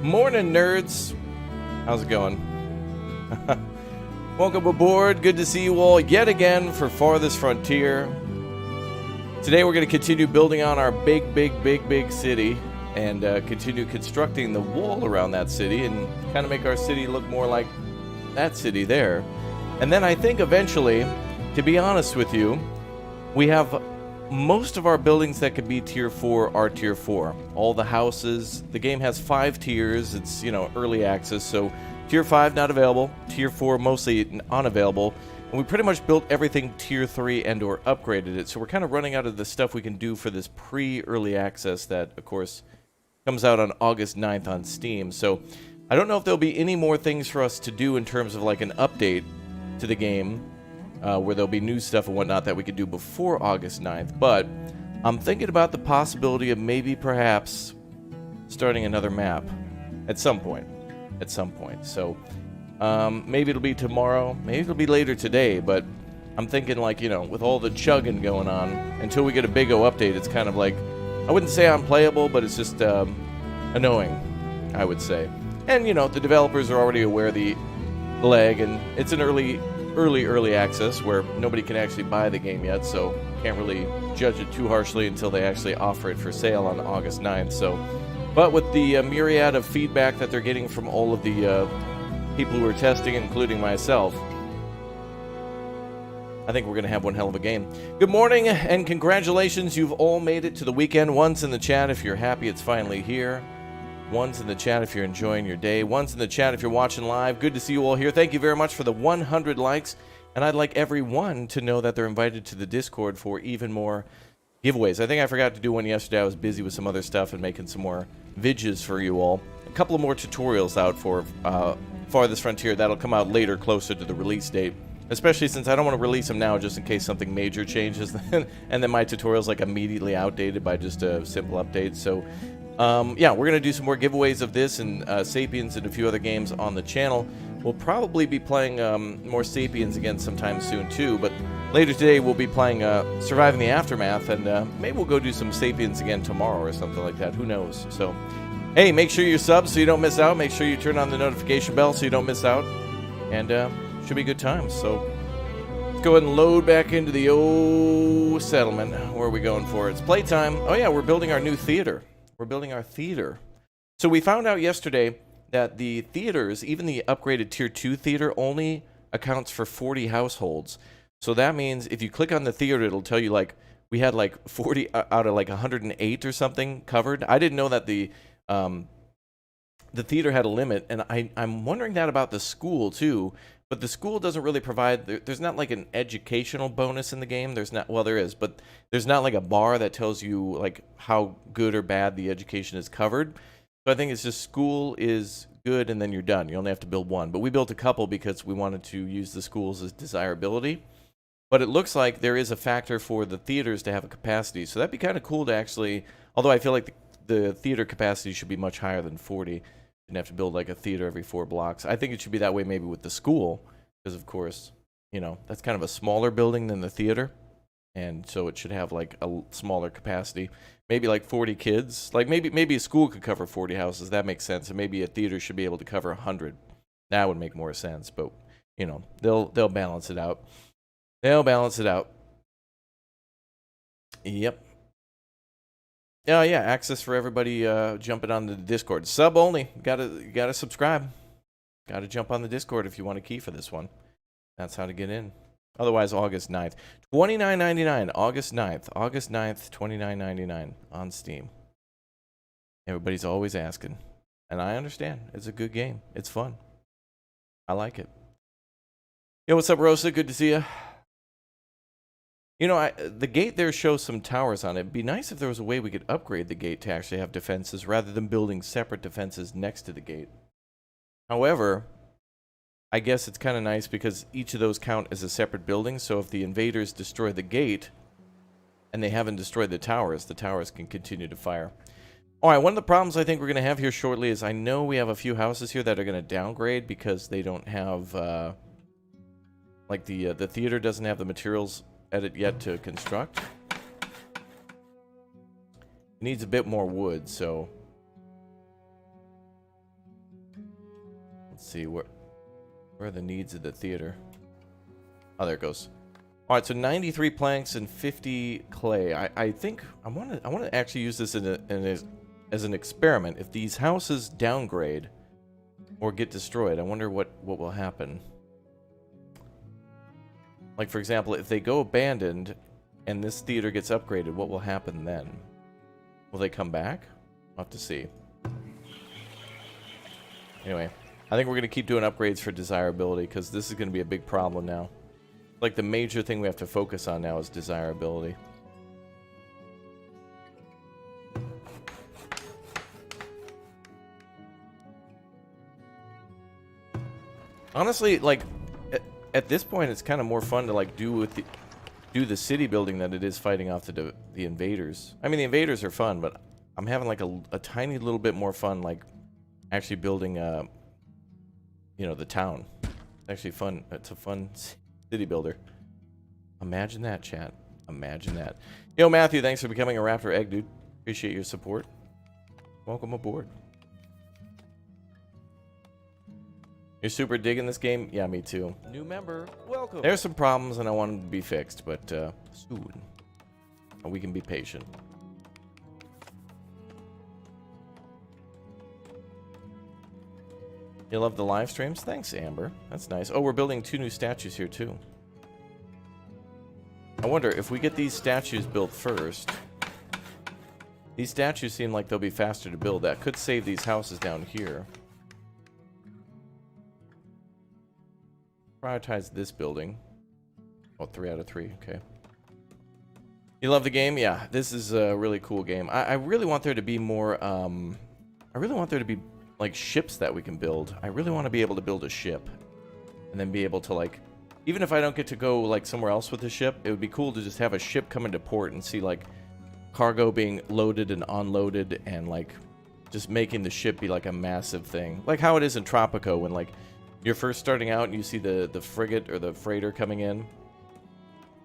Morning, nerds. How's it going? Welcome aboard. Good to see you all yet again for Farthest Frontier. Today we're going to continue building on our big city and continue constructing the wall around that city and kind of make our city look more like that city there. And then I think eventually, to be honest with you, we have most of our buildings that could be tier 4 are tier 4. All the houses, the game has 5 tiers. It's, early access, so tier 5 not available, tier 4 mostly unavailable. And we pretty much built everything tier 3 and or upgraded it. So we're kind of running out of the stuff we can do for this pre-early access that, of course, comes out on August 9th on Steam. So I don't know if there'll be any more things for us to do in terms of like an update to the game where there'll be new stuff and whatnot that we could do before August 9th. But I'm thinking about the possibility of maybe perhaps starting another map at some point. So maybe it'll be tomorrow, maybe it'll be later today, but I'm thinking like, with all the chugging going on, until we get a big O update, it's kind of like, I wouldn't say unplayable, but it's just annoying, I would say. And, the developers are already aware of the lag, and it's an early access where nobody can actually buy the game yet, so can't really judge it too harshly until they actually offer it for sale on August 9th. So, but with the myriad of feedback that they're getting from all of the people who are testing, including myself, I think we're going to have one hell of a game. Good morning and congratulations. You've all made it to the weekend. One's in the chat if you're happy it's finally here. One's in the chat if you're enjoying your day. One's in the chat if you're watching live. Good to see you all here. Thank you very much for the 100 likes. And I'd like everyone to know that they're invited to the Discord for even more giveaways. I think I forgot to do one yesterday. I was busy with some other stuff and making some more vidges for you all. A couple of more tutorials out for Farthest Frontier. That'll come out later, closer to the release date. Especially since I don't want to release them now just in case something major changes. And then my tutorial's like immediately outdated by just a simple update. So yeah, we're going to do some more giveaways of this and Sapiens and a few other games on the channel. We'll probably be playing more Sapiens again sometime soon too, but later today we'll be playing Surviving the Aftermath, and maybe we'll go do some Sapiens again tomorrow or something like that. Who knows? So, hey, make sure you're subbed so you don't miss out. Make sure you turn on the notification bell so you don't miss out. And should be good times. So let's go ahead and load back into the old settlement. Where are we going for? It's playtime. Oh yeah, we're building our new theater. We're building our theater. So we found out yesterday that the theaters, even the upgraded tier 2 theater, only accounts for 40 households. So that means if you click on the theater, it'll tell you like we had like 40 out of like 108 or something covered. I didn't know that the theater had a limit, and I'm wondering that about the school too. But the school doesn't really provide, there's not like an educational bonus in the game. There's not, well, there is, but there's not like a bar that tells you like how good or bad the education is covered. So I think it's just school is good and then you're done. You only have to build one. But we built a couple because we wanted to use the schools as desirability. But it looks like there is a factor for the theaters to have a capacity. So that'd be kind of cool to actually, although I feel like the theater capacity should be much higher than 40. Didn't have to build like a theater every 4 blocks. I think it should be that way maybe with the school, because of course, that's kind of a smaller building than the theater, and so it should have like a smaller capacity. Maybe like 40 kids. Like maybe a school could cover 40 houses. That makes sense. And maybe a theater should be able to cover 100. That would make more sense. But they'll balance it out. They'll balance it out. Yep. Oh yeah, access for everybody jumping on the Discord. Sub only. You gotta subscribe. Gotta jump on the Discord if you want a key for this one. That's how to get in. Otherwise, August 9th. $29.99. August 9th. August 9th, $29.99 on Steam. Everybody's always asking. And I understand. It's a good game. It's fun. I like it. Yo, what's up, Rosa? Good to see you. The gate there shows some towers on it. It'd be nice if there was a way we could upgrade the gate to actually have defenses rather than building separate defenses next to the gate. However, I guess it's kind of nice because each of those count as a separate building. So if the invaders destroy the gate and they haven't destroyed the towers can continue to fire. All right, one of the problems I think we're going to have here shortly is I know we have a few houses here that are going to downgrade because they don't have, like the theater doesn't have the materials edit yet to construct. It needs a bit more wood, so Let's see, where are the needs of the theater? Oh, there it goes. All right, so 93 planks and 50 clay. I think I want to actually use this as an experiment. If these houses downgrade or get destroyed, I wonder what will happen. Like, for example, if they go abandoned and this theater gets upgraded, what will happen then? Will they come back? I'll have to see. Anyway, I think we're going to keep doing upgrades for desirability because this is going to be a big problem now. Like, the major thing we have to focus on now is desirability. Honestly, like, at this point, it's kind of more fun to, like, do the city building than it is fighting off the invaders. I mean, the invaders are fun, but I'm having, like, a tiny little bit more fun, like, actually building, you know, the town. It's actually fun. It's a fun city builder. Imagine that, chat. Imagine that. Yo, Matthew, thanks for becoming a Raptor Egg, dude. Appreciate your support. Welcome aboard. You're super digging this game? Yeah, me too. New member, welcome. There's some problems, and I want them to be fixed, but soon. We can be patient. You love the live streams? Thanks, Amber. That's nice. Oh, we're building 2 new statues here, too. I wonder if we get these statues built first. These statues seem like they'll be faster to build. That could save these houses down here. Prioritize this building. Oh, 3 out of 3. Okay. You love the game? Yeah, this is a really cool game. I really want there to be more, I really want there to be, like, ships that we can build. I really want to be able to build a ship. And then be able to, like, even if I don't get to go, like, somewhere else with the ship, it would be cool to just have a ship come into port and see, like, cargo being loaded and unloaded and, like, just making the ship be, like, a massive thing. Like how it is in Tropico when, like, you're first starting out and you see the frigate or the freighter coming in.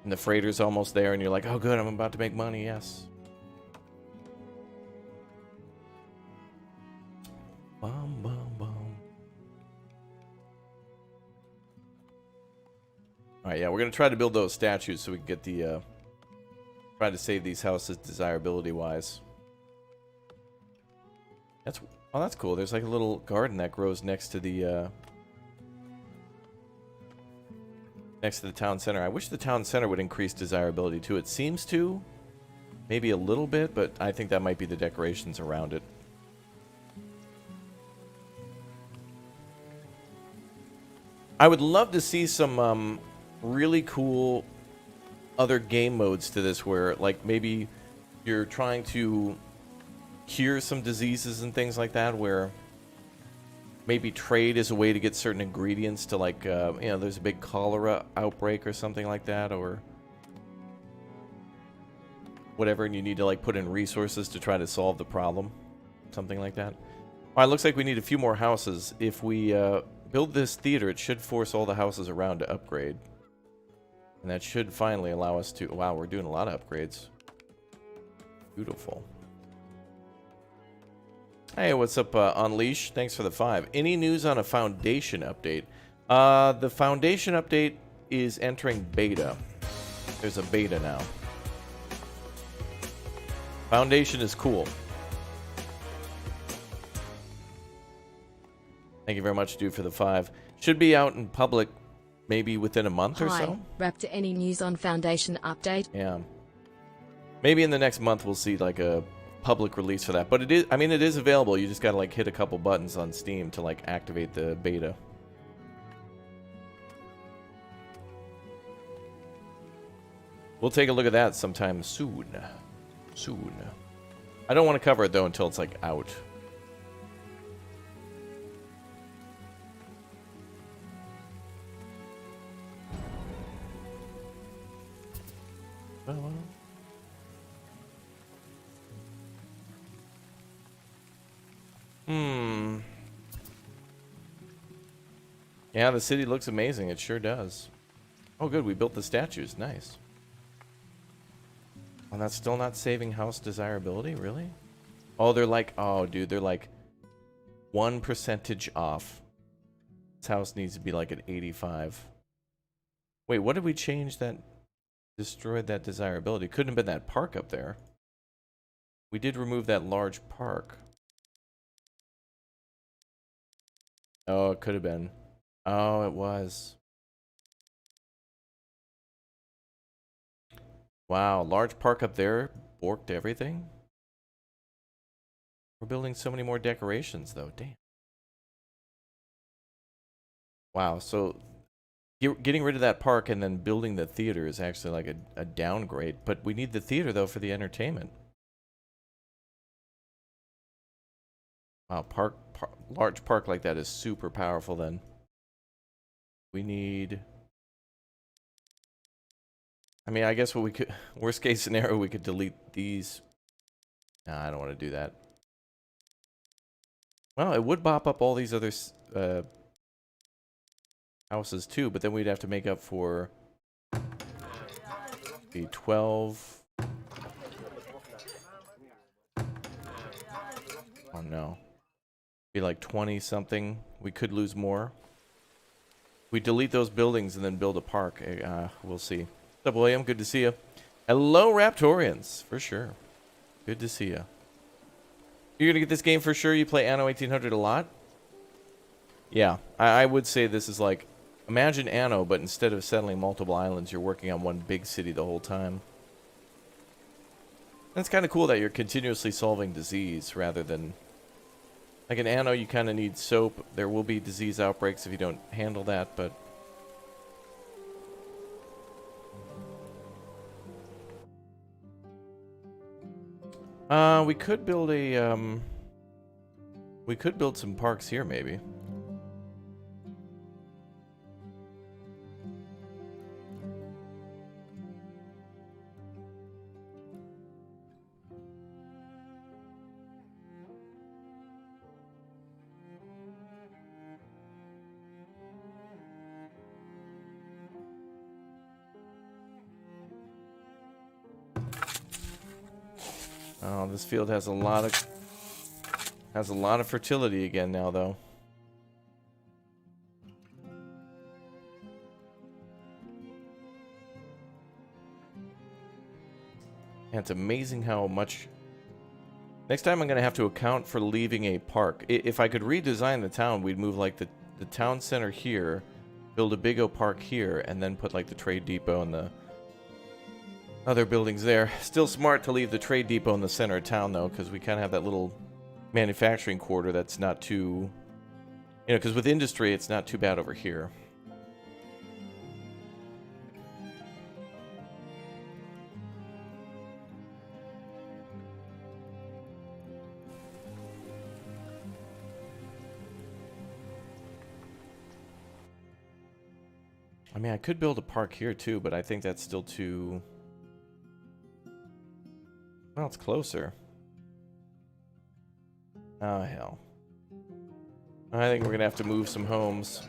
And the freighter's almost there and you're like, oh good, I'm about to make money, yes. Bum, bum, bum. Alright, yeah, we're going to try to build those statues so we can get the, try to save these houses desirability-wise. Oh, that's cool. There's like a little garden that grows next to the, town center. I wish the town center would increase desirability too. It seems to. Maybe a little bit, but I think that might be the decorations around it. I would love to see some really cool other game modes to this where, like, maybe you're trying to cure some diseases and things like that, where maybe trade is a way to get certain ingredients to, like, you know, there's a big cholera outbreak or something like that, or whatever, and you need to, like, put in resources to try to solve the problem. Something like that. All right, looks like we need a few more houses. If we build this theater, it should force all the houses around to upgrade. And that should finally allow us to... Wow, we're doing a lot of upgrades. Beautiful. Hey, what's up, Unleash? Thanks for the 5. Any news on a Foundation update? The Foundation update is entering beta. There's a beta now. Foundation is cool. Thank you very much, dude, for the 5. Should be out in public maybe within a month or so. Raptor, any news on Foundation update? Yeah. Maybe in the next month we'll see, like, a public release for that. But it is, I mean, it is available. You just gotta, like, hit a couple buttons on Steam to, like, activate the beta. We'll take a look at that sometime soon. Soon. I don't want to cover it, though, until it's, like, out. Yeah, the city looks amazing. It sure does. Oh, good. We built the statues. Nice. And that's still not saving house desirability? Really? Oh, they're like... Oh, dude. They're like 1% off. This house needs to be like an 85. Wait, what did we change that destroyed that desirability? Couldn't have been that park up there. We did remove that large park. Oh, it could have been. Oh, it was. Wow, large park up there borked everything? We're building so many more decorations, though. Damn. Wow, so getting rid of that park and then building the theater is actually like a downgrade. But we need the theater, though, for the entertainment. Wow, large park like that is super powerful, then. We need... I mean, I guess what we could... Worst case scenario, we could delete these. Nah, I don't want to do that. Well, it would bop up all these other houses too, but then we'd have to make up for the 12. Oh no. Be like 20 something. We could lose more. We delete those buildings and then build a park. We'll see. What's up, William? Good to see you. Hello, Raptorians. For sure. Good to see you. You're gonna get this game for sure. You play Anno 1800 a lot? Yeah, I would say this is like, imagine Anno, but instead of settling multiple islands, you're working on one big city the whole time. And it's kind of cool that you're continuously solving disease rather than... Like in Anno, you kind of need soap. There will be disease outbreaks if you don't handle that, but... we could build a, we could build some parks here, maybe. Oh, this field has a lot of fertility again now, though. And it's amazing how much... Next time I'm going to have to account for leaving a park. If I could redesign the town, we'd move like the town center here, build a big O park here, and then put like the trade depot and the other buildings there. Still smart to leave the trade depot in the center of town, though, because we kind of have that little manufacturing quarter that's not too... You know, because with industry, it's not too bad over here. I mean, I could build a park here, too, but I think that's still too... Well, it's closer. Oh, hell. I think we're going to have to move some homes.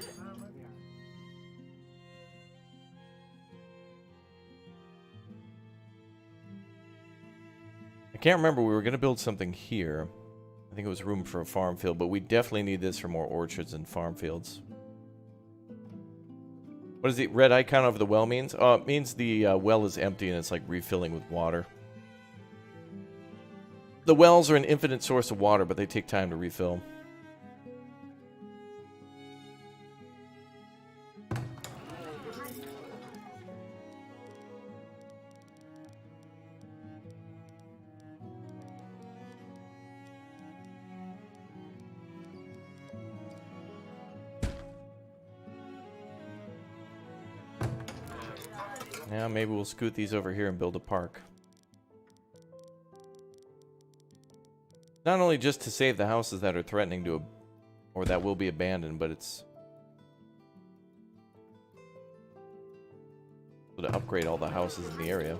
I can't remember. We were going to build something here. I think it was room for a farm field, but we definitely need this for more orchards and farm fields. What does the red icon over the well means? Oh, it means the well is empty and it's like refilling with water. The wells are an infinite source of water, but they take time to refill. Now maybe we'll scoot these over here and build a park. Not only just to save the houses that are threatening to, or that will be abandoned, but it's to upgrade all the houses in the area.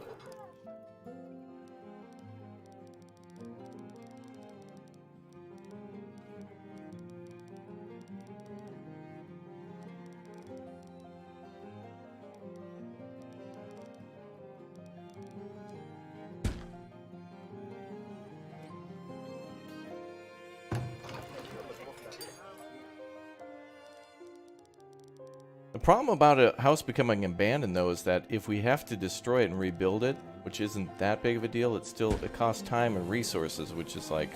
The problem about a house becoming abandoned, though, is that if we have to destroy it and rebuild it, which isn't that big of a deal, it costs time and resources, which is like...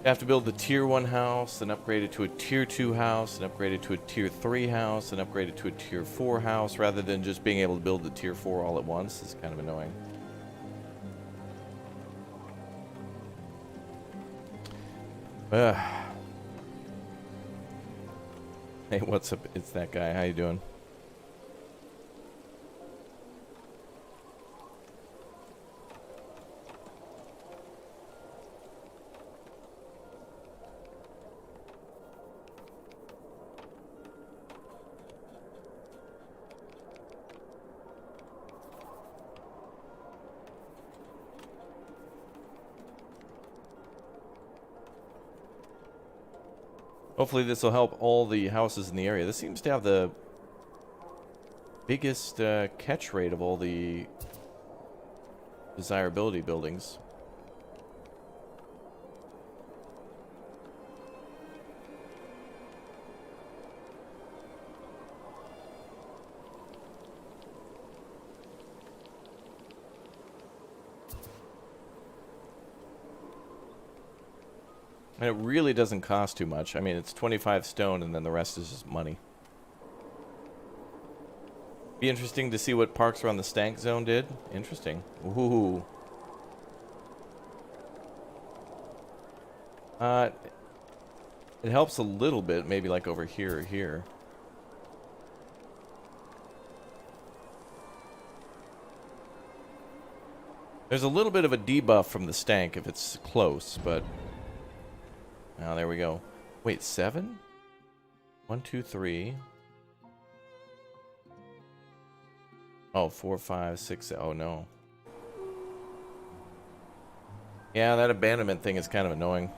You have to build the Tier 1 house, then upgrade it to a Tier 2 house, and upgrade it to a Tier 3 house, and upgrade it to a Tier 4 house, rather than just being able to build the Tier 4 all at once. It's kind of annoying. Hey, what's up? It's that guy. How you doing? Hopefully this will help all the houses in the area. This seems to have the biggest catch rate of all the desirability buildings. And it really doesn't cost too much. I mean, it's 25 stone, and then the rest is just money. Be interesting to see what parks around the stank zone did. Interesting. Ooh. It helps a little bit, maybe like over here or here. There's a little bit of a debuff from the stank if it's close, but... Oh, there we go. Wait, 7? 1, 2, 3. Oh, 4, 5, 6. Oh, no. Yeah, that abandonment thing is kind of annoying.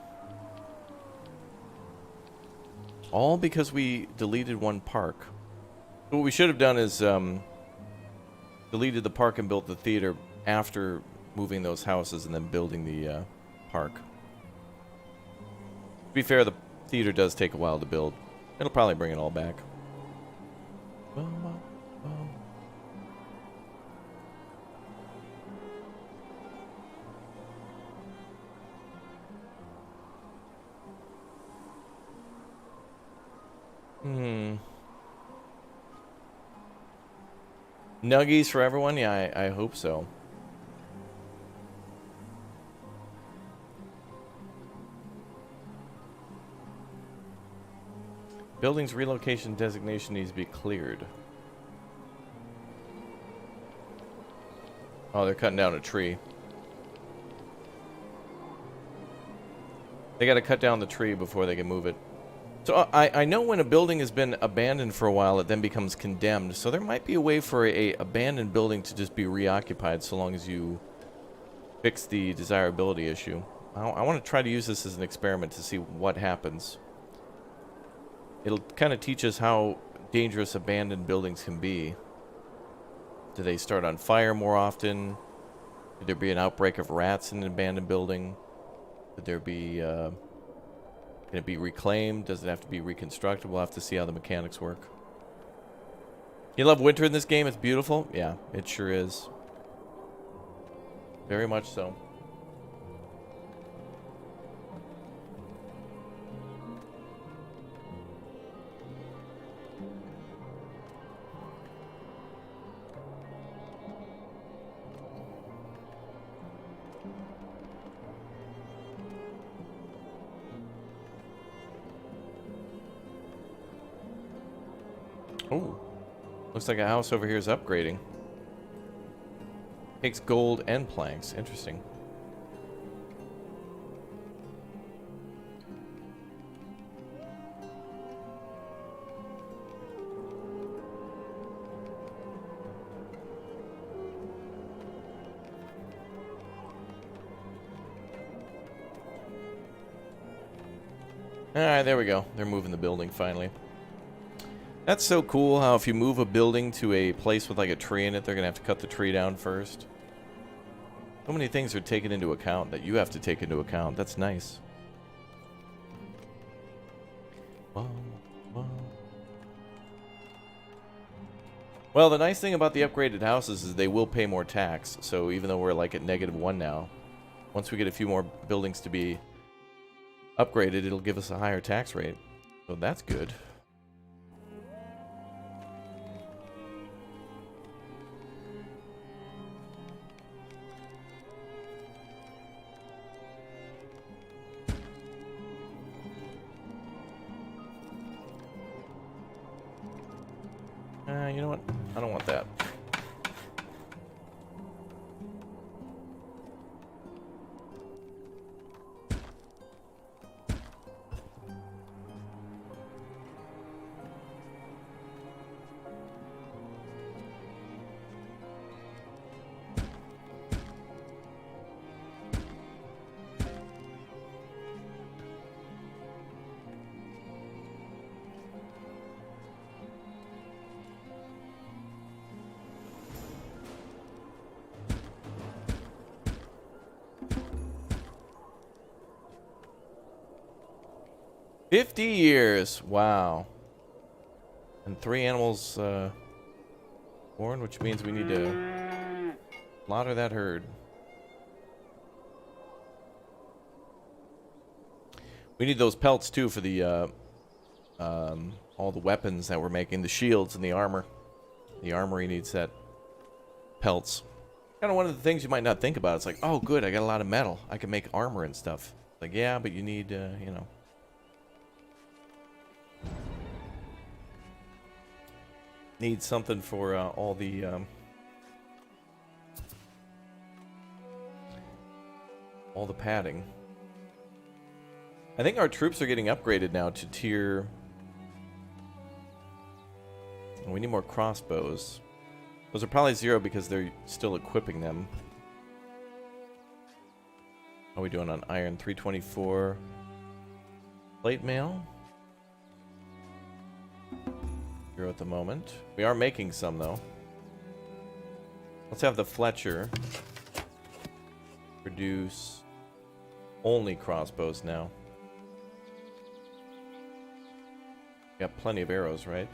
All because we deleted one park. What we should have done is deleted the park and built the theater after moving those houses and then building the park. To be fair, the theater does take a while to build. It'll probably bring it all back. Nuggies for everyone? Yeah, I hope so. Building's relocation designation needs to be cleared. Oh, they're cutting down a tree. They gotta cut down the tree before they can move it. So I know when a building has been abandoned for a while, it then becomes condemned. So there might be a way for a abandoned building to just be reoccupied so long as you fix the desirability issue. I want to try to use this as an experiment to see what happens. It'll kind of teach us how dangerous abandoned buildings can be. Do they start on fire more often? Could there be an outbreak of rats in an abandoned building? Could there be, can it be reclaimed? Does it have to be reconstructed? We'll have to see how the mechanics work. You love winter in this game? It's beautiful? Yeah, it sure is. Very much so. Oh, looks like a house over here is upgrading. Takes gold and planks. Interesting. Alright, there we go. They're moving the building finally. That's so cool how if you move a building to a place with like a tree in it, they're going to have to cut the tree down first. So many things are taken into account that you have to take into account. That's nice. Whoa, whoa. Well, the nice thing about the upgraded houses is they will pay more tax. So even though we're like at -1 now, once we get a few more buildings to be upgraded, it'll give us a higher tax rate. So that's good. You know what? I don't want that. $50 Wow. And 3 animals born, which means we need to slaughter that herd. We need those pelts too for the all the weapons that we're making, the shields and the armor. The armory needs that pelts. Kind of one of the things you might not think about. It's like, oh good, I got a lot of metal. I can make armor and stuff. Like, yeah, but you need you know, need something for all the padding. I think our troops are getting upgraded now to tier. We need more crossbows. Those are probably 0 because they're still equipping them. How are we doing on iron? 324. Plate mail? 0 at the moment. We are making some though. Let's have the Fletcher produce only crossbows now. Got plenty of arrows, right?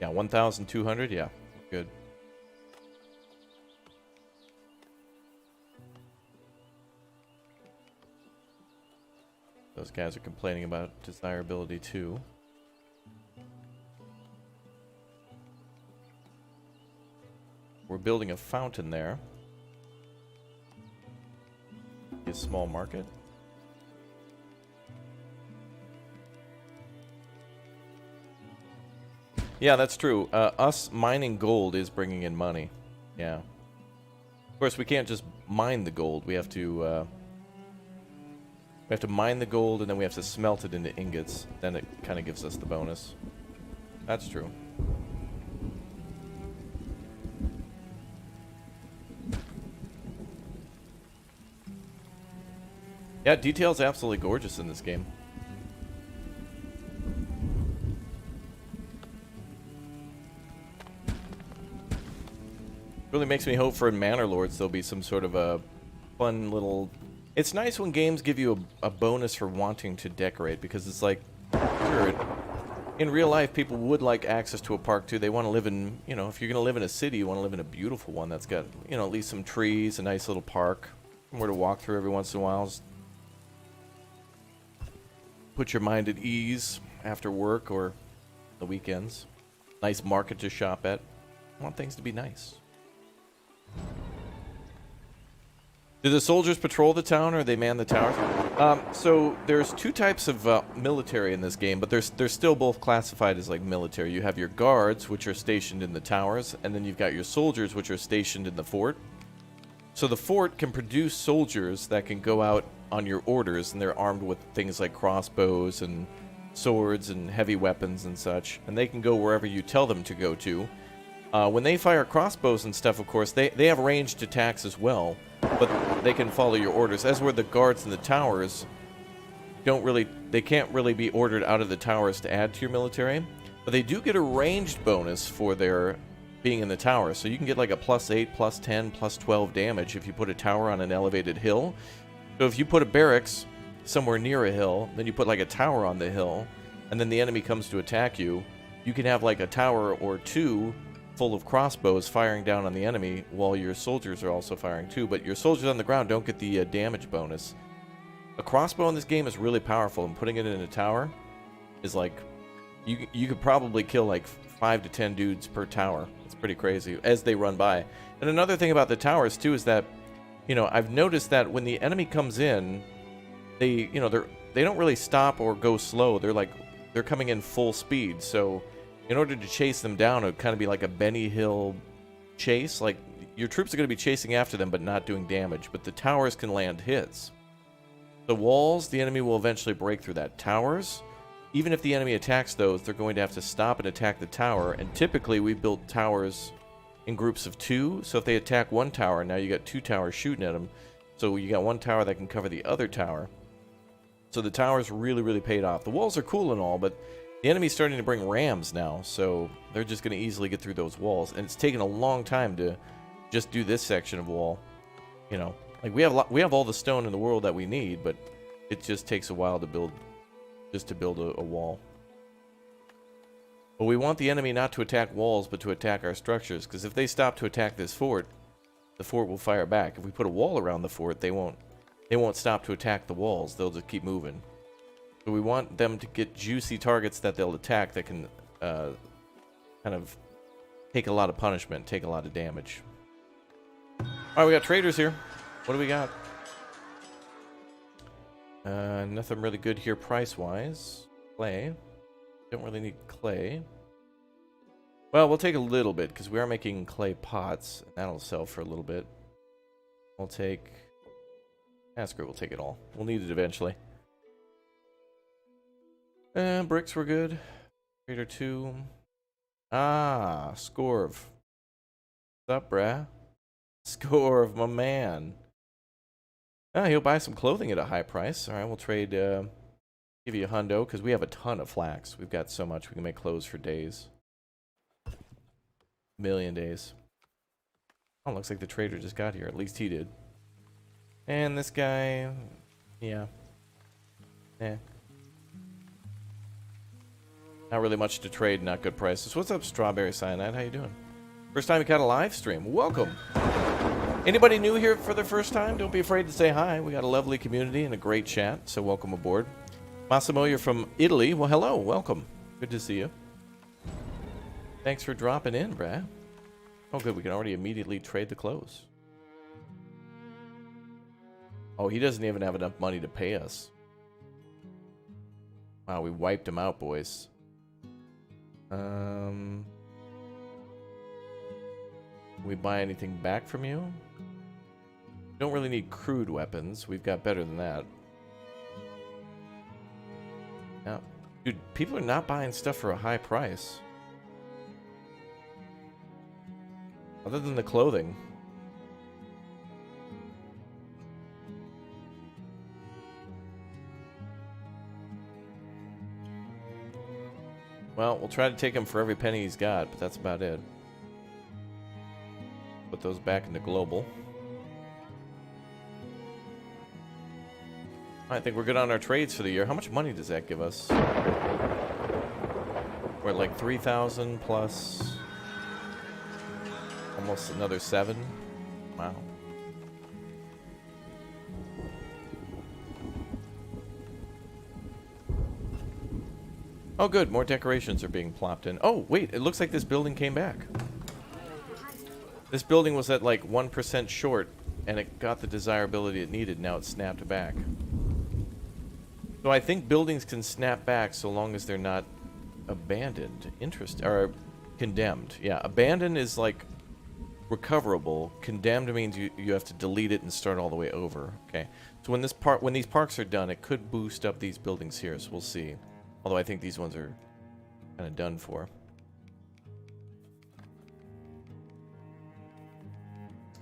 Yeah, 1,200. Yeah, good. Those guys are complaining about desirability too. We're building a fountain there. A small market. Yeah, that's true. Us mining gold is bringing in money. Yeah. Of course, we can't just mine the gold. We have to mine the gold and then we have to smelt it into ingots. Then it kind of gives us the bonus. That's true. Yeah, detail's absolutely gorgeous in this game. Really makes me hope for in Manor Lords there'll be some sort of a fun little... It's nice when games give you a bonus for wanting to decorate, because it's like, sure, in real life people would like access to a park too. They want to live in, you know, if you're going to live in a city, you want to live in a beautiful one that's got, you know, at least some trees, a nice little park, somewhere to walk through every once in a while. Just put your mind at ease after work or the weekends. Nice market to shop at. I want things to be nice. Do the soldiers patrol the town or they man the towers? So there's 2 types of military in this game, but they're still both classified as like military. You have your guards, which are stationed in the towers, and then you've got your soldiers, which are stationed in the fort. So the fort can produce soldiers that can go out on your orders, and they're armed with things like crossbows and swords and heavy weapons and such, and they can go wherever you tell them to go to. When they fire crossbows and stuff, of course, they have ranged attacks as well, but they can follow your orders. As where the guards in the towers they can't really be ordered out of the towers to add to your military, but they do get a ranged bonus for their being in the tower. So you can get like a +8, +10, +12 damage if you put a tower on an elevated hill. So if you put a barracks somewhere near a hill, then you put like a tower on the hill, and then the enemy comes to attack you, you can have like a tower or two full of crossbows firing down on the enemy while your soldiers are also firing too, but your soldiers on the ground don't get the damage bonus. A crossbow in this game is really powerful, and putting it in a tower is like, you could probably kill like 5 to 10 dudes per tower. It's pretty crazy as they run by. And another thing about the towers too is that, you know, I've noticed that when the enemy comes in, they don't really stop or go slow. They're coming in full speed. So in order to chase them down, it would kind of be like a Benny Hill chase. Like, your troops are going to be chasing after them but not doing damage, but the towers can land hits. The walls, the enemy will eventually break through that. Towers, even if the enemy attacks those, they're going to have to stop and attack the tower. And typically we build towers in groups of 2. So if they attack one tower, now you got 2 towers shooting at them. So you got one tower that can cover the other tower. So the towers really, really paid off. The walls are cool and all, but the enemy's starting to bring rams now. So they're just going to easily get through those walls. And it's taken a long time to just do this section of wall. You know, like we have all the stone in the world that we need, but it just takes a while to build, just to build a wall. But we want the enemy not to attack walls, but to attack our structures. Because if they stop to attack this fort, the fort will fire back. If we put a wall around the fort, they won't stop to attack the walls. They'll just keep moving. So we want them to get juicy targets that they'll attack that can kind of take a lot of punishment, take a lot of damage. Alright, we got traders here. What do we got? Nothing really good here price-wise. Clay. Don't really need clay. Well, we'll take a little bit, because we are making clay pots. And that'll sell for a little bit. We'll take... screw it, we'll take it all. We'll need it eventually. Bricks were good. Trader 2. Ah, Scorv. What's up, brah? Scorv, my man. Ah, he'll buy some clothing at a high price. Alright, we'll trade, give you a hundo, because we have a ton of flax. We've got so much we can make clothes for days. Million days. Oh, looks like the trader just got here. At least he did. And this guy, yeah. Not really much to trade, not good prices. What's up, Strawberry Cyanide? How you doing? First time you got a live stream. Welcome. Anybody new here for the first time? Don't be afraid to say hi. We got a lovely community and a great chat, so welcome aboard. Massimo, you're from Italy. Well, hello. Welcome. Good to see you. Thanks for dropping in, Brad. Oh, good. We can already immediately trade the clothes. Oh, he doesn't even have enough money to pay us. Wow, we wiped him out, boys. We buy anything back from you? Don't really need crude weapons. We've got better than that. Now, dude, people are not buying stuff for a high price. Other than the clothing. Well, we'll try to take him for every penny he's got, but that's about it. Put those back into global. I think we're good on our trades for the year. How much money does that give us? We're at like 3,000 plus almost another 7. Wow. Oh, good. More decorations are being plopped in. Oh, wait. It looks like this building came back. This building was at like 1% short, and it got the desirability it needed. Now it's snapped back. So I think buildings can snap back so long as they're not abandoned. Or condemned. Yeah, abandoned is like recoverable. Condemned means you have to delete it and start all the way over. Okay. So when these parks are done, it could boost up these buildings here. So we'll see. Although I think these ones are kind of done for.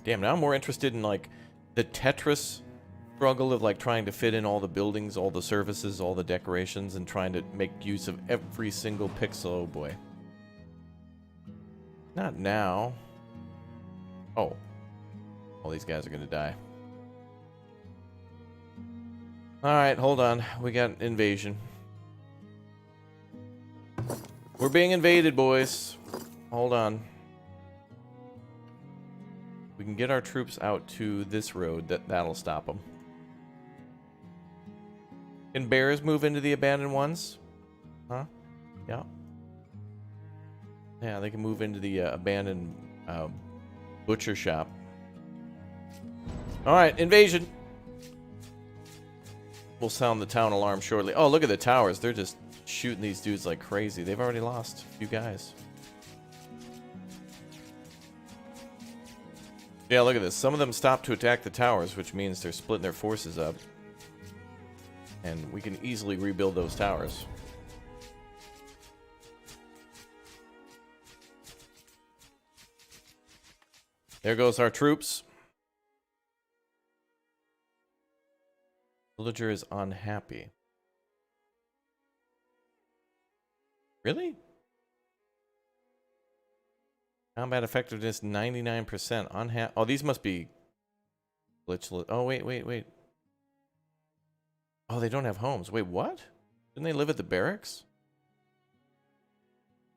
Damn, now I'm more interested in like the Tetris struggle of like trying to fit in all the buildings, all the services, all the decorations, and trying to make use of every single pixel. Oh boy. Not now. Oh. All these guys are gonna die. Alright, hold on. We got invasion. We're being invaded, boys. Hold on. We can get our troops out to this road. That'll stop them. Can bears move into the abandoned ones? Huh? Yeah. Yeah, they can move into the abandoned butcher shop. Alright, invasion. We'll sound the town alarm shortly. Oh, look at the towers. They're just shooting these dudes like crazy. They've already lost a few guys. Yeah, look at this. Some of them stopped to attack the towers, which means they're splitting their forces up. And we can easily rebuild those towers. There goes our troops. Villager is unhappy. Really? Combat effectiveness 99%. Unhappy. Oh, these must be glitchless. Oh, wait. Oh, they don't have homes. Wait, what? Didn't they live at the barracks?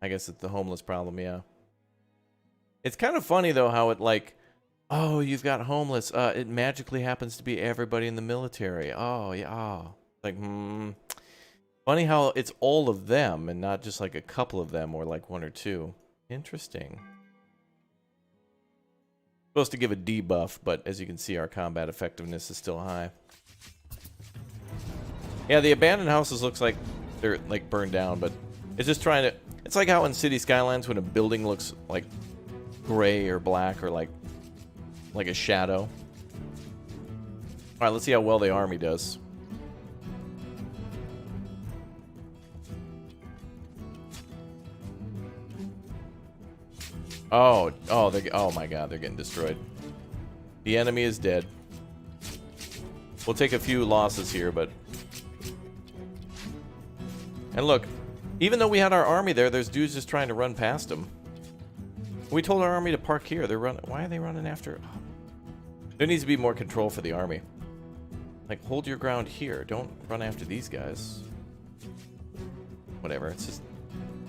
I guess it's the homeless problem, yeah. It's kind of funny, though, how it, like, oh, you've got homeless. It magically happens to be everybody in the military. Oh, yeah. Oh. Like, Funny how it's all of them and not just, like, a couple of them or, like, one or two. Interesting. Supposed to give a debuff, but as you can see, our combat effectiveness is still high. Yeah, the abandoned houses looks like they're, like, burned down, but it's just trying to... It's like how in City Skylines when a building looks, like, gray or black or, like a shadow. Alright, let's see how well the army does. Oh, oh my god, they're getting destroyed. The enemy is dead. We'll take a few losses here, but... And look, even though we had our army there, there's dudes just trying to run past them. We told our army to park here. They're running. Why are they running after? There needs to be more control for the army. Like, hold your ground here. Don't run after these guys. Whatever. It's just...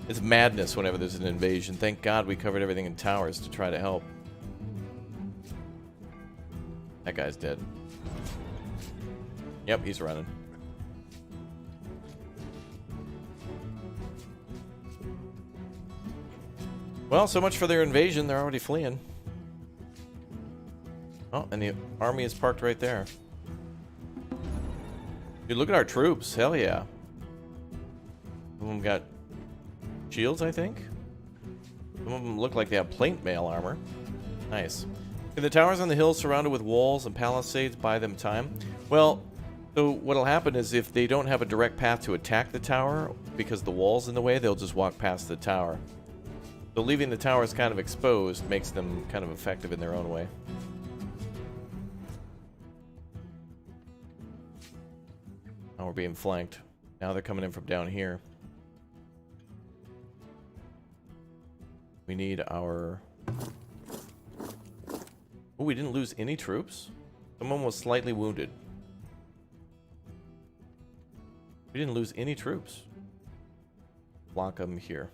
It's madness whenever there's an invasion. Thank God we covered everything in towers to try to help. That guy's dead. Yep, he's running. Well, so much for their invasion. They're already fleeing. Oh, and the army is parked right there. Dude, look at our troops. Hell yeah. Some of them got shields, I think. Some of them look like they have plate mail armor. Nice. Can the towers on the hills surrounded with walls and palisades buy them time? Well, so what'll happen is if they don't have a direct path to attack the tower because the wall's in the way, they'll just walk past the tower. So leaving the towers kind of exposed makes them kind of effective in their own way. Now we're being flanked. Now they're coming in from down here. We need our... Oh, we didn't lose any troops? Someone was slightly wounded. We didn't lose any troops. Block them here.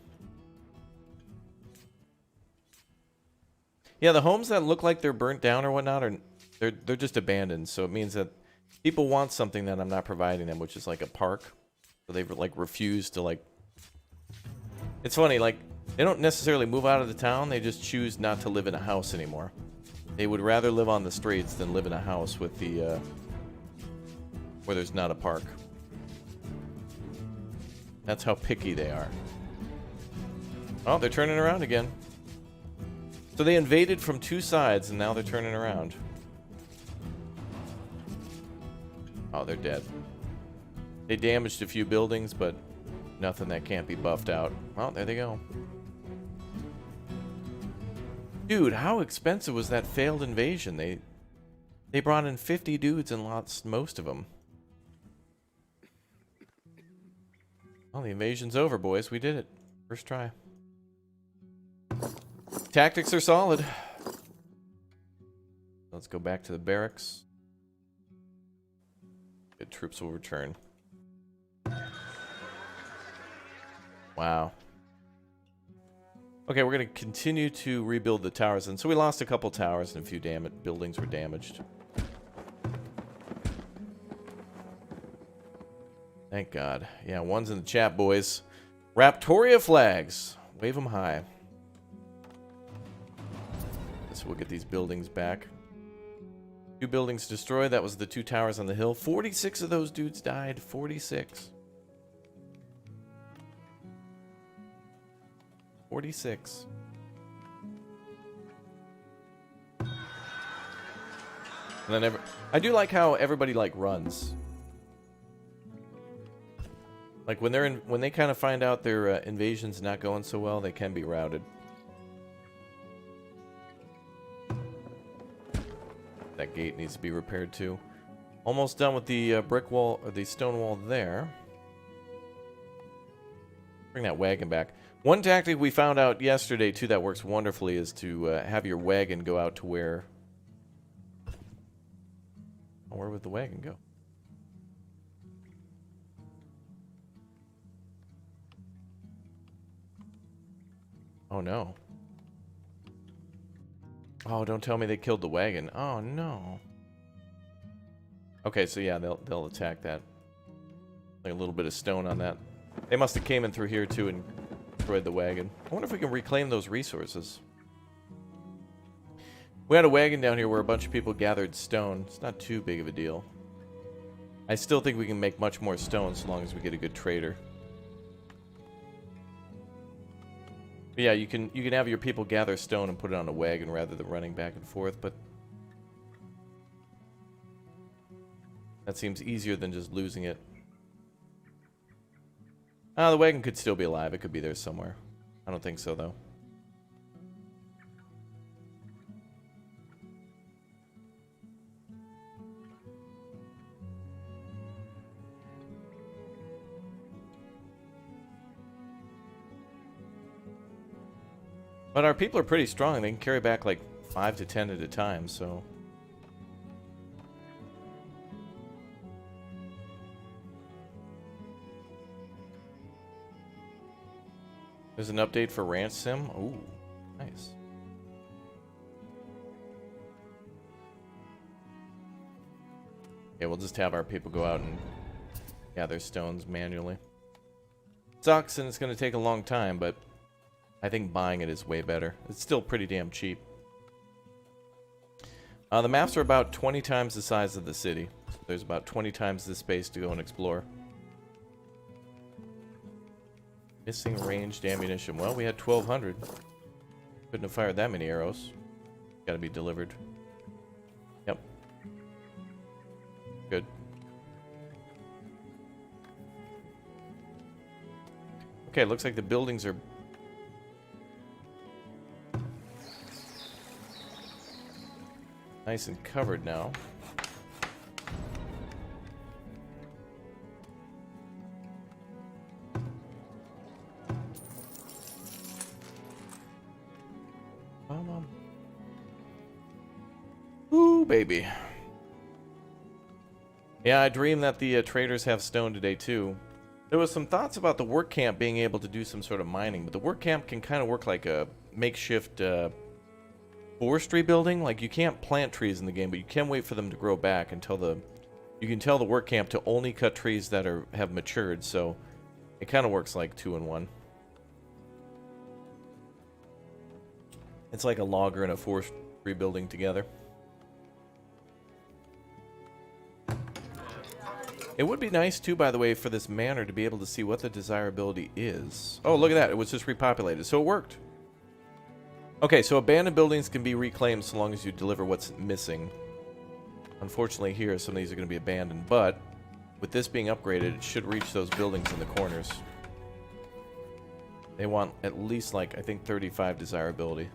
Yeah, the homes that look like they're burnt down or whatnot are they're just abandoned. So it means that people want something that I'm not providing them, which is like a park. So they've like refused to like. It's funny, like they don't necessarily move out of the town. They just choose not to live in a house anymore. They would rather live on the streets than live in a house with the where there's not a park. That's how picky they are. Oh, they're turning around again. So they invaded from two sides, and now they're turning around. Oh, they're dead. They damaged a few buildings, but nothing that can't be buffed out. Oh, there they go. Dude, how expensive was that failed invasion? They brought in 50 dudes and lost most of them. Well, the invasion's over, boys. We did it. First try. Tactics are solid. Let's go back to the barracks. Good, troops will return. Wow. Okay, we're going to continue to rebuild the towers. And so we lost a couple towers and a few buildings were damaged. Thank God. Yeah, one's in the chat, boys. Raptoria flags. Wave them high. So we'll get these buildings back. 2 buildings destroyed. That was the 2 towers on the hill. 46 of those dudes died. 46. 46. And then I do like how everybody like runs. Like when they kind of find out their invasion's not going so well, they can be routed. That gate needs to be repaired too. Almost done with the brick wall or the stone wall there. Bring that wagon back. One tactic we found out yesterday too that works wonderfully is to have your wagon go out to where. Oh, where would the wagon go? Oh no. Oh, don't tell me they killed the wagon. Oh no. Okay, so yeah, they'll attack that. Like a little bit of stone on that. They must have came in through here too and destroyed the wagon. I wonder if we can reclaim those resources. We had a wagon down here where a bunch of people gathered stone. It's not too big of a deal. I still think we can make much more stone so long as we get a good trader. But yeah, you can have your people gather stone and put it on a wagon rather than running back and forth, but that seems easier than just losing it. The wagon could still be alive. It could be there somewhere. I don't think so, though. But our people are pretty strong. They can carry back like 5 to 10 at a time, so... There's an update for Ranch Sim. Ooh, nice. Yeah, we'll just have our people go out and gather stones manually. Sucks, and it's going to take a long time, but I think buying it is way better. It's still pretty damn cheap. The maps are about 20 times the size of the city. So there's about 20 times the space to go and explore. Missing ranged ammunition. Well, we had 1,200. Couldn't have fired that many arrows. Gotta be delivered. Yep. Good. Okay, looks like the buildings are... nice and covered now. Ooh, baby. Yeah, I dream that the traders have stone today, too. There was some thoughts about the work camp being able to do some sort of mining, but the work camp can kind of work like a makeshift forestry building. Like, you can't plant trees in the game, but you can wait for them to grow back until the... You can tell the work camp to only cut trees that have matured, so it kind of works like 2-in-1. It's like a logger and a forestry building together. It would be nice, too, by the way, for this manor to be able to see what the desirability is. Oh, look at that. It was just repopulated, so it worked. Okay, so abandoned buildings can be reclaimed so long as you deliver what's missing. Unfortunately, here, some of these are going to be abandoned, but with this being upgraded, it should reach those buildings in the corners. They want at least, like, I think 35 desirability.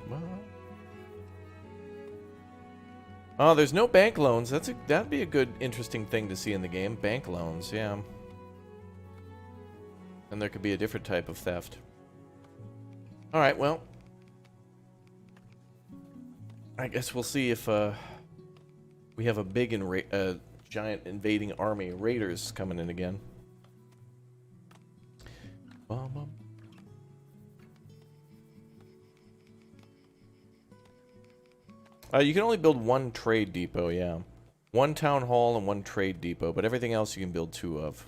Come on. Oh, there's no bank loans. That'd be a good, interesting thing to see in the game. Bank loans, yeah. And there could be a different type of theft. All right, well, I guess we'll see if we have a big giant invading army, raiders coming in again. Bum. You can only build one trade depot, yeah. One town hall and one trade depot, but everything else you can build 2 of.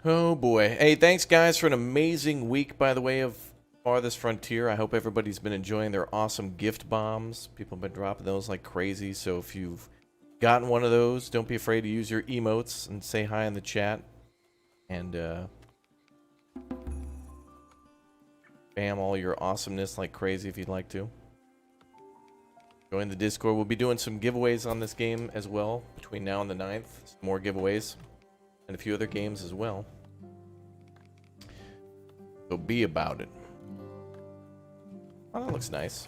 Oh boy. Hey, thanks guys for an amazing week, by the way, of Farthest Frontier. I hope everybody's been enjoying their awesome gift bombs. People have been dropping those like crazy, so if you've gotten one of those, don't be afraid to use your emotes and say hi in the chat. And, spam all your awesomeness like crazy if you'd like to. Join the Discord. We'll be doing some giveaways on this game as well between now and the 9th. Some more giveaways. And a few other games as well. So be about it. Oh, that looks nice.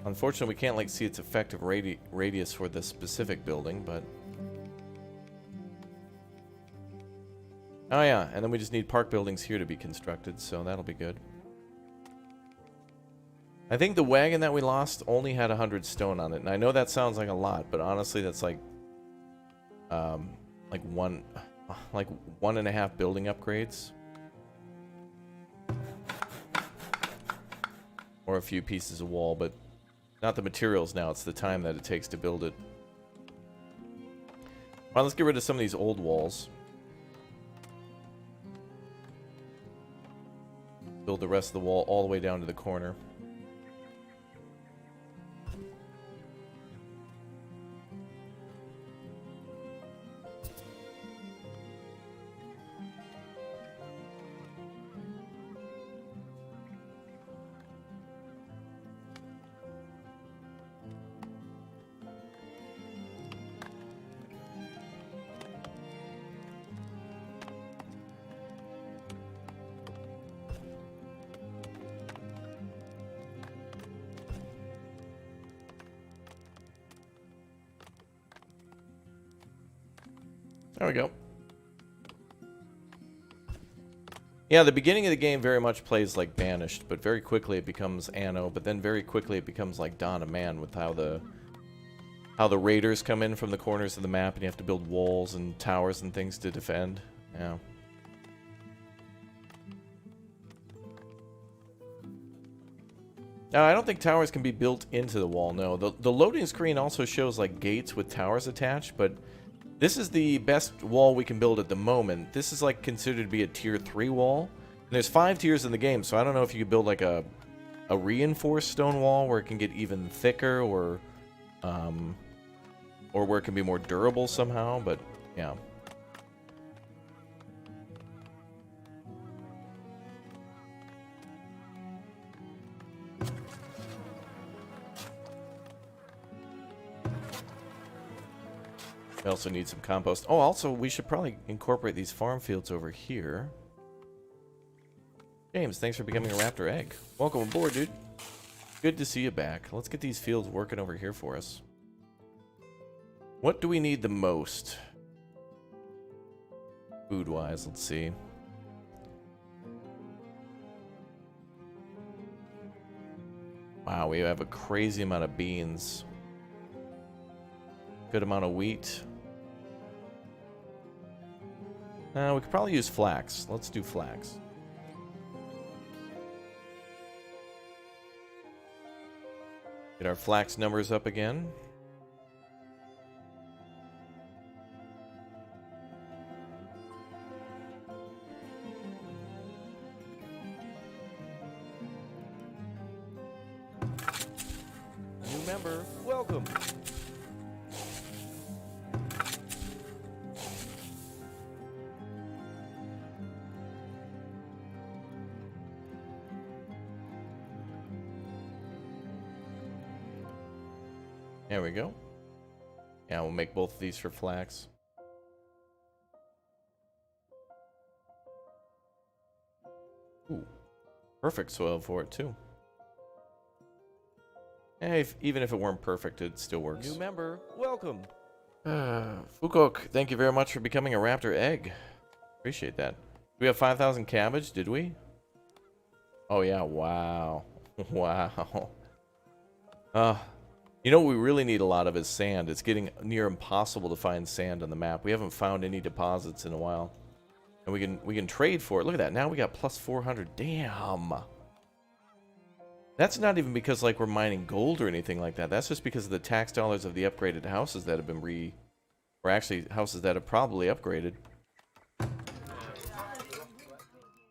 Unfortunately, we can't like see its effective radius for the specific building, but... Oh yeah, and then we just need park buildings here to be constructed, so that'll be good. I think the wagon that we lost only had 100 stone on it, and I know that sounds like a lot, but honestly that's like one and a half building upgrades. Or a few pieces of wall, but not the materials now, it's the time that it takes to build it. Alright, let's get rid of some of these old walls. Build the rest of the wall all the way down to the corner. There we go. Yeah, the beginning of the game very much plays like Banished, but very quickly it becomes Anno, but then very quickly it becomes like Dawn of Man with how the raiders come in from the corners of the map and you have to build walls and towers and things to defend. Yeah. Now, I don't think towers can be built into the wall, no. The loading screen also shows like gates with towers attached, but this is the best wall we can build at the moment. This is like considered to be a tier 3 wall. And there's 5 tiers in the game, so I don't know if you could build like a reinforced stone wall where it can get even thicker or where it can be more durable somehow, but yeah. We also need some compost. Oh, also, we should probably incorporate these farm fields over here. James, thanks for becoming a raptor egg. Welcome aboard, dude. Good to see you back. Let's get these fields working over here for us. What do we need the most? Food-wise, let's see. Wow, we have a crazy amount of beans. Good amount of wheat. We could probably use flax. Let's do flax. Get our flax numbers up again. New member, welcome. There we go. Yeah, we'll make both of these for flax. Ooh, perfect soil for it too. Hey, even if it weren't perfect, it still works. New member, welcome. Fukok, thank you very much for becoming a raptor egg. Appreciate that. We have 5,000 cabbage, did we? Oh yeah, wow. Wow. You know what we really need a lot of is sand. It's getting near impossible to find sand on the map. We haven't found any deposits in a while. And we can trade for it. Look at that. Now we got plus 400. Damn. That's not even because like we're mining gold or anything like that. That's just because of the tax dollars of the upgraded houses that have been or actually houses that have probably upgraded.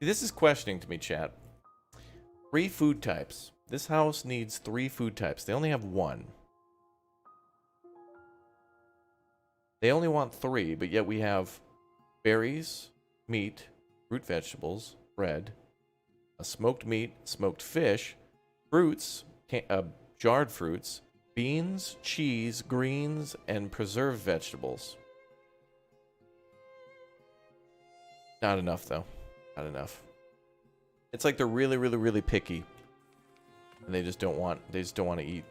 This is questioning to me, chat. 3 food types. This house needs 3 food types. They only have 1. They only want 3, but yet we have berries, meat, fruit, vegetables, bread, a smoked meat, smoked fish, fruits, jarred fruits, beans, cheese, greens, and preserved vegetables. Not enough, though. Not enough. It's like they're really, really, really picky, and they just don't want to eat.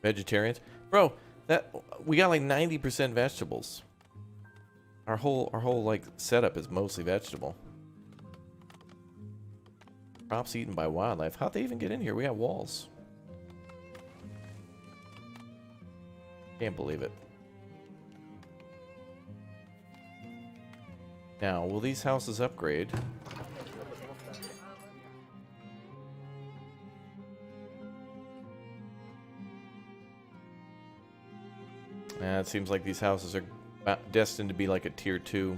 Vegetarians, bro. That we got like 90% vegetables. Our whole like setup is mostly vegetable. Crops eaten by wildlife. How'd they even get in here? We got walls. Can't believe it. Now, will these houses upgrade? It seems like these houses are destined to be like a tier 2.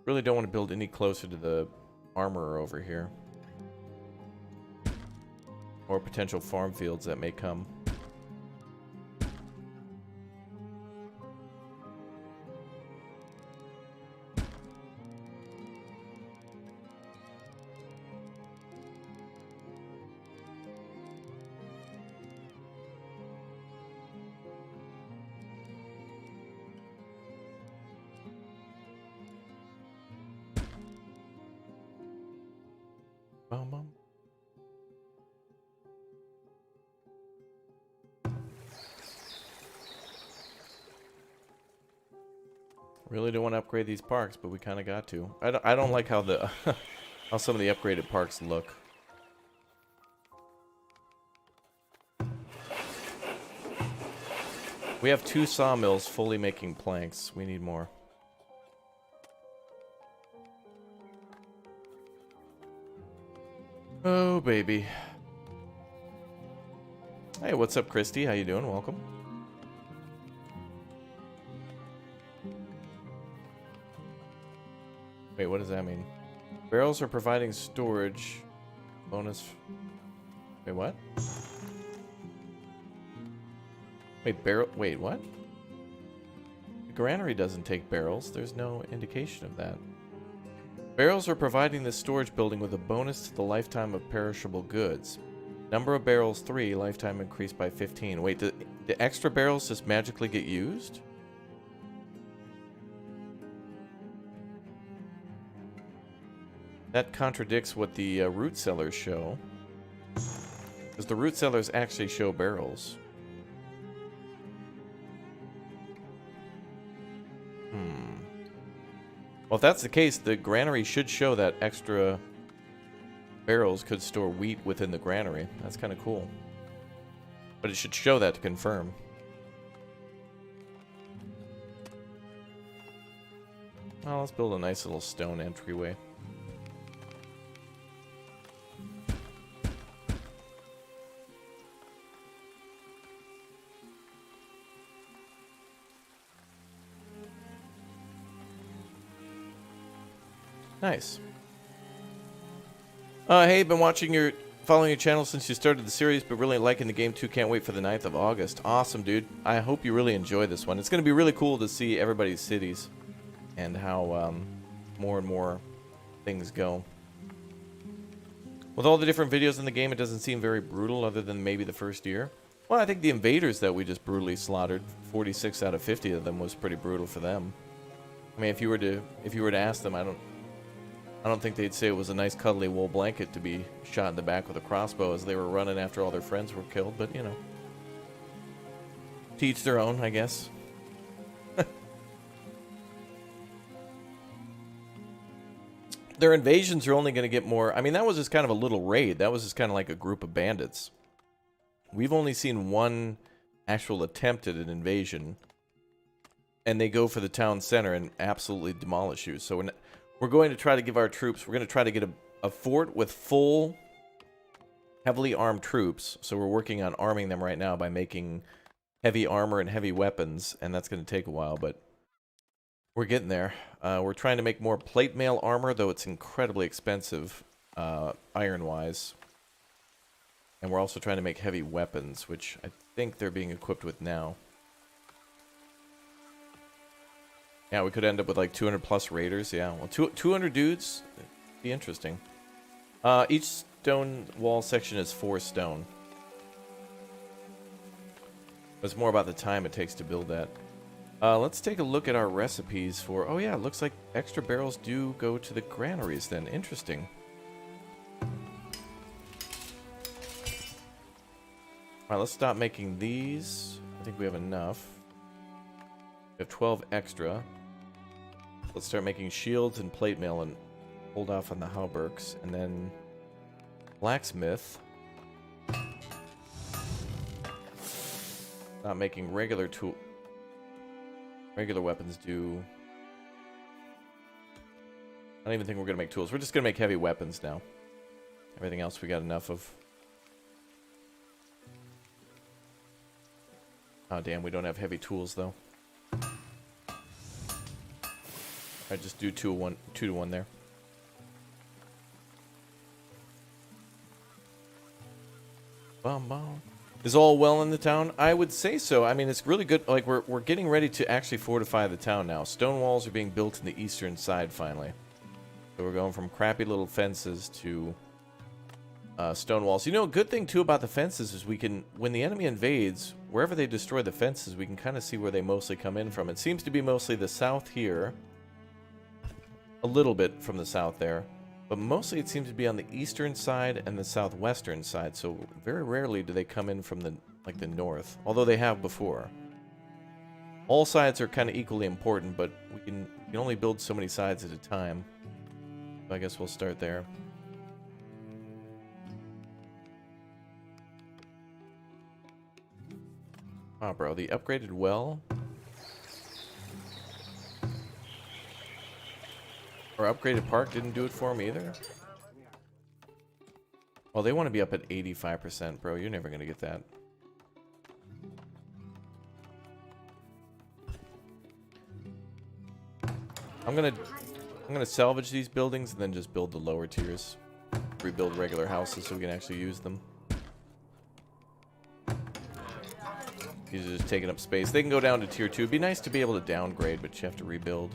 Really don't want to build any closer to the armorer over here. Or potential farm fields that may come. Really don't want to upgrade these parks, but we kind of got to. I don't like how the how some of the upgraded parks look. We have 2 sawmills fully making planks. We need more. Oh, baby. Hey, what's up, Christy? How you doing? Welcome. Wait, what does that mean? Barrels are providing storage. Bonus. Wait, what? Wait, what? The granary doesn't take barrels. There's no indication of that. Barrels are providing this storage building with a bonus to the lifetime of perishable goods. Number of barrels 3, lifetime increased by 15. Wait, the extra barrels just magically get used? That contradicts what the root cellars show. Because the root cellars actually show barrels. Well, if that's the case, the granary should show that extra barrels could store wheat within the granary. That's kind of cool. But it should show that to confirm. Well, let's build a nice little stone entryway. Nice. Hey, been following your channel since you started the series, but really liking the game too. Can't wait for the 9th of August. Awesome, dude. I hope you really enjoy this one. It's going to be really cool to see everybody's cities and how more and more things go. With all the different videos in the game, it doesn't seem very brutal other than maybe the first year. Well, I think the invaders that we just brutally slaughtered, 46 out of 50 of them, was pretty brutal for them. I mean, if you were to ask them, I don't think they'd say it was a nice cuddly wool blanket to be shot in the back with a crossbow as they were running after all their friends were killed, but you know. To each their own, I guess. Their invasions are only going to get more. I mean, that was just kind of a little raid. That was just kind of like a group of bandits. We've only seen one actual attempt at an invasion. And they go for the town center and absolutely demolish you. So we're going to try to give our troops... We're going to try to get a fort with full, heavily armed troops. So we're working on arming them right now by making heavy armor and heavy weapons. And that's going to take a while, but... We're getting there. We're trying to make more plate mail armor, though it's incredibly expensive, iron-wise. And we're also trying to make heavy weapons, which I think they're being equipped with now. Yeah, we could end up with like 200 plus raiders. Yeah, well, 200 dudes? It'd be interesting. Each stone wall section is 4 stone. It's more about the time it takes to build that. Let's take a look at our recipes for... Oh yeah, it looks like extra barrels do go to the granaries then. Interesting. Alright, let's stop making these. I think we have enough. We have 12 extra. Let's start making shields and plate mail and hold off on the hauberks. And then... blacksmith. Not making regular tool... Regular weapons do... I don't even think we're going to make tools. We're just going to make heavy weapons now. Everything else we got enough of. Oh, damn. We don't have heavy tools, though. I just do 2 to 1 there. Bum, bum. Is all well in the town? I would say so. I mean, it's really good. Like, we're getting ready to actually fortify the town now. Stone walls are being built in the eastern side, finally. So we're going from crappy little fences to stone walls. You know, a good thing, too, about the fences is we can... When the enemy invades, wherever they destroy the fences, we can kind of see where they mostly come in from. It seems to be mostly the south here. A little bit from the south there. But mostly it seems to be on the eastern side and the southwestern side, so very rarely do they come in from the north, although they have before. All sides are kind of equally important, but we can only build so many sides at a time. So I guess we'll start there. Wow, bro, the upgraded well... Or upgraded park didn't do it for him either? Well, they want to be up at 85%, bro. You're never going to get that. I'm gonna salvage these buildings and then just build the lower tiers. Rebuild regular houses so we can actually use them. These are just taking up space. They can go down to tier 2. It'd be nice to be able to downgrade, but you have to rebuild.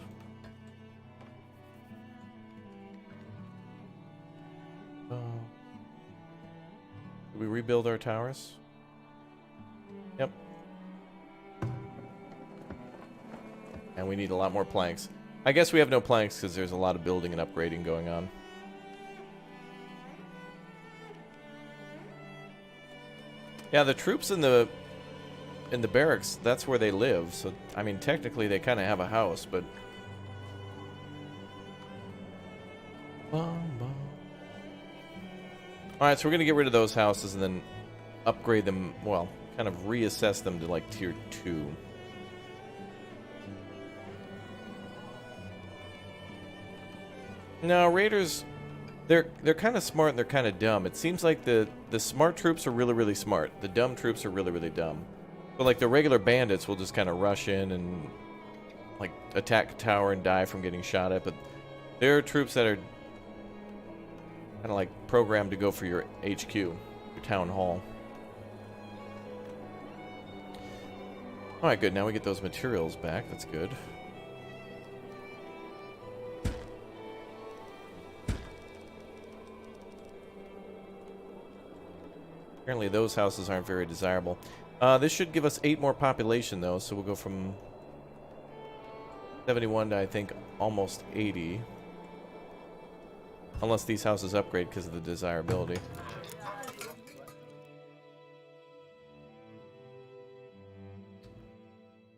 Did we rebuild our towers? Yep. And we need a lot more planks. I guess we have no planks because there's a lot of building and upgrading going on. Yeah, the troops in the barracks, that's where they live. So, I mean, technically they kind of have a house, but... Alright, so we're going to get rid of those houses and then upgrade them, well, kind of reassess them to like tier 2. No, raiders, they're kind of smart and they're kind of dumb. It seems like the smart troops are really, really smart. The dumb troops are really, really dumb. But like the regular bandits will just kind of rush in and like attack a tower and die from getting shot at. But there are troops that are kind of like programmed to go for your HQ, your town hall. Alright, good. Now we get those materials back. That's good. Apparently those houses aren't very desirable. This should give us 8 more population, though, so we'll go from 71 to, I think, almost 80. Unless these houses upgrade because of the desirability.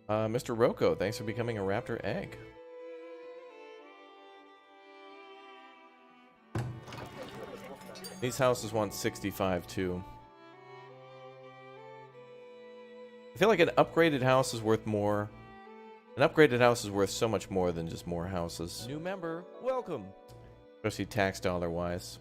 Mr. Rocco, thanks for becoming a raptor egg. These houses want 65 too. I feel like an upgraded house is worth more. An upgraded house is worth so much more than just more houses. New member, welcome. Especially tax dollar wise.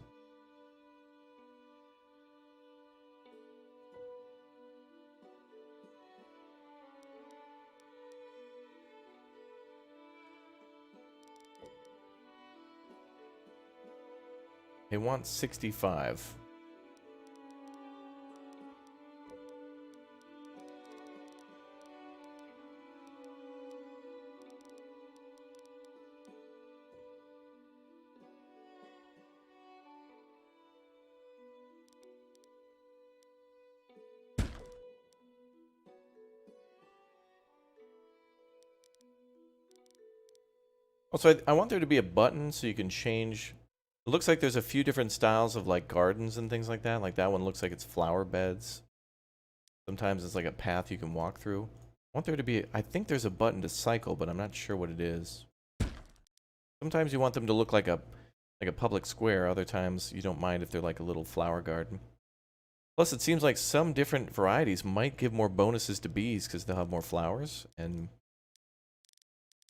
They want 65. Also, I want there to be a button so you can change. It looks like there's a few different styles of like gardens and things like that. Like that one looks like it's flower beds. Sometimes it's like a path you can walk through. I want there to be, I think there's a button to cycle, but I'm not sure what it is. Sometimes you want them to look like a public square. Other times you don't mind if they're like a little flower garden. Plus, it seems like some different varieties might give more bonuses to bees because they'll have more flowers, and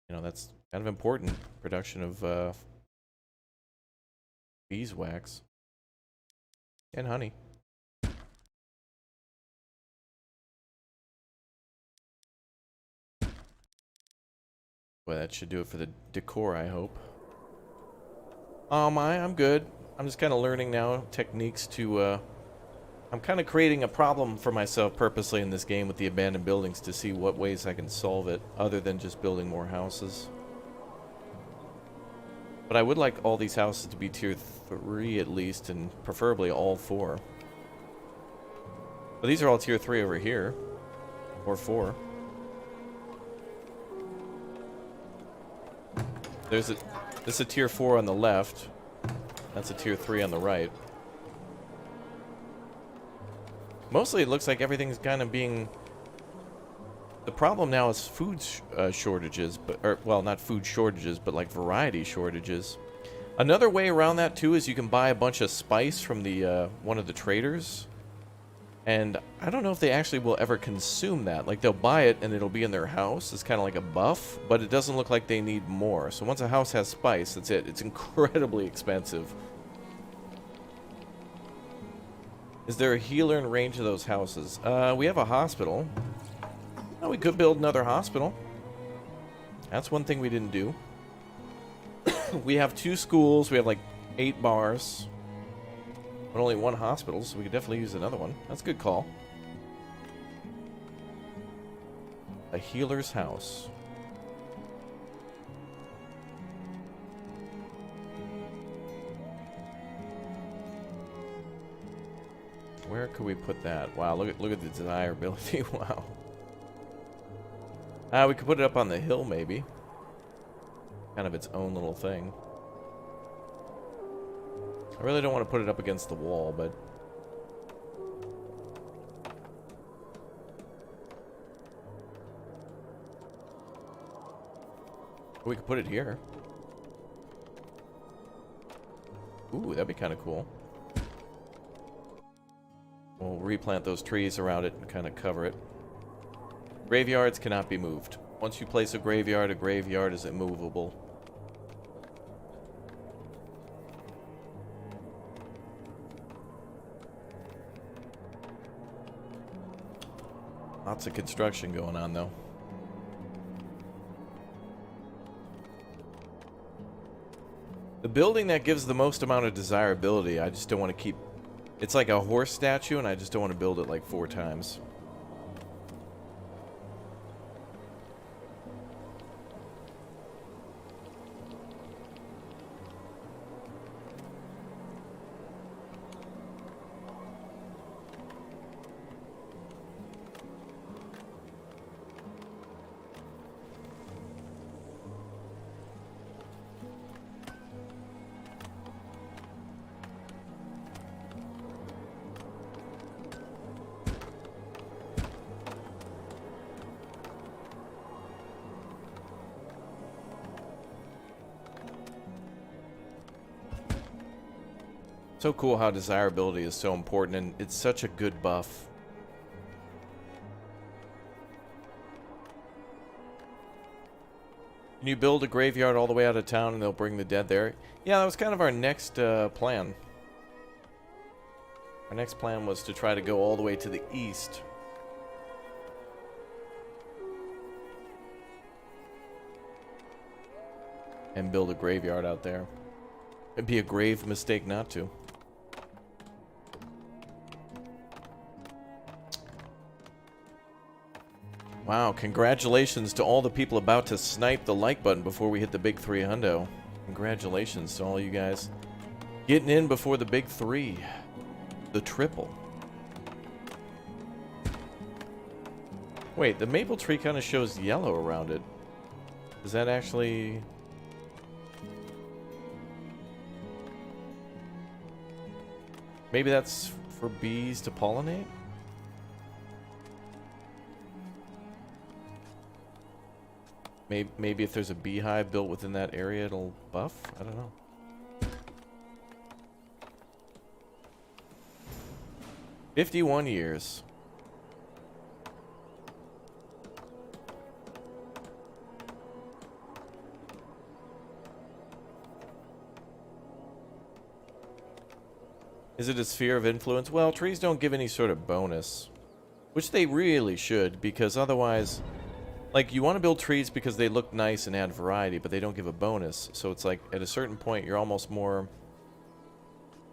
you know that's kind of important. Production of beeswax and honey. Boy, that should do it for the decor, I hope. Oh my, I'm good. I'm just kind of learning now techniques to I'm kind of creating a problem for myself purposely in this game with the abandoned buildings to see what ways I can solve it other than just building more houses. But I would like all these houses to be tier 3 at least, and preferably all 4. But these are all tier 3 over here. Or 4. This is a tier 4 on the left. That's a tier 3 on the right. Mostly it looks like everything's kind of being... The problem now is food shortages, well, not food shortages, but like variety shortages. Another way around that too is you can buy a bunch of spice from the one of the traders. And I don't know if they actually will ever consume that. Like they'll buy it and it'll be in their house. It's kind of like a buff, but it doesn't look like they need more. So once a house has spice, that's it. It's incredibly expensive. Is there a healer in range of those houses? We have a hospital. Oh, we could build another hospital. That's one thing we didn't do. We have 2 schools. We have like 8 bars. But only 1 hospital, so we could definitely use another one. That's a good call. A healer's house. Where could we put that? Wow, look at the desirability. Wow. We could put it up on the hill, maybe. Kind of its own little thing. I really don't want to put it up against the wall, but... We could put it here. Ooh, that'd be kind of cool. We'll replant those trees around it and kind of cover it. Graveyards cannot be moved. Once you place a graveyard is immovable. Lots of construction going on, though. The building that gives the most amount of desirability, I just don't want to keep... It's like a horse statue, and I just don't want to build it like 4 times. So cool how desirability is so important, and it's such a good buff. Can you build a graveyard all the way out of town and they'll bring the dead there? Yeah, that was kind of our next plan. Our next plan was to try to go all the way to the east. And build a graveyard out there. It'd be a grave mistake not to. Wow, congratulations to all the people about to snipe the like button before we hit the big 3 hundo. Congratulations to all you guys getting in before the big 3. The triple. Wait, the maple tree kind of shows yellow around it. Is that actually... Maybe that's for bees to pollinate? Maybe if there's a beehive built within that area, it'll buff? I don't know. "51 years. Is it a sphere of influence? Well, trees don't give any sort of bonus. Which they really should, because otherwise... Like, you want to build trees because they look nice and add variety, but they don't give a bonus. So it's like, at a certain point, you're almost more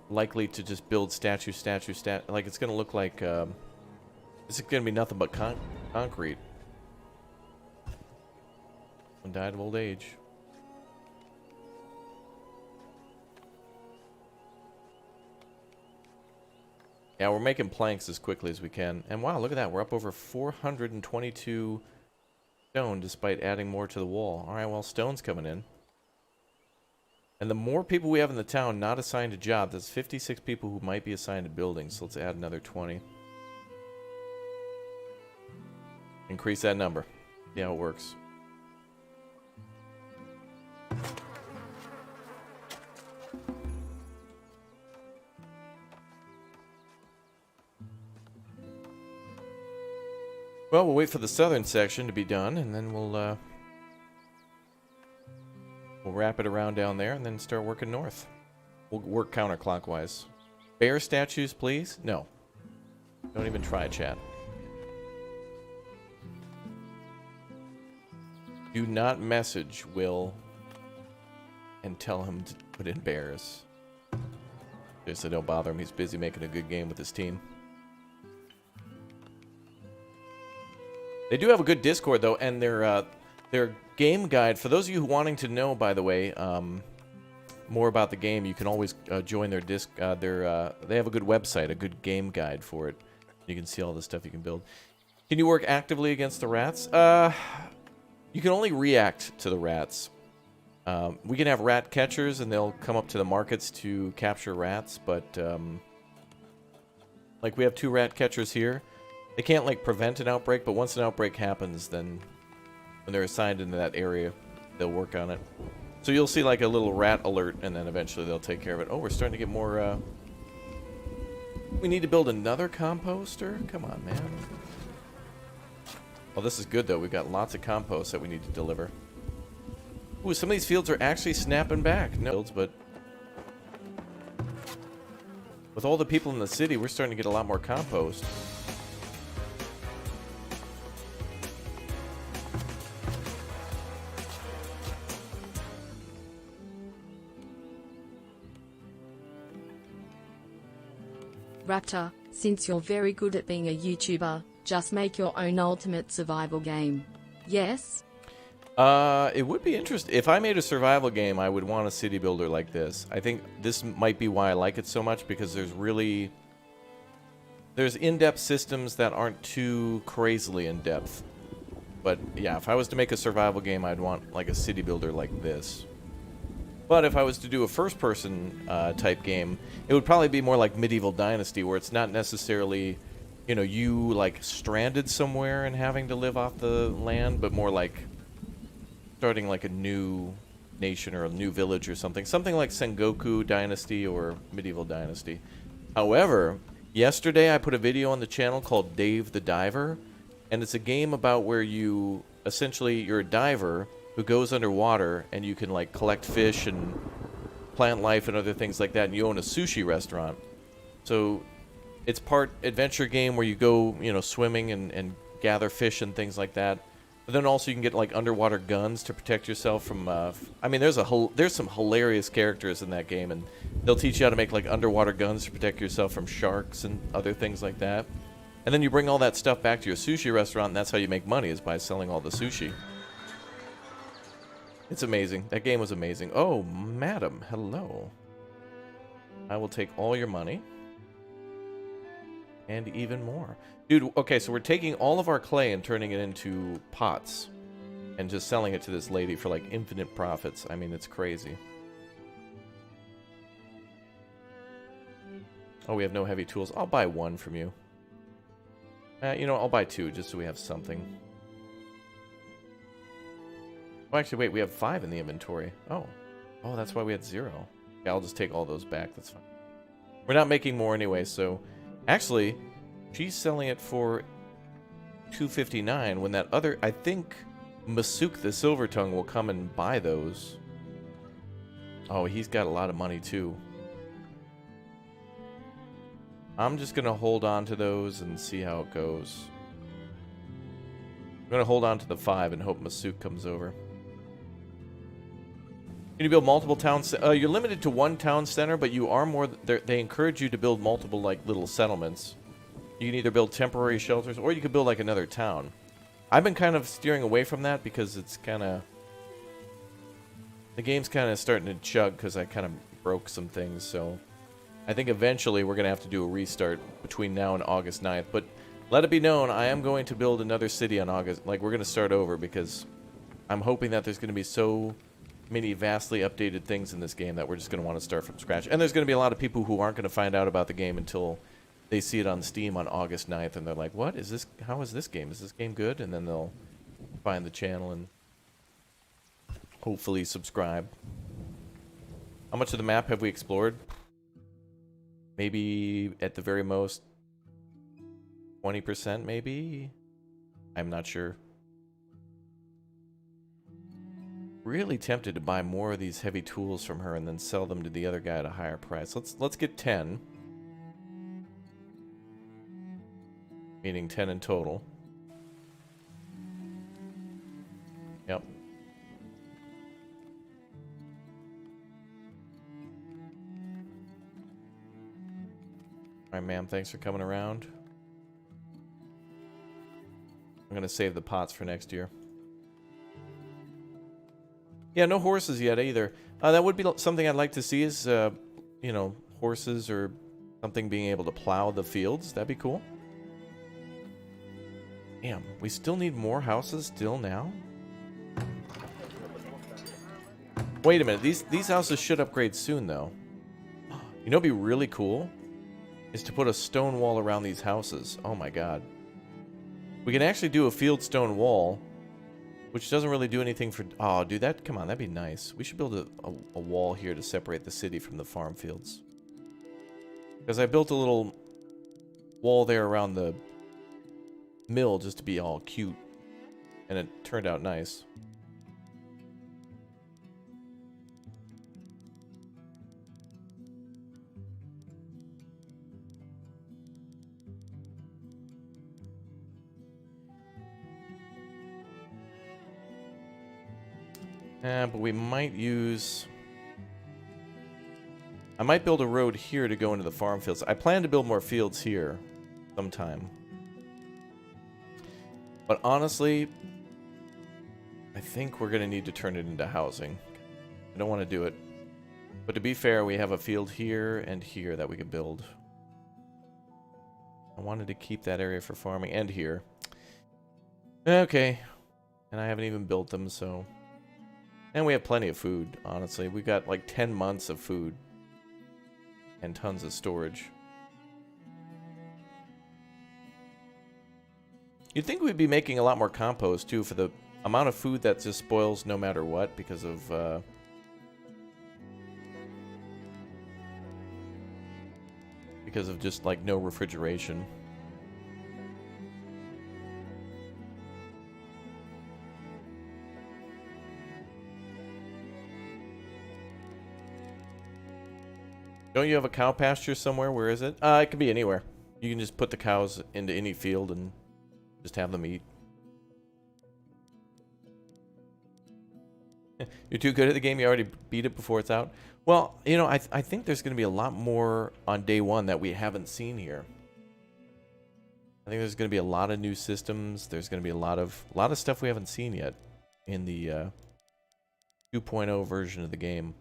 likely to just build statue. Like, it's going to look like, it's going to be nothing but concrete. One died of old age. Yeah, we're making planks as quickly as we can. And wow, look at that. We're up over 422... stone despite adding more to the wall. Alright, well, stone's coming in. And the more people we have in the town not assigned a job, that's 56 people who might be assigned to buildings, so let's add another 20. Increase that number. See how it works. Well, we'll wait for the southern section to be done, and then we'll wrap it around down there, and then start working north. We'll work counterclockwise. Bear statues, please? No. Don't even try, chat. Do not message Will and tell him to put in bears. Just so don't bother him. He's busy making a good game with his team. They do have a good Discord, though, and their game guide, for those of you who wanting to know, by the way, more about the game, you can always join their they have a good website, a good game guide for it. You can see all the stuff you can build. Can you work actively against the rats? You can only react to the rats. We can have rat catchers, and they'll come up to the markets to capture rats, but like we have 2 rat catchers here. They can't, like, prevent an outbreak, but once an outbreak happens, then when they're assigned into that area, they'll work on it. So you'll see, like, a little rat alert, and then eventually they'll take care of it. Oh, we're starting to get more, We need to build another composter? Come on, man. Well, this is good, though. We've got lots of compost that we need to deliver. Ooh, some of these fields are actually snapping back. No fields, but... with all the people in the city, we're starting to get a lot more compost. Raptor, since you're very good at being a YouTuber, just make your own ultimate survival game. Yes? It would be interesting. If I made a survival game, I would want a city builder like this. I think this might be why I like it so much, because there's in-depth systems that aren't too crazily in-depth. But yeah, if I was to make a survival game, I'd want like a city builder like this. But if I was to do a first-person type game, it would probably be more like Medieval Dynasty, where it's not necessarily, you know, you like stranded somewhere and having to live off the land, but more like starting like a new nation or a new village or something. Something like Sengoku Dynasty or Medieval Dynasty. However, yesterday I put a video on the channel called Dave the Diver, and it's a game about where you, essentially, you're a diver who goes underwater and you can like collect fish and plant life and other things like that, and you own a sushi restaurant. So it's part adventure game where you go, you know, swimming and gather fish and things like that. But then also you can get like underwater guns to protect yourself from. I mean, there's some hilarious characters in that game, and they'll teach you how to make like underwater guns to protect yourself from sharks and other things like that. And then you bring all that stuff back to your sushi restaurant, and that's how you make money, is by selling all the sushi. It's amazing. That game was amazing. Oh, madam, hello. I will take all your money. And even more. Dude, okay, so we're taking all of our clay and turning it into pots. And just selling it to this lady for, like, infinite profits. I mean, it's crazy. Oh, we have no heavy tools. I'll buy one from you. You know, I'll buy two, just so we have something. Oh, actually, wait, we have 5 in the inventory. Oh. Oh, that's why we had 0. Yeah, I'll just take all those back. That's fine. We're not making more anyway, so... Actually, she's selling it for $2.59 when that other... I think Masuk the Silver Tongue will come and buy those. Oh, he's got a lot of money, too. I'm just going to hold on to those and see how it goes. I'm going to hold on to the 5 and hope Masuk comes over. Can you build multiple towns? You're limited to 1 town center, but you are more... They encourage you to build multiple, like, little settlements. You can either build temporary shelters, or you could build, like, another town. I've been kind of steering away from that because it's kind of... The game's kind of starting to chug because I kind of broke some things, so... I think eventually we're going to have to do a restart between now and August 9th. But let it be known, I am going to build another city on August... Like, we're going to start over because I'm hoping that there's going to be so... many vastly updated things in this game that we're just going to want to start from scratch. And there's going to be a lot of people who aren't going to find out about the game until they see it on Steam on August 9th, and they're like, what is this? How is this game? Is this game good? And then they'll find the channel and hopefully subscribe. How much of the map have we explored? Maybe at the very most 20%, maybe? I'm not sure. Really tempted to buy more of these heavy tools from her and then sell them to the other guy at a higher price. Let's get 10. Meaning 10 in total. Yep. Alright, ma'am, thanks for coming around. I'm gonna save the pots for next year. Yeah, no horses yet either. That would be something I'd like to see is, you know, horses or something being able to plow the fields. That'd be cool. Damn, we still need more houses still now? Wait a minute, these houses should upgrade soon, though. You know what'd be really cool? Is to put a stone wall around these houses. Oh my god. We can actually do a field stone wall, which doesn't really do anything for... Oh, dude, come on, that'd be nice. We should build a wall here to separate the city from the farm fields. Because I built a little wall there around the mill just to be all cute. And it turned out nice. But we might use... I might build a road here to go into the farm fields. I plan to build more fields here sometime. But honestly, I think we're going to need to turn it into housing. I don't want to do it. But to be fair, we have a field here and here that we could build. I wanted to keep that area for farming, and here. Okay. And I haven't even built them, so... And we have plenty of food, honestly. We got like 10 months of food. And tons of storage. You'd think we'd be making a lot more compost, too, for the amount of food that just spoils no matter what because of because of just like no refrigeration. Don't you have a cow pasture somewhere? Where is it? It could be anywhere. You can just put the cows into any field and just have them eat. You're too good at the game. You already beat it before it's out. Well, you know, I think there's going to be a lot more on day one that we haven't seen here. I think there's going to be a lot of new systems. There's going to be a lot of stuff we haven't seen yet in the 2.0 version of the game.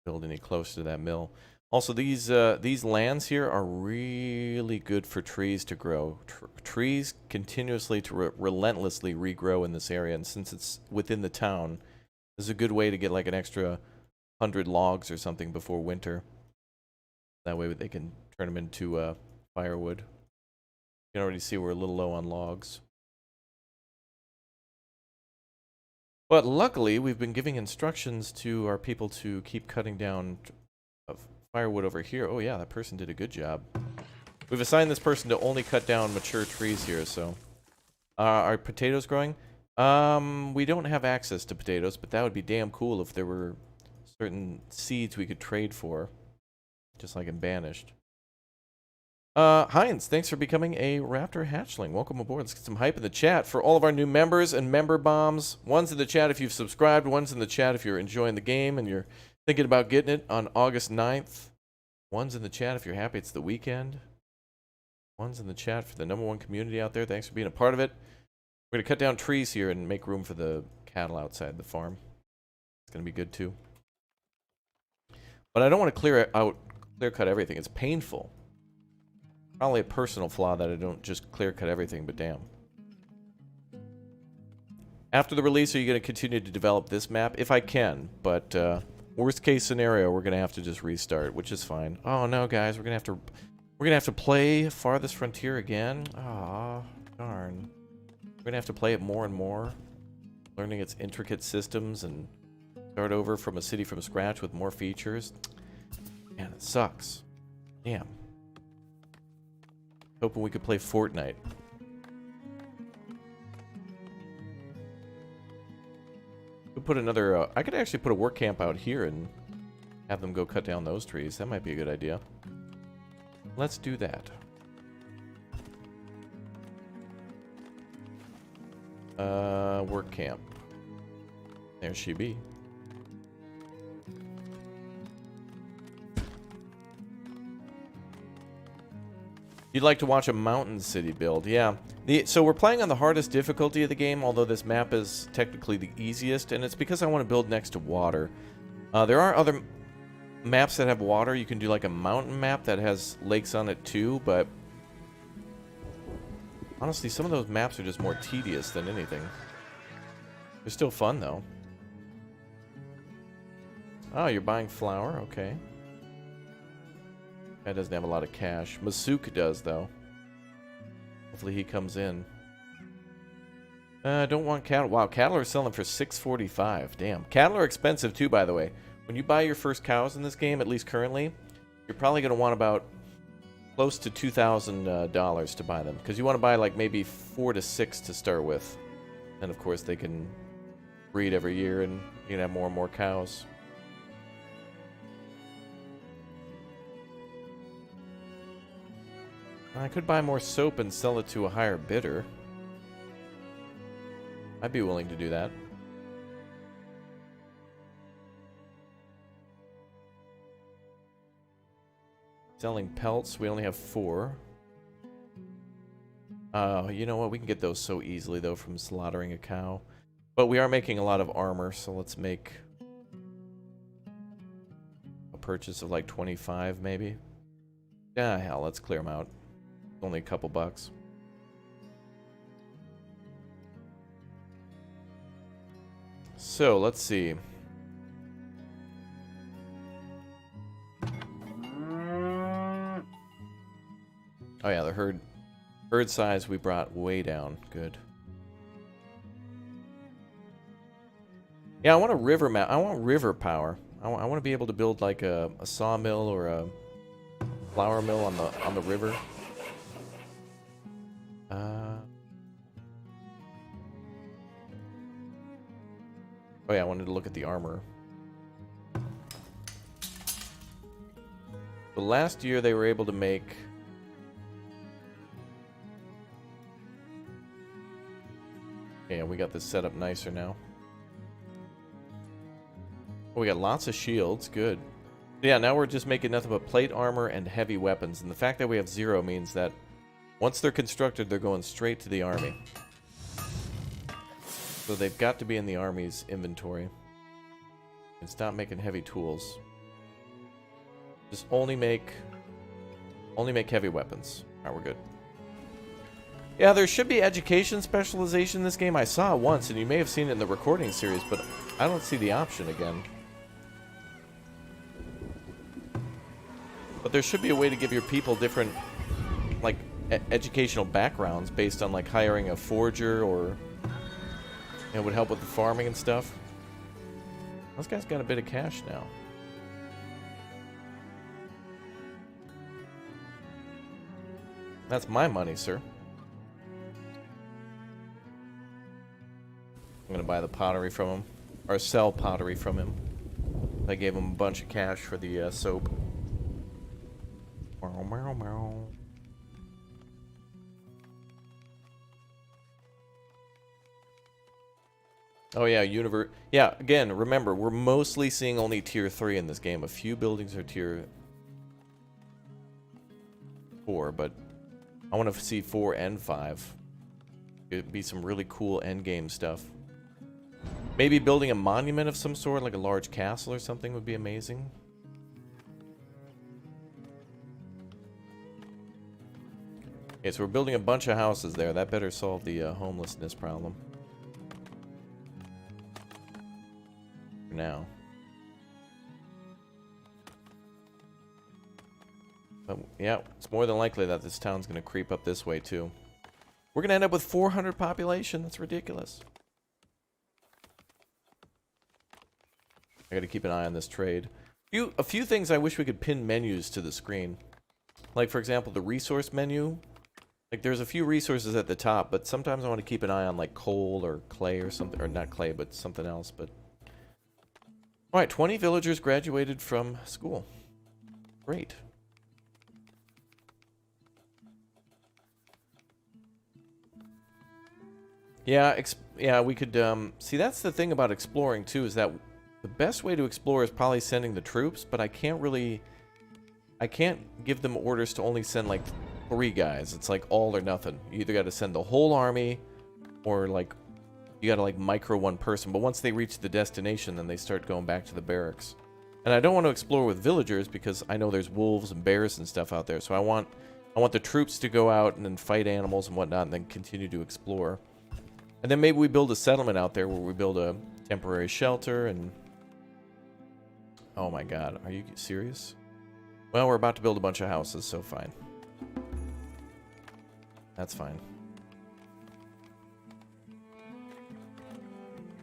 Build any closer to that mill. Also, these lands here are really good for trees to grow. Trees continuously to relentlessly regrow in this area, and since it's within the town, this is a good way to get like an extra 100 logs or something before winter. That way they can turn them into firewood. You can already see we're a little low on logs. But luckily, we've been giving instructions to our people to keep cutting down firewood over here. Oh yeah, that person did a good job. We've assigned this person to only cut down mature trees here, so. Are potatoes growing? We don't have access to potatoes, but that would be damn cool if there were certain seeds we could trade for. Just like in Banished. Heinz, thanks for becoming a Raptor hatchling. Welcome aboard. Let's get some hype in the chat for all of our new members and member bombs. One's in the chat if you've subscribed. One's in the chat if you're enjoying the game and you're thinking about getting it on August 9th. One's in the chat if you're happy it's the weekend. One's in the chat for the #1 community out there. Thanks for being a part of it. We're going to cut down trees here and make room for the cattle outside the farm. It's going to be good too. But I don't want to clear cut everything. It's painful. Probably a personal flaw that I don't just clear cut everything, but damn. After the release, are you going to continue to develop this map? If I can, but worst case scenario, we're going to have to just restart, which is fine. Oh no, guys, we're going to have to play Farthest Frontier again. Ah, darn. We're going to have to play it more and more, learning its intricate systems and start over from a city from scratch with more features. Man, it sucks. Damn. Hoping we could play Fortnite. We'll put another. I could actually put a work camp out here and have them go cut down those trees. That might be a good idea. Let's do that. Work camp. There she be. You'd like to watch a mountain city build, yeah. So we're playing on the hardest difficulty of the game, although this map is technically the easiest, and it's because I want to build next to water. There are other maps that have water. You can do like a mountain map that has lakes on it too, but honestly, some of those maps are just more tedious than anything. They're still fun though. Oh, you're buying flour? Okay. Guy doesn't have a lot of cash. Masuk does, though. Hopefully he comes in. Don't want cattle. Wow, cattle are selling for $6.45. Damn. Cattle are expensive, too, by the way. When you buy your first cows in this game, at least currently, you're probably going to want about close to $2,000 to buy them. Because you want to buy, like, maybe 4 to 6 to start with. And, of course, they can breed every year, and you can have more and more cows. I could buy more soap and sell it to a higher bidder. I'd be willing to do that. Selling pelts, we only have 4. You know what? We can get those so easily, though, from slaughtering a cow. But we are making a lot of armor, so let's make a purchase of like 25, maybe. Ah, hell, let's clear them out. Only a couple bucks. So, let's see. Oh yeah, the herd size we brought way down. Good. Yeah, I want a river map. I want river power. I want to be able to build like a sawmill or a flour mill on the river. Oh yeah, I wanted to look at the armor. But last year they were able to make... Yeah, we got this set up nicer now. Oh, we got lots of shields. Good. Yeah, now we're just making nothing but plate armor and heavy weapons. And the fact that we have 0 means that once they're constructed, they're going straight to the army. So they've got to be in the army's inventory. And stop making heavy tools. Just only make heavy weapons. Alright, we're good. Yeah, there should be education specialization in this game. I saw it once, and you may have seen it in the recording series, but I don't see the option again. But there should be a way to give your people different, like, educational backgrounds based on, like, hiring a forger or... It would help with the farming and stuff. This guy's got a bit of cash now. That's my money, sir. I'm gonna buy the pottery from him. Or sell pottery from him. I gave him a bunch of cash for the soap. Meow, meow, meow. Oh yeah, yeah, again, remember, we're mostly seeing only tier 3 in this game. A few buildings are tier 4, but I want to see 4 and 5. It'd be some really cool endgame stuff. Maybe building a monument of some sort, like a large castle or something, would be amazing. Okay, so we're building a bunch of houses there. That better solve the homelessness problem. For now. But yeah, it's more than likely that this town's going to creep up this way too. We're going to end up with 400 population. That's ridiculous. I got to keep an eye on this trade. A few things I wish we could pin menus to the screen. Like, for example, the resource menu. Like, there's a few resources at the top, but sometimes I want to keep an eye on, like, coal or clay or something. Or not clay, but something else. But alright, 20 villagers graduated from school. Great. Yeah, we could, see, that's the thing about exploring, too, is that the best way to explore is probably sending the troops, but I can't give them orders to only send, like, 3 guys. It's like all or nothing. You either got to send the whole army, or, like, you got to, like, micro one person, but once they reach the destination, then they start going back to the barracks. And I don't want to explore with villagers, because I know there's wolves and bears and stuff out there, so I want the troops to go out and then fight animals and whatnot, and then continue to explore. And then maybe we build a settlement out there where we build a temporary shelter and... Oh my god, are you serious? Well, we're about to build a bunch of houses, so fine. That's fine.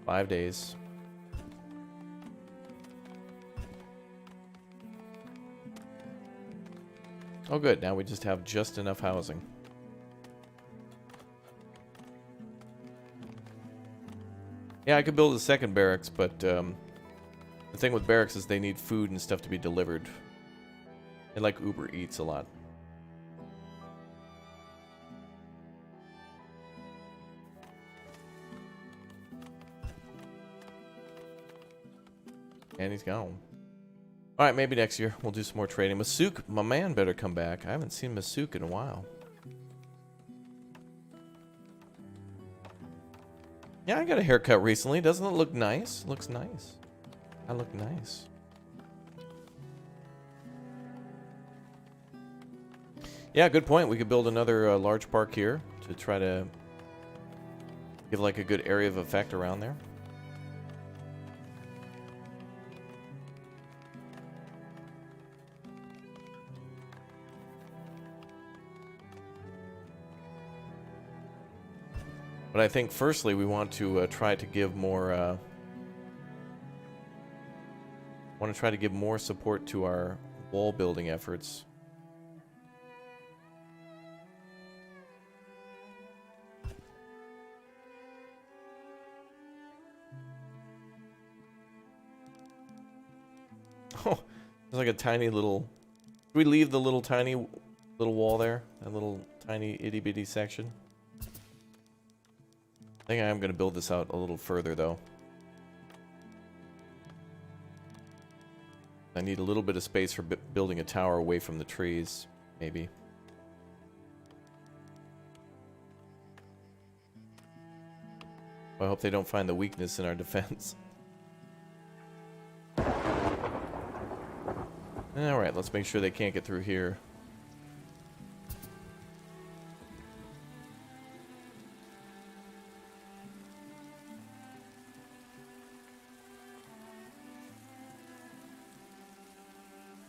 5 days. Oh good, now we just have just enough housing. Yeah, I could build a second barracks, but the thing with barracks is they need food and stuff to be delivered. They like Uber Eats a lot. And he's gone. Alright, maybe next year we'll do some more trading. Masook, my man, better come back. I haven't seen Masook in a while. Yeah, I got a haircut recently. Doesn't it look nice? Looks nice. I look nice. Yeah, good point. We could build another large park here to try to give like a good area of effect around there. But I think firstly we want to try to give more support to our wall building efforts. Oh, there's like a tiny little... Do we leave the little tiny little wall there? That little tiny itty bitty section? I think I am going to build this out a little further though. I need a little bit of space for building a tower away from the trees, maybe. I hope they don't find the weakness in our defense. Alright, let's make sure they can't get through here.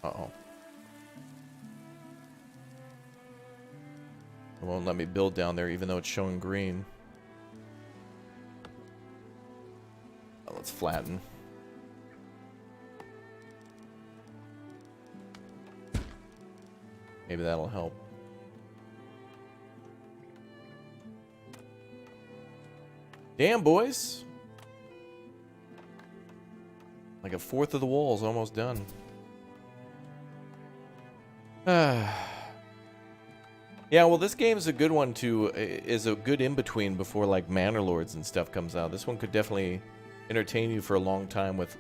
Uh-oh. It won't let me build down there even though it's showing green. Oh, let's flatten. Maybe that'll help. Damn, boys! Like a fourth of the wall is almost done. Yeah, well, this game is a good one to is a good in between before like Manor Lords and stuff comes out. This one could definitely entertain you for a long time with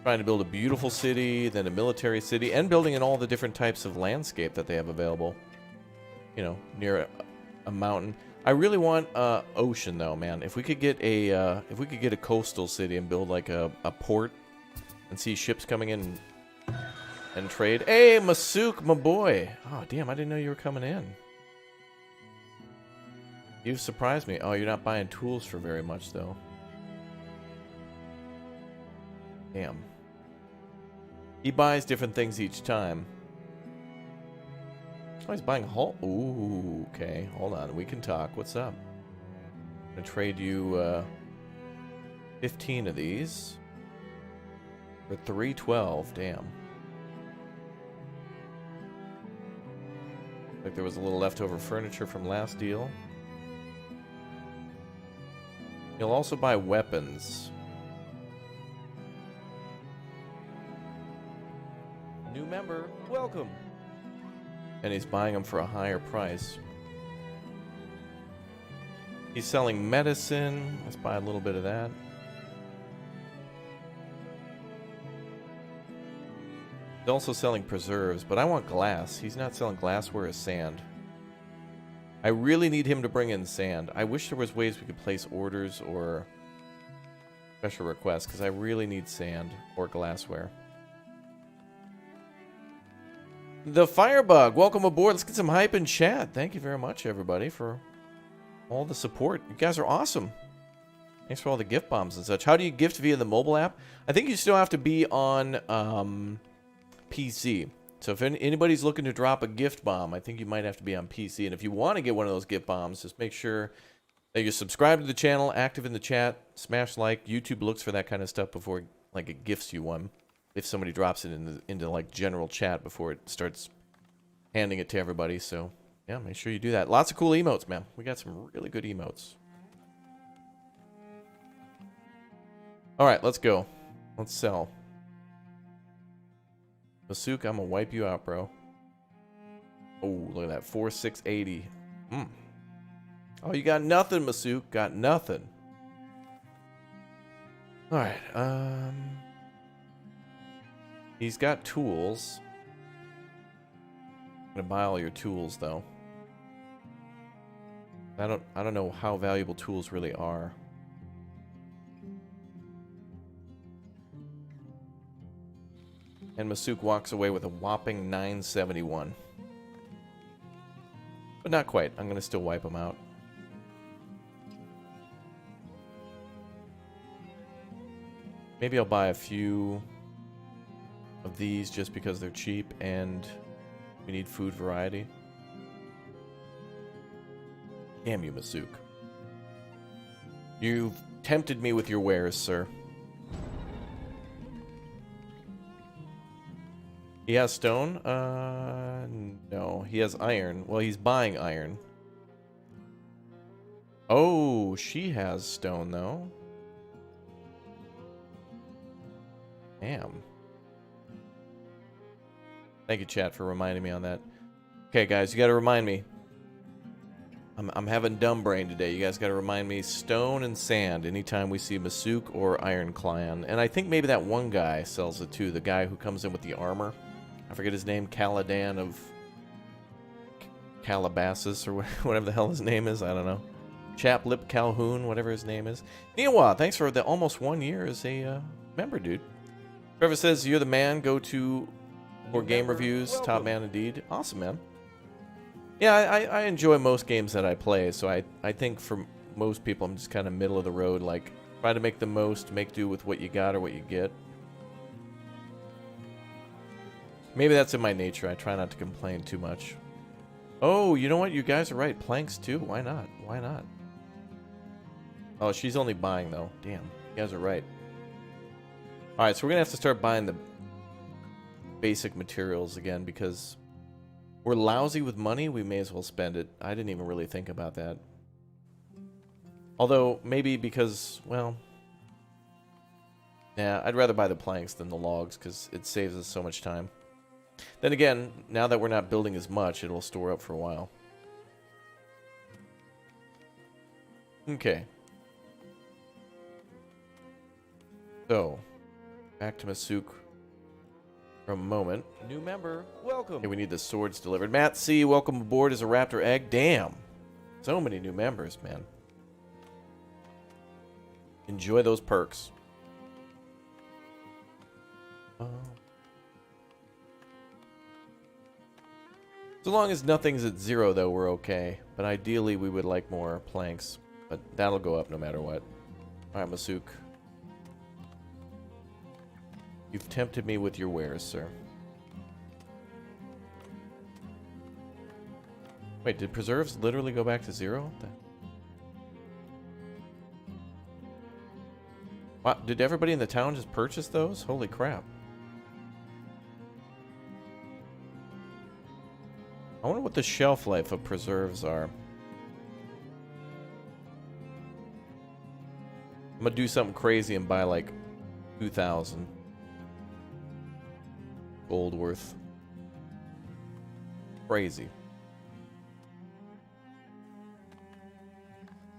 trying to build a beautiful city, then a military city, and building in all the different types of landscape that they have available. You know, near a mountain. I really want ocean though, man. If we could get a coastal city and build like a port and see ships coming in and trade. Hey, Masuk, my boy. Oh, damn, I didn't know you were coming in. You've surprised me. Oh, you're not buying tools for very much though. Damn. He buys different things each time. Oh, he's buying hull. Ooh, okay. Hold on. We can talk. What's up? I'm gonna trade you 15 of these for 312. Damn. Like there was a little leftover furniture from last deal. He'll also buy weapons. New member, welcome. And he's buying them for a higher price. He's selling medicine. Let's buy a little bit of that. He's also selling preserves, but I want glass. He's not selling glassware or sand. I really need him to bring in sand. I wish there was ways we could place orders or special requests, because I really need sand or glassware. The Firebug, welcome aboard. Let's get some hype in chat. Thank you very much, everybody, for all the support. You guys are awesome. Thanks for all the gift bombs and such. How do you gift via the mobile app? I think you still have to be on PC. So if anybody's looking to drop a gift bomb, I think you might have to be on PC. And if you want to get one of those gift bombs, just make sure that you're subscribed to the channel, active in the chat, smash like. YouTube looks for that kind of stuff before like it gifts you one. If somebody drops it into like general chat before it starts handing it to everybody. So yeah, make sure you do that. Lots of cool emotes, man. We got some really good emotes. All right, let's go. Let's sell. Masuk, I'm gonna wipe you out, bro. Oh, look at that. 4680. Oh, you got nothing, Masuk. Got nothing. Alright, he's got tools. I'm gonna buy all your tools though. I don't know how valuable tools really are. And Masuk walks away with a whopping 971. But not quite. I'm going to still wipe him out. Maybe I'll buy a few of these just because they're cheap and we need food variety. Damn you, Masuk. You've tempted me with your wares, sir. He has stone? No. He has iron. Well, he's buying iron. Oh, she has stone, though. Damn. Thank you, chat, for reminding me on that. Okay, guys, you gotta remind me. I'm having dumb brain today. You guys gotta remind me stone and sand anytime we see Masuk or Iron Clan. And I think maybe that one guy sells it too. The guy who comes in with the armor. I forget his name. Caladan of Calabasas or whatever the hell his name is. I don't know. Chaplip Calhoun, whatever his name is. Niwa, thanks for the almost 1 year as a member, dude. Trevor says, you're the man. Go to more game reviews. Welcome. Top man indeed. Awesome, man. Yeah, I enjoy most games that I play, so I think for most people I'm just kind of middle of the road, like try to make the most, make do with what you got or what you get. Maybe that's in my nature. I try not to complain too much. Oh, you know what? You guys are right. Planks too. Why not? Why not? Oh, she's only buying though. Damn, you guys are right. Alright, so we're gonna have to start buying the basic materials again because we're lousy with money, we may as well spend it. I didn't even really think about that. Although, maybe because, well... yeah, I'd rather buy the planks than the logs, because it saves us so much time. Then again, now that we're not building as much, it'll store up for a while. Okay. So, back to Masuk. For a moment. New member, welcome. Okay, we need the swords delivered. Matt C, welcome aboard as a raptor egg. Damn. So many new members, man. Enjoy those perks. So long as nothing's at 0, though, we're okay. But ideally, we would like more planks. But that'll go up no matter what. Alright, Masuk. You've tempted me with your wares, sir. Wait, did preserves literally go back to 0? Wow, did everybody in the town just purchase those? Holy crap. I wonder what the shelf life of preserves are. I'm gonna do something crazy and buy like 2,000 gold worth. Crazy.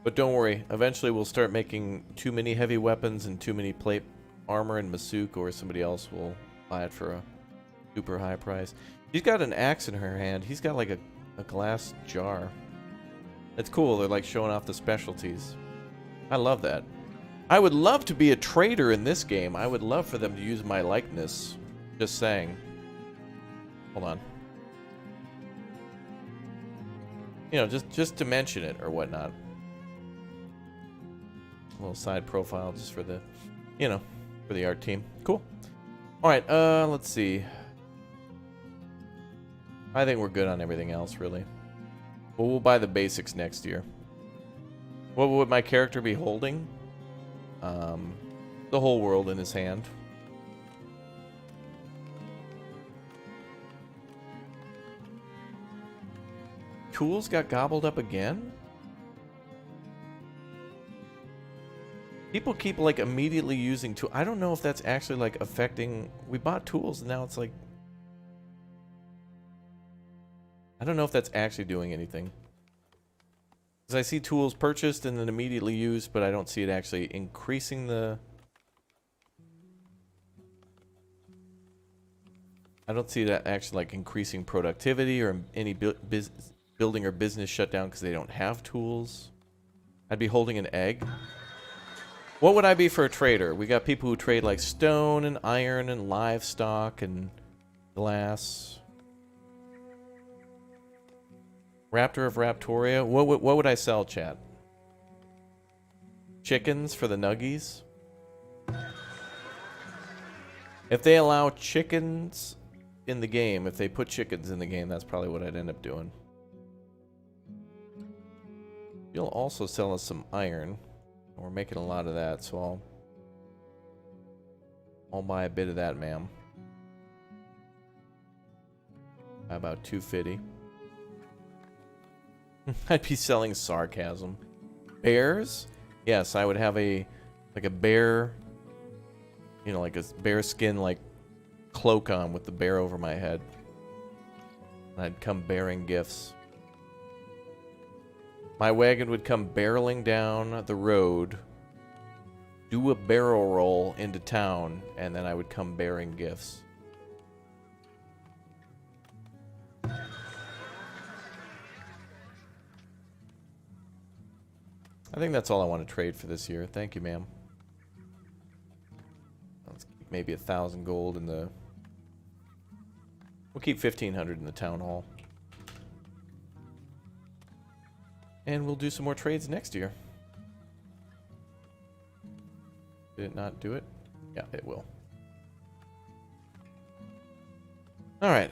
But don't worry, eventually we'll start making too many heavy weapons and too many plate armor, and Masuk or somebody else will buy it for a super high price. She's got an axe in her hand. He's got like a glass jar. It's cool. They're like showing off the specialties. I love that. I would love to be a trader in this game. I would love for them to use my likeness. Just saying. Hold on. You know, just to mention it or whatnot. A little side profile just for the, you know, for the art team. Cool. Alright, let's see. I think we're good on everything else, really. Well, we'll buy the basics next year. What would my character be holding? The whole world in his hand. Tools got gobbled up again? People keep, like, immediately using tools. I don't know if that's actually, like, affecting... We bought tools, and now it's, like... I don't know if that's actually doing anything. Because I see tools purchased and then immediately used, but I don't see it actually increasing the... I don't see that actually, like, increasing productivity or any building or business shut down because they don't have tools. I'd be holding an egg. What would I be for a trader? We got people who trade, like, stone and iron and livestock and glass. Raptor of Raptoria. What would I sell, chat? Chickens for the nuggies? If they allow chickens in the game, if they put chickens in the game, that's probably what I'd end up doing. You'll also sell us some iron. We're making a lot of that, so I'll buy a bit of that, ma'am. How about 250? I'd be selling sarcasm. Bears? Yes, I would have a bear, you know, like a bear skin like cloak on with the bear over my head. I'd come bearing gifts. My wagon would come barreling down the road, do a barrel roll into town, and then I would come bearing gifts. I think that's all I want to trade for this year. Thank you, ma'am. Let's keep maybe 1,000 gold in the... We'll keep 1,500 in the town hall. And we'll do some more trades next year. Did it not do it? Yeah, it will. Alright.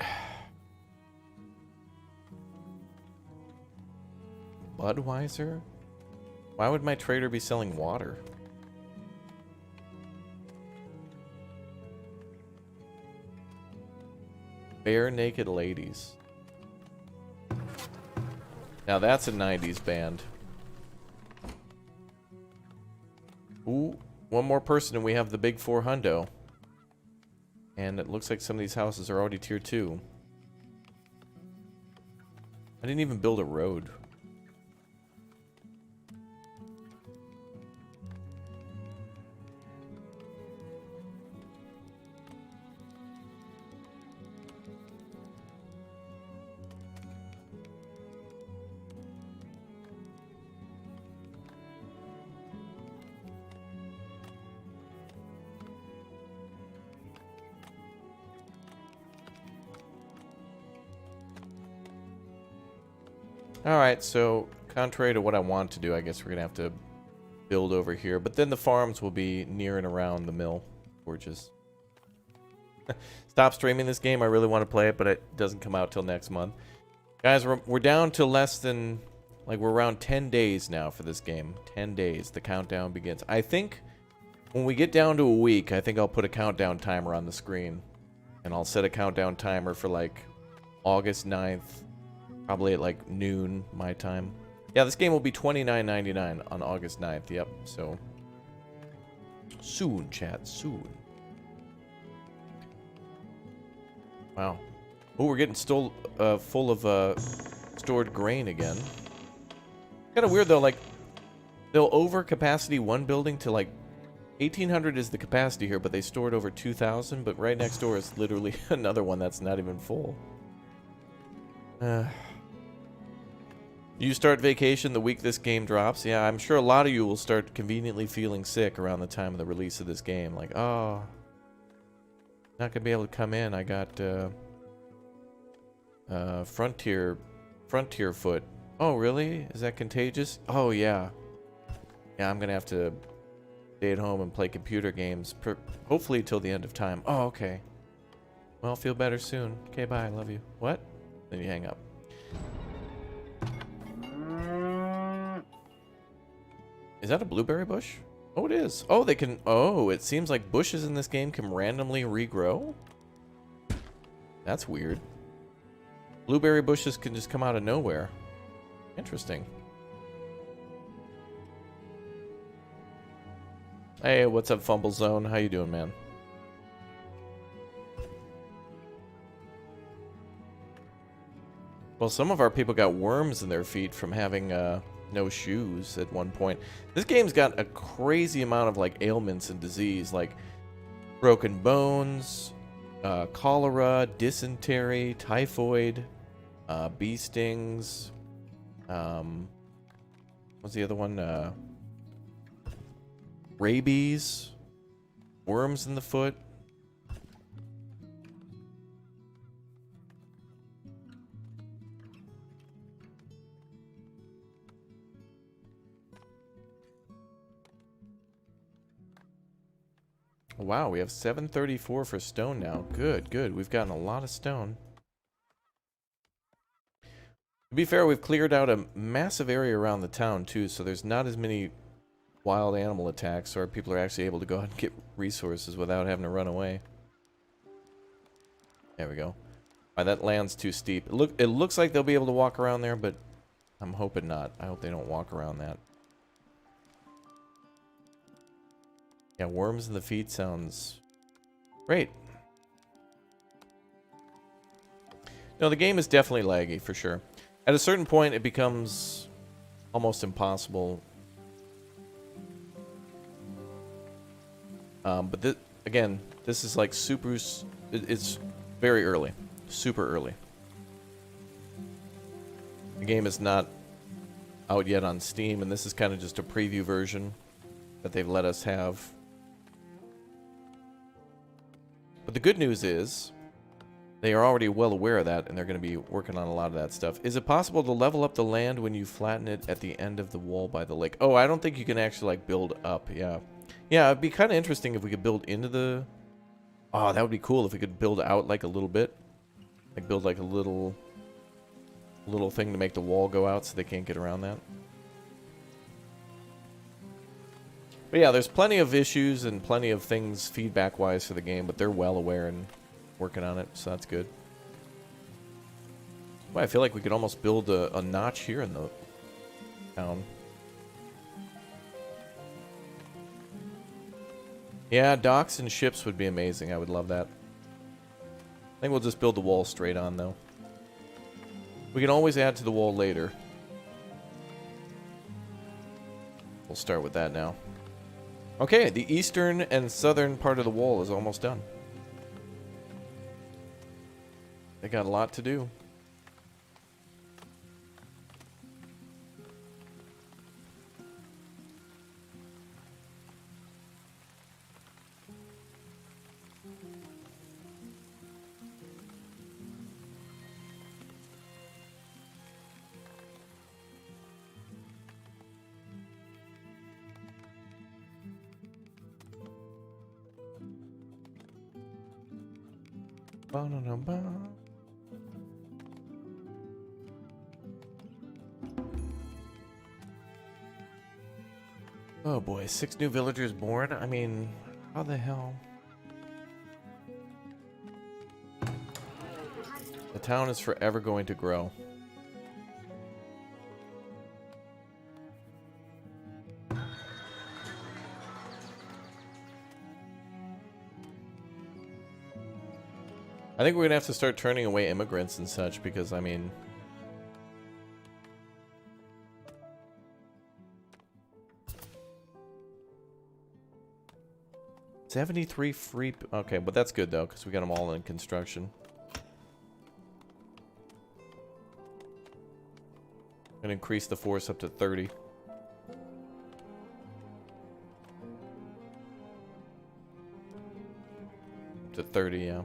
Budweiser? Why would my trader be selling water? Bare Naked Ladies. Now that's a 90s band. Ooh, one more person and we have the big 4 hundo. And it looks like some of these houses are already tier 2. I didn't even build a road. Alright, so contrary to what I want to do, I guess we're going to have to build over here. But then the farms will be near and around the mill. Gorgeous. Stop streaming this game. I really want to play it, but it doesn't come out till next month. Guys, we're down to less than... Like, we're around 10 days now for this game. 10 days. The countdown begins. I think when we get down to a week, I think I'll put a countdown timer on the screen. And I'll set a countdown timer for, like, August 9th. Probably at like noon my time. Yeah, this game will be $29.99 on August 9th. Yep, so soon, chat, soon. Wow. Oh, we're getting full of stored grain again. Kind of weird though. Like they'll over capacity one building to like 1,800 is the capacity here, but they stored over 2,000. But right next door is literally another one that's not even full. You start vacation the week this game drops. Yeah, I'm sure a lot of you will start conveniently feeling sick around the time of the release of this game. Like, oh, not gonna be able to come in. I got Frontier foot. Oh, really? Is that contagious? Oh, yeah. Yeah, I'm gonna have to stay at home and play computer games, hopefully till the end of time. Oh, okay. Well, feel better soon. Okay, bye. I love you. What? Then you hang up. Is that a blueberry bush? Oh, it is. Oh, they can... Oh, it seems like bushes in this game can randomly regrow? That's weird. Blueberry bushes can just come out of nowhere. Interesting. Hey, what's up, Fumble Zone? How you doing, man? Well, some of our people got worms in their feet from having... no shoes at one point. This game's got a crazy amount of like ailments and disease, like broken bones, cholera, dysentery, typhoid, bee stings. What's the other one? Rabies, worms in the foot. Wow, we have 734 for stone now. Good, good. We've gotten a lot of stone. To be fair, we've cleared out a massive area around the town, too, so there's not as many wild animal attacks, or people are actually able to go out and get resources without having to run away. There we go. Alright, that land's too steep. It looks like they'll be able to walk around there, but I'm hoping not. I hope they don't walk around that. Yeah, worms in the feet sounds great. No, the game is definitely laggy, for sure. At a certain point, it becomes almost impossible. But again, this is like super... It's very early. Super early. The game is not out yet on Steam, and this is kind of just a preview version that they've let us have. But the good news is, they are already well aware of that, and they're going to be working on a lot of that stuff. Is it possible to level up the land when you flatten it at the end of the wall by the lake? Oh, I don't think you can actually, like, build up. Yeah. Yeah, it'd be kind of interesting if we could build into the... Oh, that would be cool if we could build out, like, a little bit. Like, build, like, a little thing to make the wall go out so they can't get around that. But yeah, there's plenty of issues and plenty of things feedback-wise for the game, but they're well aware and working on it, so that's good. Well, I feel like we could almost build a notch here in the town. Yeah, docks and ships would be amazing. I would love that. I think we'll just build the wall straight on, though. We can always add to the wall later. We'll start with that now. Okay, the eastern and southern part of the wall is almost done. They got a lot to do. Ba-da-da-ba. Oh boy, 6 new villagers born? I mean, how the hell? The town is forever going to grow. I think we're gonna have to start turning away immigrants and such because, I mean... 73 free... Okay, but that's good though, because we got them all in construction. And increase the force up to 30. To 30, yeah.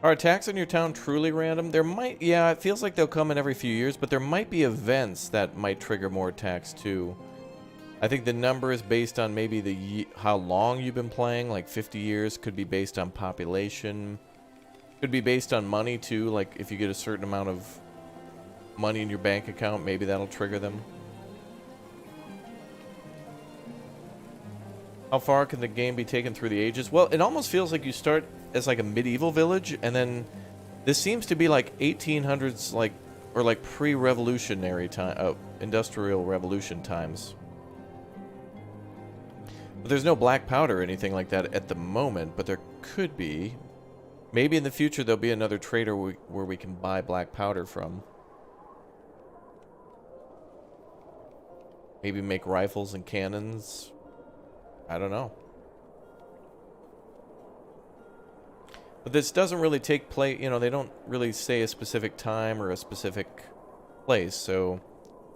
Are attacks on your town truly random? There might... Yeah, it feels like they'll come in every few years, but there might be events that might trigger more attacks too. I think the number is based on maybe how long you've been playing, like 50 years. Could be based on population. Could be based on money too, like if you get a certain amount of money in your bank account, maybe that'll trigger them. How far can the game be taken through the ages? Well, it almost feels like you start as like a medieval village, and then this seems to be like 1800s, like, or like pre-revolutionary time, industrial revolution times. But there's no black powder or anything like that at the moment, but there could be. Maybe in the future there'll be another trader where we can buy black powder from. Maybe make rifles and cannons. I don't know. But this doesn't really take place, you know, they don't really say a specific time or a specific place, so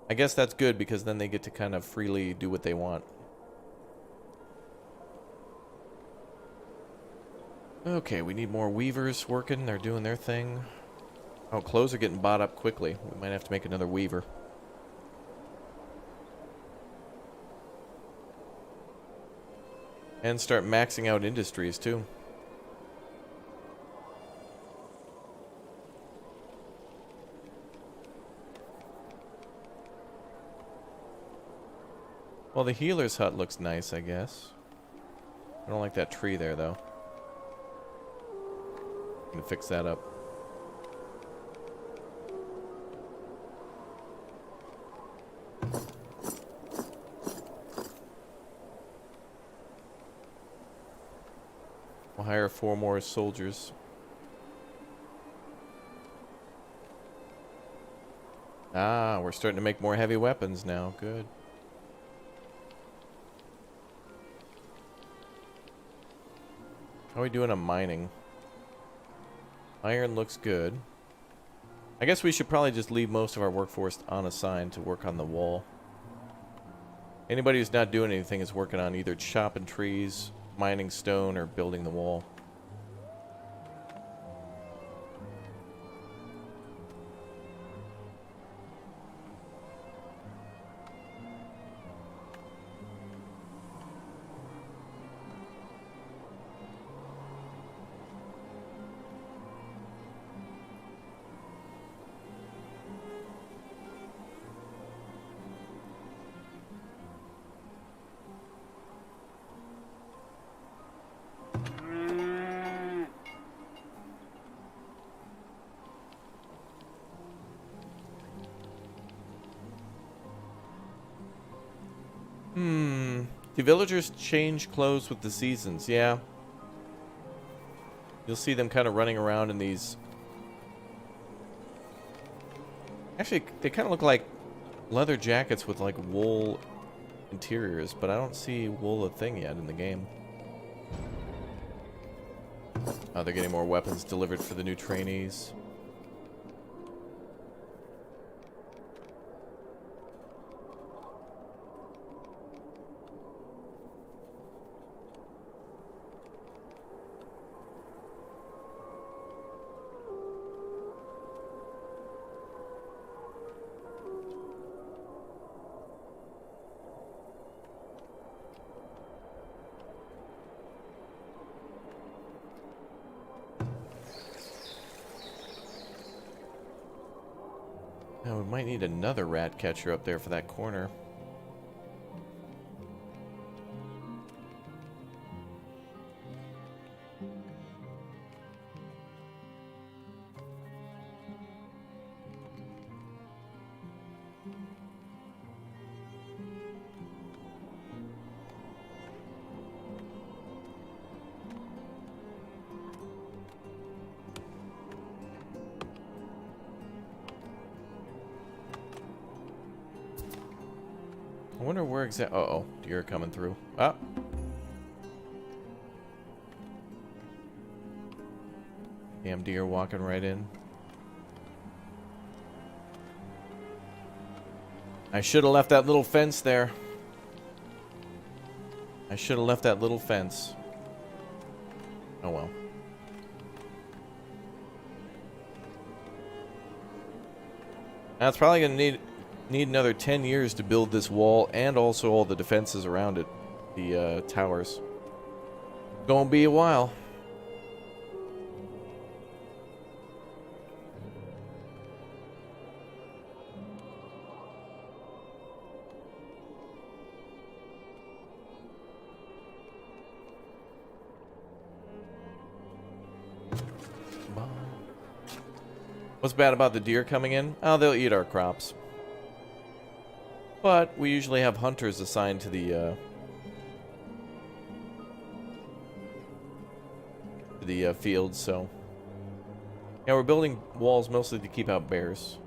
I guess that's good because then they get to kind of freely do what they want. Okay, we need more weavers working. They're doing their thing. Oh, clothes are getting bought up quickly. We might have to make another weaver. And start maxing out industries, too. Well, the healer's hut looks nice, I guess. I don't like that tree there, though. I'm gonna fix that up. We'll hire 4 more soldiers. Ah, we're starting to make more heavy weapons now. Good. How are we doing on mining? Iron looks good. I guess we should probably just leave most of our workforce unassigned to work on the wall. Anybody who's not doing anything is working on either chopping trees, mining stone, or building the wall. Do villagers change clothes with the seasons? Yeah. You'll see them kind of running around in these... Actually, they kind of look like leather jackets with like wool interiors, but I don't see wool a thing yet in the game. Oh, they're getting more weapons delivered for the new trainees. Now we might need another rat catcher up there for that corner. I wonder where exactly... Uh-oh, deer coming through. Ah! Damn deer walking right in. I should have left that little fence there. I should have left that little fence. Oh well. That's probably going to need another 10 years to build this wall and also all the defenses around it. The towers. Gonna be a while. What's bad about the deer coming in? Oh, they'll eat our crops. But we usually have hunters assigned to the fields, so... Yeah, we're building walls mostly to keep out bears.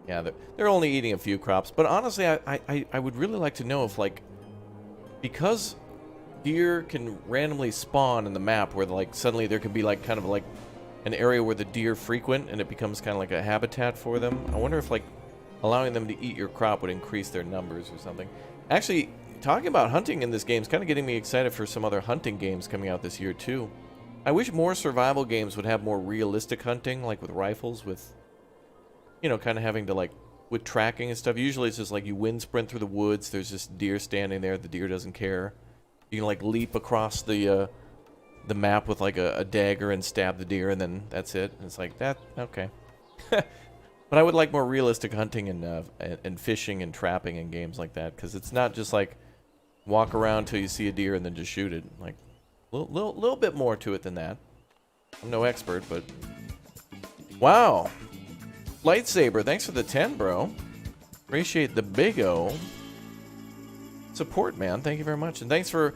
Yeah, they're only eating a few crops. But honestly, I would really like to know if, like... Because deer can randomly spawn in the map where, like, suddenly there can be, like, kind of, like... an area where the deer frequent, and it becomes kind of like a habitat for them. I wonder if, like, allowing them to eat your crop would increase their numbers or something. Actually, talking about hunting in this game is kind of getting me excited for some other hunting games coming out this year, too. I wish more survival games would have more realistic hunting, like with rifles, with, you know, kind of having to, like, with tracking and stuff. Usually it's just like you wind sprint through the woods, there's just deer standing there, the deer doesn't care. You can, like, leap across the map with like a dagger and stab the deer, and then that's it. And it's like that. Okay. But I would like more realistic hunting and fishing and trapping in games like that, because it's not just like walk around till you see a deer and then just shoot it. Like little bit more to it than that. I'm no expert, but wow. Lightsaber, thanks for the 10, bro. Appreciate the big O. Support, man. Thank you very much. And thanks for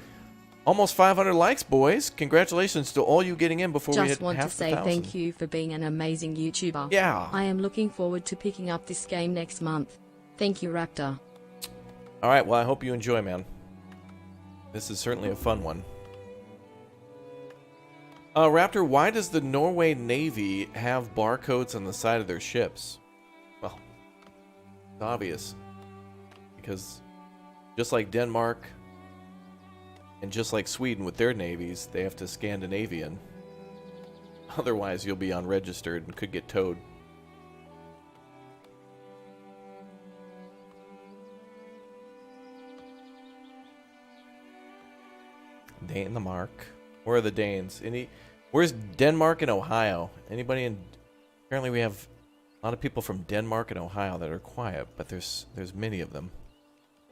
almost 500 likes, boys. Congratulations to all you getting in before we hit Just want to half say 1,000. thank you for being an amazing YouTuber. Yeah. I am looking forward to picking up this game next month. Thank you, Raptor. All right, well, I hope you enjoy, man. This is certainly a fun one. Raptor, why does the Norway Navy have barcodes on the side of their ships? Well, it's obvious. Because just like Denmark and just like Sweden with their navies, they have to Scandinavian. Otherwise, you'll be unregistered and could get towed. Denmark. Where are the Danes? Where's Denmark and Ohio? Anybody in? Apparently we have a lot of people from Denmark and Ohio that are quiet, but there's many of them.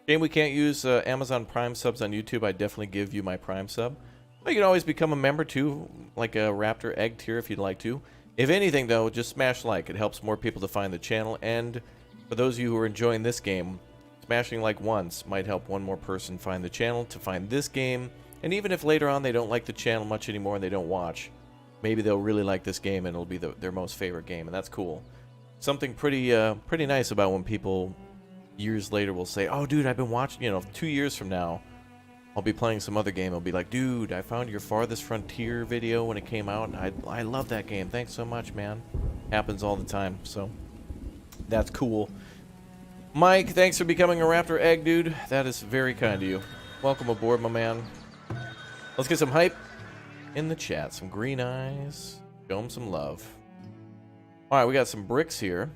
Shame we can't use Amazon Prime subs on YouTube. I definitely give you my Prime sub. But you can always become a member too, like a Raptor Egg tier if you'd like to. If anything though, just smash like. It helps more people to find the channel. And for those of you who are enjoying this game, smashing like once might help one more person find the channel to find this game. And even if later on they don't like the channel much anymore and they don't watch, maybe they'll really like this game and it'll be their most favorite game, and that's cool. Something pretty nice about when people years later will say, "Oh, dude, I've been watching. 2 years from now, I'll be playing some other game. I'll be like, dude, I found your Farthest Frontier video when it came out, and I love that game. Thanks so much, man." Happens all the time, so that's cool. Mike, thanks for becoming a Raptor Egg, dude. That is very kind of you. Welcome aboard, my man. Let's get some hype in the chat. Some green eyes. Show him some love. All right, we got some bricks here.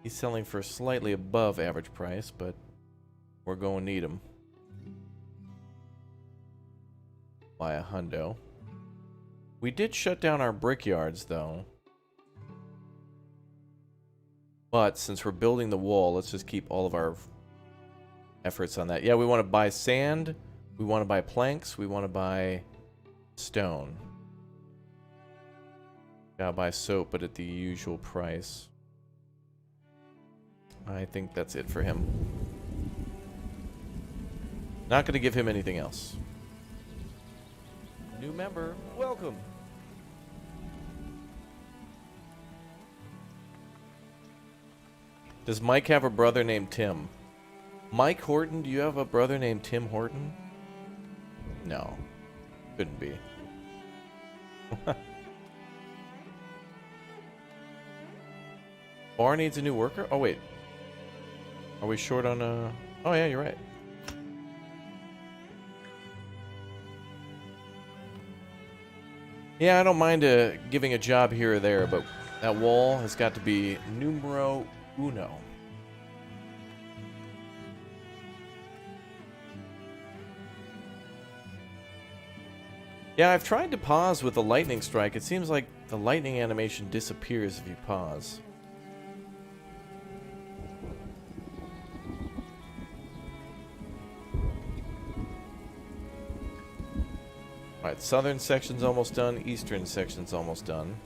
He's selling for slightly above average price, but we're going to need them. Buy a hundo. We did shut down our brickyards, though. But since we're building the wall, let's just keep all of our efforts on that. Yeah, we want to buy sand. We want to buy planks. We want to buy stone. Gotta buy soap, but at the usual price. I think that's it for him. Not going to give him anything else. New member, welcome. Does Mike have a brother named Tim? Mike Horton, do you have a brother named Tim Horton? No. Couldn't be. Bar needs a new worker? Oh, wait. Are we short on a... Oh, yeah, you're right. Yeah, I don't mind giving a job here or there, but that wall has got to be numero uno. Yeah, I've tried to pause with the lightning strike. It seems like the lightning animation disappears if you pause. Alright, southern section's almost done, eastern section's almost done.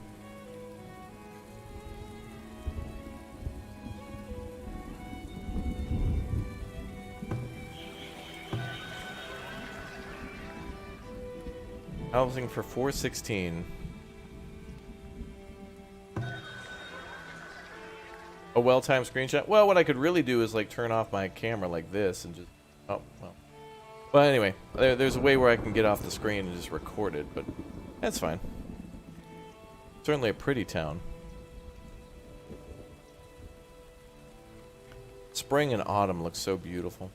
Housing for 416. A well-timed screenshot? Well, what I could really do is like turn off my camera like this and just... Oh, well. But anyway, there's a way where I can get off the screen and just record it, but that's fine. Certainly a pretty town. Spring and autumn look so beautiful.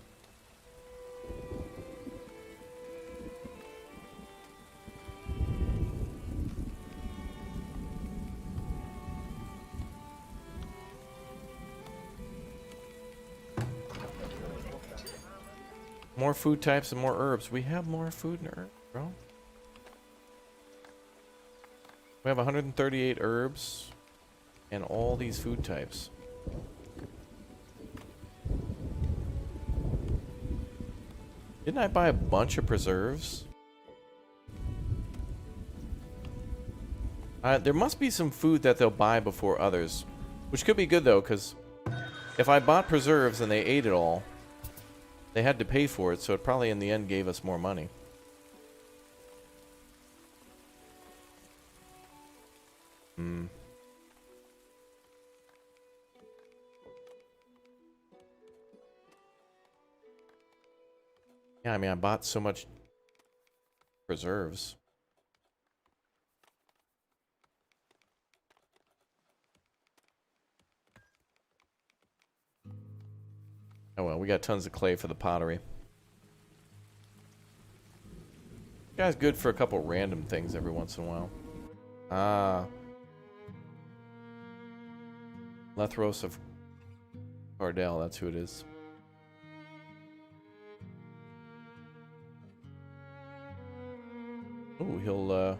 More food types and more herbs. We have more food and herbs, bro. We have 138 herbs and all these food types. Didn't I buy a bunch of preserves? There must be some food that they'll buy before others. Which could be good, though, because if I bought preserves and they ate it all, they had to pay for it, so it probably in the end gave us more money. Hmm. Yeah, I mean, I bought so much preserves. Oh well, we got tons of clay for the pottery. Guy's good for a couple random things every once in a while. Ah. Lethros of Cardell, that's who it is. Ooh, he'll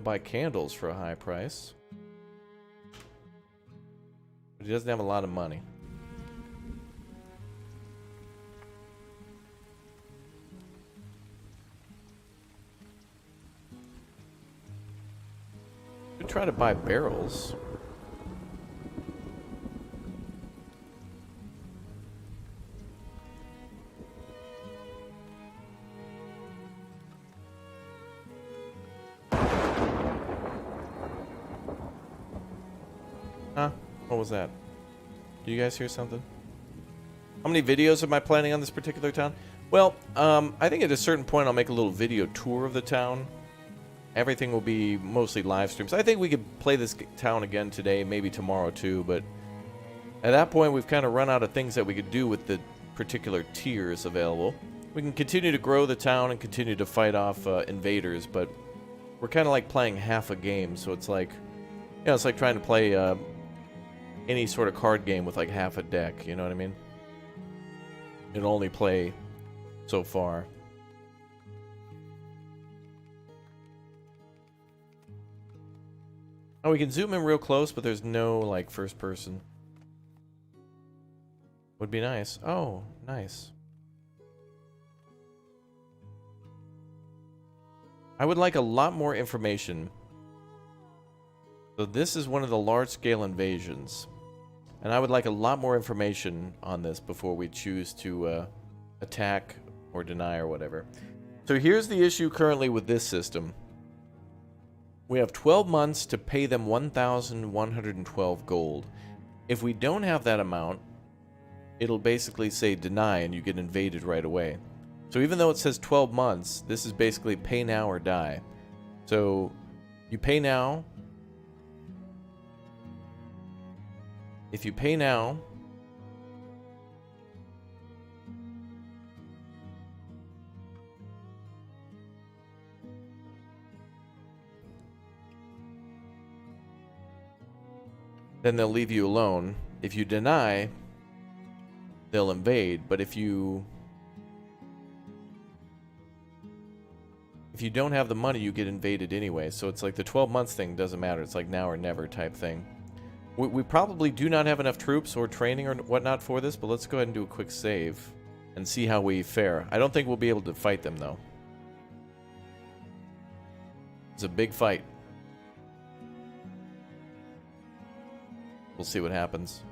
buy candles for a high price. But he doesn't have a lot of money. Could try to buy barrels. Huh? What was that? Do you guys hear something? How many videos am I planning on this particular town? Well, I think at a certain point I'll make a little video tour of the town. Everything will be mostly live streams. I think we could play this town again today, maybe tomorrow too, but at that point we've kind of run out of things that we could do with the particular tiers available. We can continue to grow the town and continue to fight off invaders, but we're kind of like playing half a game, so it's like, you know, it's like trying to play any sort of card game with like half a deck, you know what I mean? It'll only play so far. Oh, we can zoom in real close, but there's no, like, first person. Would be nice. Oh, nice. I would like a lot more information. So this is one of the large-scale invasions. And I would like a lot more information on this before we choose to attack or deny or whatever. So here's the issue currently with this system. We have 12 months to pay them 1,112 gold. If we don't have that amount, it'll basically say deny and you get invaded right away. So even though it says 12 months, this is basically pay now or die. So you pay now. If you pay now, then they'll leave you alone. If you deny, they'll invade. But if you don't have the money, you get invaded anyway. So it's like the 12 months thing doesn't matter. It's like now or never type thing. We probably do not have enough troops or training or whatnot for this, but let's go ahead and do a quick save and see how we fare. I don't think we'll be able to fight them, though. It's a big fight. We'll see what happens.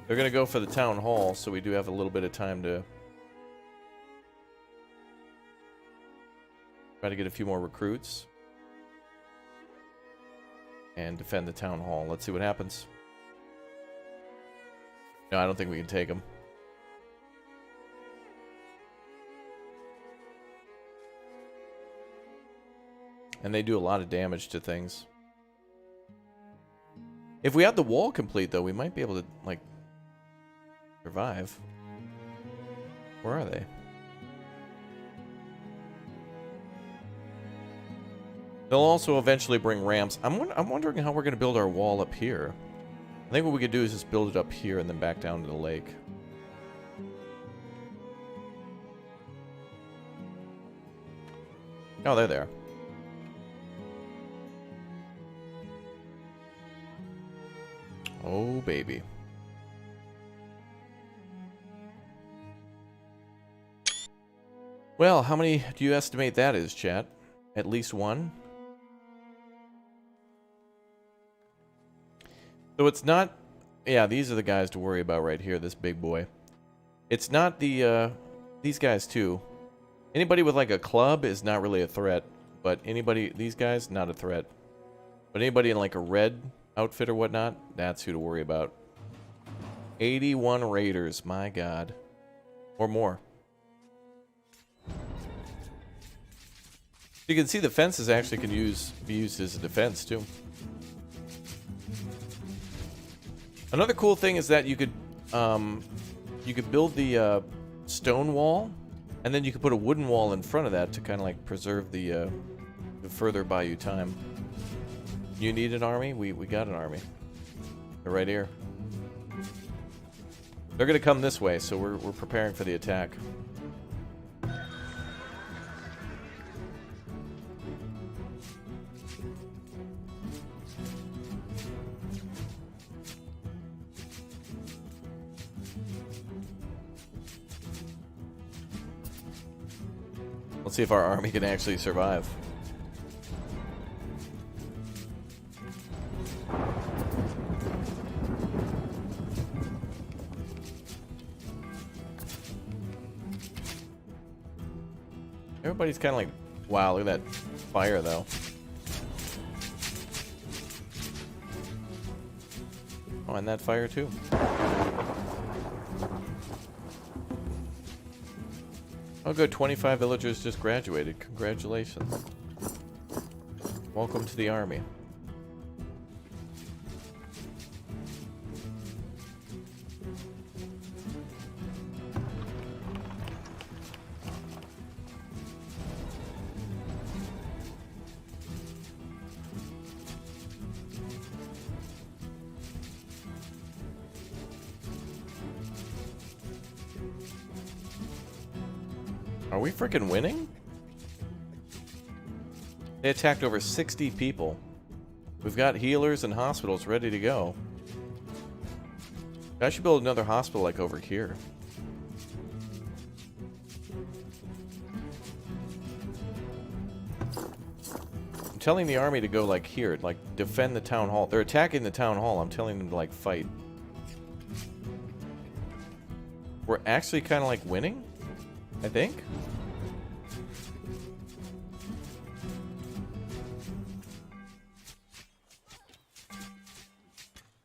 They're going to go for the town hall, so we do have a little bit of time to try to get a few more recruits and defend the town hall. Let's see what happens. No, I don't think we can take them. And they do a lot of damage to things. If we had the wall complete, though, we might be able to, like, survive. Where are they? They'll also eventually bring ramps. I'm wondering how we're going to build our wall up here. I think what we could do is just build it up here and then back down to the lake. Oh, they're there. Oh, baby. Well, how many do you estimate that is, chat? At least one? So it's not... Yeah, these are the guys to worry about right here, this big boy. It's not the, these guys, too. Anybody with, like, a club is not really a threat. But anybody... These guys, not a threat. But anybody in, like, a red outfit or whatnot, that's who to worry about. 81 raiders, my god. Or more. You can see the fences actually can be used as a defense, too. Another cool thing is that you could build the stone wall, and then you could put a wooden wall in front of that to kind of like preserve the further buy you time. You need an army? We got an army. They're right here. They're gonna come this way, so we're preparing for the attack. Let's see if our army can actually survive. Everybody's kind of like, wow, look at that fire, though. Oh, and that fire, too. Oh, good. 25 villagers just graduated. Congratulations. Welcome to the army. Are we freaking winning? They attacked over 60 people. We've got healers and hospitals ready to go. I should build another hospital like over here. I'm telling the army to go like here, like defend the town hall. They're attacking the town hall. I'm telling them to like fight. We're actually kind of like winning, I think.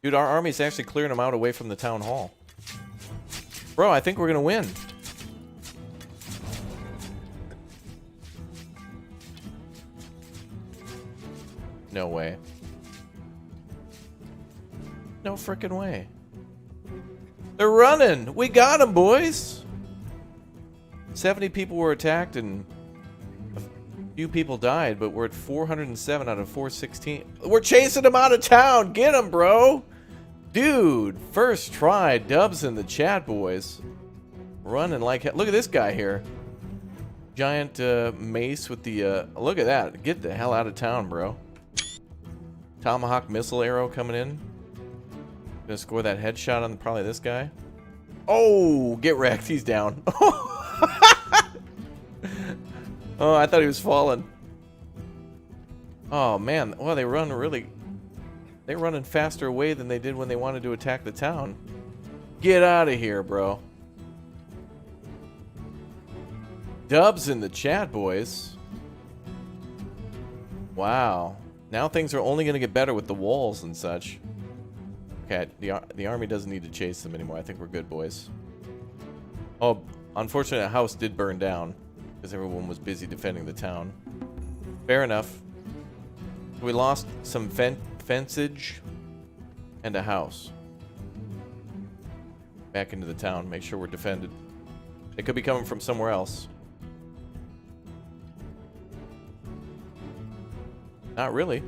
Dude, our army's actually clearing them out away from the town hall. Bro, I think we're gonna win. No way. No frickin' way. They're running! We got them, boys! 70 people were attacked and a few people died, but we're at 407 out of 416. We're chasing them out of town! Get them, bro! Dude, first try. Dubs in the chat, boys. Running like hell. Look at this guy here. Giant mace with the... look at that. Get the hell out of town, bro. Tomahawk missile arrow coming in. Gonna score that headshot on probably this guy. Oh, get wrecked. He's down. Oh, I thought he was falling. Oh, man. Well, they run really... They're running faster away than they did when they wanted to attack the town. Get out of here, bro. Dubs in the chat, boys. Wow. Now things are only going to get better with the walls and such. Okay, the army doesn't need to chase them anymore. I think we're good, boys. Oh, unfortunately, a house did burn down because everyone was busy defending the town. Fair enough. We lost some fencage and a house. Back into the town. Make sure we're defended. They could be coming from somewhere else. Not really.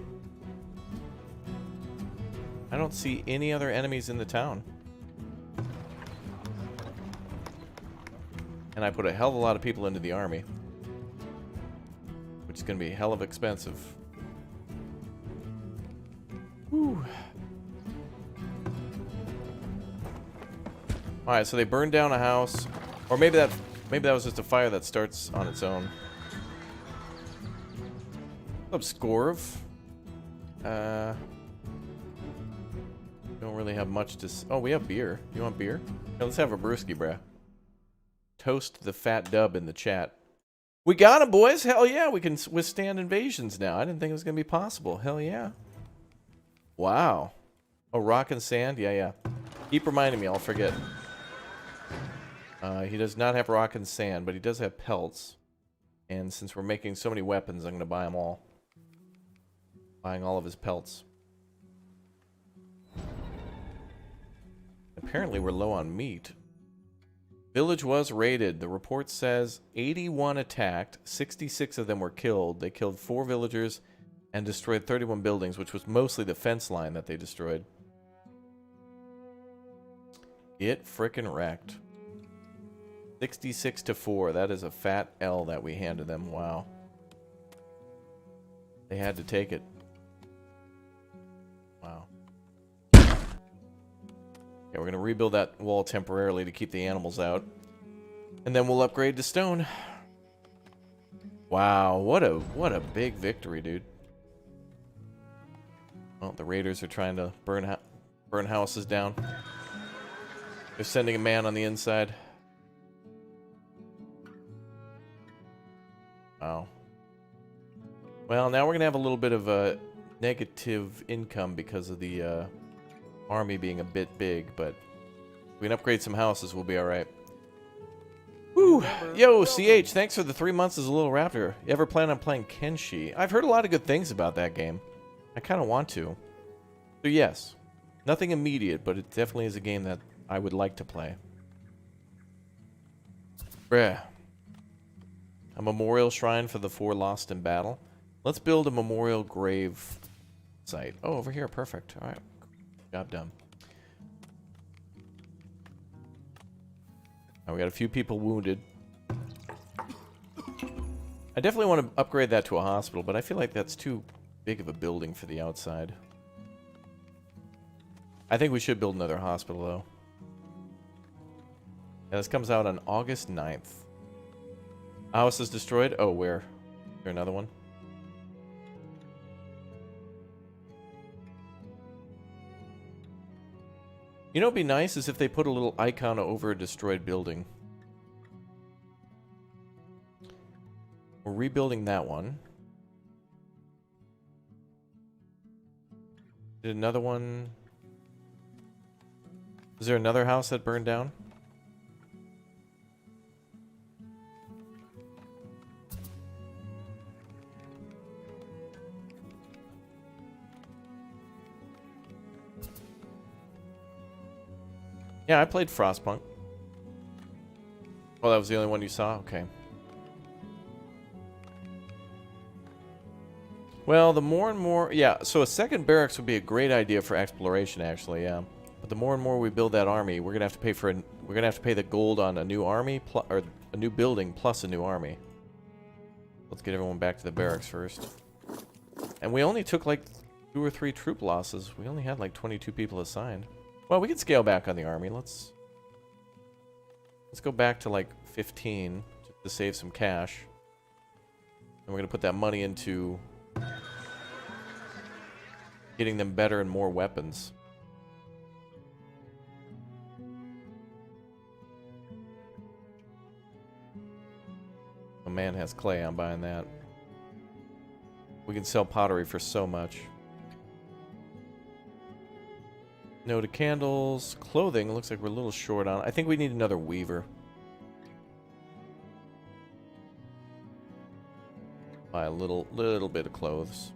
I don't see any other enemies in the town. And I put a hell of a lot of people into the army. Which is going to be a hell of expensive. Whew. Alright, so they burned down a house. Or maybe that was just a fire that starts on its own. What's up, Scorv? Don't really have much to... Oh, we have beer. You want beer? Yeah, let's have a brewski, bruh. Toast the fat dub in the chat. We got him, boys! Hell yeah, we can withstand invasions now. I didn't think it was going to be possible. Hell yeah. Wow. Oh, rock and sand? Yeah, yeah. Keep reminding me, I'll forget. He does not have rock and sand, but he does have pelts. And since we're making so many weapons, I'm going to buy them all. Buying all of his pelts. Apparently we're low on meat. Village was raided. The report says 81 attacked, 66 of them were killed. They killed 4 villagers and destroyed 31 buildings, which was mostly the fence line that they destroyed. Get frickin' wrecked. 66 to 4. That is a fat L that we handed them. Wow. They had to take it. Wow. Yeah, we're going to rebuild that wall temporarily to keep the animals out. And then we'll upgrade to stone. Wow, what a big victory, dude. Well, the raiders are trying to burn houses down. They're sending a man on the inside. Wow. Well, now we're going to have a little bit of a negative income because of the army being a bit big, but if we can upgrade some houses, we'll be alright. Woo! Yo, CH, thanks for the 3 months as a little raptor. You ever plan on playing Kenshi? I've heard a lot of good things about that game. I kind of want to. So yes, nothing immediate, but it definitely is a game that I would like to play. Bruh. A memorial shrine for the 4 lost in battle. Let's build a memorial grave site. Oh, over here, perfect. Alright. Job done. Now we got a few people wounded. I definitely want to upgrade that to a hospital, but I feel like that's too big of a building for the outside. I think we should build another hospital, though. Yeah, this comes out on August 9th. House is destroyed? Oh, where? Is there another one? You know what would be nice is if they put a little icon over a destroyed building. We're rebuilding that one. Did another one... Is there another house that burned down? Yeah, I played Frostpunk. Oh, that was the only one you saw? Okay. Well, the more and more... Yeah, so a second barracks would be a great idea for exploration, actually, yeah. But the more and more we build that army, we're gonna have to pay for... We're gonna have to pay the gold on a new army, or a new building plus a new army. Let's get everyone back to the barracks first. And we only took like 2 or 3 troop losses. We only had like 22 people assigned. Well, we can scale back on the army. Let's go back to like 15 to save some cash. And we're going to put that money into getting them better and more weapons. A man has clay. I'm buying that. We can sell pottery for so much. No to candles. Clothing, looks like we're a little short on. I think we need another weaver. Buy a little bit of clothes.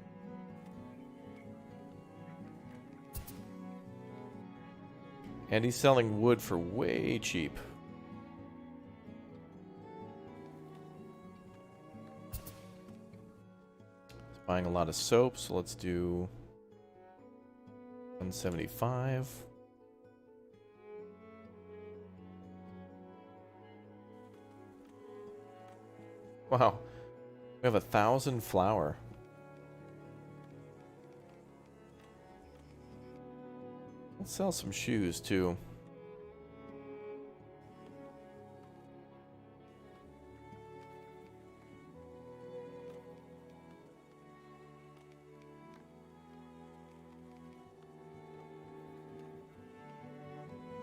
And he's selling wood for way cheap. He's buying a lot of soap, so let's do 175. Wow. We have 1,000 flour. Let's sell some shoes too.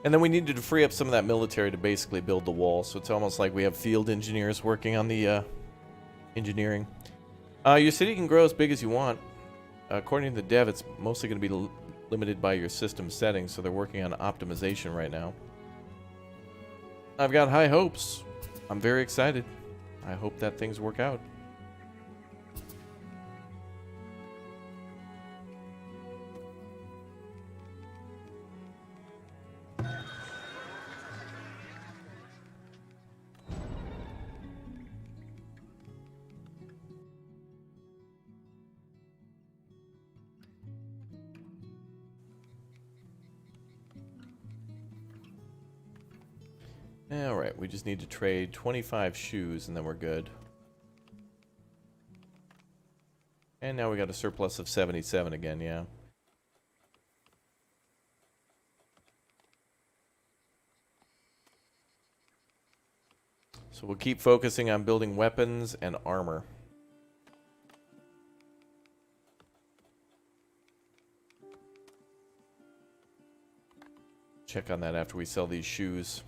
And then we needed to free up some of that military to basically build the wall. So it's almost like we have field engineers working on the engineering. Your city can grow as big as you want. According to the dev, it's mostly going to be limited by your system settings, so they're working on optimization right now. I've got high hopes. I'm very excited. I hope that things work out. Alright, we just need to trade 25 shoes and then we're good. And now we got a surplus of 77 again, yeah. So we'll keep focusing on building weapons and armor. Check on that after we sell these shoes.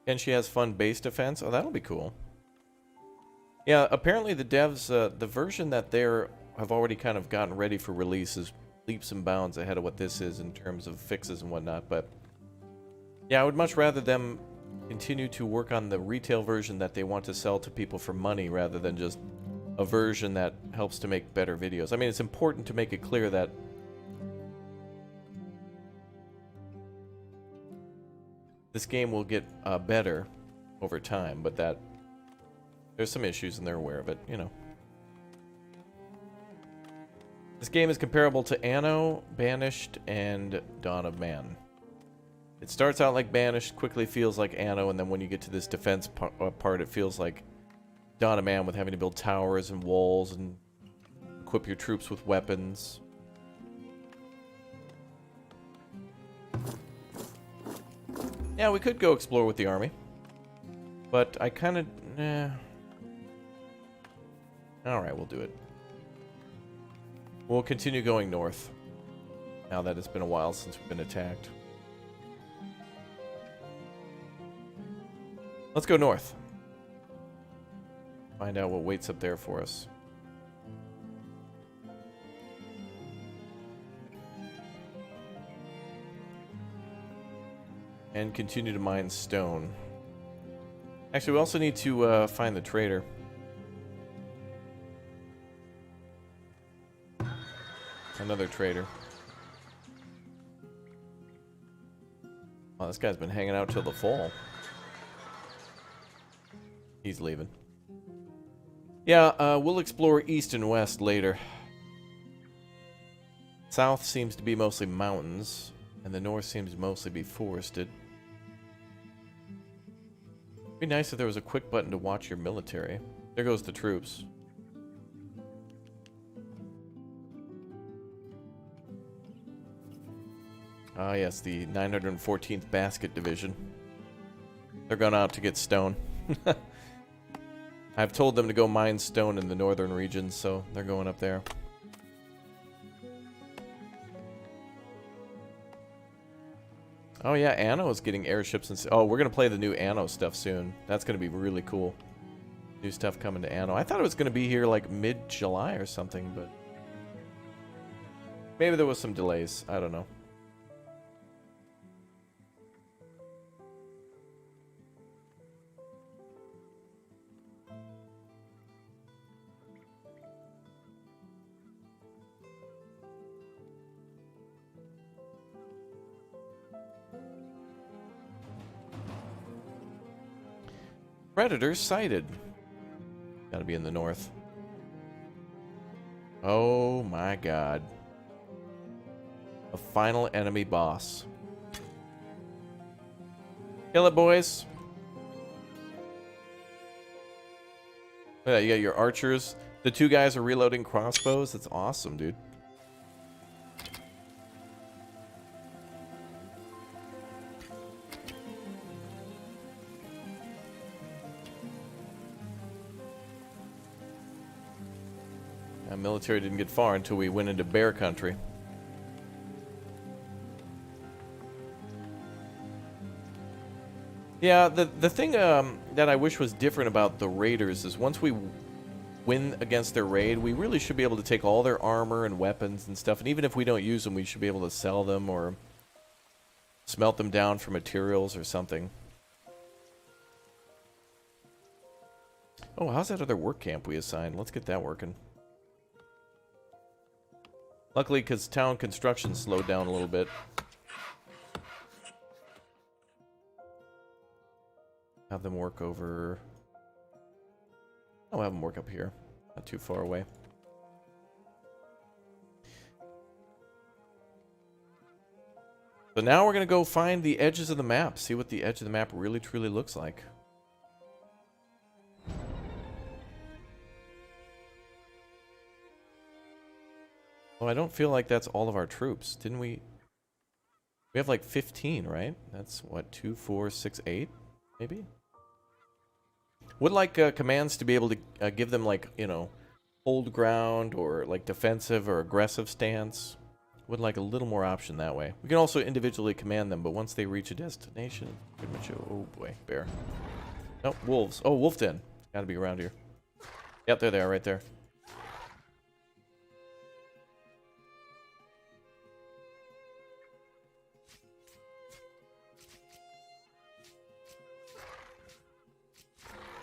And she has fun base defense. Oh, that'll be cool. Yeah, apparently the devs, the version that they have already kind of gotten ready for release is leaps and bounds ahead of what this is in terms of fixes and whatnot. But yeah, I would much rather them continue to work on the retail version that they want to sell to people for money rather than just a version that helps to make better videos. I mean, it's important to make it clear that this game will get better over time, but that there's some issues and they're aware of it, you know. This game is comparable to Anno, Banished, and Dawn of Man. It starts out like Banished, quickly feels like Anno, and then when you get to this defense part, it feels like Dawn of Man with having to build towers and walls and equip your troops with weapons. Yeah, we could go explore with the army. But I kind of... Alright, we'll do it. We'll continue going north. Now that it's been a while since we've been attacked. Let's go north. Find out what waits up there for us. And continue to mine stone. Actually, we also need to find the trader. Another trader. Oh, this guy's been hanging out till the fall. He's leaving. Yeah, we'll explore east and west later. South seems to be mostly mountains, and the north seems to mostly be forested. It'd be nice if there was a quick button to watch your military. There goes the troops. Ah, yes, the 914th Basket Division. They're going out to get stone. I've told them to go mine stone in the northern regions, so they're going up there. Oh yeah, Anno is getting airships and... Oh, we're going to play the new Anno stuff soon. That's going to be really cool. New stuff coming to Anno. I thought it was going to be here like mid-July or something, but... maybe there was some delays. I don't know. Predators sighted. Gotta be in the north. Oh my god. A final enemy boss. Kill it, boys. Look at that, you got your archers. The two guys are reloading crossbows. That's awesome, dude. Military didn't get far until we went into bear country. Yeah, the thing that I wish was different about the raiders is once we win against their raid, we really should be able to take all their armor and weapons and stuff, and even if we don't use them, we should be able to sell them or smelt them down for materials or something. Oh, how's that other work camp we assigned? Let's get that working. Luckily, because town construction slowed down a little bit. Have them work over... I'll have them work up here. Not too far away. So now we're going to go find the edges of the map. See what the edge of the map really truly looks like. Oh, I don't feel like that's all of our troops. Didn't we... We have like 15, right? That's what, 2, 4, 6, 8? Maybe? Would like commands to be able to give them like, you know, hold ground or like defensive or aggressive stance. Would like a little more option that way. We can also individually command them, but once they reach a destination, pretty much, oh boy, bear. Nope, wolves. Oh, wolf den. Gotta be around here. Yep, there they are, right there.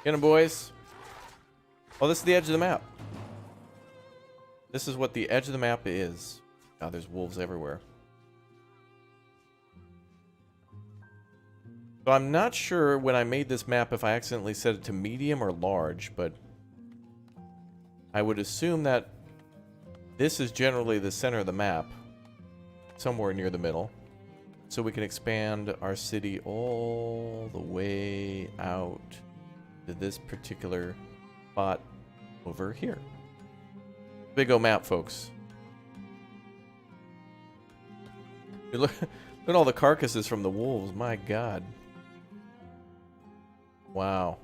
Get them, boys. Oh, this is the edge of the map. This is what the edge of the map is. God, there's wolves everywhere. So I'm not sure when I made this map if I accidentally set it to medium or large, but I would assume that this is generally the center of the map, somewhere near the middle. So we can expand our city all the way out to this particular spot over here. Big O map, folks. Look at all the carcasses from the wolves. My God. Wow.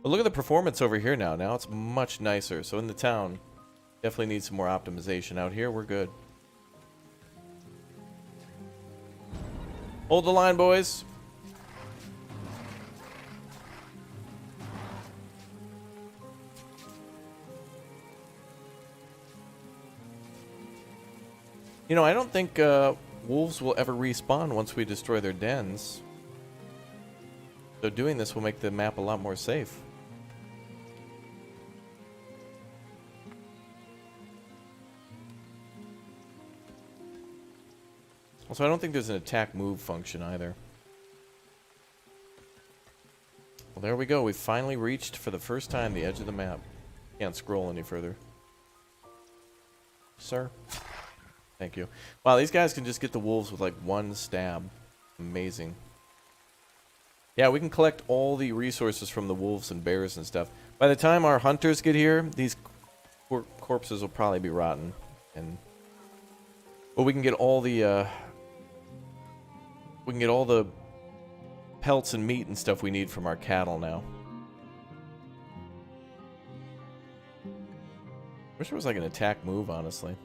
But look at the performance over here now. Now it's much nicer. So in the town, definitely need some more optimization. Out here, we're good. Hold the line, boys. You know, I don't think wolves will ever respawn once we destroy their dens. So doing this will make the map a lot more safe. Also, I don't think there's an attack move function either. Well, there we go. We finally reached, for the first time, the edge of the map. Can't scroll any further. Sir? Thank you. Wow, these guys can just get the wolves with like one stab. Amazing. Yeah, we can collect all the resources from the wolves and bears and stuff. By the time our hunters get here, these corpses will probably be rotten. But we can get all the pelts and meat and stuff we need from our cattle now. Wish there was like an attack move, honestly.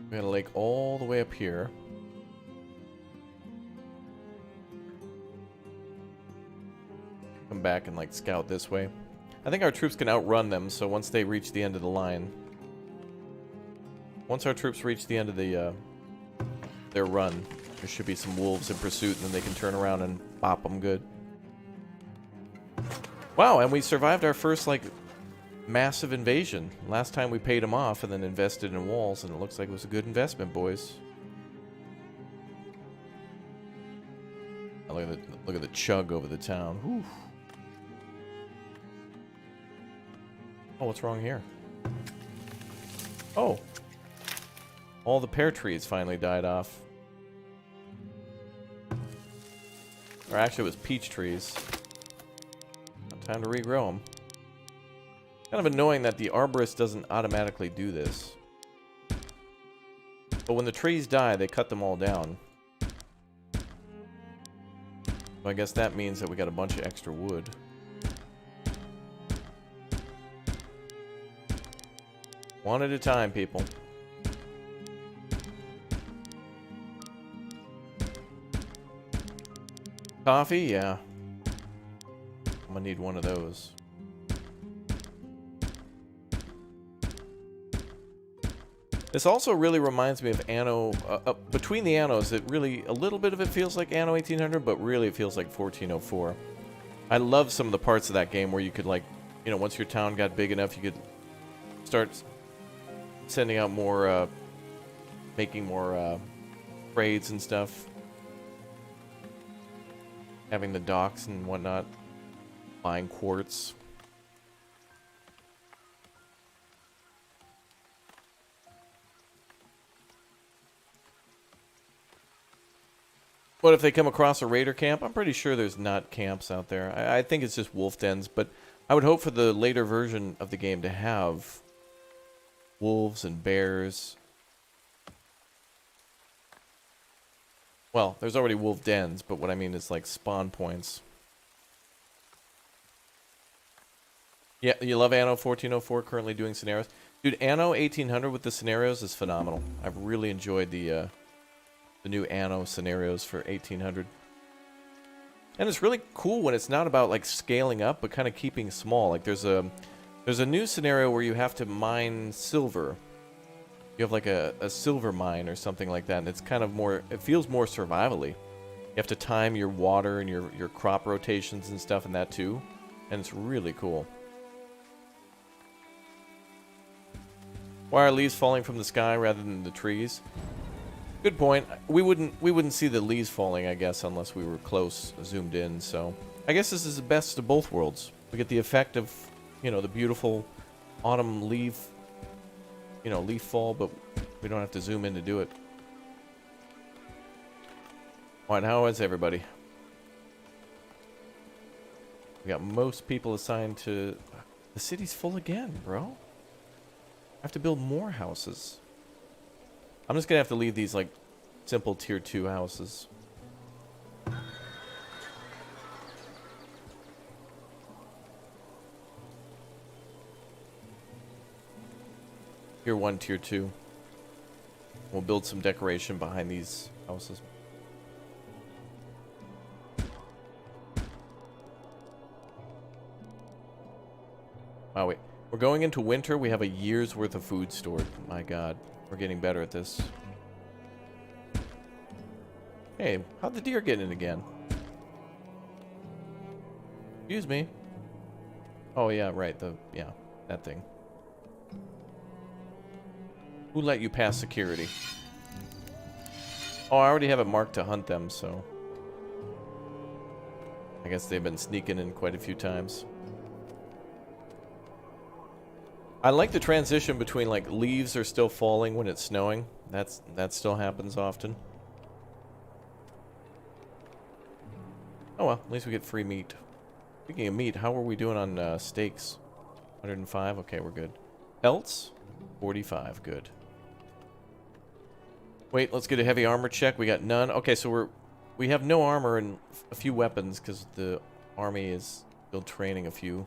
We got a lake all the way up here. Come back and like scout this way. I think our troops can outrun them, so once they reach the end of the line. Once our troops reach the end of their run, there should be some wolves in pursuit, and then they can turn around and bop them good. Wow, and we survived our first like massive invasion. Last time we paid them off and then invested in walls, and it looks like it was a good investment, boys. Oh, look at the chug over the town. Whew. Oh, what's wrong here? Oh, all the pear trees finally died off. Or actually, it was peach trees. Time to regrow them. Kind of annoying that the arborist doesn't automatically do this. But when the trees die, they cut them all down. So I guess that means that we got a bunch of extra wood. One at a time, people. Coffee? Yeah. I'm gonna need one of those. This also really reminds me of Anno, between the Annos, it really, a little bit of it feels like Anno 1800, but really it feels like 1404. I love some of the parts of that game where you could, like, you know, once your town got big enough, you could start sending out more, making more, trades and stuff. Having the docks and whatnot. Buying quartz. But if they come across a raider camp, I'm pretty sure there's not camps out there. I think it's just wolf dens, but I would hope for the later version of the game to have wolves and bears. Well, there's already wolf dens, but what I mean is like spawn points. Yeah, you love Anno 1404 currently doing scenarios? Dude, Anno 1800 with the scenarios is phenomenal. I've really enjoyed the new Anno scenarios for 1800. And it's really cool when it's not about like scaling up, but kind of keeping small. Like there's a new scenario where you have to mine silver. You have like a silver mine or something like that, and it's kind of more, it feels more survivally. You have to time your water and your crop rotations and stuff in that too. And it's really cool. Why are leaves falling from the sky rather than the trees? Good point. We wouldn't see the leaves falling, I guess, unless we were close, zoomed in. So I guess this is the best of both worlds. We get the effect of, you know, the beautiful autumn leaf, you know, leaf fall, but we don't have to zoom in to do it. Alright, how is everybody? We got most people assigned to... The city's full again, bro. I have to build more houses. I'm just gonna have to leave these, like, simple tier 2 houses. Tier 1, tier 2. We'll build some decoration behind these houses. Wow, wait. We're going into winter. We have a year's worth of food stored. My god. We're getting better at this. Hey, how'd the deer get in again? Excuse me. Oh, yeah, right. Yeah, that thing. Who let you pass security? Oh, I already have it marked to hunt them, so... I guess they've been sneaking in quite a few times. I like the transition between, like, leaves are still falling when it's snowing. That still happens often. Oh well, at least we get free meat. Speaking of meat, how are we doing on steaks? 105? Okay, we're good. Pelts? 45, good. Wait, let's get a heavy armor check. We got none. Okay, so we have no armor and a few weapons because the army is still training a few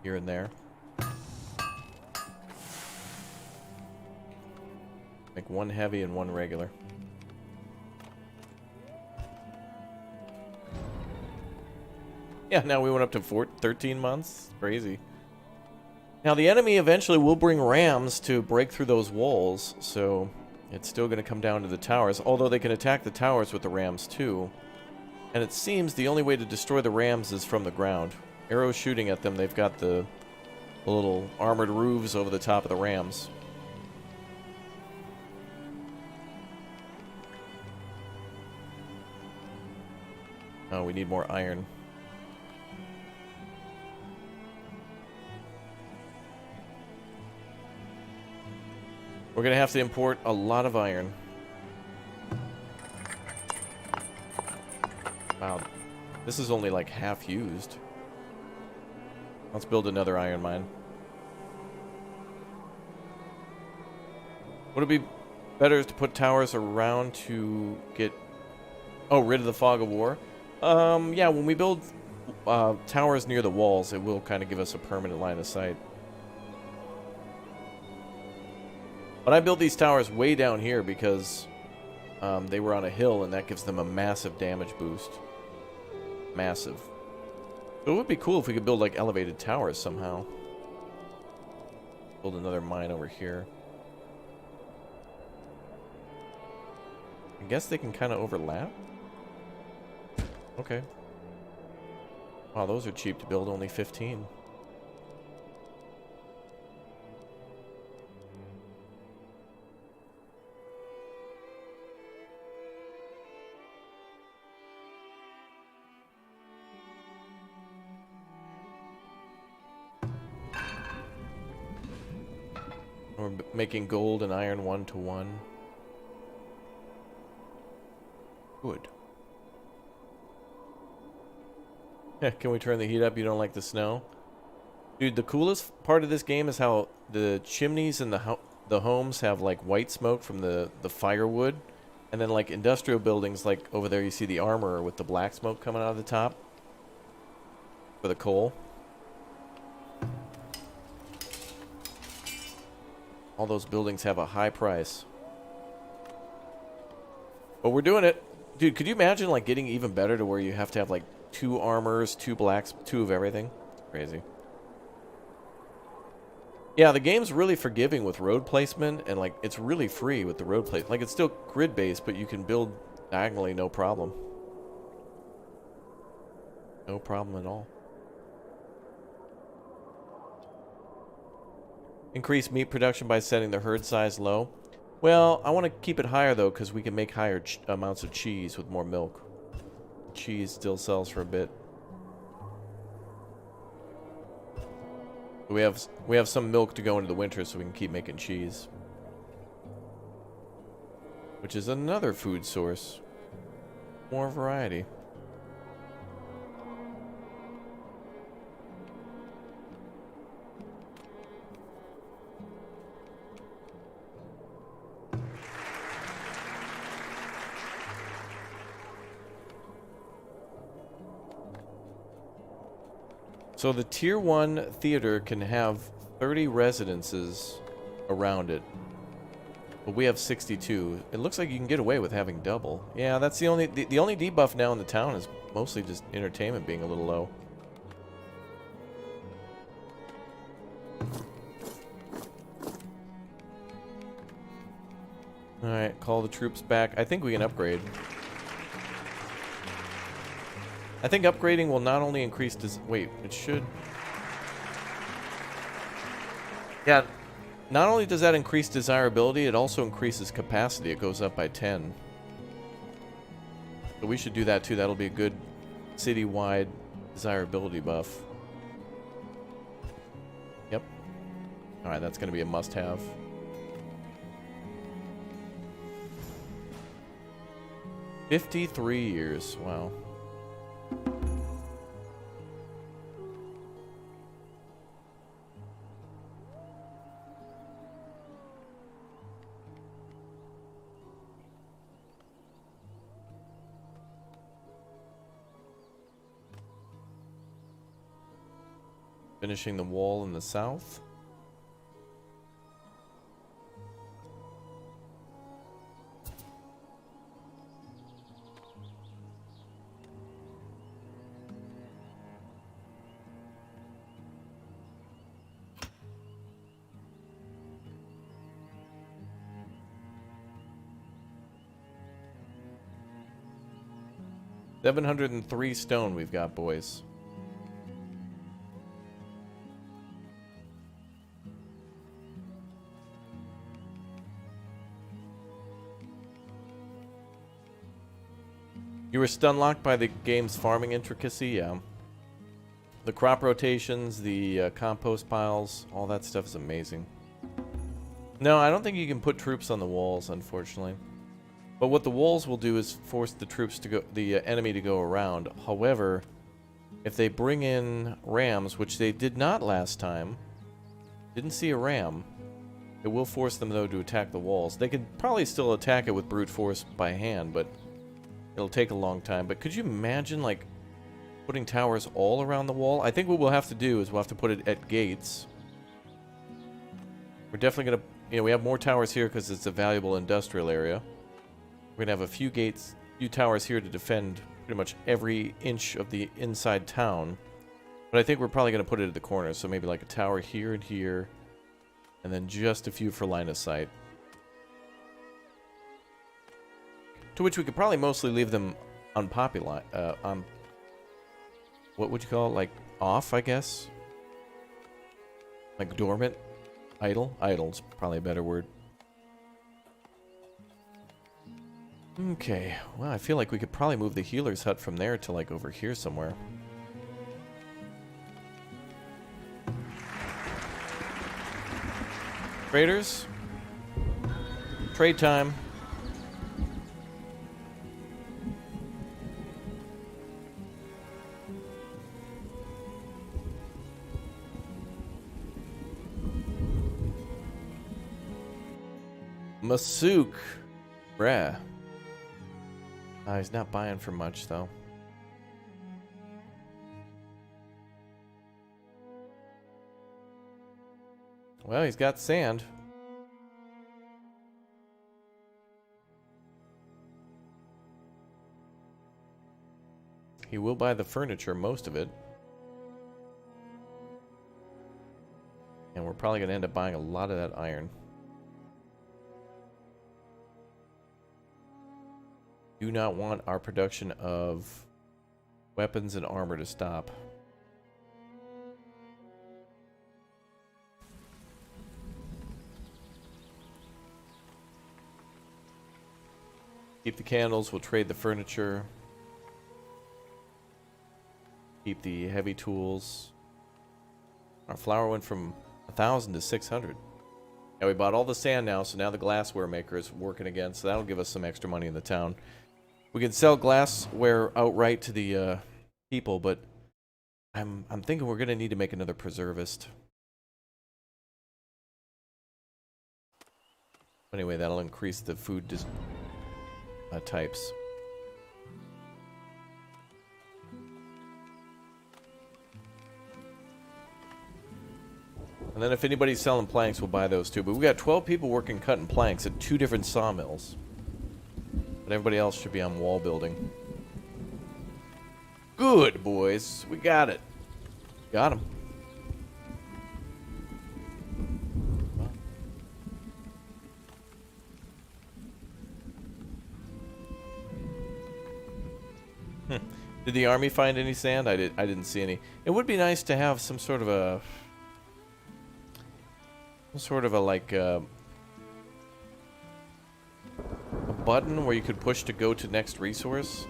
here and there. Make one heavy and one regular. Yeah, now we went up to 13 months. Crazy. Now, the enemy eventually will bring rams to break through those walls, so it's still going to come down to the towers, although they can attack the towers with the rams too. And it seems the only way to destroy the rams is from the ground. Arrows shooting at them, they've got the little armored roofs over the top of the rams. Oh, we need more iron. We're gonna have to import a lot of iron. Wow, this is only like half used. Let's build another iron mine. Would it be better to put towers around to get... Oh, rid of the fog of war? Yeah, when we build towers near the walls, it will kind of give us a permanent line of sight. But I built these towers way down here because they were on a hill, and that gives them a massive damage boost. Massive. So it would be cool if we could build, like, elevated towers somehow. Build another mine over here. I guess they can kind of overlap. Okay. Wow, those are cheap to build, only 15. We're making gold and iron 1-to-1. Good. Can we turn the heat up? You don't like the snow? Dude, the coolest part of this game is how the chimneys in the homes have like white smoke from the firewood. And then like industrial buildings, like over there you see the armor with the black smoke coming out of the top. For the coal. All those buildings have a high price. But we're doing it. Dude, could you imagine like getting even better to where you have to have like 2 armors, 2 blacks, 2 of everything? Crazy. Yeah, the game's really forgiving with road placement, and like it's really free with the road placement. Like it's still grid based, but you can build diagonally no problem. No problem at all. Increase meat production by setting the herd size low. Well, I want to keep it higher though, because we can make higher amounts of cheese with more milk. Cheese still sells for a bit. We have some milk to go into the winter, so we can keep making cheese, which is another food source. More variety. So the Tier 1 theater can have 30 residences around it. But we have 62. It looks like you can get away with having double. Yeah, that's the only debuff now in the town is mostly just entertainment being a little low. Alright, call the troops back. I think we can upgrade. I think upgrading will not only increase wait, it should... Yeah, not only does that increase desirability, it also increases capacity. It goes up by 10. So we should do that too. That'll be a good city-wide desirability buff. Yep. Alright, that's going to be a must-have. $53 years. Wow. Finishing the wall in the south. $703 stone we've got, boys. You were stun-locked by the game's farming intricacy, yeah. The crop rotations, the compost piles, all that stuff is amazing. No, I don't think you can put troops on the walls, unfortunately. But what the walls will do is force the troops to go, the enemy to go around. However, if they bring in rams, which they did not last time, didn't see a ram, it will force them though to attack the walls. They could probably still attack it with brute force by hand, but It'll take a long time, but could you imagine, like, putting towers all around the wall? I think what we'll have to do is we'll have to put it at gates. We're definitely going to, you know, we have more towers here because it's a valuable industrial area. We're going to have a few gates, few towers here to defend pretty much every inch of the inside town. But I think we're probably going to put it at the corners, so maybe like a tower here and here, and then just a few for line of sight. To which we could probably mostly leave them unpopular, what would you call it? Like, off, I guess? Like dormant? Idle? Idle's probably a better word. Okay, well, I feel like we could probably move the healer's hut from there to, like, over here somewhere. Traders? Trade time. Masuk. Bruh. He's not buying for much, though. Well, he's got sand. He will buy the furniture, most of it. And we're probably going to end up buying a lot of that iron. Do not want our production of weapons and armor to stop. Keep the candles, we'll trade the furniture. Keep the heavy tools. Our flour went from 1,000 to 600. Yeah, we bought all the sand now, so now the glassware maker is working again, so that'll give us some extra money in the town. We can sell glassware outright to the people, but I'm thinking we're gonna need to make another preservist. Anyway, that'll increase the food types. And then if anybody's selling planks, we'll buy those too. But we got 12 people working cutting planks at 2 different sawmills. But everybody else should be on wall building. Good, boys. We got it. Got him. Did the army find any sand? I didn't see any. It would be nice to have some sort of a like a button where you could push to go to next resource.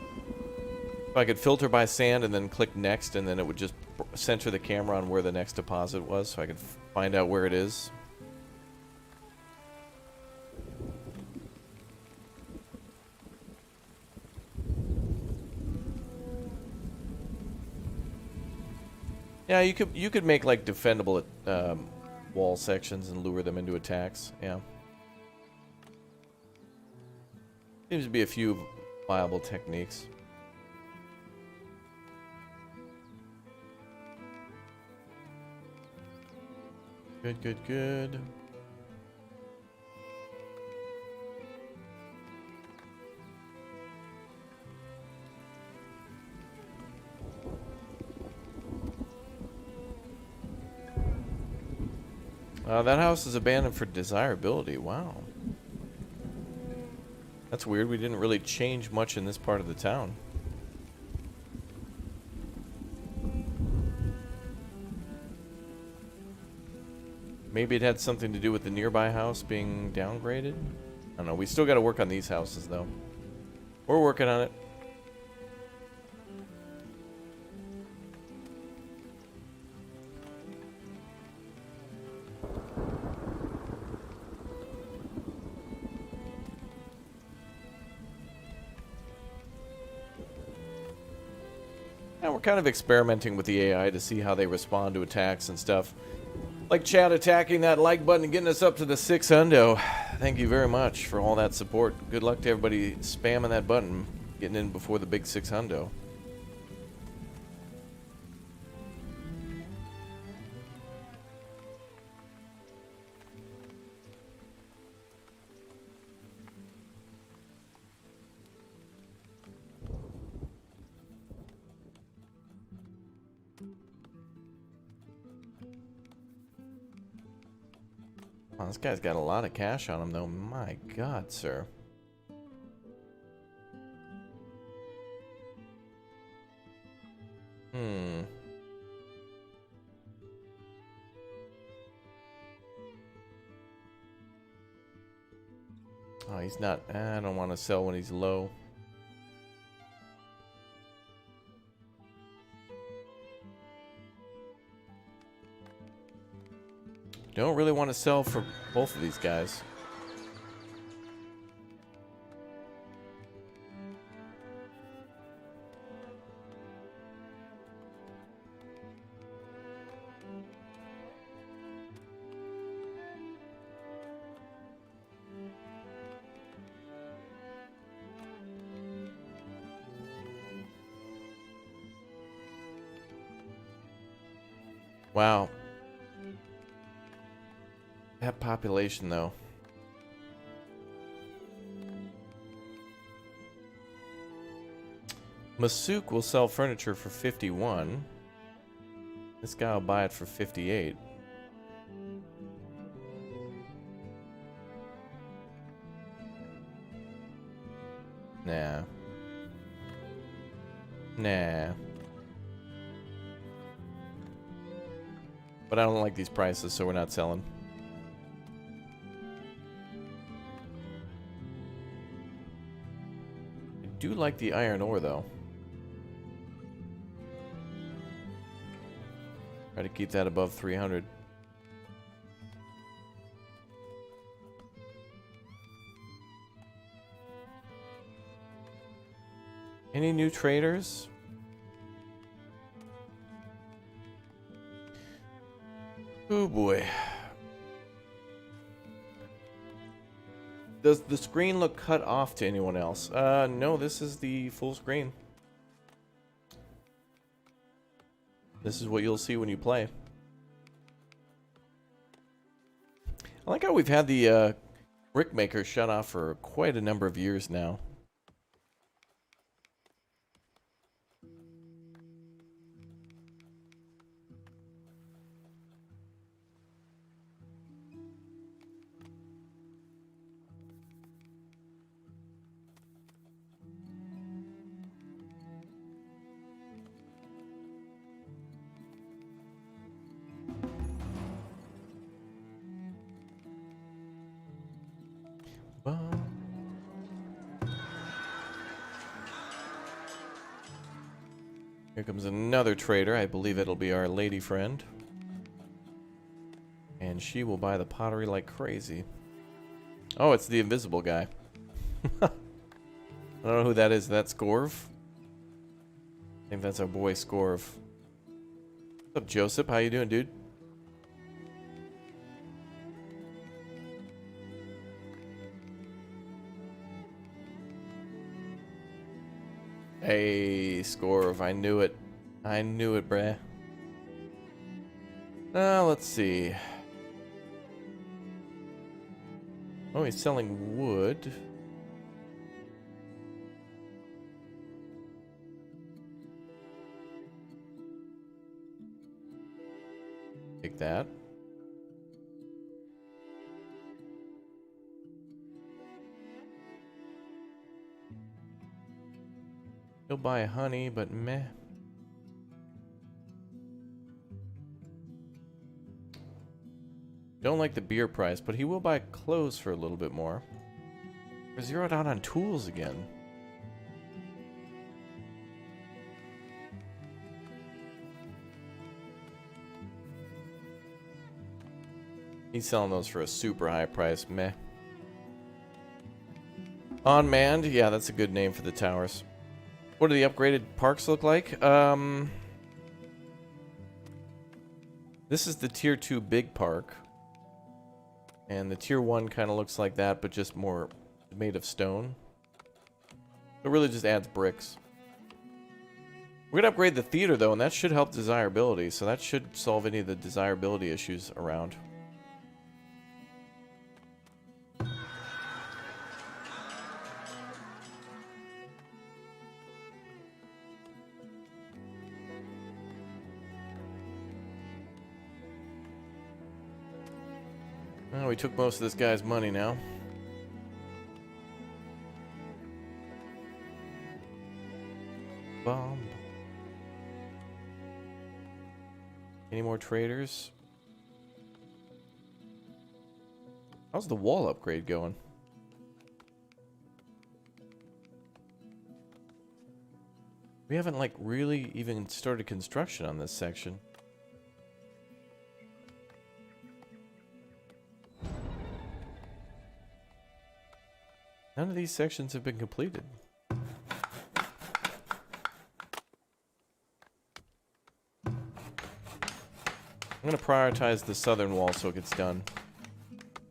If I could filter by sand and then click next, and then it would just center the camera on where the next deposit was, so I could find out where it is. Yeah, you could make like defendable wall sections and lure them into attacks. Yeah, seems to be a few viable techniques. Good, good, good. That house is abandoned for desirability. Wow. That's weird. We didn't really change much in this part of the town. Maybe it had something to do with the nearby house being downgraded? I don't know. We still got to work on these houses, though. We're working on it. And we're kind of experimenting with the AI to see how they respond to attacks and stuff. Like chat attacking that like button and getting us up to the 600. Thank you very much for all that support. Good luck to everybody spamming that button. Getting in before the big 600. Oh, this guy's got a lot of cash on him, though. My God, sir. Oh, he's not. I don't want to sell when he's low. Don't really want to sell for both of these guys. Wow. That population, though. Masuk will sell furniture for 51. This guy will buy it for 58. Nah. Nah. But I don't like these prices, so we're not selling. I do like the iron ore, though. Try to keep that above 300. Any new traders? Oh boy. Does the screen look cut off to anyone else? No, this is the full screen. This is what you'll see when you play. I like how we've had the brickmaker shut off for quite a number of years now. Here comes another trader. I believe it'll be our lady friend. And she will buy the pottery like crazy. Oh, it's the invisible guy. I don't know who that is. That's Scorv? I think that's our boy Scorv. What's up, Joseph? How you doing, dude? Hey, Scorv, I knew it. I knew it, bruh. Let's see. Oh, he's selling wood. Take that. He'll buy honey, but meh. Don't like the beer price, but he will buy clothes for a little bit more. We're zeroed out on tools again. He's selling those for a super high price, meh. Unmanned, yeah, that's a good name for the towers. What do the upgraded parks look like? This is the tier 2 big park. And the tier 1 kind of looks like that, but just more made of stone. It really just adds bricks. We're going to upgrade the theater, though, and that should help desirability. So that should solve any of the desirability issues around. Well, we took most of this guy's money now. Bomb. Any more traders? How's the wall upgrade going? We haven't, like, really even started construction on this section. None of these sections have been completed. I'm going to prioritize the southern wall so it gets done.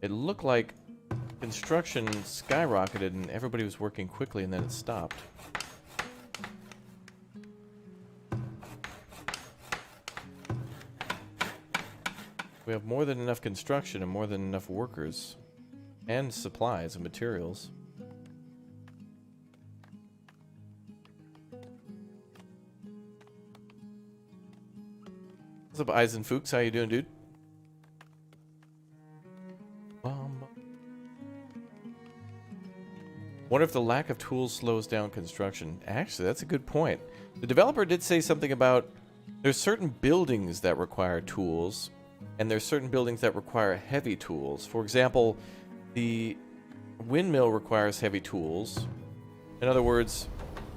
It looked like construction skyrocketed and everybody was working quickly and then it stopped. We have more than enough construction and more than enough workers and supplies and materials. What's up, Eisenfuchs? How you doing, dude? Wonder if the lack of tools slows down construction. Actually, that's a good point. The developer did say something about there's certain buildings that require tools, and there's certain buildings that require heavy tools. For example, the windmill requires heavy tools. In other words,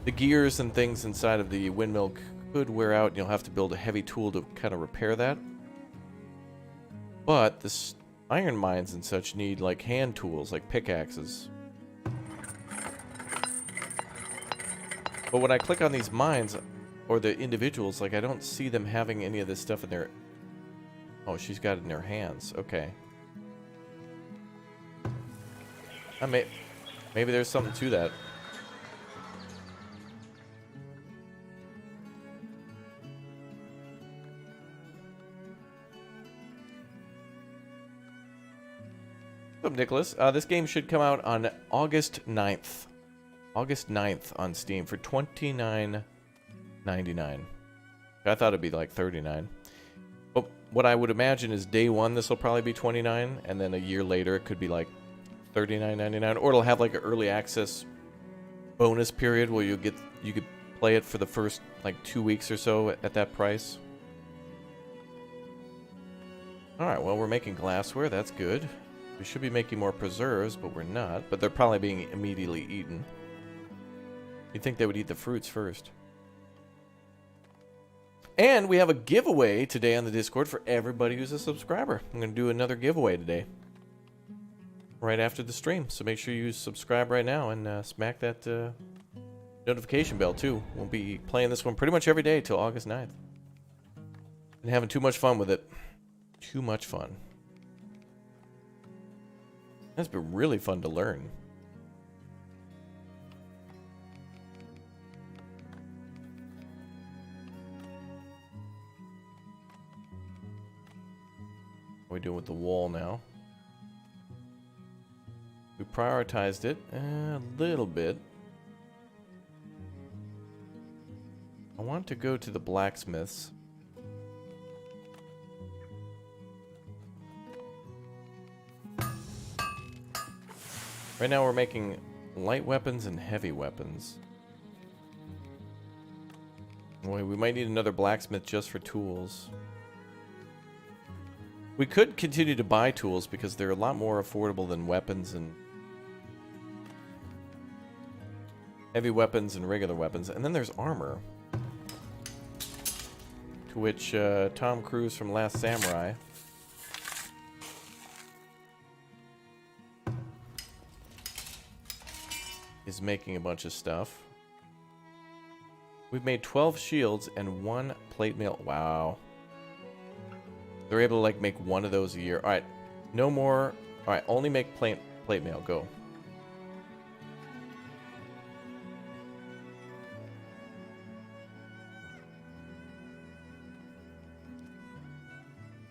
the gears and things inside of the windmill could wear out, and you'll have to build a heavy tool to kind of repair that. But the iron mines and such need like hand tools, like pickaxes. But when I click on these mines, or the individuals, like I don't see them having any of this stuff in their... Oh, she's got it in her hands. Okay. Maybe there's something to that. What's up, Nicholas? This game should come out on August 9th. August 9th on Steam for $29.99. I thought it'd be like $39. But what I would imagine is day one this will probably be $29, and then a year later it could be like $39.99, or it'll have like an early access bonus period where you could play it for the first like 2 weeks or so at that price. All right, well, we're making glassware. That's good. We should be making more preserves, but we're not. But they're probably being immediately eaten. You'd think they would eat the fruits first. And we have a giveaway today on the Discord for everybody who's a subscriber. I'm going to do another giveaway today, right after the stream. So make sure you subscribe right now and smack that notification bell too. We'll be playing this one pretty much every day till August 9th. And having too much fun with it. Too much fun. That's been really fun to learn. What are we doing with the wall now? We prioritized it a little bit. I want to go to the blacksmiths. Right now we're making light weapons and heavy weapons. Boy, we might need another blacksmith just for tools. We could continue to buy tools because they're a lot more affordable than weapons and heavy weapons and regular weapons. And then there's armor, to which Tom Cruise from Last Samurai is making a bunch of stuff. We've made 12 shields and 1 plate mail. Wow. They're able to like make one of those a year. All right, no more. All right, only make plate mail. Go.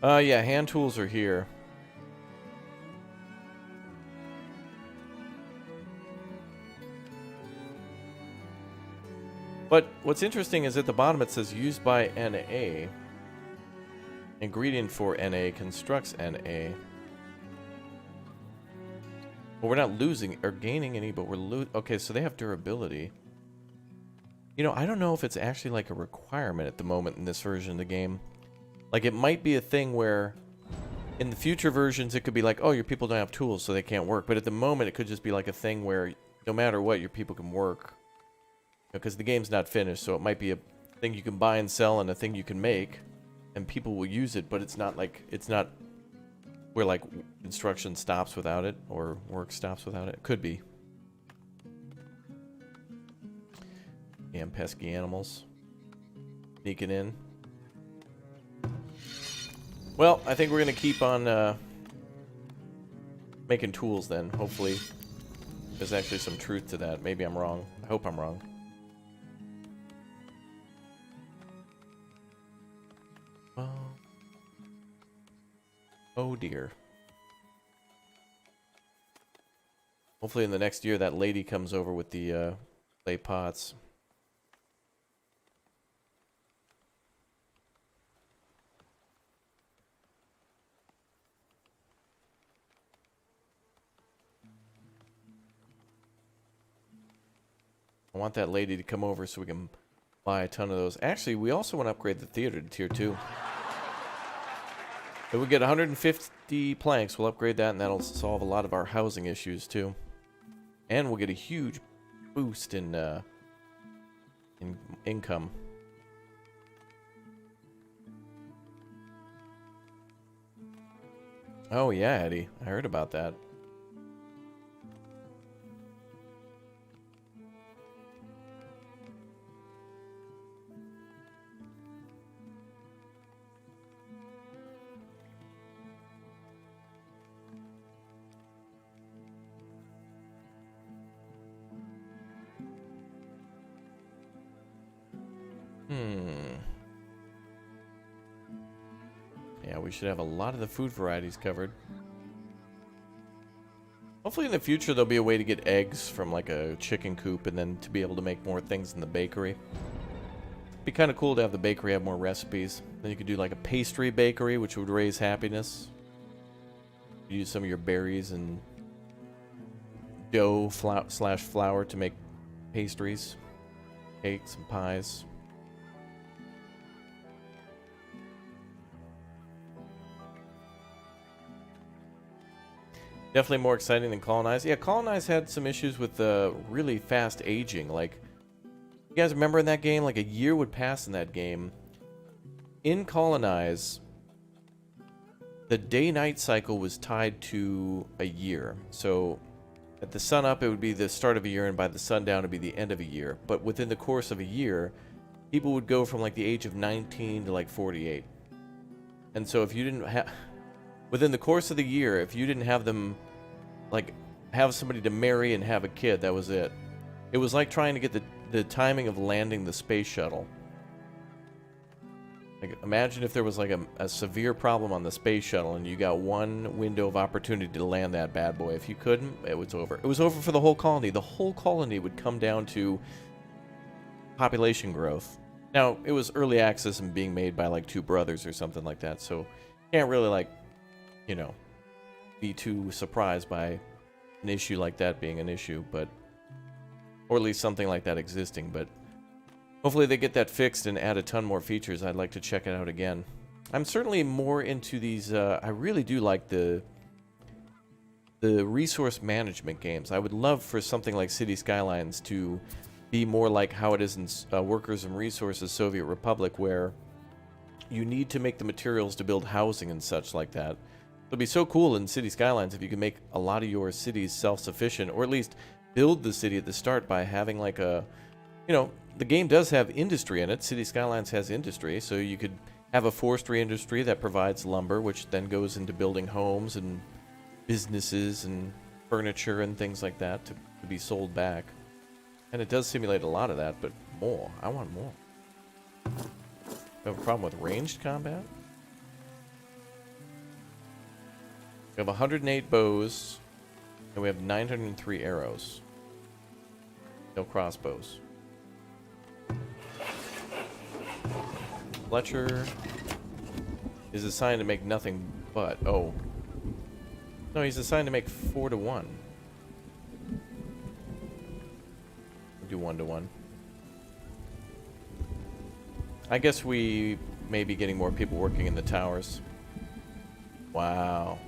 Yeah, hand tools are here. But what's interesting is at the bottom it says used by NA. Ingredient for NA constructs NA. Well, we're not losing or gaining any, but we're okay, so they have durability. You know, I don't know if it's actually like a requirement at the moment in this version of the game. Like, it might be a thing where in the future versions it could be like, oh, your people don't have tools, so they can't work. But at the moment it could just be like a thing where no matter what, your people can work. Because the game's not finished, so it might be a thing you can buy and sell and a thing you can make. And people will use it, but it's not like, it's not where like instruction stops without it or work stops without it. It could be. Damn pesky animals. Sneaking in. Well, I think we're going to keep on making tools then. Hopefully there's actually some truth to that. Maybe I'm wrong. I hope I'm wrong. Oh dear. Hopefully in the next year that lady comes over with the clay pots. I want that lady to come over so we can buy a ton of those. Actually, we also want to upgrade the theater to tier 2. If we get 150 planks, we'll upgrade that, and that'll solve a lot of our housing issues too. And we'll get a huge boost in income. Oh yeah, Eddie, I heard about that. Yeah, we should have a lot of the food varieties covered. Hopefully in the future there'll be a way to get eggs from like a chicken coop and then to be able to make more things in the bakery. It'd be kind of cool to have the bakery have more recipes. Then you could do like a pastry bakery, which would raise happiness. Use some of your berries and dough slash flour to make pastries, cakes and pies. Definitely more exciting than Colonize. Yeah, Colonize had some issues with really fast aging. Like, you guys remember in that game, like a year would pass in that game. In Colonize, the day-night cycle was tied to a year. So at the sun up, it would be the start of a year, and by the sundown, it would be the end of a year. But within the course of a year, people would go from like the age of 19 to like 48. And so if you didn't have... Within the course of the year, if you didn't have them, like, have somebody to marry and have a kid, that was it. It was like trying to get the timing of landing the space shuttle. Like, imagine if there was, like, a severe problem on the space shuttle and you got one window of opportunity to land that bad boy. If you couldn't, it was over. It was over for the whole colony. The whole colony would come down to population growth. Now, it was early access and being made by, like, two brothers or something like that, so can't really, like, you know, be too surprised by an issue like that being an issue, but, or at least something like that existing, but hopefully they get that fixed and add a ton more features. I'd like to check it out again. I'm certainly more into these, I really do like the resource management games. I would love for something like City Skylines to be more like how it is in Workers and Resources Soviet Republic, where you need to make the materials to build housing and such like that. It'd be so cool in City Skylines if you could make a lot of your cities self-sufficient, or at least build the city at the start by having like a, you know, the game does have industry in it. City Skylines has industry, so you could have a forestry industry that provides lumber, which then goes into building homes and businesses and furniture and things like that to be sold back. And it does simulate a lot of that, but more. I want more. You have a problem with ranged combat? We have 108 bows, and we have 903 arrows. No crossbows. Fletcher is assigned to make nothing but... Oh. No, he's assigned to make 4 to 1. We'll do 1 to 1. I guess we may be getting more people working in the towers. Wow.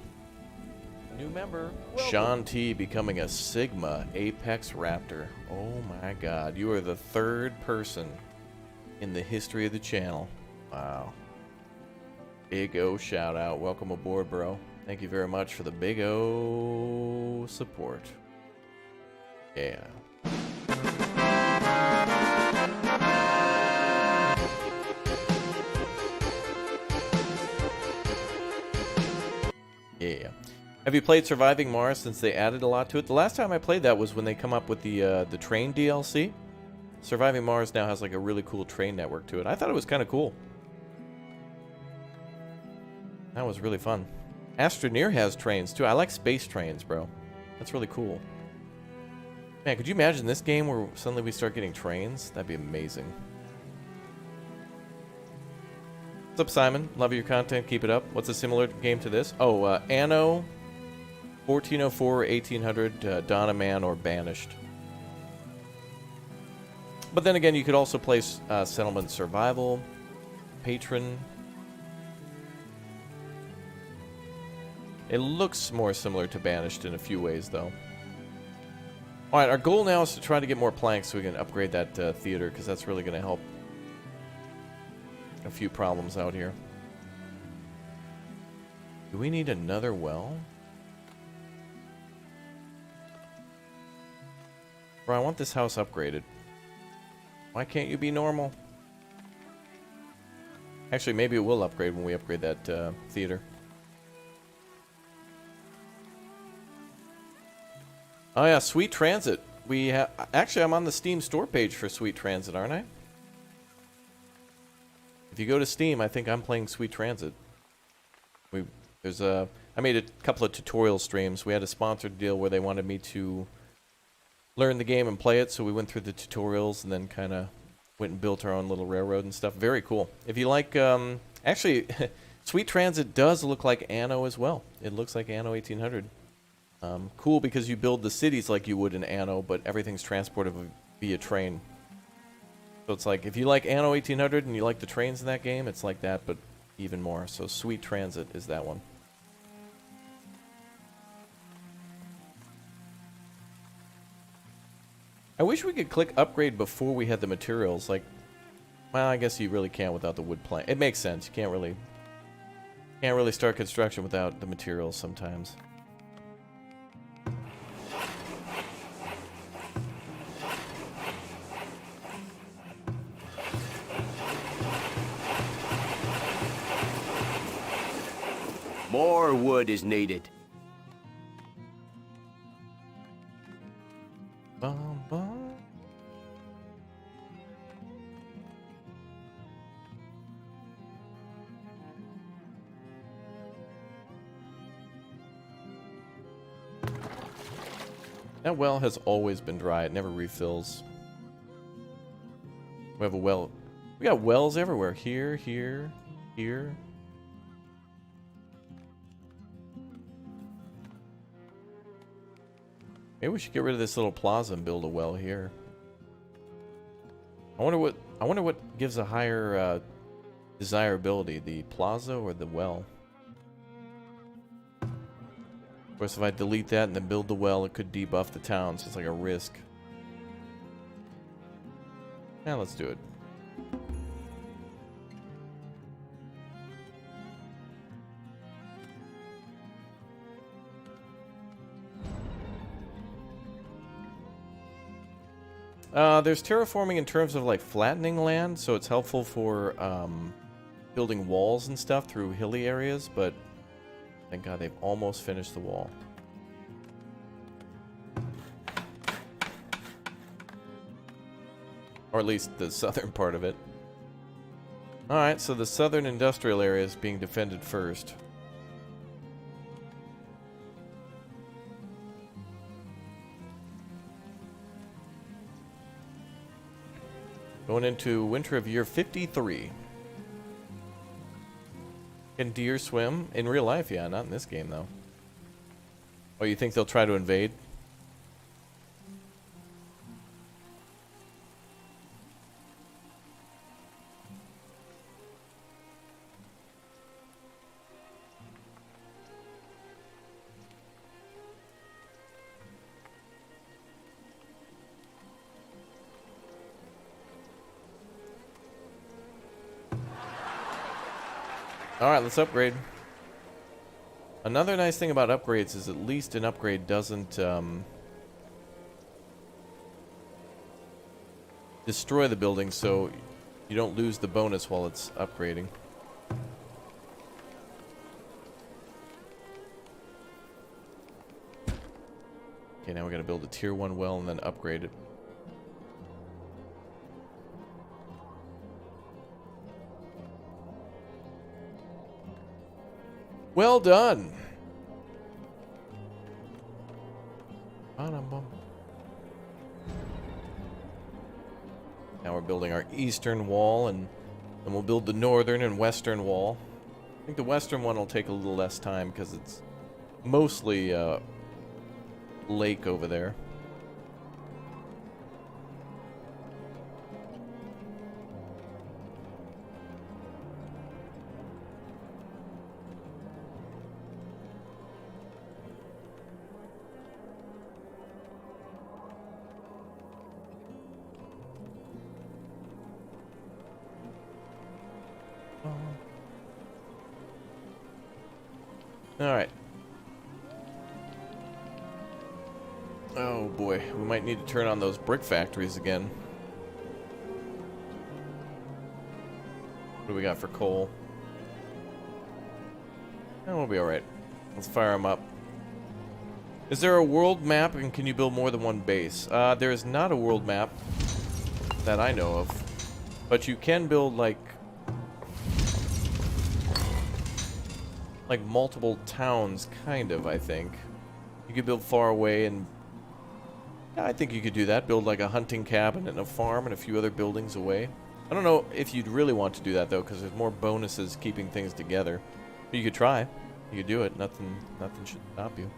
New member. Welcome. Sean T becoming a Sigma Apex Raptor. Oh my god. You are the 3rd person in the history of the channel. Wow. Big O shout out. Welcome aboard, bro. Thank you very much for the big O support. Yeah. Yeah. Have you played Surviving Mars since they added a lot to it? The last time I played that was when they come up with the train DLC. Surviving Mars now has like a really cool train network to it. I thought it was kind of cool. That was really fun. Astroneer has trains too. I like space trains, bro. That's really cool. Man, could you imagine this game where suddenly we start getting trains? That'd be amazing. What's up, Simon? Love your content. Keep it up. What's a similar game to this? Oh, Anno 1404, 1800, Dawn of Man, or Banished. But then again, you could also play Settlement Survival, Patron. It looks more similar to Banished in a few ways, though. Alright, our goal now is to try to get more planks so we can upgrade that theater, because that's really going to help a few problems out here. Do we need another well? Bro, I want this house upgraded. Why can't you be normal? Actually, maybe it will upgrade when we upgrade that theater. Oh yeah, Sweet Transit. We have actually, I'm on the Steam store page for Sweet Transit, aren't I? If you go to Steam, I think I'm playing Sweet Transit. I made a couple of tutorial streams. We had a sponsored deal where they wanted me to learn the game and play it, so we went through the tutorials and then kind of went and built our own little railroad and stuff. Very cool. If you like, actually, Sweet Transit does look like Anno as well. It looks like Anno 1800. Cool because you build the cities like you would in Anno, but everything's transported via train. So it's like, if you like Anno 1800 and you like the trains in that game, it's like that, but even more. So Sweet Transit is that one. I wish we could click upgrade before we had the materials. Like, well, I guess you really can't without the wood plank. It makes sense. You can't really start construction without the materials sometimes. More wood is needed. Bum, bum. That well has always been dry. It never refills. We have a well. We got wells everywhere. Here, here, here. Maybe we should get rid of this little plaza and build a well here. I wonder what gives a higher desirability, the plaza or the well. Of course, if I delete that and then build the well, it could debuff the town, so it's like a risk. Now let's do it. There's terraforming in terms of like flattening land, so it's helpful for building walls and stuff through hilly areas, but thank God they've almost finished the wall. Or at least the southern part of it. Alright, so the southern industrial area is being defended first. Going into winter of year 53. Can deer swim? In real life, yeah. Not in this game, though. Oh, you think they'll try to invade? Alright, let's upgrade. Another nice thing about upgrades is at least an upgrade doesn't destroy the building, so you don't lose the bonus while it's upgrading. Okay, now we gotta build a tier 1 well and then upgrade it. Well done. Now we're building our eastern wall, and then we'll build the northern and western wall. I think the western one will take a little less time because it's mostly lake over there. Alright. Oh boy, we might need to turn on those brick factories again. What do we got for coal? Oh, we'll be alright. Let's fire them up. Is there a world map, and can you build more than one base? There is not a world map that I know of. But you can build, like multiple towns, kind of, I think. You could build far away, and yeah, I think you could do that. Build like a hunting cabin and a farm and a few other buildings away. I don't know if you'd really want to do that, though, because there's more bonuses keeping things together. But you could try. You could do it. Nothing should stop you.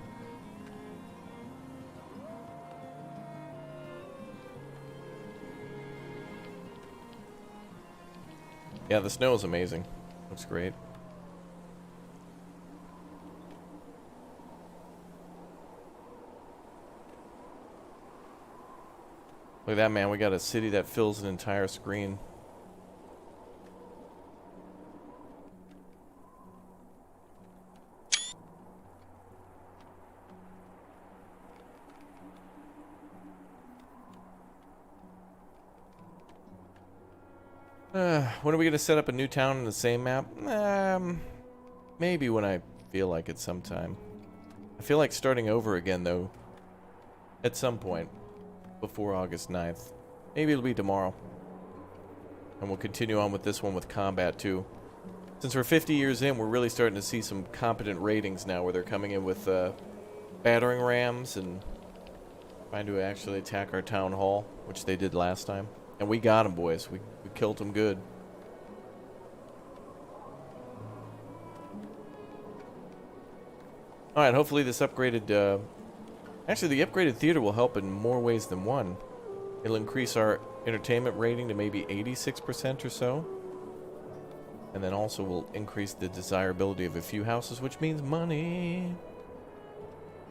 Yeah, the snow is amazing. Looks great. Look at that, man. We got a city that fills an entire screen. When are we going to set up a new town in the same map? Maybe when I feel like it sometime. I feel like starting over again, though, at some point before August 9th. Maybe it'll be tomorrow. And we'll continue on with this one with combat, too. Since we're 50 years in, we're really starting to see some competent ratings now, where they're coming in with battering rams and trying to actually attack our town hall, which they did last time. And we got them, boys. We killed them good. Alright, hopefully this upgraded... actually, the upgraded theater will help in more ways than one. It'll increase our entertainment rating to maybe 86% or so. And then also will increase the desirability of a few houses, which means money.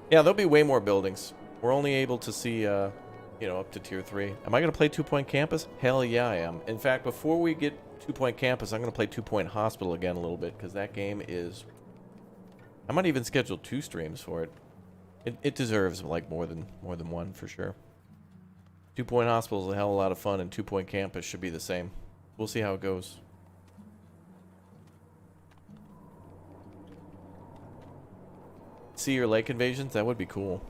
Yeah, there'll be way more buildings. We're only able to see, you know, up to tier 3. Am I going to play 2 Point Campus? Hell yeah, I am. In fact, before we get 2 Point Campus, I'm going to play 2 Point Hospital again a little bit, because that game is... I might even schedule 2 streams for it. It deserves like more than one for sure. 2 Point Hospital is a hell of a lot of fun, and 2 Point Campus should be the same. We'll see how it goes. Sea or lake invasions? That would be cool.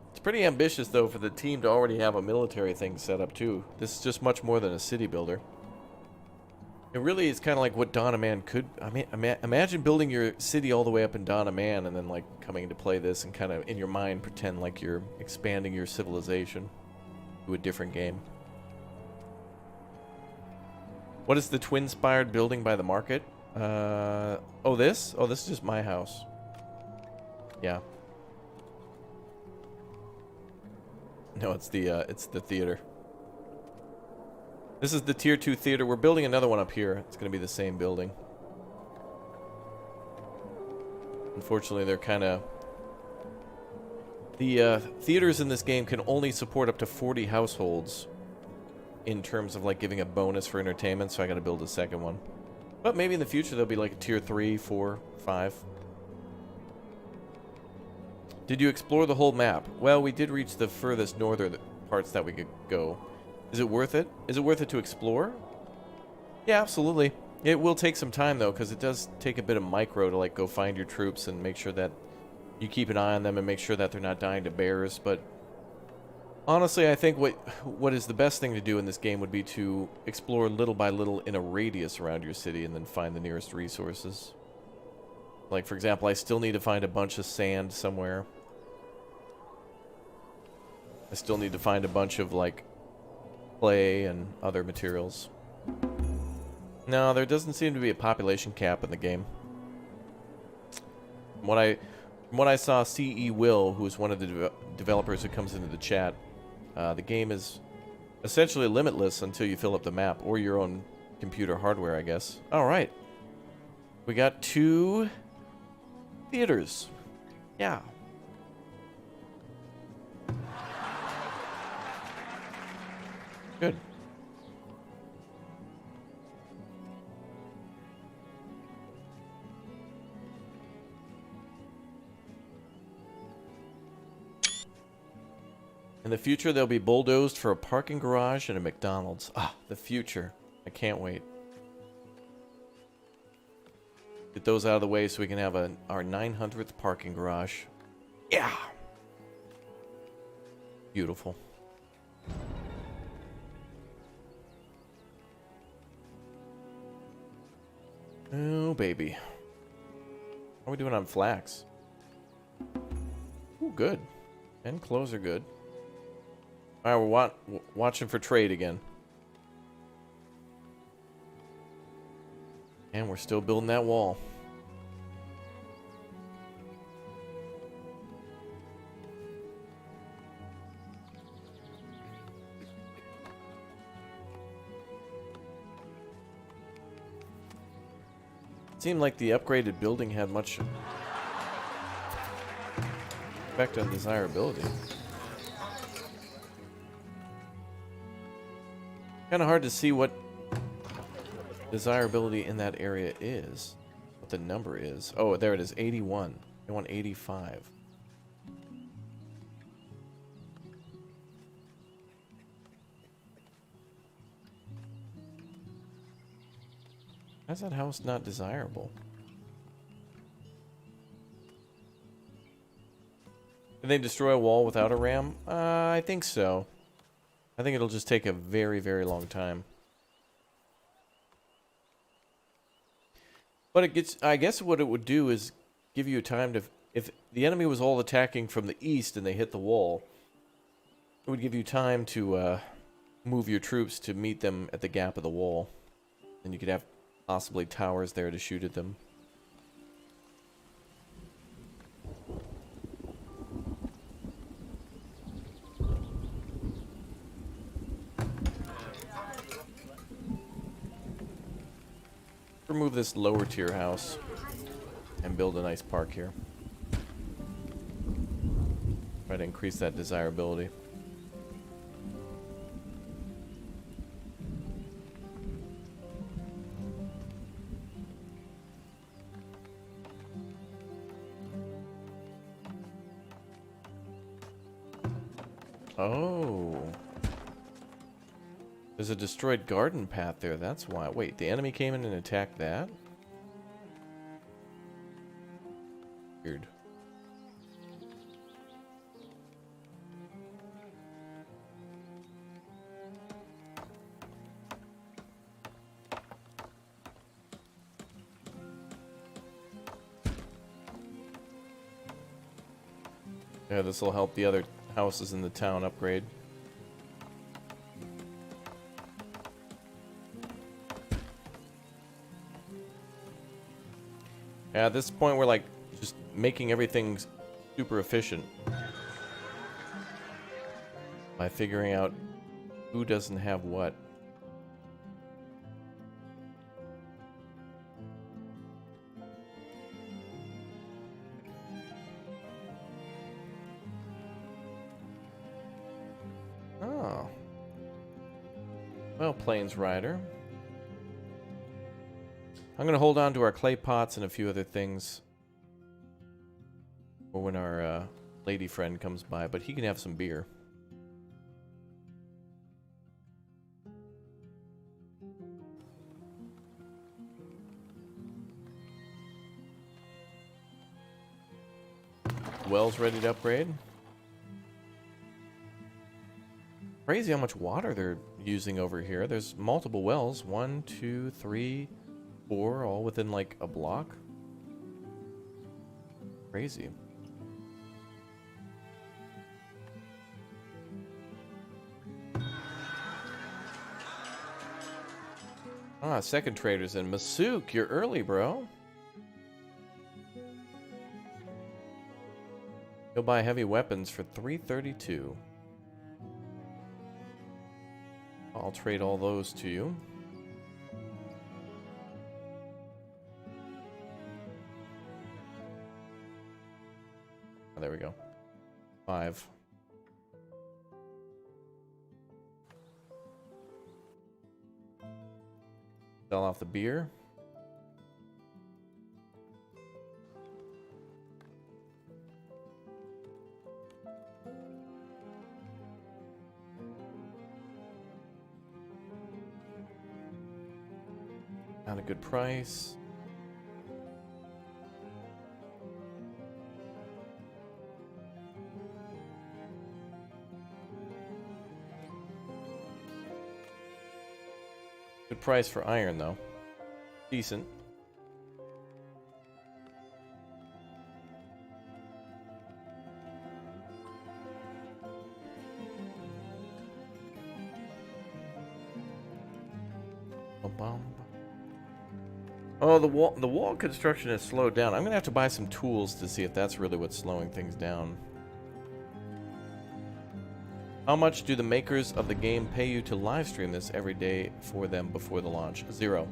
It's pretty ambitious, though, for the team to already have a military thing set up, too. This is just much more than a city builder. It really is kind of like what Dawn of Man could... I mean, imagine building your city all the way up in Dawn of Man and then, like, coming to play this and kind of, in your mind, pretend like you're expanding your civilization to a different game. What is the twin-spired building by the market? Oh, this? Oh, this is just my house. Yeah. No, it's the theater. This is the Tier 2 theater. We're building another one up here. It's going to be the same building. Unfortunately, they're kind of... The theaters in this game can only support up to 40 households in terms of, like, giving a bonus for entertainment, so I got to build a second one. But maybe in the future there'll be, like, a Tier 3, 4, 5. Did you explore the whole map? Well, we did reach the furthest northern parts that we could go. Is it worth it? Is it worth it to explore? Yeah, absolutely. It will take some time, though, because it does take a bit of micro to, like, go find your troops and make sure that you keep an eye on them and make sure that they're not dying to bears. But honestly, I think what is the best thing to do in this game would be to explore little by little in a radius around your city and then find the nearest resources. Like, for example, I still need to find a bunch of sand somewhere. I still need to find a bunch of, like, clay and other materials. No, there doesn't seem to be a population cap in the game. From what I saw, C.E. Will, who is one of the developers who comes into the chat, the game is essentially limitless until you fill up the map, or your own computer hardware, I guess. Alright. We got 2 theaters. Yeah. Good. In the future, they'll be bulldozed for a parking garage and a McDonald's. Ah, the future. I can't wait. Get those out of the way so we can have our 900th parking garage. Yeah! Beautiful. Oh, baby. How are we doing on flax? Ooh, good. And clothes are good. Alright, we're watching for trade again. And we're still building that wall. It seemed like the upgraded building had much effect on desirability. Kind of hard to see what desirability in that area is. What the number is. Oh, there it is. 81. I want 85. How's that house not desirable? Can they destroy a wall without a ram? I think so. I think it'll just take a very, very long time. But it gets, I guess what it would do is give you time to, if the enemy was all attacking from the east and they hit the wall, it would give you time to move your troops to meet them at the gap of the wall. And you could have possibly towers there to shoot at them. Remove this lower tier house and build a nice park here. Try to increase that desirability. Oh. There's a destroyed garden path there, that's why. Wait, the enemy came in and attacked that? Weird. Yeah, this will help the other houses in the town upgrade. At this point, we're like just making everything super efficient by figuring out who doesn't have what. Oh. Well, Plains Rider. I'm going to hold on to our clay pots and a few other things for when our lady friend comes by, but he can have some beer. Wells ready to upgrade. Crazy how much water they're using over here. There's multiple wells. 1, 2, 3, 4, all within like a block. Crazy. Ah, second trader's in. Masuk, you're early, bro. You'll buy heavy weapons for 332. I'll trade all those to you. Oh, there we go. 5. Sell off the beer. Not a good price. Good price for iron, though. Decent. Oh, the wall construction has slowed down. I'm gonna have to buy some tools to see if that's really what's slowing things down. How much do the makers of the game pay you to live stream this every day for them before the launch? 0.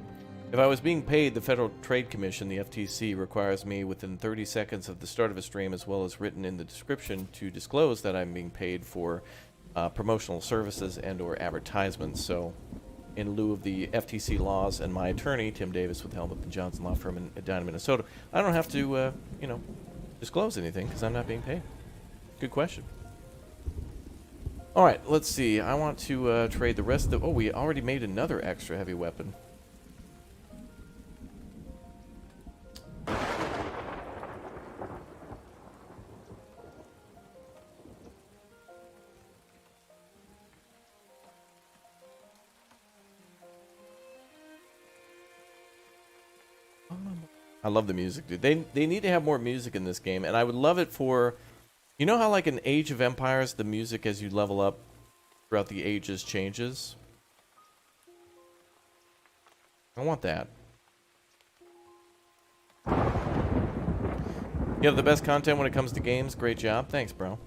If I was being paid, the Federal Trade Commission, the FTC, requires me within 30 seconds of the start of a stream, as well as written in the description, to disclose that I'm being paid for promotional services and or advertisements. So, in lieu of the FTC laws and my attorney, Tim Davis with Helmut & Johnson Law Firm in Edina, Minnesota, I don't have to, disclose anything because I'm not being paid. Good question. All right, let's see. I want to trade the rest of the... Oh, we already made another extra heavy weapon. I love the music, dude. They need to have more music in this game, and I would love it for... You know how, like, in Age of Empires, the music as you level up throughout the ages changes? I want that. You have the best content when it comes to games. Great job. Thanks, bro.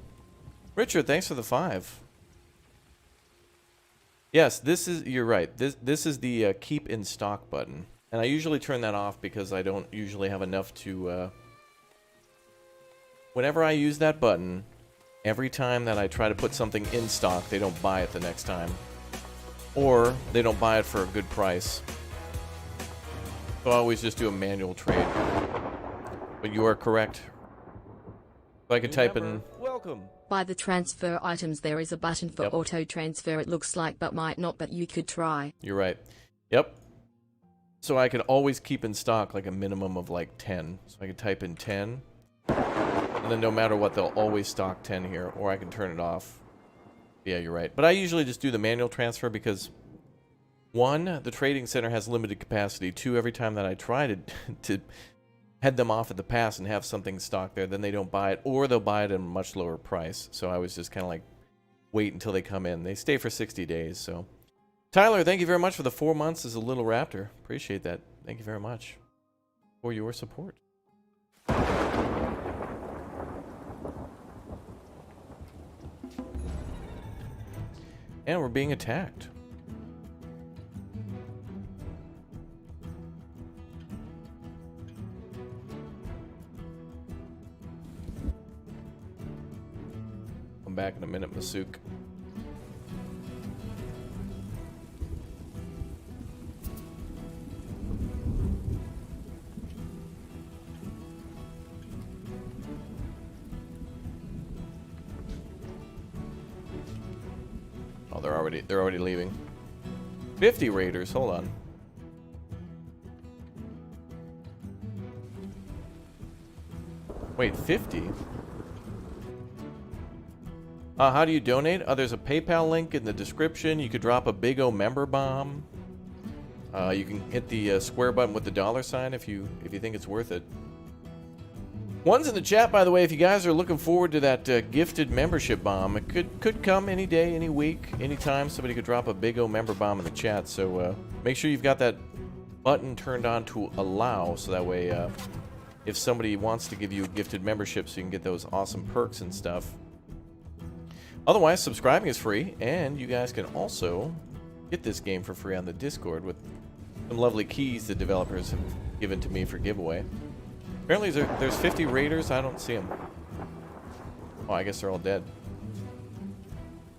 Richard, thanks for the 5. Yes, this is... You're right. This is the keep in stock button. And I usually turn that off because I don't usually have enough to... Whenever I use that button, every time that I try to put something in stock, they don't buy it the next time. Or they don't buy it for a good price. So I always just do a manual trade. But you are correct. So I could type in... Welcome. By the transfer items, there is a button for Yep. auto transfer, it looks like, but might not, but you could try. You're right. Yep. So I could always keep in stock like a minimum of like 10. So I could type in 10. And then no matter what, they'll always stock 10 here. Or I can turn it off. Yeah, you're right. But I usually just do the manual transfer because 1, the trading center has limited capacity. 2, every time that I try to head them off at the pass and have something stocked there, then they don't buy it. Or they'll buy it at a much lower price. So I was just kind of like, wait until they come in. They stay for 60 days, so... Tyler, thank you very much for the 4 months as a little raptor. Appreciate that. Thank you very much for your support. And we're being attacked. Come back in a minute, Masook. Oh, they're already leaving. 50 raiders, hold on. Wait, 50? How do you donate? There's a PayPal link in the description. You could drop a Big O member bomb. You can hit the square button with the $ if you think it's worth it. One's in the chat, by the way. If you guys are looking forward to that gifted membership bomb, it could come any day, any week, anytime. Somebody could drop a Big O member bomb in the chat. So make sure you've got that button turned on to allow, so that way if somebody wants to give you a gifted membership, so you can get those awesome perks and stuff. Otherwise, subscribing is free, and you guys can also get this game for free on the Discord with some lovely keys the developers have given to me for giveaway. Apparently there's 50 raiders. I don't see them. Oh, I guess they're all dead.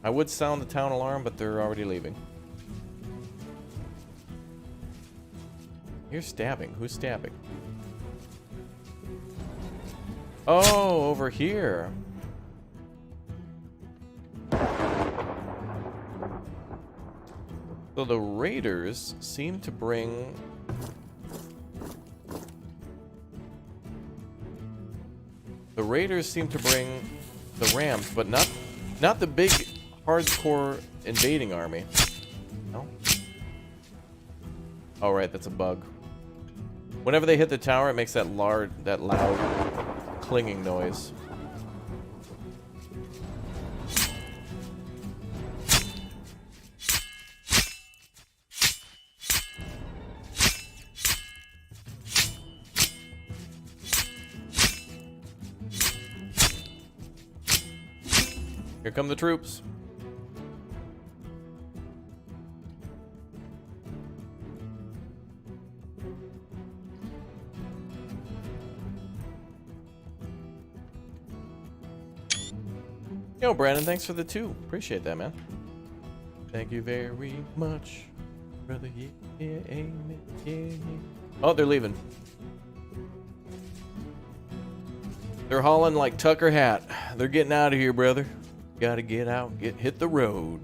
I would sound the town alarm, but they're already leaving. Here's stabbing. Who's stabbing? Oh, over here. So the raiders seem to bring... The raiders seem to bring the rams, but not the big hardcore invading army. No? Oh, right, that's a bug. Whenever they hit the tower, it makes that loud clinging noise. Here come the troops. Yo, Brandon, thanks for the 2. Appreciate that, man. Thank you very much, brother. Yeah, amen. Yeah. Oh, they're leaving. They're hauling like Tucker Hat. They're getting out of here, brother. Gotta get out, hit the road.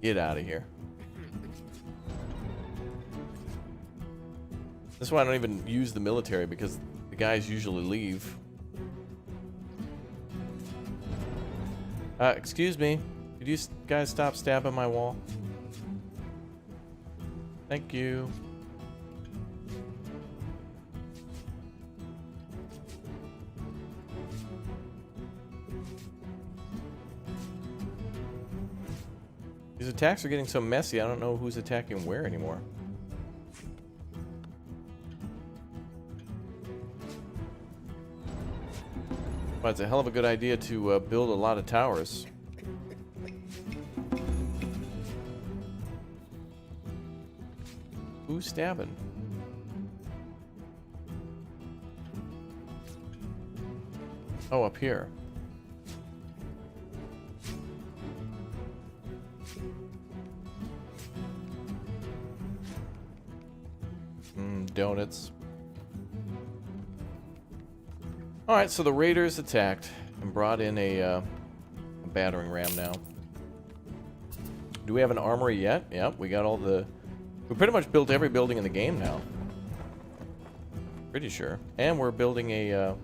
Get out of here. That's why I don't even use the military, because the guys usually leave. Excuse me. Could you guys stop stabbing my wall? Thank you. These attacks are getting so messy, I don't know who's attacking where anymore. Well, it's a hell of a good idea to build a lot of towers. Who's stabbing? Oh, up here. Donuts. Alright, so the raiders attacked and brought in a battering ram now. Do we have an armory yet? Yep, we got all the... We pretty much built every building in the game now. Pretty sure. And we're building a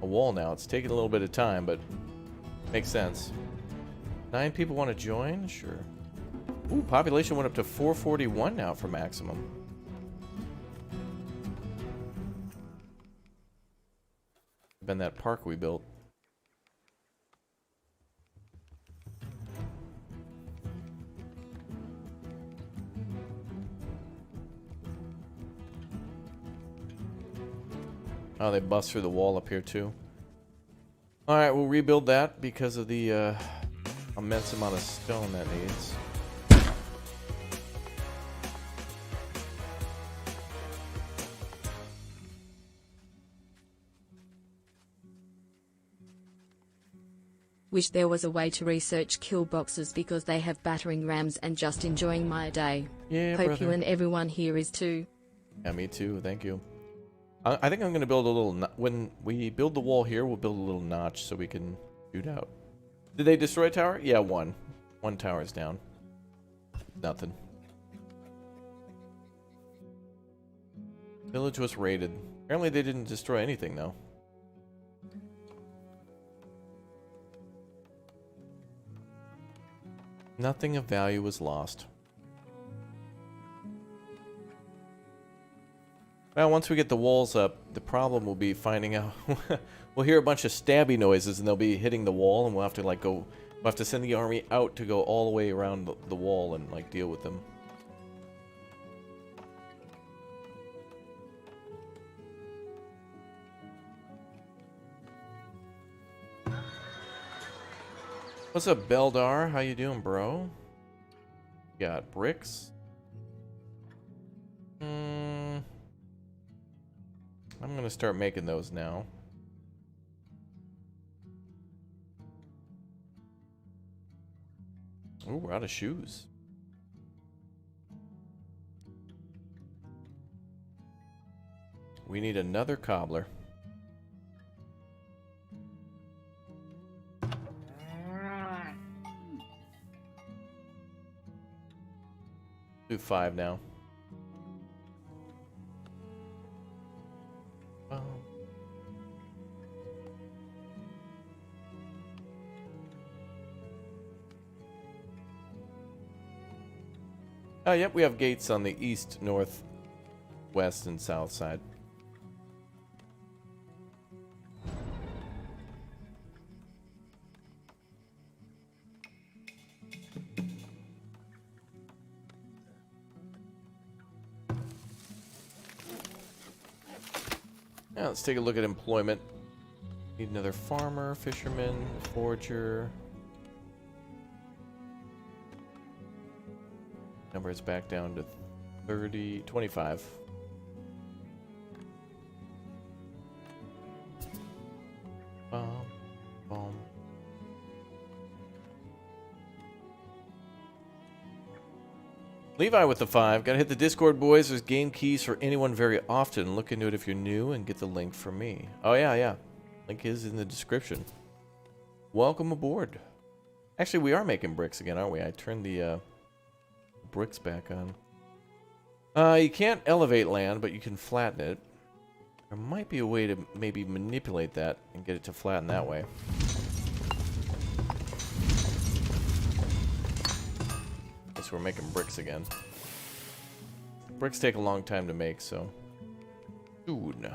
wall now. It's taking a little bit of time, but makes sense. 9 people want to join? Sure. Ooh, population went up to 441 now for maximum. Been that park we built. Oh, they bust through the wall up here too. Alright, we'll rebuild that because of the immense amount of stone that needs. Wish there was a way to research kill boxes because they have battering rams and just enjoying my day. Yeah, Hope brother. you and everyone here is too. Yeah, me too. Thank you. I think I'm going to build a little... When we build the wall here, we'll build a little notch so we can shoot out. Did they destroy a tower? Yeah, one. One tower's down. Nothing. Village was raided. Apparently they didn't destroy anything, though. Nothing of value was lost. Well, once we get the walls up, the problem will be finding out... We'll hear a bunch of stabby noises and they'll be hitting the wall and we'll have to like go... We'll have to send the army out to go all the way around the wall and like deal with them. What's up, Beldar? How you doing, bro? Got bricks. I'm gonna start making those now. Ooh, we're out of shoes. We need another cobbler. Do 5 now. Oh, yep, we have gates on the east, north, west, and south side. Now let's take a look at employment. Need another farmer, fisherman, forger. Number is back down to 25. Boom. Levi with the 5. Gotta hit the Discord, boys. There's game keys for anyone very often. Look into it if you're new and get the link from me. Oh, yeah. Link is in the description. Welcome aboard. Actually, we are making bricks again, aren't we? I turned the bricks back on. You can't elevate land, but you can flatten it. There might be a way to maybe manipulate that and get it to flatten that way. Guess we're making bricks again. Bricks take a long time to make, so... Ooh, no.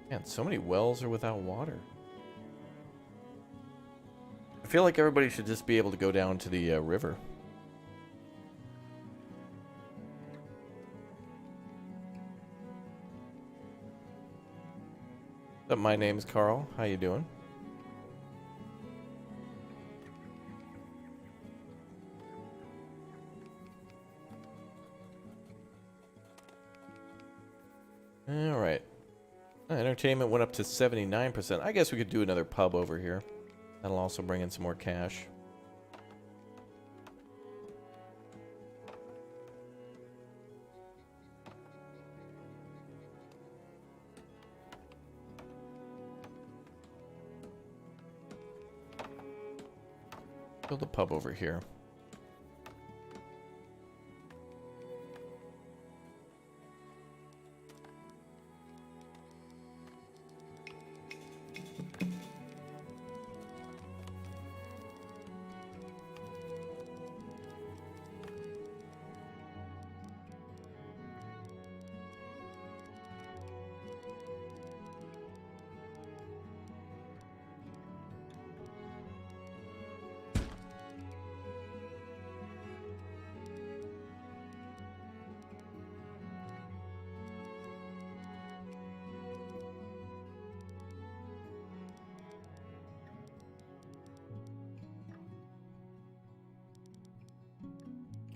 Man, so many wells are without water. I feel like everybody should just be able to go down to the river. What's up, my name's Carl. How you doing? All right. Entertainment went up to 79%. I guess we could do another pub over here. That'll also bring in some more cash. Build a pub over here.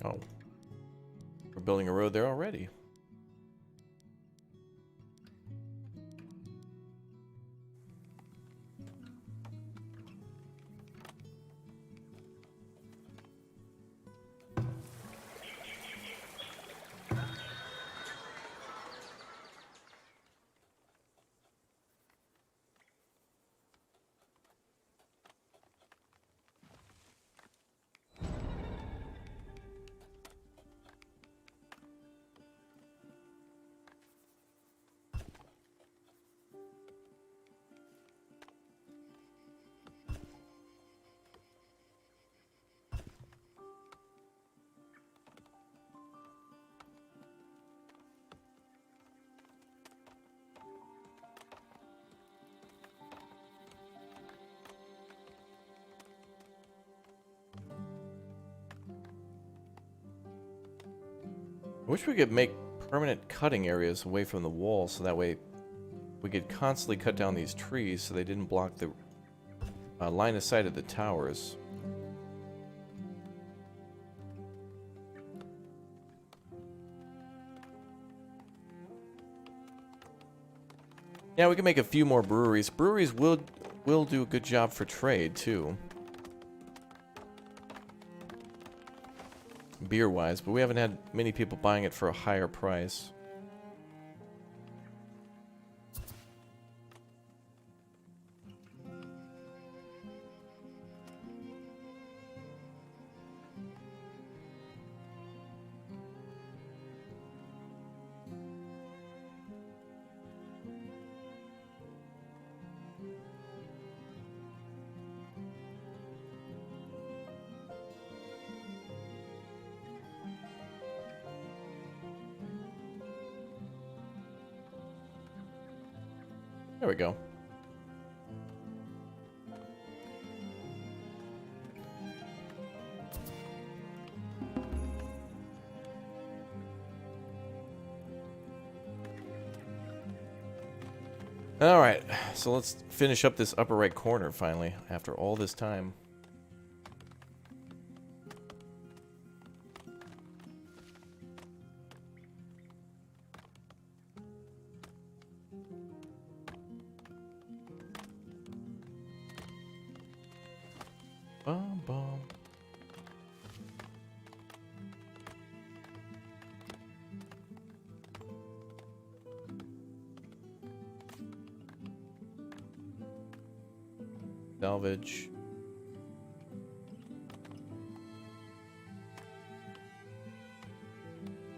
Oh. We're building a road there already. I wish we could make permanent cutting areas away from the wall so that way we could constantly cut down these trees so they didn't block the line of sight of the towers. Yeah, we can make a few more breweries. Breweries will do a good job for trade too. Beer-wise, but we haven't had many people buying it for a higher price. There we go. Alright, so let's finish up this upper right corner finally, after all this time. Bum, bum. Salvage.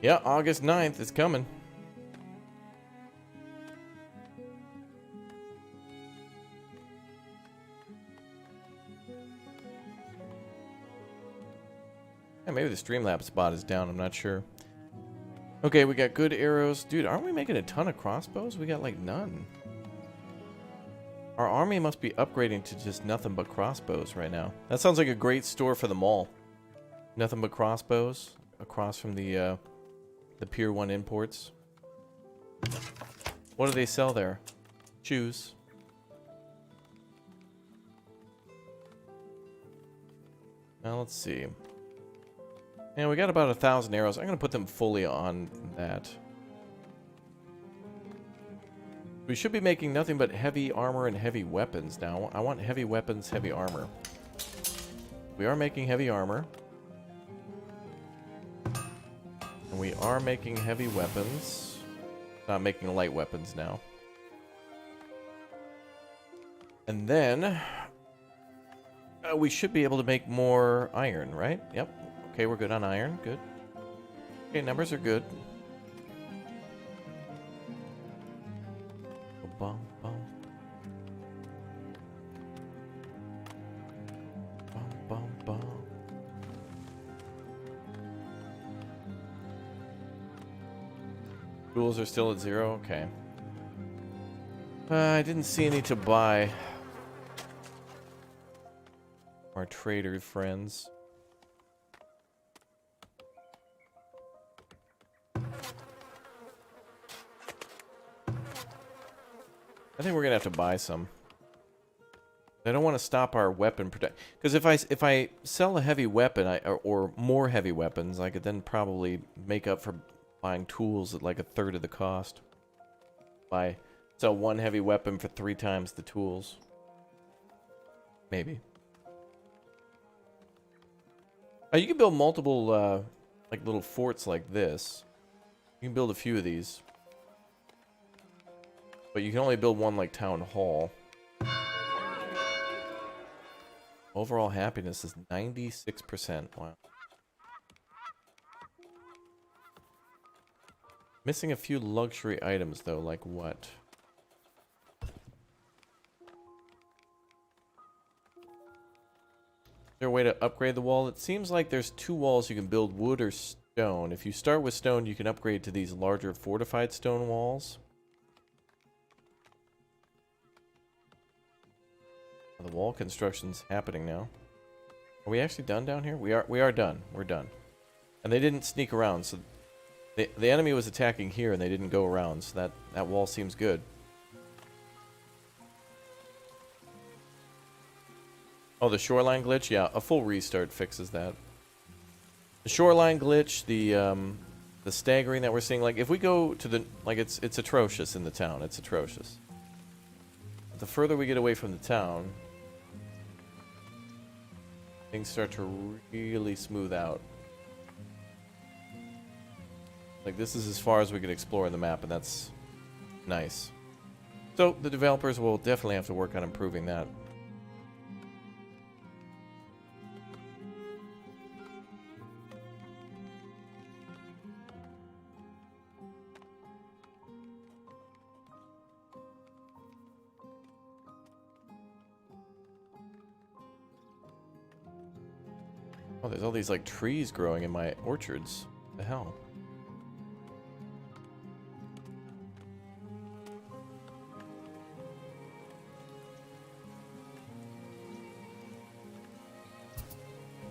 Yeah, August 9th is coming. Yeah, maybe the Streamlabs spot is down, I'm not sure. Okay, we got good arrows. Dude, aren't we making a ton of crossbows? We got like none. Our army must be upgrading to just nothing but crossbows right now. That sounds like a great store for the mall. Nothing but crossbows across from the Pier 1 imports. What do they sell there? Shoes. Now let's see. And we got about 1,000 arrows. I'm going to put them fully on that. We should be making nothing but heavy armor and heavy weapons now. I want heavy weapons, heavy armor. We are making heavy armor. And we are making heavy weapons. Not making light weapons now. And then we should be able to make more iron, right? Yep. Okay, we're good on iron. Good. Okay, numbers are good. Bum, bum. Bum, bum, bum. Tools are still at 0? Okay. I didn't see any to buy. Our trader friends. I think we're gonna have to buy some. I don't want to stop our weapon protect, because if I sell a heavy weapon, or more heavy weapons, I could then probably make up for buying tools at like a third of the cost. Sell one heavy weapon for 3 times the tools. Maybe. You can build multiple like little forts like this. You can build a few of these, but you can only build one like town hall. Overall happiness is 96%. Wow. Missing a few luxury items, though. Like what? Is there a way to upgrade the wall? It seems like there's 2 walls you can build, wood or stone. If you start with stone, you can upgrade to these larger fortified stone walls. The wall construction's happening now. Are we actually done down here? We are done. We're done. And they didn't sneak around, so the enemy was attacking here and they didn't go around, so that wall seems good. Oh, the shoreline glitch? Yeah, a full restart fixes that. The shoreline glitch, the staggering that we're seeing, like if we go to the, like it's atrocious in the town. It's atrocious. But the further we get away from the town, things start to really smooth out. Like this is as far as we can explore in the map, and that's nice. So the developers will definitely have to work on improving that. Oh, there's all these like trees growing in my orchards. What the hell?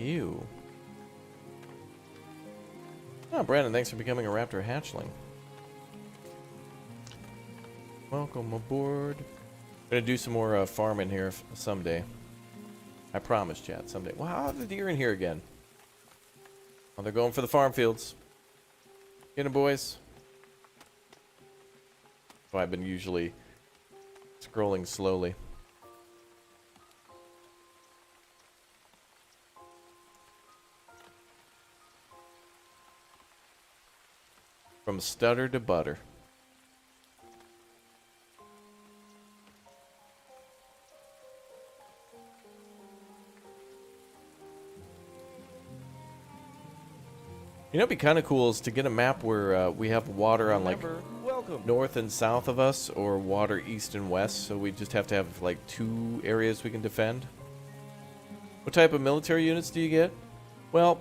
Ew. Oh, Brandon, thanks for becoming a raptor hatchling. Welcome aboard. I'm gonna do some more farming here someday. I promise, chat, someday. Wow, how are the deer in here again? Oh, they're going for the farm fields. Get 'em, boys. So I've been usually scrolling slowly. From stutter to butter. You know, it'd be kind of cool is to get a map where we have water on like north and south of us, or water east and west, so we just have to have like 2 areas we can defend. What type of military units do you get? Well,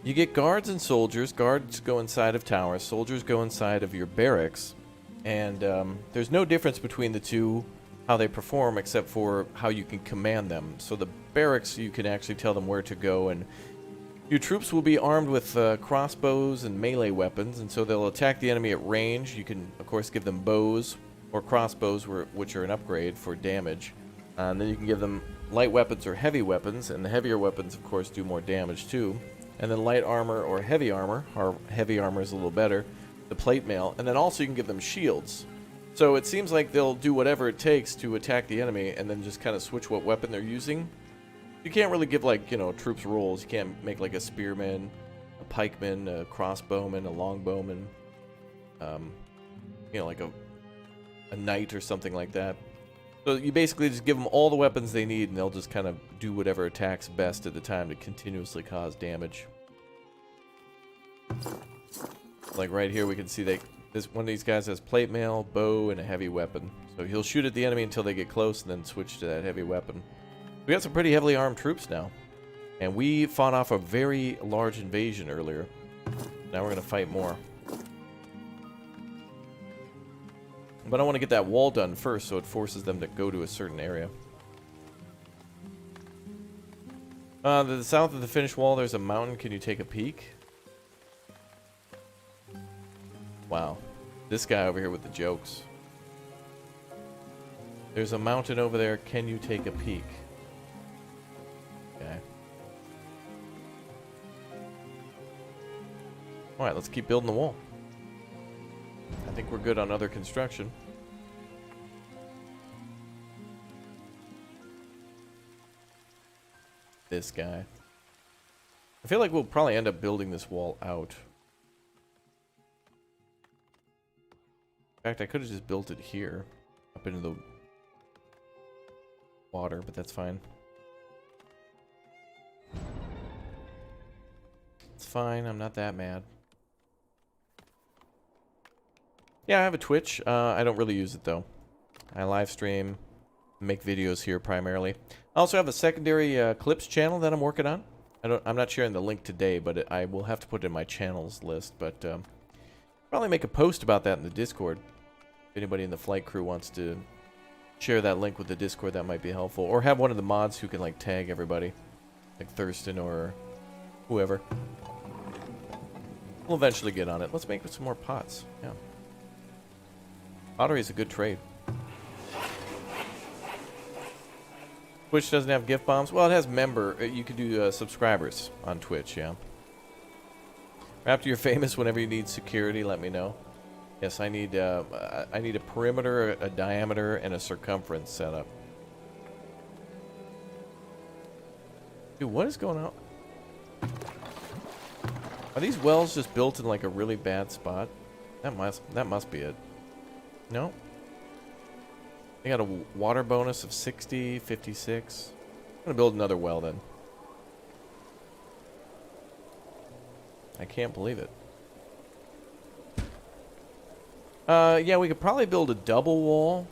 you get guards and soldiers. Guards go inside of towers, soldiers go inside of your barracks, and there's no difference between the two, how they perform, except for how you can command them. So the barracks, you can actually tell them where to go, and your troops will be armed with crossbows and melee weapons, and so they'll attack the enemy at range. You can, of course, give them bows or crossbows, which are an upgrade for damage. And then you can give them light weapons or heavy weapons, and the heavier weapons, of course, do more damage too. And then light armor or heavy armor is a little better, the plate mail. And then also you can give them shields. So it seems like they'll do whatever it takes to attack the enemy, and then just kind of switch what weapon they're using. You can't really give, like, you know, troops roles. You can't make like a spearman, a pikeman, a crossbowman, a longbowman, you know, like a knight or something like that. So you basically just give them all the weapons they need, and they'll just kind of do whatever attacks best at the time to continuously cause damage. Like right here, we can see this one of these guys has plate mail, bow, and a heavy weapon. So he'll shoot at the enemy until they get close, and then switch to that heavy weapon. We got some pretty heavily armed troops now, and we fought off a very large invasion earlier. Now we're gonna fight more. But I want to get that wall done first, so it forces them to go to a certain area. To the south of the finished wall, there's a mountain. Can you take a peek? Wow. This guy over here with the jokes. There's a mountain over there. Can you take a peek? Okay. Alright, let's keep building the wall. I think we're good on other construction. This guy. I feel like we'll probably end up building this wall out. In fact, I could have just built it here. Up into the water, but that's fine. It's fine, I'm not that mad. Yeah, I have a Twitch. I don't really use it though. I live stream, make videos here primarily. I also have a secondary clips channel that I'm working on. I'm not sharing the link today, but I will have to put it in my channels list. But probably make a post about that in the Discord. If anybody in the flight crew wants to share that link with the Discord, that might be helpful. Or have one of the mods who can like tag everybody, like Thurston or whoever. We'll eventually get on it. Let's make some more pots. Yeah. Pottery is a good trade. Twitch doesn't have gift bombs. Well, it has member. You can do subscribers on Twitch, yeah. After you're famous, whenever you need security, let me know. Yes, I need a perimeter, a diameter, and a circumference set up. Dude, what is going on? Are these wells just built in like a really bad spot? That must be it. No? They got a water bonus of 60, 56. I'm gonna build another well then. I can't believe it. Yeah, we could probably build a double wall.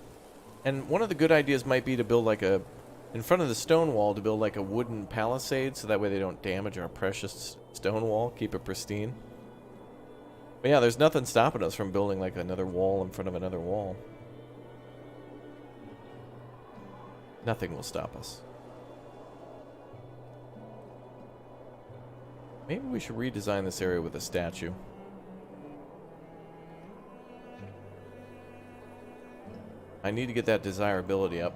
And one of the good ideas might be to build like a, in front of the stone wall, to build like a wooden palisade so that way they don't damage our precious stone wall, keep it pristine. But yeah, there's nothing stopping us from building like another wall in front of another wall. Nothing will stop us. Maybe we should redesign this area with a statue. I need to get that desirability up.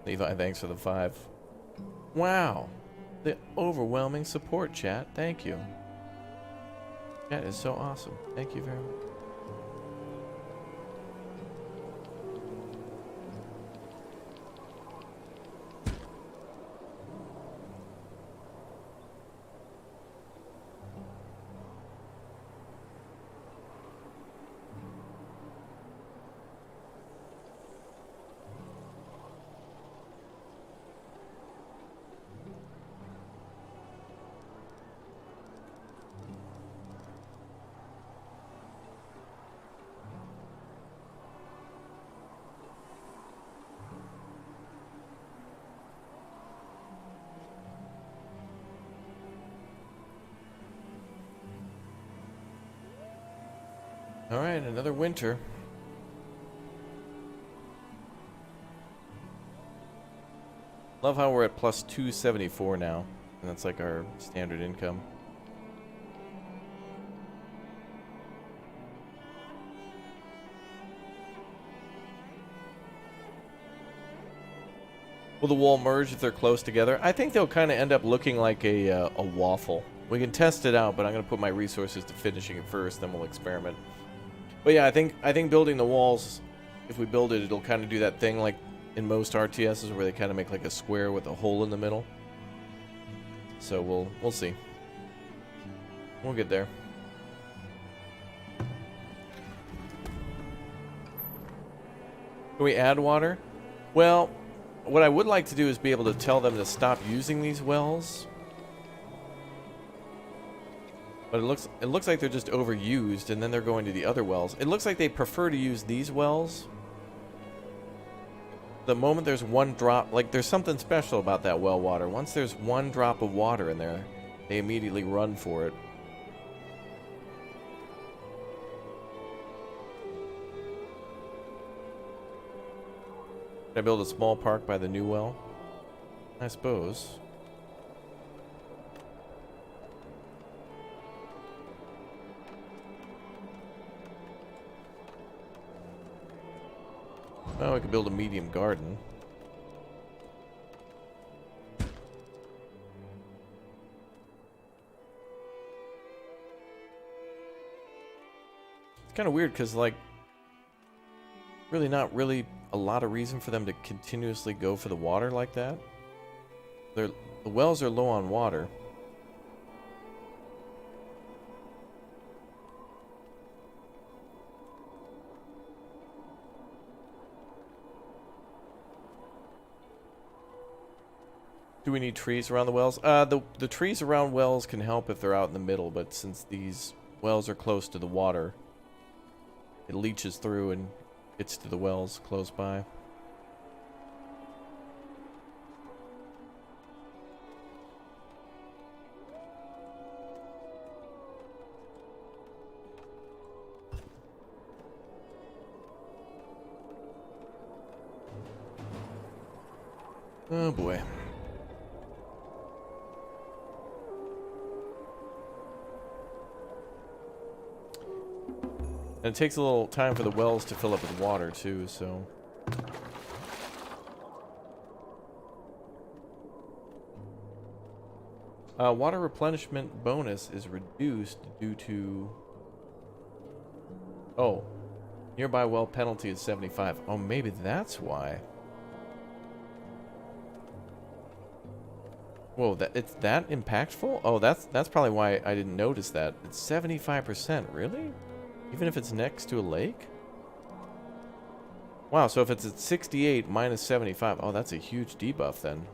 Levi, thanks for the 5. Wow. The overwhelming support, chat. Thank you. That is so awesome. Thank you very much. Alright, another winter. Love how we're at plus 274 now. And that's like our standard income. Will the wall merge if they're close together? I think they'll kind of end up looking like a waffle. We can test it out, but I'm going to put my resources to finishing it first, then we'll experiment. But yeah, I think building the walls, if we build it, it'll kind of do that thing like in most RTSs where they kind of make like a square with a hole in the middle. So we'll see. We'll get there. Can we add water? Well, what I would like to do is be able to tell them to stop using these wells. But it looks like they're just overused, and then they're going to the other wells. It looks like they prefer to use these wells. The moment there's one drop, like there's something special about that well water. Once there's one drop of water in there, they immediately run for it. Can I build a small park by the new well? I suppose. Well, we could build a medium garden. It's kind of weird because, like, really not really a lot of reason for them to continuously go for the water like that. The wells are low on water. Do we need trees around the wells? The trees around wells can help if they're out in the middle, but since these wells are close to the water, it leaches through and gets to the wells close by. Oh boy. And it takes a little time for the wells to fill up with water too, so... Water replenishment bonus is reduced due to... Oh. Nearby well penalty is 75. Oh, maybe that's why. Whoa, it's that impactful? Oh, that's probably why I didn't notice that. It's 75%, really? Even if it's next to a lake? Wow, so if it's at 68 minus 75, oh, that's a huge debuff then.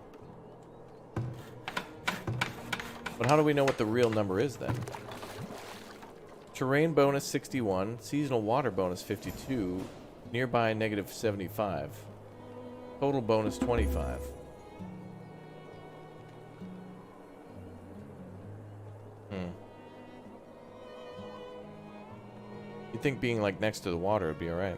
But how do we know what the real number is then? Terrain bonus 61, seasonal water bonus 52, nearby negative 75, total bonus 25. You'd think being like next to the water would be alright.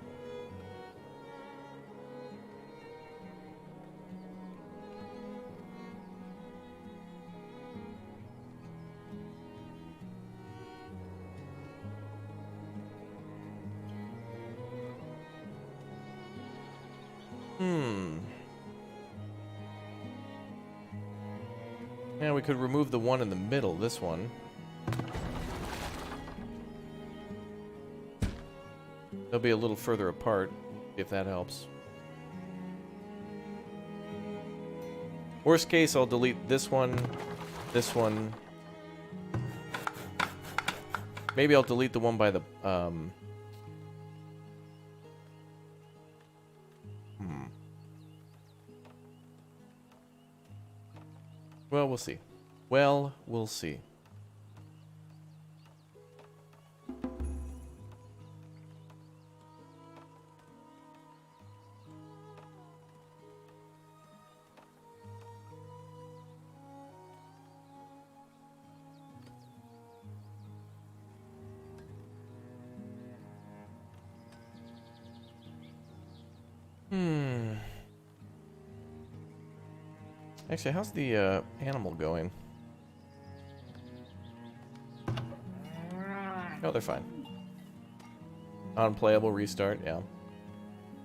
Yeah, we could remove the one in the middle, this one. They'll be a little further apart, if that helps. Worst case, I'll delete this one, this one. Maybe I'll delete the one by the, Well, we'll see. Well, we'll see. Actually, how's the animal going? Oh, they're fine. Unplayable, restart, yeah.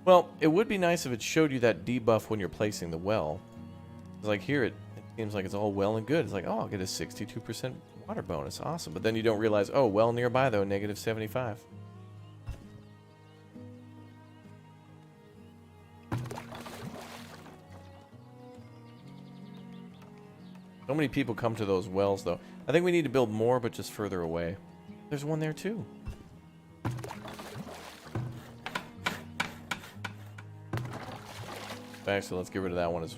Well, it would be nice if it showed you that debuff when you're placing the well. It's like here, it seems like it's all well and good. It's like, oh, I'll get a 62% water bonus. Awesome. But then you don't realize, oh, well nearby, though, negative 75. So many people come to those wells, though. I think we need to build more, but just further away. There's one there, too. Actually, let's get rid of that one as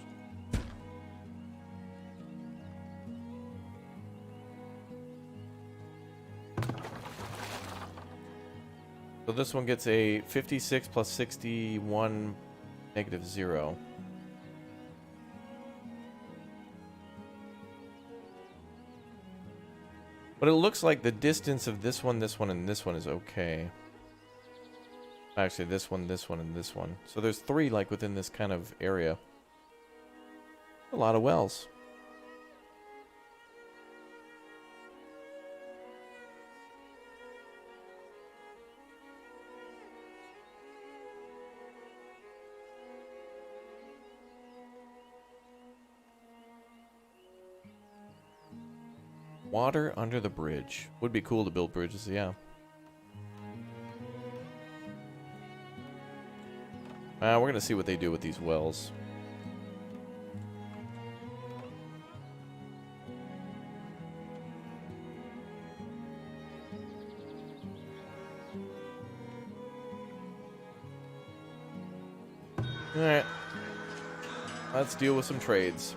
so this one gets a 56 plus 61 negative 0. But it looks like the distance of this one, and this one is okay. Actually, this one, and this one. So there's 3, like, within this kind of area. A lot of wells. Water under the bridge. Would be cool to build bridges, yeah. We're going to see what they do with these wells. Alright. Let's deal with some trades.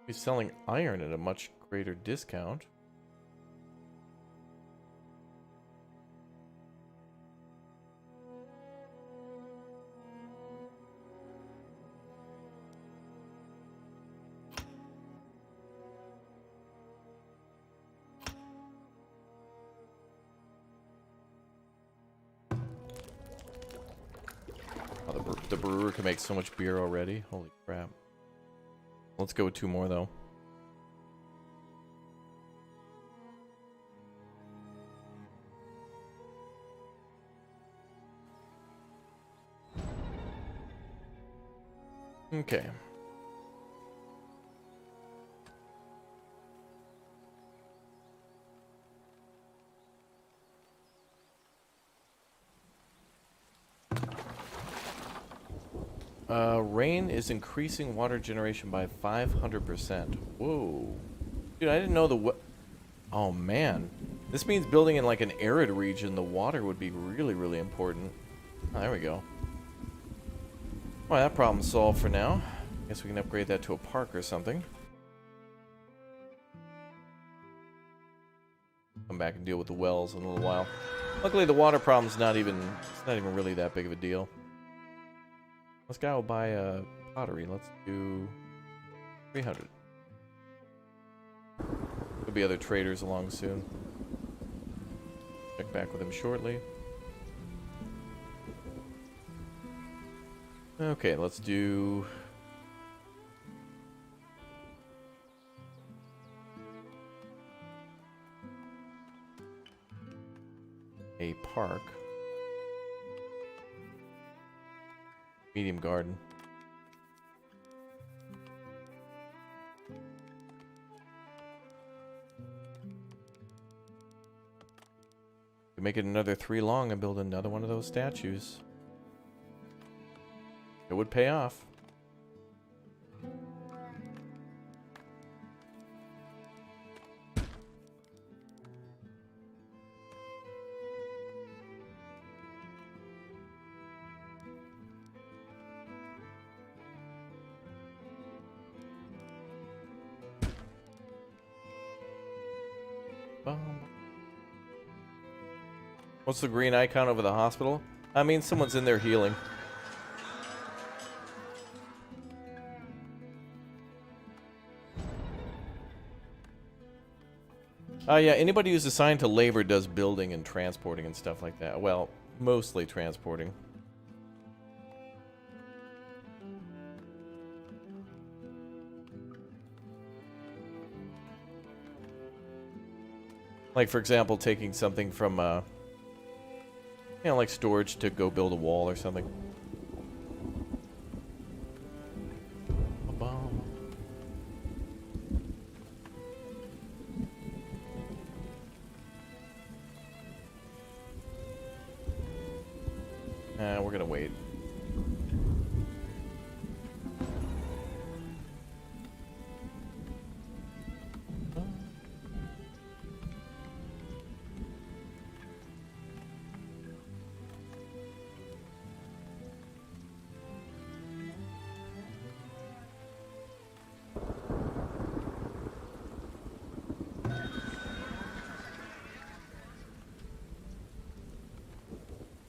He's selling iron at a much greater discount. Oh, the brewer can make so much beer already. Holy crap. Let's go with 2 more, though. Okay. Rain is increasing water generation by 500%. Whoa. Dude, I didn't know the oh, man. This means building in, like, an arid region, the water would be really, really important. Oh, there we go. Well, that problem's solved for now. Guess we can upgrade that to a park or something. Come back and deal with the wells in a little while. Luckily, the water problem's not even really that big of a deal. This guy will buy a pottery. Let's do 300. There'll be other traders along soon. Check back with him shortly. Okay, let's do a park. Medium garden. We make it another 3 long and build another one of those statues. It would pay off. What's the green icon over the hospital? I mean, someone's in there healing. Yeah, anybody who's assigned to labor does building and transporting and stuff like that. Well, mostly transporting. Like, for example, taking something from, you know, like storage to go build a wall or something. We're gonna wait.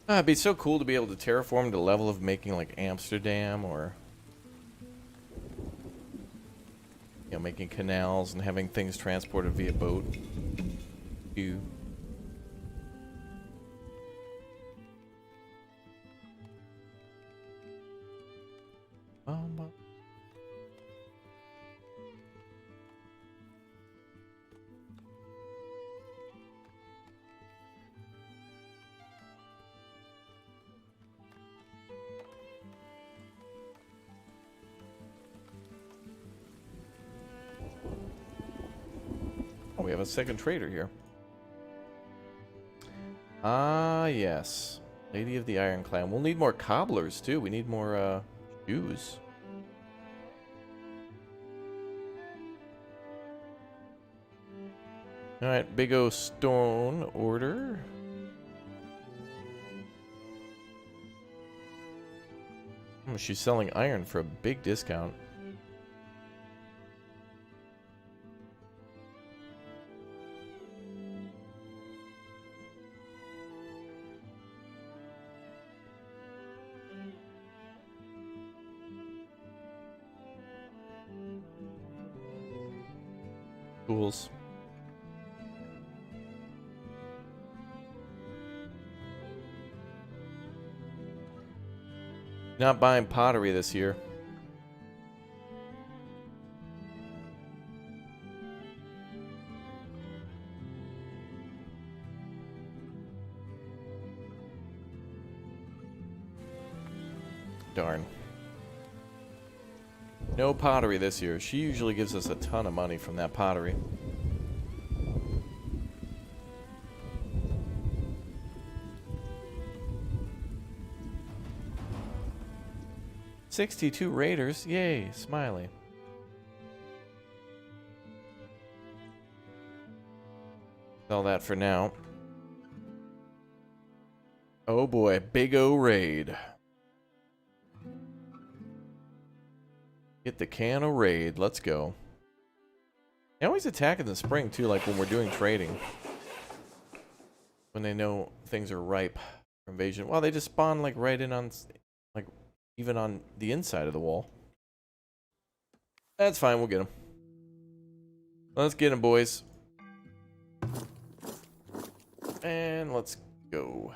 It'd be so cool to be able to terraform to the level of making like Amsterdam, or you know, making canals and having things transported via boat. You. we have a second trader here. Ah, yes. Lady of the Iron Clan. We'll need more cobblers, too. We need more, shoes. Alright, Big O Stone order. She's selling iron for a big discount. Tools. Not buying pottery this year. Darn. No pottery this year. She usually gives us a ton of money from that pottery. $62 raiders. Yay, Smiley. Sell that for now. Oh boy, Big O raid. Get the can of raid. Let's go. They always attack in the spring too, like when we're doing trading. When they know things are ripe for invasion. Well, they just spawn like right in on, like even on the inside of the wall. That's fine, we'll get them. Let's get them, boys. And let's go.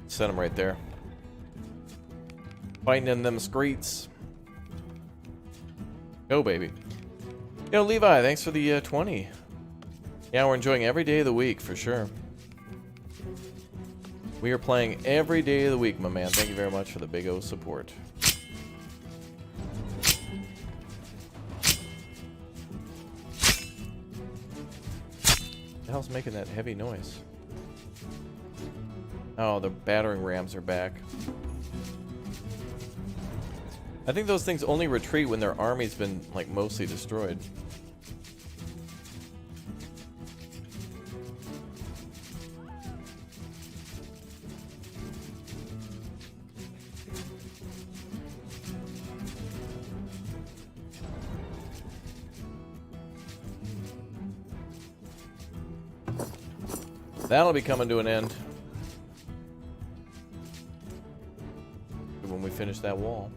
Set them right there. Fighting in them streets. Go, baby. Yo, Levi, thanks for the 20. Yeah, we're enjoying every day of the week, for sure. We are playing every day of the week, my man. Thank you very much for the Big O support. What the hell's making that heavy noise? Oh, the battering rams are back. I think those things only retreat when their army's been, like, mostly destroyed. That'll be coming to an end. When we finish that wall.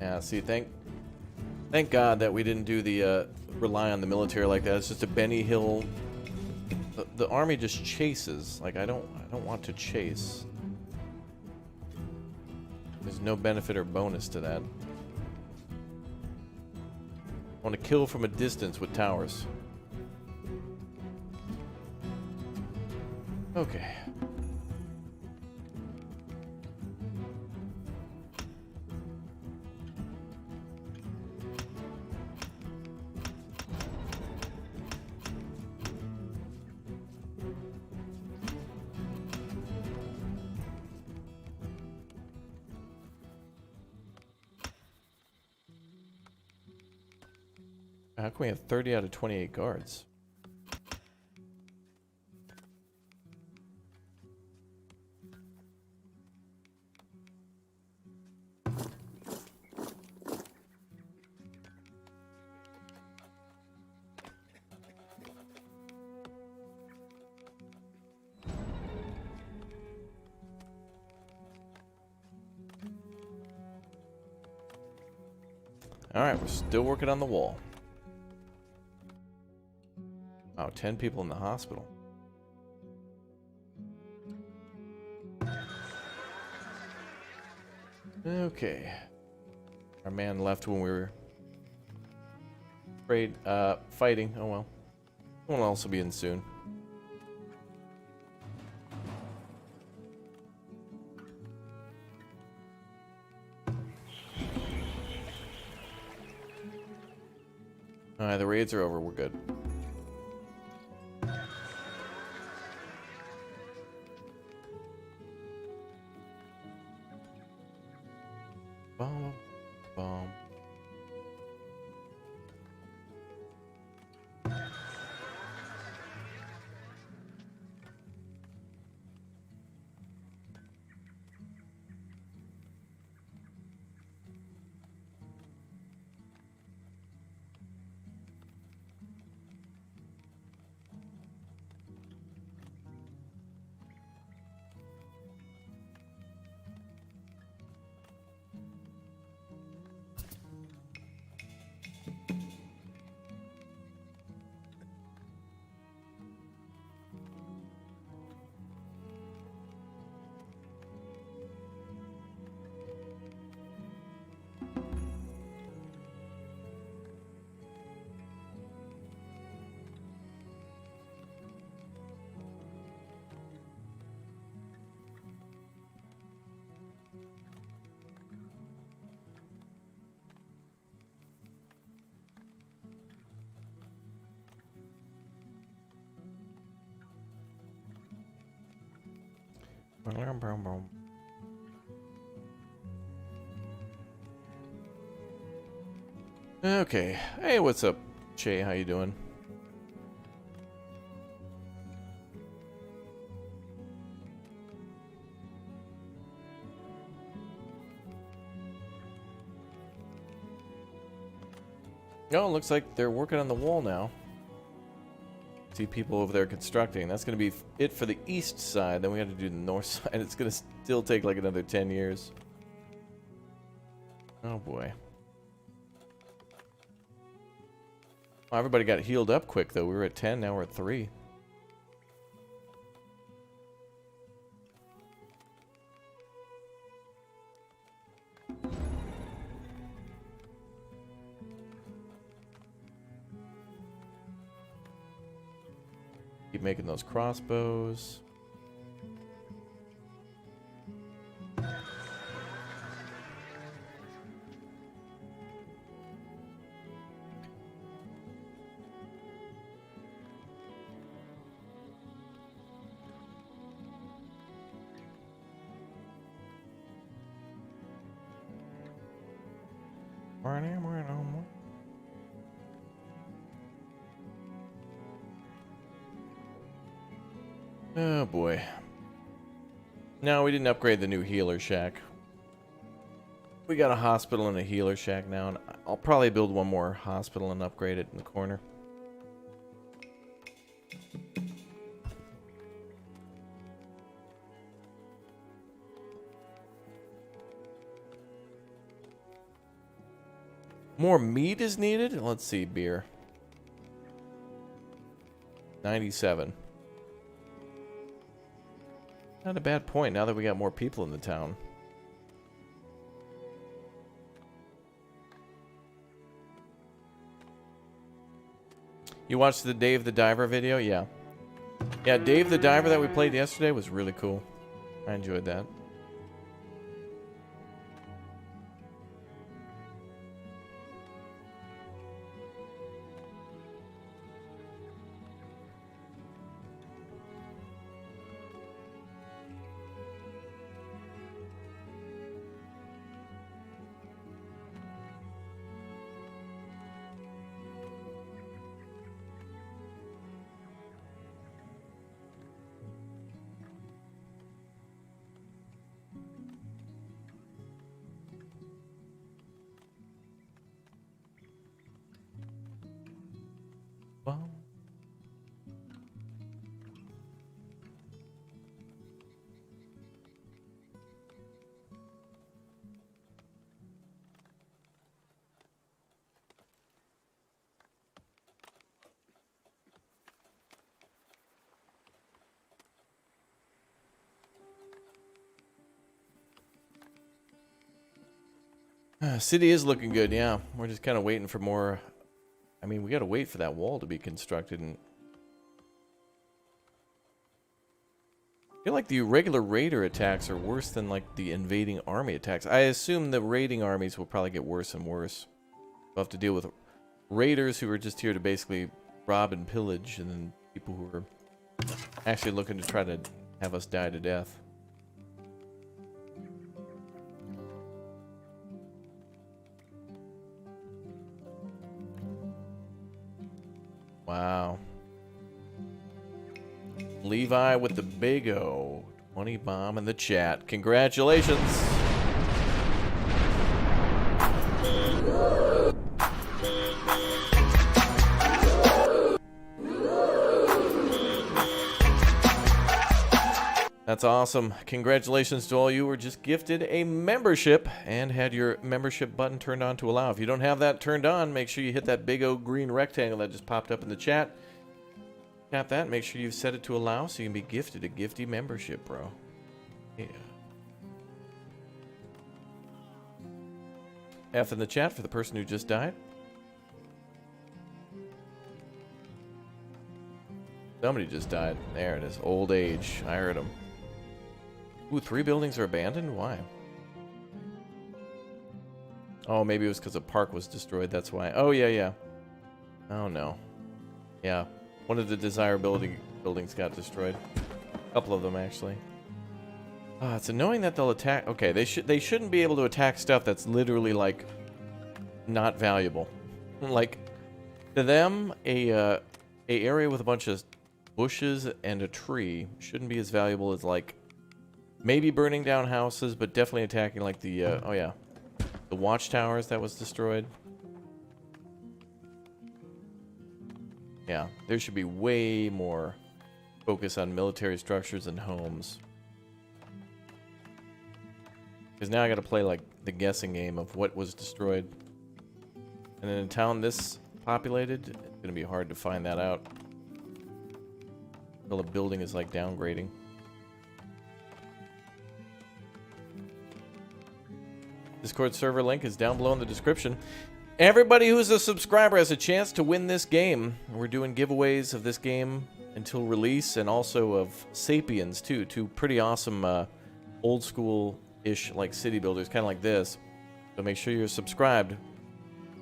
Yeah, see, thank God that we didn't do the rely on the military like that. It's just a Benny Hill. The army just chases. Like I don't want to chase. There's no benefit or bonus to that. I want to kill from a distance with towers. Okay. How can we have 30 out of 28 guards? All right, we're still working on the wall. Wow, 10 people in the hospital. Okay. Our man left when we were fighting. Oh well. Someone else will be in soon. Alright, the raids are over. We're good. Bomb, bomb. Okay. Hey, what's up, Che? How you doing? Oh, it looks like they're working on the wall now. See people over there constructing. That's going to be it for the east side. Then we have to do the north side. It's going to still take like another 10 years. Oh boy. Oh, everybody got healed up quick though. We were at 10, now we're at 3. Keep making those crossbows. Oh boy. No, we didn't upgrade the new healer shack. We got a hospital and a healer shack now, and I'll probably build one more hospital and upgrade it in the corner. More meat is needed? Let's see, beer. 97. Not a bad point now that we got more people in the town. You watched the Dave the Diver video? Yeah. Yeah, Dave the Diver that we played yesterday was really cool. I enjoyed that. Well, City is looking good, yeah. We're just kind of waiting for more. I mean, we got to wait for that wall to be constructed. And I feel like the regular raider attacks are worse than like the invading army attacks. I assume the raiding armies will probably get worse and worse. We'll have to deal with raiders who are just here to basically rob and pillage, and then people who are actually looking to try to have us die to death. Wow. Levi with the big O. 20 bomb in the chat. Congratulations. That's awesome. Congratulations to all you who were just gifted a membership and had your membership button turned on to allow. If you don't have that turned on, make sure you hit that big old green rectangle that just popped up in the chat. Tap that, make sure you've set it to allow so you can be gifted a gifty membership, bro. Yeah. F in the chat for the person who just died. Somebody just died. There it is. Old age. I heard him. Ooh, 3 buildings are abandoned? Why? Oh, maybe it was because a park was destroyed. That's why. Oh, yeah, yeah. Oh, no. Yeah. One of the desirability buildings got destroyed. A couple of them, actually. It's annoying that they'll attack. Okay, they shouldn't be able to attack stuff that's literally, like, not valuable. Like, to them, a area with a bunch of bushes and a tree shouldn't be as valuable as, like, maybe burning down houses, but definitely attacking, like, the, oh yeah, the watchtowers that was destroyed. Yeah, there should be way more focus on military structures and homes. Because now I gotta play, like, the guessing game of what was destroyed. And in a town this populated, it's gonna be hard to find that out. Until a building is, like, downgrading. Discord server link is down below in the description. Everybody who's a subscriber has a chance to win this game. We're doing giveaways of this game until release, and also of Sapiens too. 2 pretty awesome old school-ish like city builders, kind of like this. So make sure you're subscribed.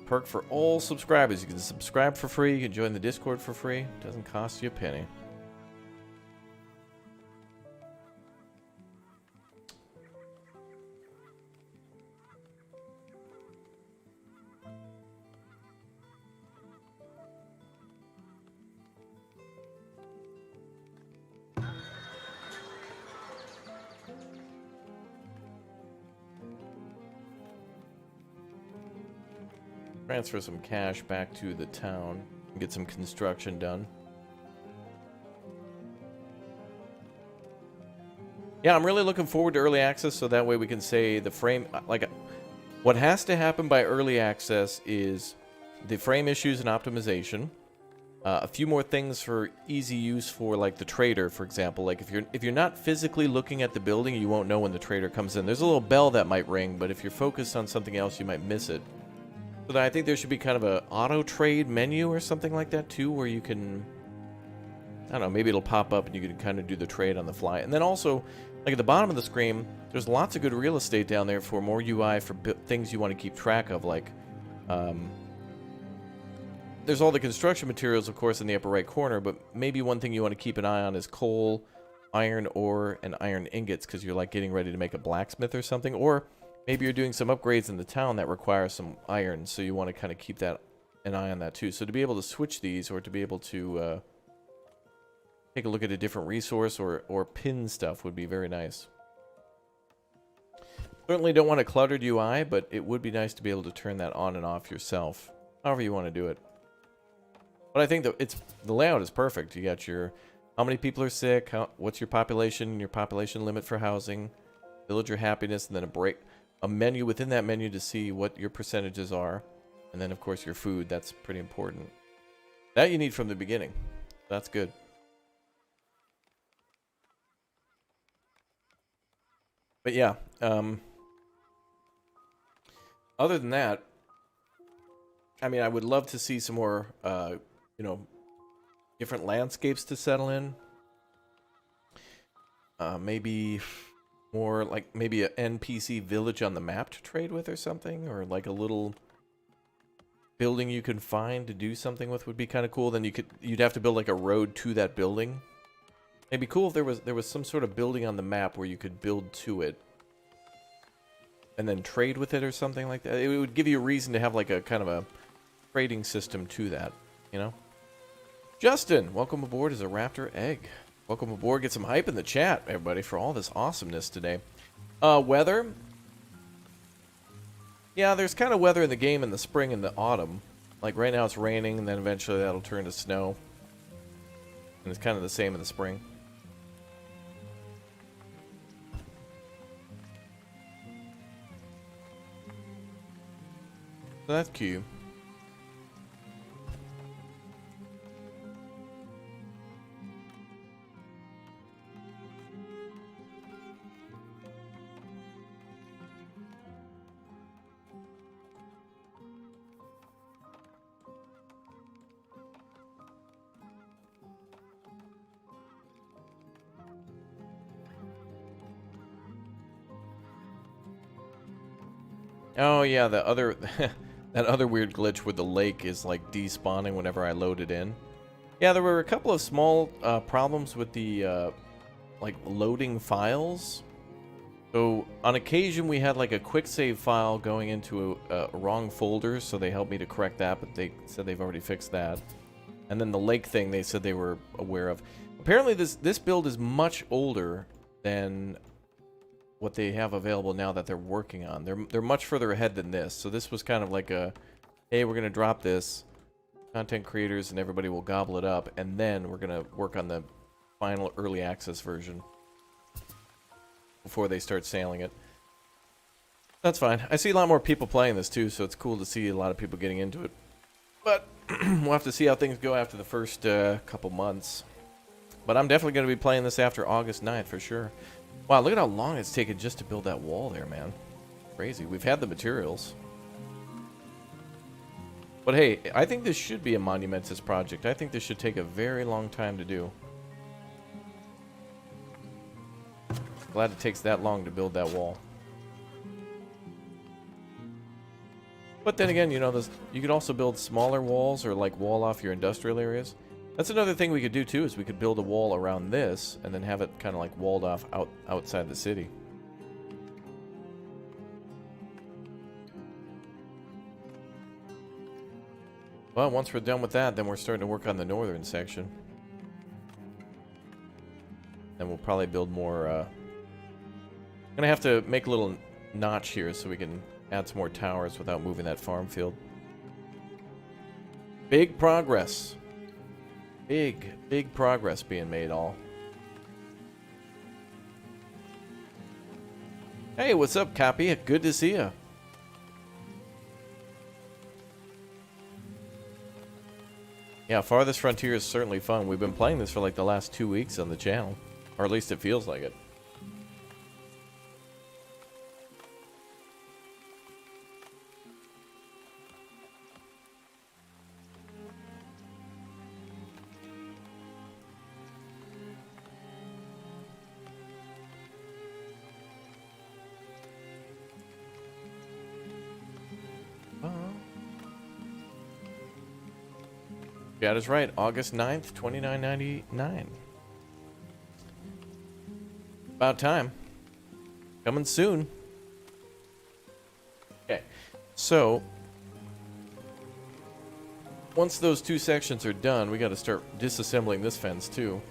Perk for all subscribers. You can subscribe for free. You can join the Discord for free. It doesn't cost you a penny. Transfer some cash back to the town and get some construction done. Yeah, I'm really looking forward to early access, so that way we can say the frame, like, what has to happen by early access is the frame issues and optimization. A few more things for easy use for, like, the trader, for example. Like, if you're not physically looking at the building, you won't know when the trader comes in. There's a little bell that might ring, but if you're focused on something else, you might miss it. So I think there should be kind of a auto trade menu or something like that too, where you can, I don't know, maybe it'll pop up and you can kind of do the trade on the fly. And then also, like at the bottom of the screen, there's lots of good real estate down there for more UI for things you want to keep track of. Like, there's all the construction materials, of course, in the upper right corner, but maybe one thing you want to keep an eye on is coal, iron ore, and iron ingots, because you're like getting ready to make a blacksmith or something. Or maybe you're doing some upgrades in the town that require some iron, so you want to kind of keep that an eye on that too. So to be able to switch these, or to be able to take a look at a different resource or pin stuff would be very nice. Certainly don't want a cluttered UI, but it would be nice to be able to turn that on and off yourself, however you want to do it. But I think that the layout is perfect. You got your how many people are sick, what's your population limit for housing, villager happiness, and then a menu within that menu to see what your percentages are. And then, of course, your food. That's pretty important. That you need from the beginning. That's good. But yeah. Other than that, I mean, I would love to see some more, you know, different landscapes to settle in. Maybe more like maybe an NPC village on the map to trade with or something, or like a little building you can find to do something with would be kind of cool. Then you'd have to build like a road to that building. It'd be cool if there was some sort of building on the map where you could build to it and then trade with it or something like that. It would give you a reason to have like a kind of a trading system to that, you know? Justin, welcome aboard as a Raptor Egg. Welcome aboard. Get some hype in the chat, everybody, for all this awesomeness today. Weather. Yeah, there's kind of weather in the game in the spring and the autumn. Like right now it's raining, and then eventually that'll turn to snow. And it's kind of the same in the spring. So that's cute. Oh yeah, the other that other weird glitch where the lake is like despawning whenever I load it in. Yeah, there were a couple of small problems with the like loading files. So on occasion we had like a quick save file going into a wrong folder, so they helped me to correct that, but they said they've already fixed that. And then the lake thing they said they were aware of. Apparently this build is much older than what they have available now that they're working on. They're much further ahead than this. So this was kind of like a, hey, we're gonna drop this, content creators and everybody will gobble it up, and then we're gonna work on the final early access version before they start sailing it. That's fine. I see a lot more people playing this too, so it's cool to see a lot of people getting into it. But we'll have to see how things go after the first couple months. But I'm definitely going to be playing this after August 9th for sure. Wow, look at how long it's taken just to build that wall there, man. Crazy. We've had the materials. But hey, I think this should be a monumentous project. I think this should take a very long time to do. Glad it takes that long to build that wall. But then again, you know, you could also build smaller walls or like wall off your industrial areas. That's another thing we could do too, is we could build a wall around this and then have it kind of like walled off outside the city. Well, once we're done with that, then we're starting to work on the northern section. Then we'll probably build more, I'm gonna have to make a little notch here so we can add some more towers without moving that farm field. Big progress. Big progress being made, all. Hey, what's up, Cappy? Good to see ya. Yeah, Farthest Frontier is certainly fun. We've been playing this for like the last 2 weeks on the channel. Or at least it feels like it. That is right, August 9th, 29.99. About time. Coming soon. Okay, so once those two sections are done, we got to start disassembling this fence too.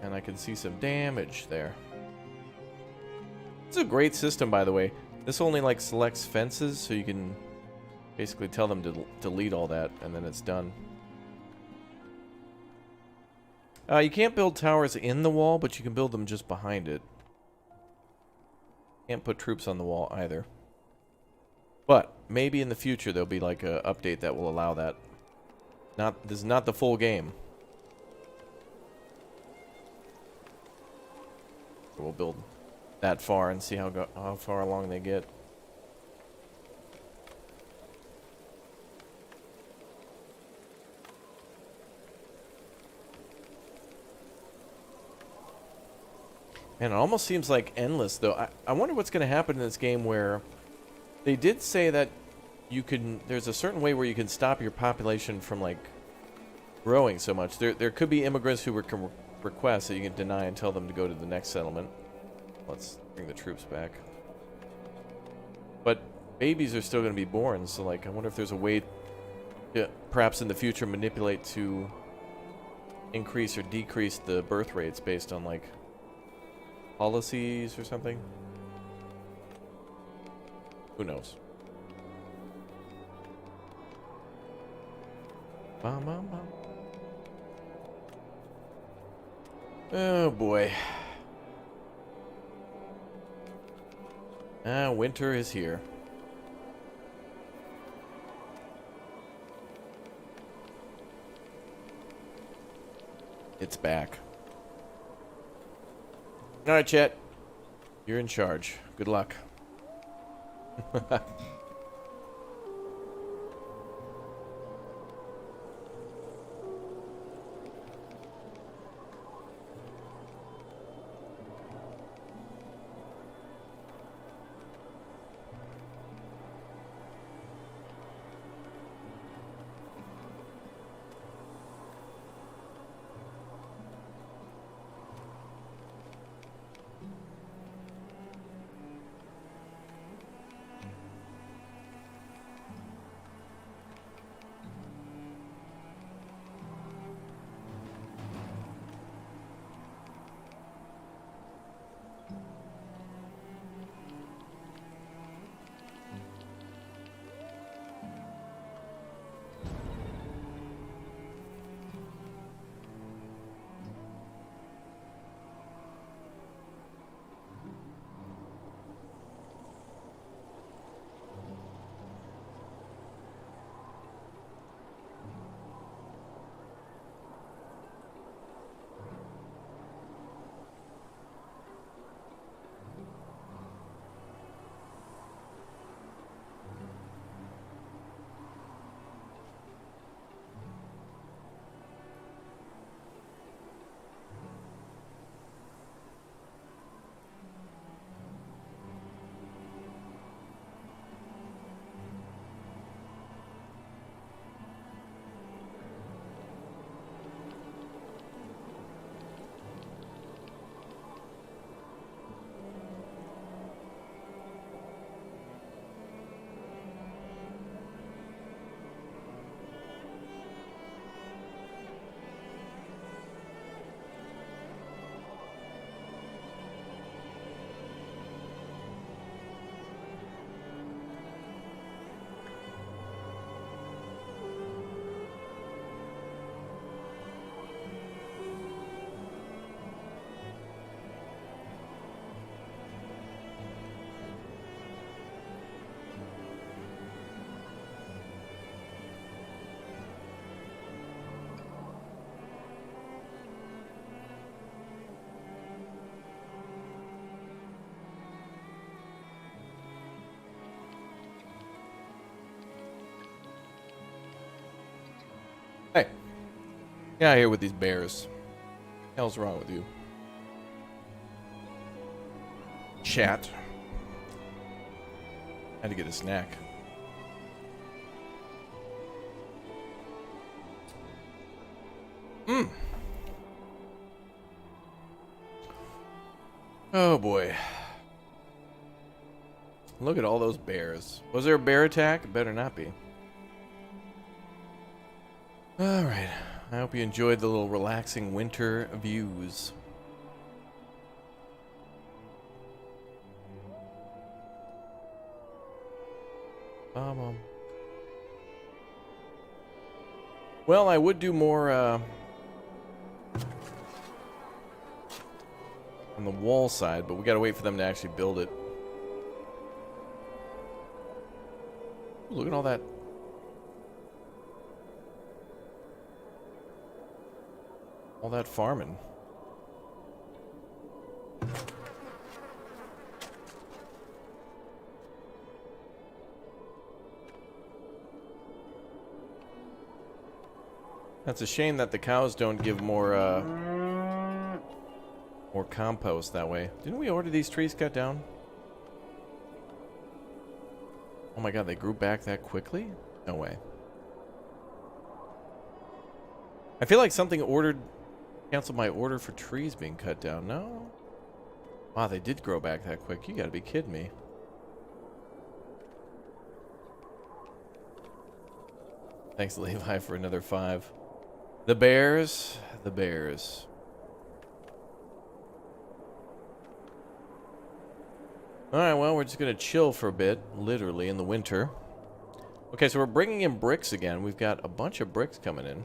And I can see some damage there. It's a great system, by the way. This only like selects fences, so you can basically tell them to delete all that, and then it's done. You can't build towers in the wall, but you can build them just behind it. Can't put troops on the wall either. But maybe in the future there'll be like a update that will allow that. This is not the full game. We'll build that far and see how far along they get. Man, it almost seems like endless, though. I wonder what's going to happen in this game where they did say that you can... There's a certain way where you can stop your population from, like, growing so much. There could be immigrants who can request that you can deny and tell them to go to the next settlement. Let's bring the troops back. But babies are still going to be born, so, like, I wonder if there's a way to perhaps in the future manipulate to increase or decrease the birth rates based on, like, policies or something. Who knows? Bum, bum, bum. Oh boy. Winter is here. It's back. Alright, Chet. You're in charge. Good luck. Hey, get out of here with these bears. Hell's wrong with you? Chat. Had to get a snack. Oh boy. Look at all those bears. Was there a bear attack? It better not be. Alright. I hope you enjoyed the little relaxing winter views. Well, I would do more on the wall side, but we gotta wait for them to actually build it. Ooh, look at all that. All that farming. That's a shame that the cows don't give more compost that way. Didn't we order these trees cut down? Oh my god, they grew back that quickly? No way. I feel like something canceled my order for trees being cut down. No? Wow, they did grow back that quick. You gotta be kidding me. Thanks, Levi, for another 5. The bears. The bears. Alright, well, we're just gonna chill for a bit, literally, in the winter. Okay, so we're bringing in bricks again. We've got a bunch of bricks coming in.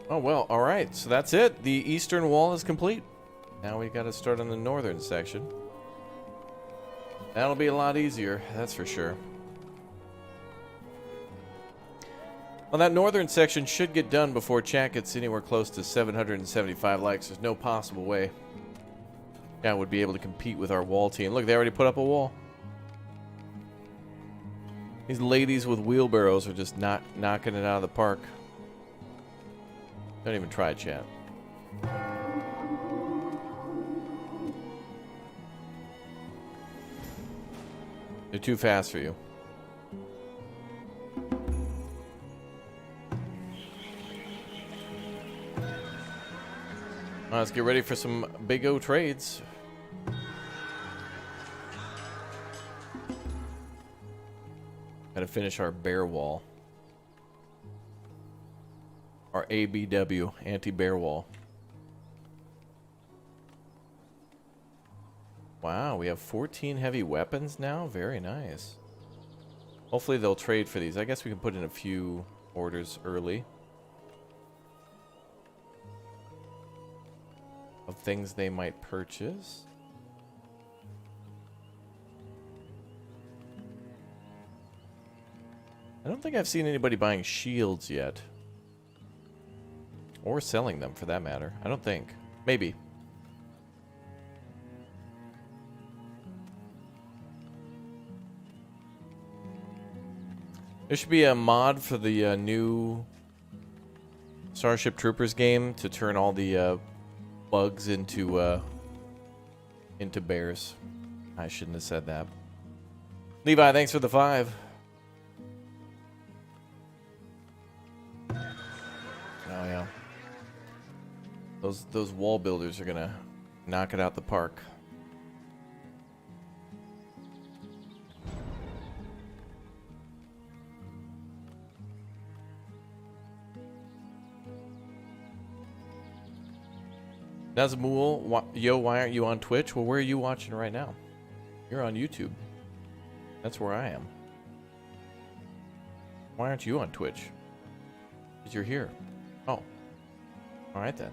Oh, well, alright. So that's it. The eastern wall is complete. Now we got to start on the northern section. That'll be a lot easier, that's for sure. Well, that northern section should get done before chat gets anywhere close to 775 likes. There's no possible way I would be able to compete with our wall team. Look, they already put up a wall. These ladies with wheelbarrows are just knocking it out of the park. Don't even try, chat. They're too fast for you. Let's get ready for some big O trades. Gotta finish our bear wall. Our ABW, anti-bear wall. Wow, we have 14 heavy weapons now? Very nice. Hopefully they'll trade for these. I guess we can put in a few orders early. Of things they might purchase. I don't think I've seen anybody buying shields yet. Or selling them, for that matter. I don't think. Maybe. There should be a mod for the new Starship Troopers game to turn all the bugs into bears. I shouldn't have said that. Levi, thanks for the 5. Oh yeah. Those wall builders are gonna knock it out the park. Nazmul, yo, why aren't you on Twitch? Well, where are you watching right now? You're on YouTube. That's where I am. Why aren't you on Twitch? Because you're here. Oh. Alright then.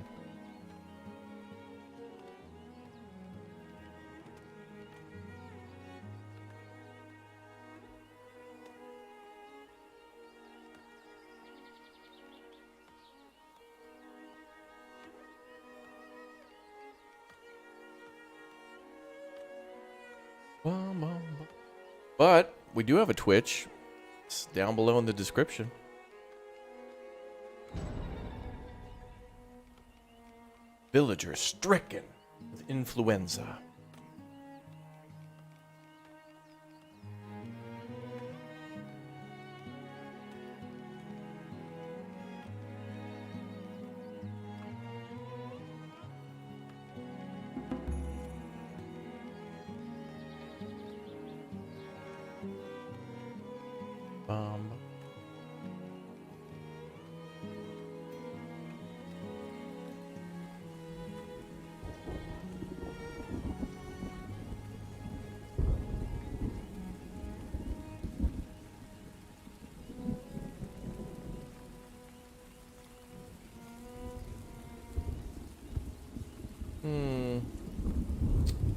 But we do have a Twitch. It's down below in the description. Villager stricken with influenza.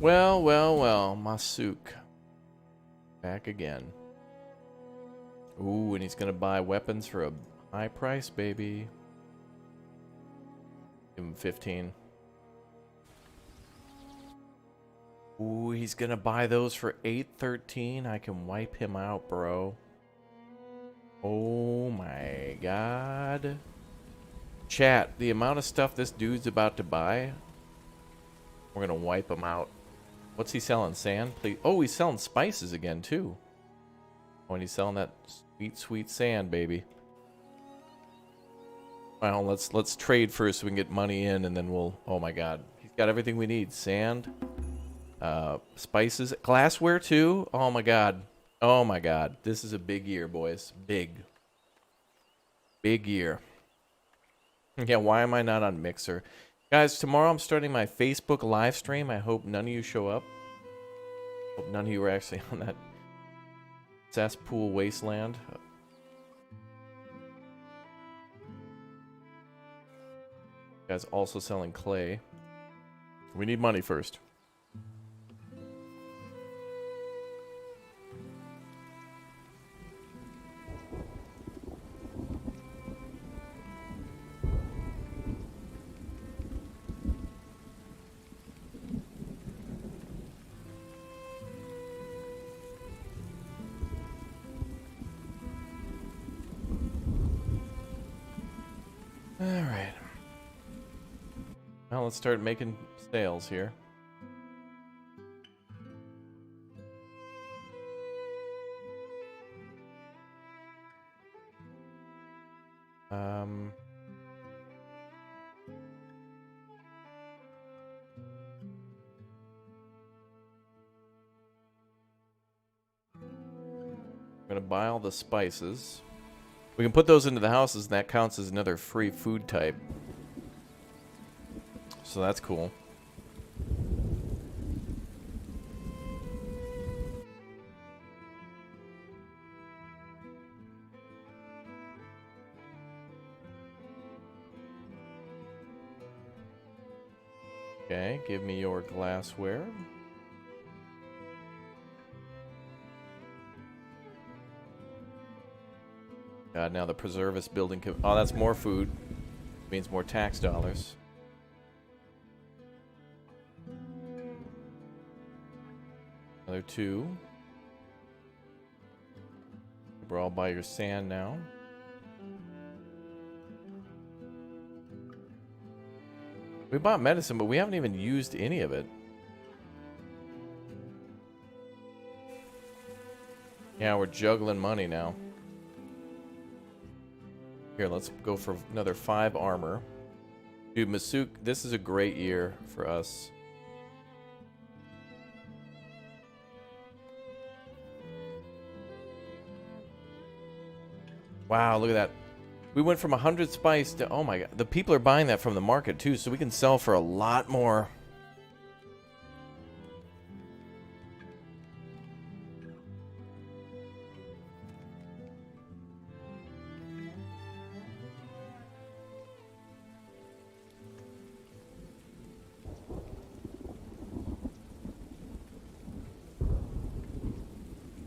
Well, well, well. Masuk. Back again. Ooh, and he's gonna buy weapons for a high price, baby. Give him 15. Ooh, he's gonna buy those for 813. I can wipe him out, bro. Oh my god. Chat, the amount of stuff this dude's about to buy, we're gonna wipe him out. What's he selling? Sand? Please. Oh, he's selling spices again, too. Oh, and he's selling that sweet, sweet sand, baby. Well, let's trade first so we can get money in, and then we'll... Oh my god. He's got everything we need. Sand. Spices. Glassware, too. Oh my god. Oh my god. This is a big year, boys. Big. Big year. Yeah, why am I not on Mixer? Guys, tomorrow I'm starting my Facebook live stream. I hope none of you show up. Hope none of you are actually on that cesspool wasteland. Guys also selling clay. We need money first. Alright. Well, let's start making sales here. I'm gonna buy all the spices. We can put those into the houses, and that counts as another free food type. So that's cool. Okay, give me your glassware. God, now the preservist building... Oh, that's more food. Means more tax dollars. Another 2. We're all by your sand now. We bought medicine, but we haven't even used any of it. Yeah, we're juggling money now. Here, let's go for another 5 armor. Dude, Masuk, this is a great year for us. Wow, look at that. We went from 100 spice to... Oh my god. The people are buying that from the market too, so we can sell for a lot more.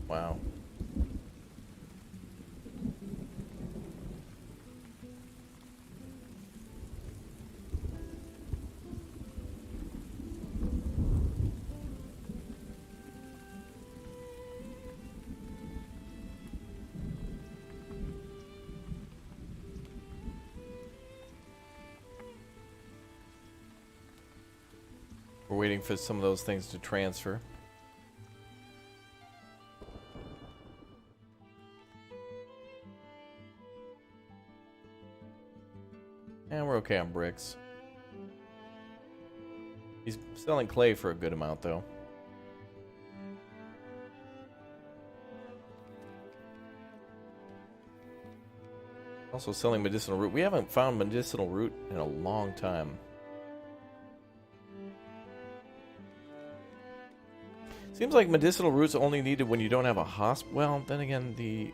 Wow. We're waiting for some of those things to transfer. And we're okay on bricks. He's selling clay for a good amount, though. Also selling medicinal root. We haven't found medicinal root in a long time. Seems like medicinal root's only needed when you don't have a hospital. Well, then again, the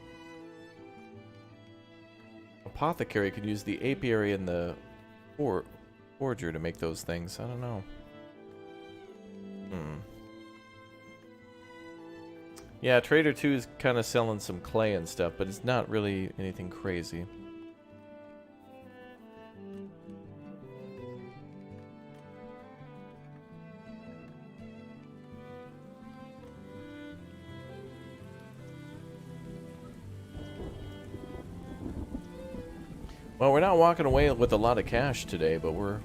apothecary could use the apiary and the forger to make those things. I don't know. Yeah, Trader 2 is kind of selling some clay and stuff, but it's not really anything crazy. Well, we're not walking away with a lot of cash today, but we're...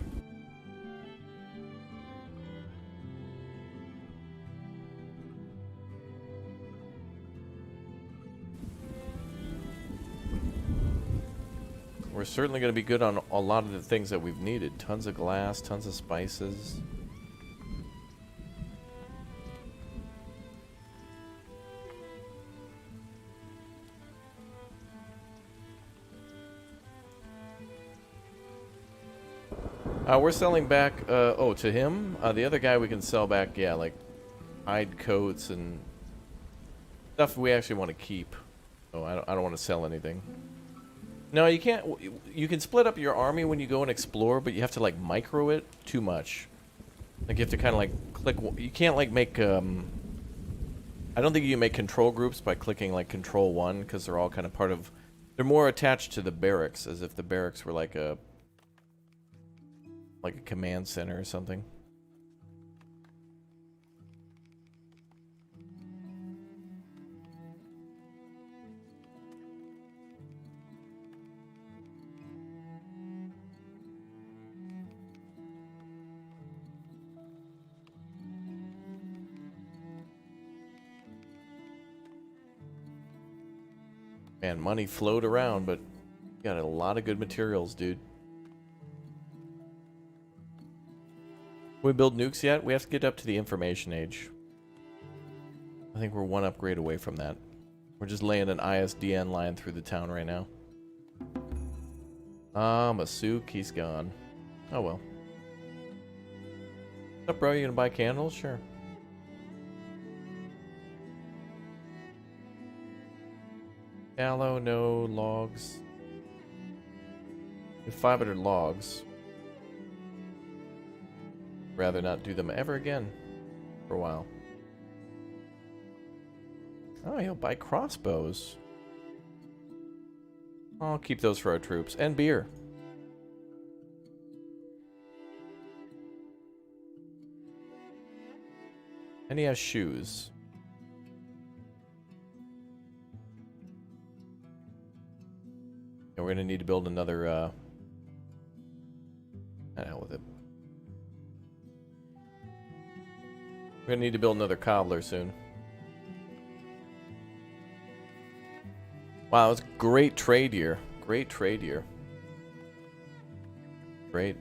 We're certainly going to be good on a lot of the things that we've needed. Tons of glass, tons of spices. We're selling back, oh, to him? The other guy we can sell back, yeah, like hide coats and stuff we actually want to keep. Oh, I don't want to sell anything. No, you can't. You can split up your army when you go and explore, but you have to like micro it too much. Like you have to kind of like click. You can't like make. I don't think you can make control groups by clicking like Control 1 because they're all kind of part of. They're more attached to the barracks, as if the barracks were like a command center or something. Man, money flowed around, but you got a lot of good materials, dude. We build nukes yet? We have to get up to the information age. I think we're one upgrade away from that. We're just laying an ISDN line through the town right now. Masuk, he's gone. Oh well. What's up, bro? You gonna buy candles? Sure. Tallow, no logs. We have 500 logs. Rather not do them ever again for a while. Oh, he'll buy crossbows. I'll keep those for our troops. And beer. And he has shoes. And we're gonna need to build another, I hell with it. We're gonna need to build another cobbler soon. Wow, it's a great trade year. Great trade year. Great.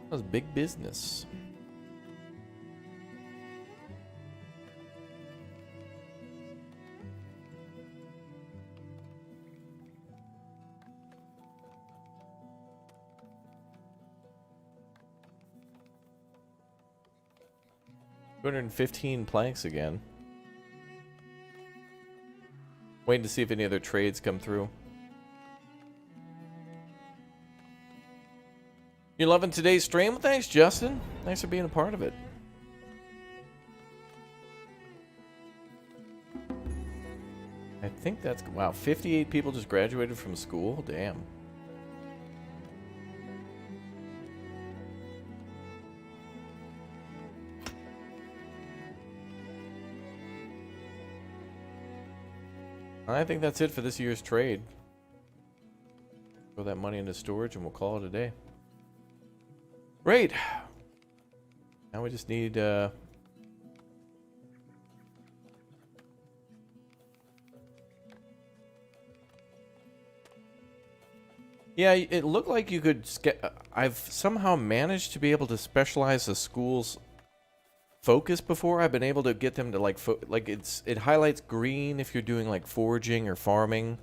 That was big business. $215 planks again. Waiting to see if any other trades come through. You loving today's stream? Well, thanks, Justin. Thanks for being a part of it. I think that's... Wow, 58 people just graduated from school? Damn. I think that's it for this year's trade. Throw that money into storage and we'll call it a day. Great. Now we just need yeah, it looked like you could I've somehow managed to be able to specialize the school's focus before. I've been able to get them to like it highlights green if you're doing like foraging or farming,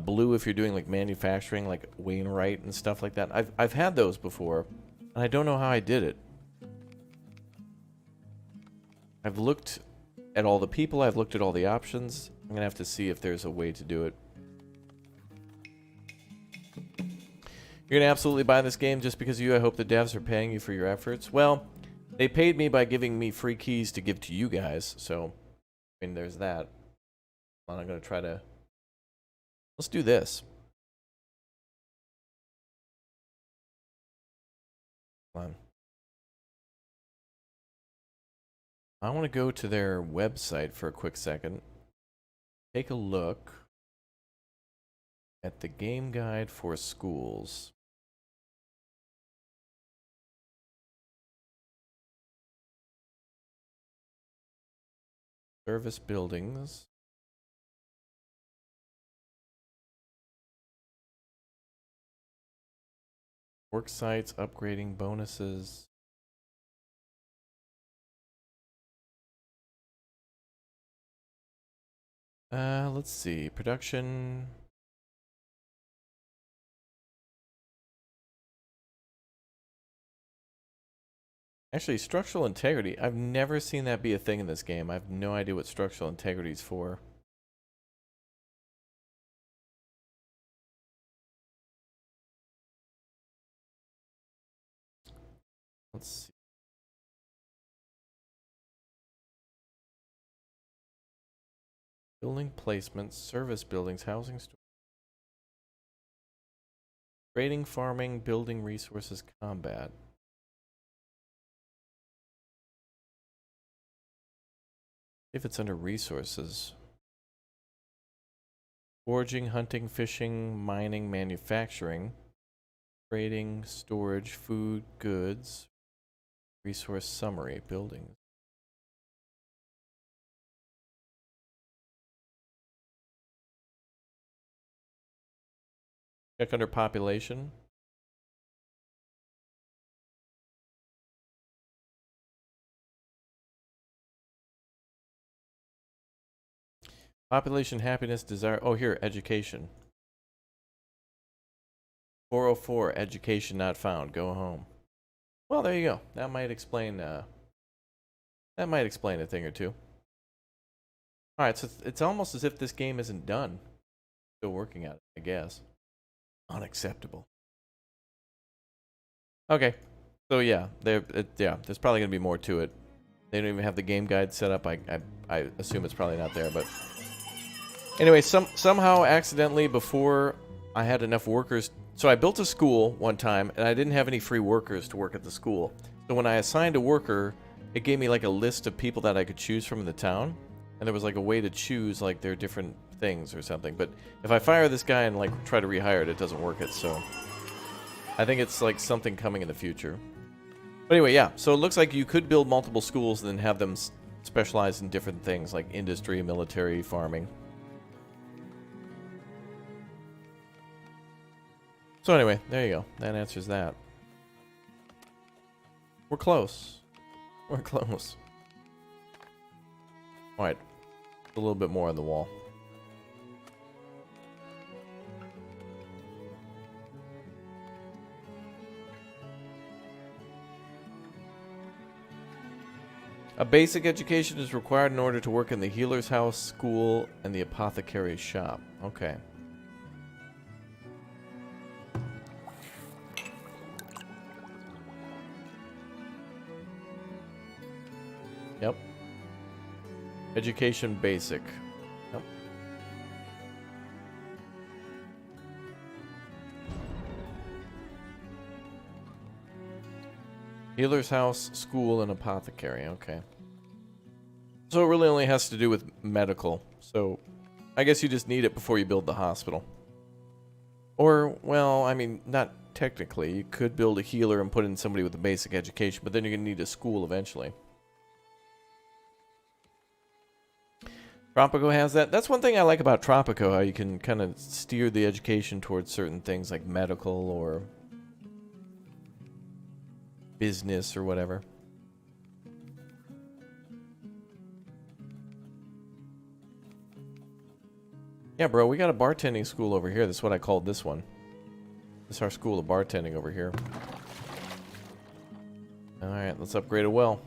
blue if you're doing like manufacturing, like Wainwright and stuff like that. I've had those before, and I don't know how I did it. I've looked at all the people, I've looked at all the options. I'm gonna have to see if there's a way to do it. You're gonna absolutely buy this game just because I hope the devs are paying you for your efforts. Well, they paid me by giving me free keys to give to you guys, so I mean there's that. I'm gonna try to. Let's do this. Come on. I want to go to their website for a quick second. Take a look at the game guide for schools. Service buildings. Work sites, upgrading bonuses. Let's see. Production. Actually, structural integrity. I've never seen that be a thing in this game. I have no idea what structural integrity is for. Let's see. Building placements, service buildings, housing, trading, farming, building resources, combat. If it's under resources. Foraging, hunting, fishing, mining, manufacturing, trading, storage, food, goods, resource summary, buildings. Check under population. Population, happiness, desire. Oh, here, education. 404, education not found. Go home. Well, there you go. That might explain. That might explain a thing or two. All right, so it's almost as if this game isn't done. Still working at it, I guess. Unacceptable. Okay, so yeah, there's probably gonna be more to it. They don't even have the game guide set up. I assume it's probably not there, but anyway, somehow accidentally before I had enough workers. So I built a school one time, and I didn't have any free workers to work at the school. So when I assigned a worker, it gave me like a list of people that I could choose from in the town, and there was like a way to choose like their different things or something. But if I fire this guy and like try to rehire it, it doesn't work it. So I think it's like something coming in the future. But anyway, yeah. So it looks like you could build multiple schools and then have them specialize in different things like industry, military, farming. So anyway, there you go. That answers that. We're close. We're close. Alright. A little bit more on the wall. A basic education is required in order to work in the healer's house, school, and the apothecary's shop. Okay. Yep. Education basic. Yep. Healer's house, school, and apothecary. Okay. So it really only has to do with medical. So I guess you just need it before you build the hospital. Or, well, I mean, not technically. You could build a healer and put in somebody with a basic education, but then you're going to need a school eventually. Tropico has that. That's one thing I like about Tropico, how you can kind of steer the education towards certain things like medical or business or whatever. Yeah, bro, we got a bartending school over here. That's what I called this one. This is our school of bartending over here. Alright, let's upgrade a well.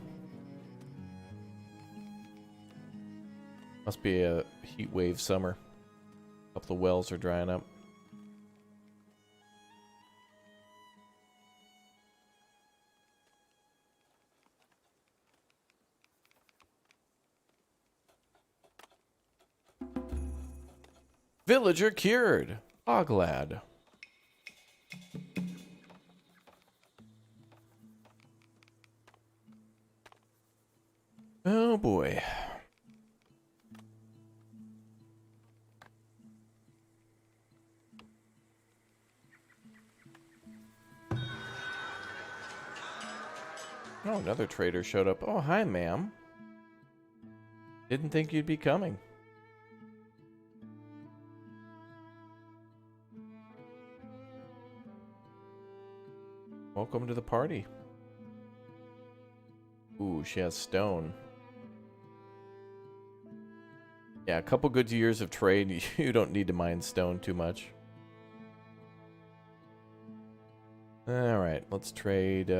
Must be a heat wave summer. A couple of wells are drying up. Villager cured. Ah, glad. Oh boy. Oh, another trader showed up. Oh, hi, ma'am. Didn't think you'd be coming. Welcome to the party. Ooh, she has stone. Yeah, a couple good years of trade. You don't need to mine stone too much. Alright, let's trade,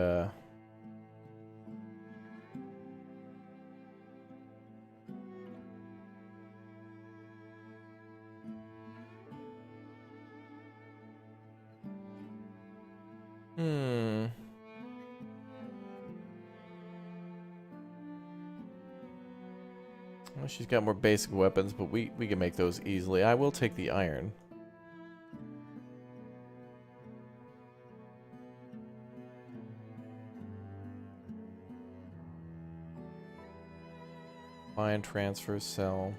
Well, she's got more basic weapons, but we can make those easily. I will take the iron. Buy and transfer, sell.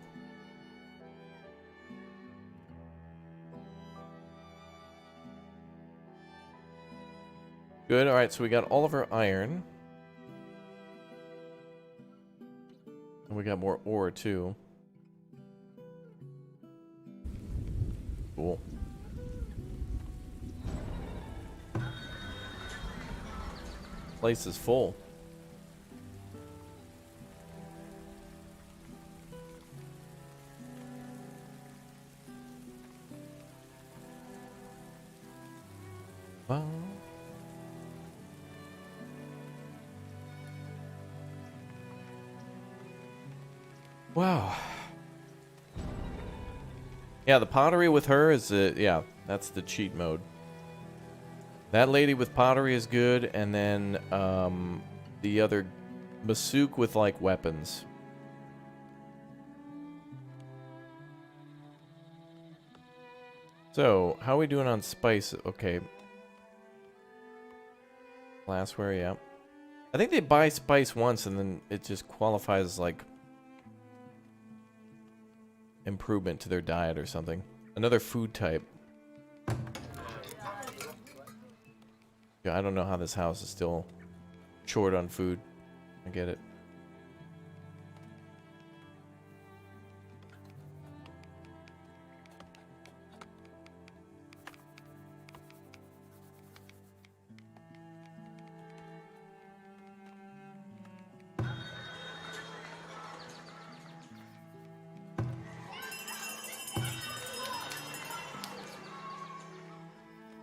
Good, alright, so we got all of our iron. And we got more ore, too. Cool. Place is full. Wow. Wow. Yeah, the pottery with her is, yeah, that's the cheat mode. That lady with pottery is good, and then the other Masuk with like weapons. So, how are we doing on spice? Okay. Glassware, yeah. I think they buy spice once and then it just qualifies as like improvement to their diet or something. Another food type. Yeah, I don't know how this house is still short on food. I get it.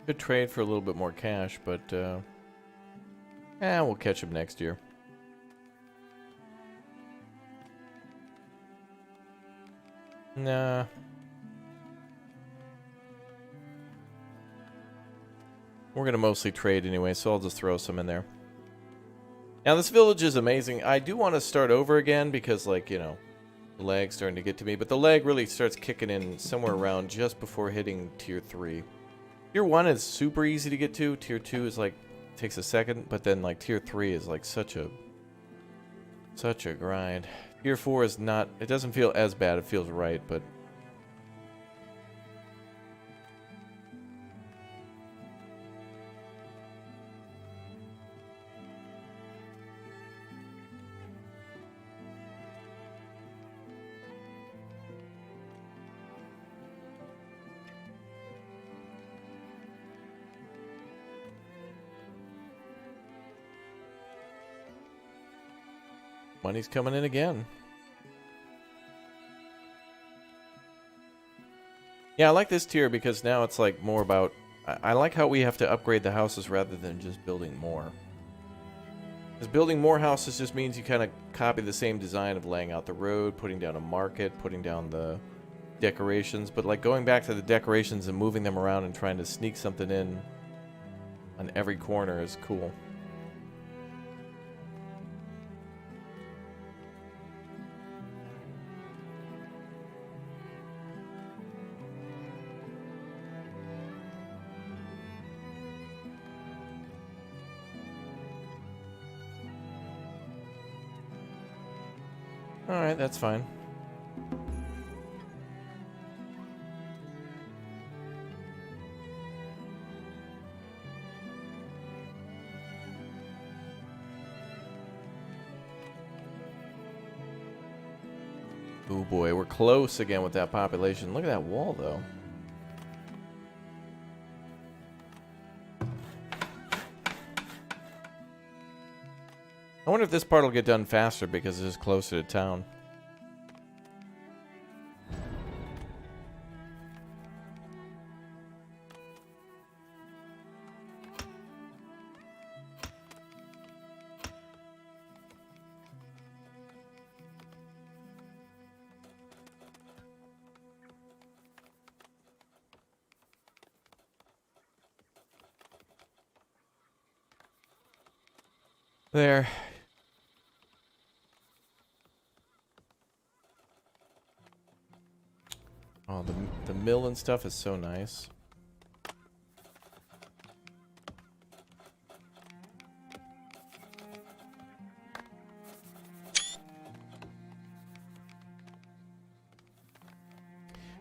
Could trade for a little bit more cash, but we'll catch him next year. Nah. We're gonna mostly trade anyway, so I'll just throw some in there. Now this village is amazing. I do want to start over again because, like, you know, the lag's starting to get to me, but the lag really starts kicking in somewhere around just before hitting tier 3. Tier 1 is super easy to get to. Tier 2 is like takes a second, but then like tier 3 is like such a grind. Tier 4 is not, it doesn't feel as bad, it feels right, but money's coming in again. Yeah, I like this tier because now it's like more about... I like how we have to upgrade the houses rather than just building more. Because building more houses just means you kind of copy the same design of laying out the road, putting down a market, putting down the decorations. But like going back to the decorations and moving them around and trying to sneak something in on every corner is cool. Alright, that's fine. Oh boy, we're close again with that population. Look at that wall, though. I wonder if this part will get done faster because it's closer to town. There. Oh, the mill and stuff is so nice.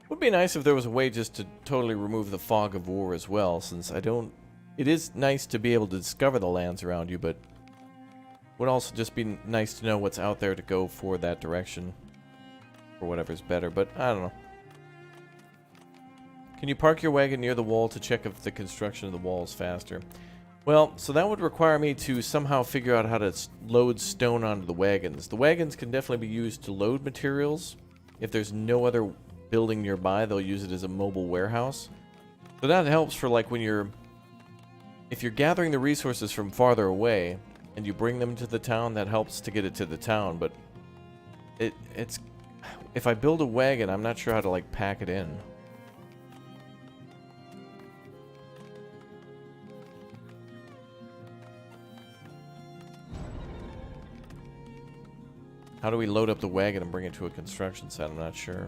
Would be nice if there was a way just to totally remove the fog of war as well, since I don't... It is nice to be able to discover the lands around you, but... would also just be nice to know what's out there to go for that direction. Or whatever's better, but I don't know. Can you park your wagon near the wall to check if the construction of the wall is faster? Well, so that would require me to somehow figure out how to load stone onto the wagons. The wagons can definitely be used to load materials. If there's no other building nearby, they'll use it as a mobile warehouse. So that helps for like when you're... if you're gathering the resources from farther away and you bring them to the town, that helps to get it to the town. But it's... if I build a wagon, I'm not sure how to like pack it in. How do we load up the wagon and bring it to a construction site? I'm not sure.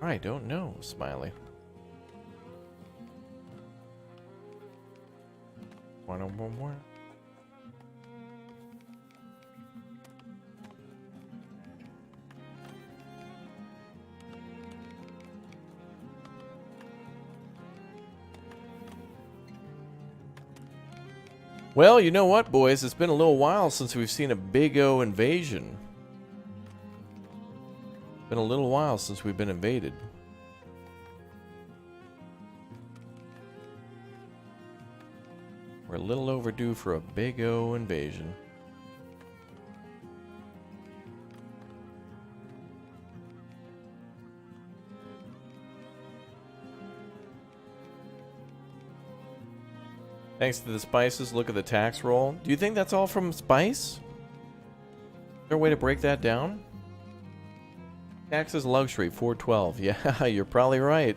I don't know, Smiley. One more. Well, you know what, boys? It's been a little while since we've seen a big O invasion. Been a little while since we've been invaded. We're a little overdue for a big O invasion. Thanks to the spices, look at the tax roll. Do you think that's all from spice? Is there a way to break that down? Taxes luxury, 412. Yeah, you're probably right.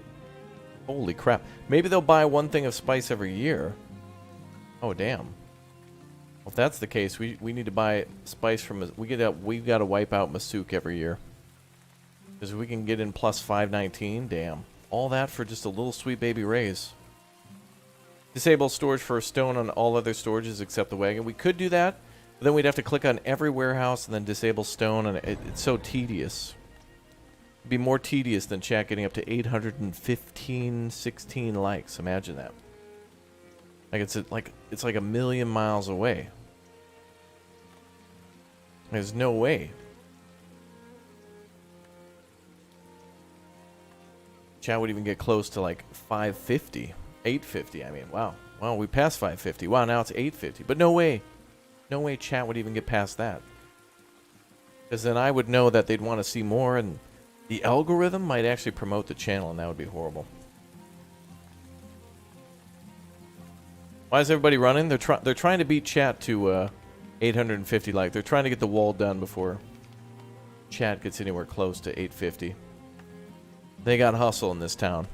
Holy crap. Maybe they'll buy one thing of spice every year. Oh, damn. Well, if that's the case, we need to buy spice from... we've got to wipe out Masuk every year. Because we can get in plus 519, damn. All that for just a little sweet baby raise. Disable storage for stone on all other storages except the wagon. We could do that, but then we'd have to click on every warehouse and then disable stone, and it's so tedious. It'd be more tedious than chat getting up to 16 likes. Imagine that. Like it's like a million miles away. There's no way. Chat would even get close to like 550. 850, I mean, wow. Wow, we passed 550. Wow, now it's 850. But no way. No way chat would even get past that. Because then I would know that they'd want to see more, and the algorithm might actually promote the channel, and that would be horrible. Why is everybody running? They're trying to beat chat to 850 like. They're trying to get the wall done before chat gets anywhere close to 850. They got hustle in this town.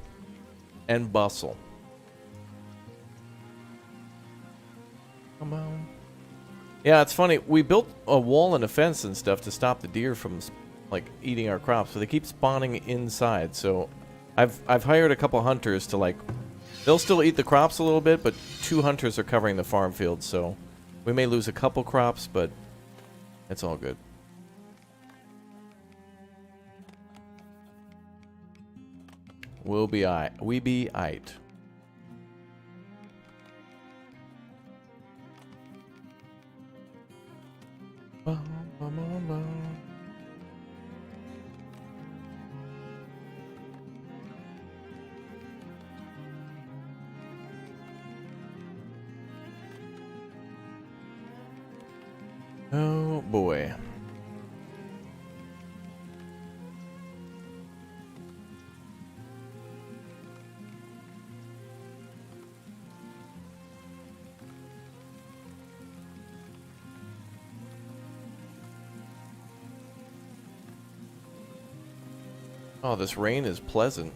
And bustle. Come on. Yeah, it's funny. We built a wall and a fence and stuff to stop the deer from like eating our crops, but they keep spawning inside. So I've hired a couple hunters to like They'll still eat the crops a little bit, but 2 hunters are covering the farm field, so we may lose a couple crops, but it's all good. We be aight. Oh boy. Oh, this rain is pleasant.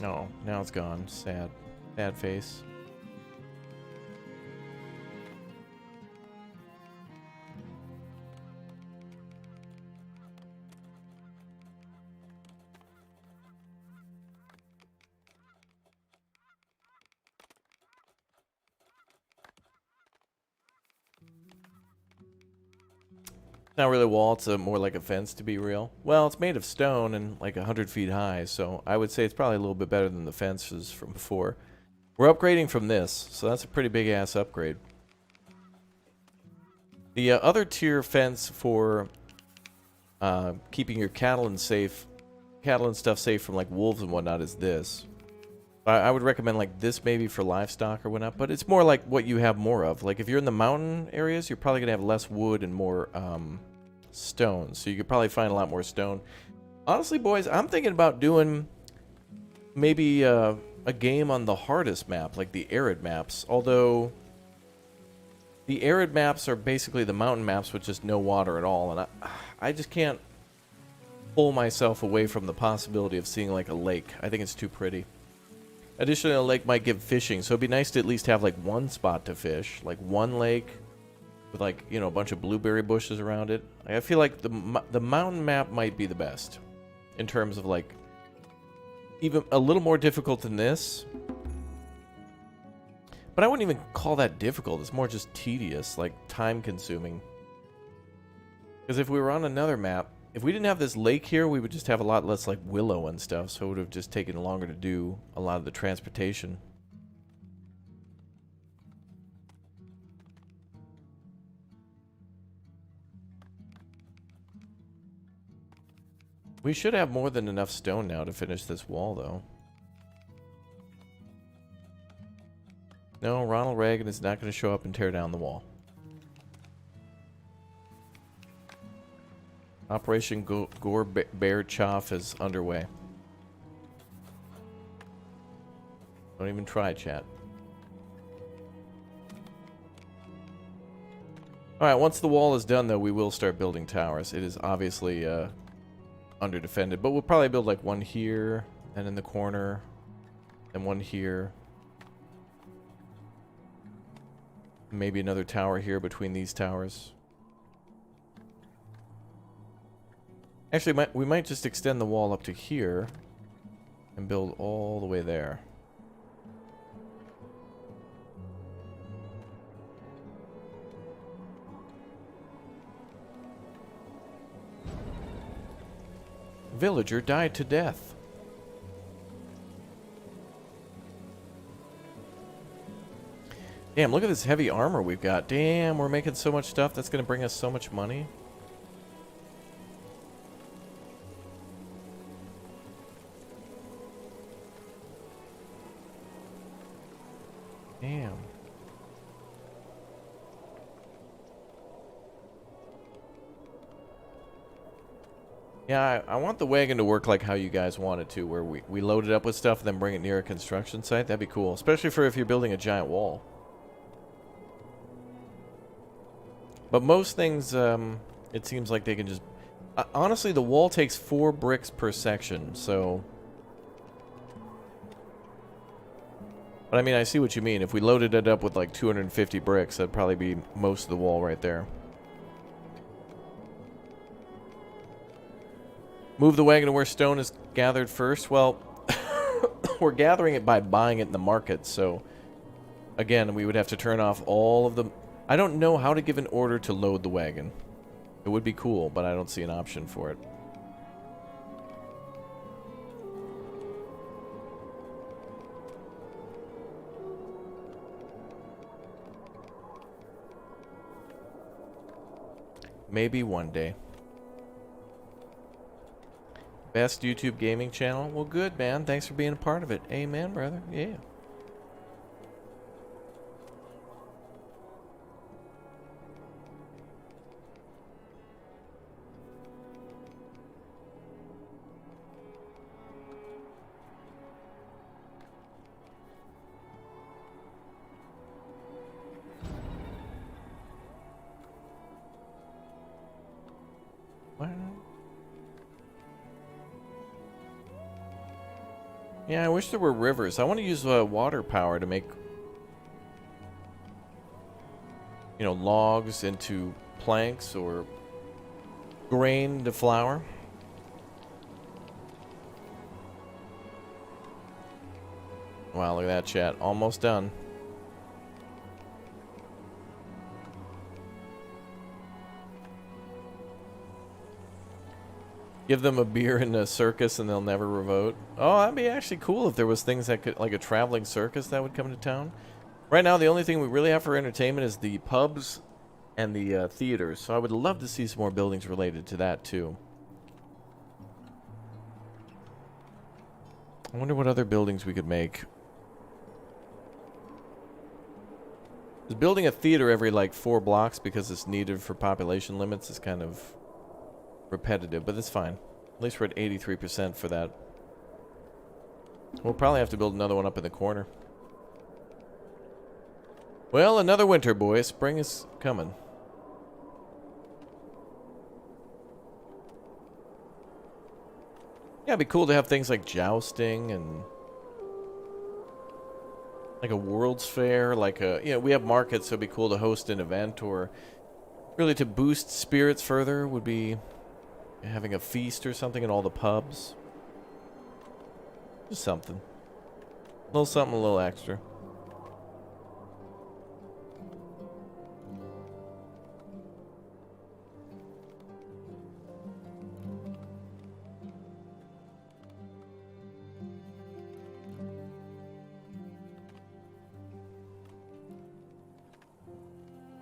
Oh, now it's gone. Sad. Sad face. Not really a wall, it's more like a fence to be real. Well, it's made of stone and like 100 feet high, so I would say it's probably a little bit better than the fences from before. We're upgrading from this, so that's a pretty big ass upgrade. The other tier fence for keeping your cattle and stuff safe from like wolves and whatnot is this. I would recommend like this maybe for livestock or whatnot, but it's more like what you have more of. Like if you're in the mountain areas, you're probably gonna have less wood and more stone, so you could probably find a lot more stone. Honestly, boys, I'm thinking about doing maybe a game on the hardest map, like the arid maps. Although the arid maps are basically the mountain maps with just no water at all, and I just can't pull myself away from the possibility of seeing like a lake. I think it's too pretty. Additionally, a lake might give fishing, so it'd be nice to at least have like one spot to fish, like one lake with like, you know, a bunch of blueberry bushes around it. I feel like the mountain map might be the best in terms of like even a little more difficult than this. But I wouldn't even call that difficult. It's more just tedious, like time consuming. Because if we were on another map, if we didn't have this lake here, we would just have a lot less like willow and stuff, so it would have just taken longer to do a lot of the transportation. We should have more than enough stone now to finish this wall, though. No, Ronald Reagan is not going to show up and tear down the wall. Operation Gore Bear Choff is underway. Don't even try, chat. Alright, once the wall is done, though, we will start building towers. It is obviously under-defended, but we'll probably build like one here, and in the corner, and one here. Maybe another tower here between these towers. Actually, we might just extend the wall up to here and build all the way there. Villager died to death. Damn, look at this heavy armor we've got. Damn, we're making so much stuff that's going to bring us so much money. Damn. Yeah, I want the wagon to work like how you guys want it to, where we load it up with stuff and then bring it near a construction site. That'd be cool, especially for if you're building a giant wall. But most things, it seems like they can just... honestly, the wall takes 4 bricks per section, so... But I mean, I see what you mean. If we loaded it up with like 250 bricks, that'd probably be most of the wall right there. Move the wagon to where stone is gathered first. Well, we're gathering it by buying it in the market, so again, we would have to turn off all of the... I don't know how to give an order to load the wagon. It would be cool, but I don't see an option for it. Maybe one day. Best YouTube gaming channel? Well, good, man. Thanks for being a part of it. Amen, brother. Yeah. Yeah, I wish there were rivers. I want to use water power to make, you know, logs into planks or grain into flour. Wow, look at that, chat. Almost done. Give them a beer in a circus and they'll never revote. Oh, that'd be actually cool if there was things that could, like a traveling circus that would come to town. Right now, the only thing we really have for entertainment is the pubs and the theaters. So I would love to see some more buildings related to that, too. I wonder what other buildings we could make. 'Cause building a theater every, like, 4 blocks because it's needed for population limits is kind of repetitive, but it's fine. At least we're at 83% for that. We'll probably have to build another one up in the corner. Well, another winter, boys. Spring is coming. Yeah, it'd be cool to have things like jousting and like a World's Fair, like a, you know, we have markets, so it'd be cool to host an event, or really to boost spirits further would be having a feast or something in all the pubs. Just something. A little something, a little extra.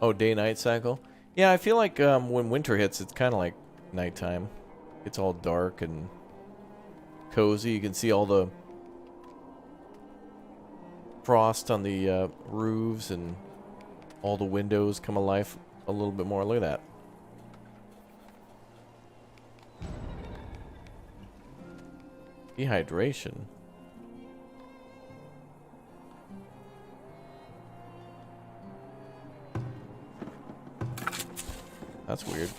Oh, day-night cycle? Yeah, I feel like when winter hits, it's kind of like nighttime. It's all dark and cozy. You can see all the frost on the roofs, and all the windows come alive a little bit more. Look at that. Dehydration. That's weird.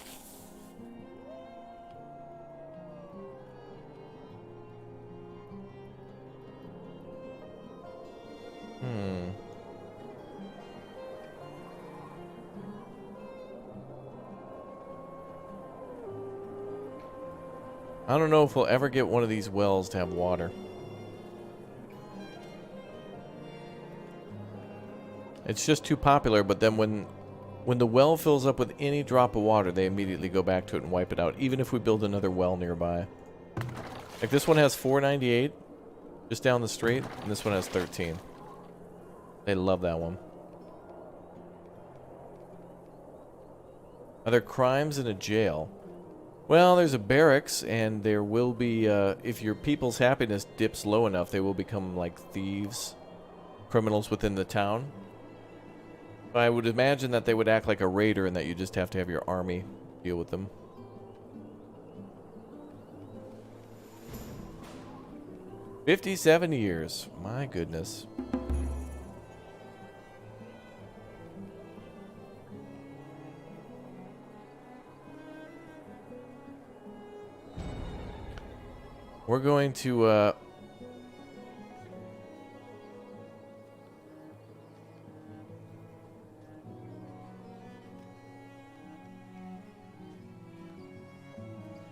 I don't know if we'll ever get one of these wells to have water. It's just too popular, but then when the well fills up with any drop of water, they immediately go back to it and wipe it out, even if we build another well nearby. Like this one has 498 just down the street, and this one has 13. They love that one. Are there crimes in a jail? Well, there's a barracks, and there will be, if your people's happiness dips low enough, they will become like thieves, criminals within the town. I would imagine that they would act like a raider, and that you just have to have your army deal with them. "57 years. My goodness. We're going to,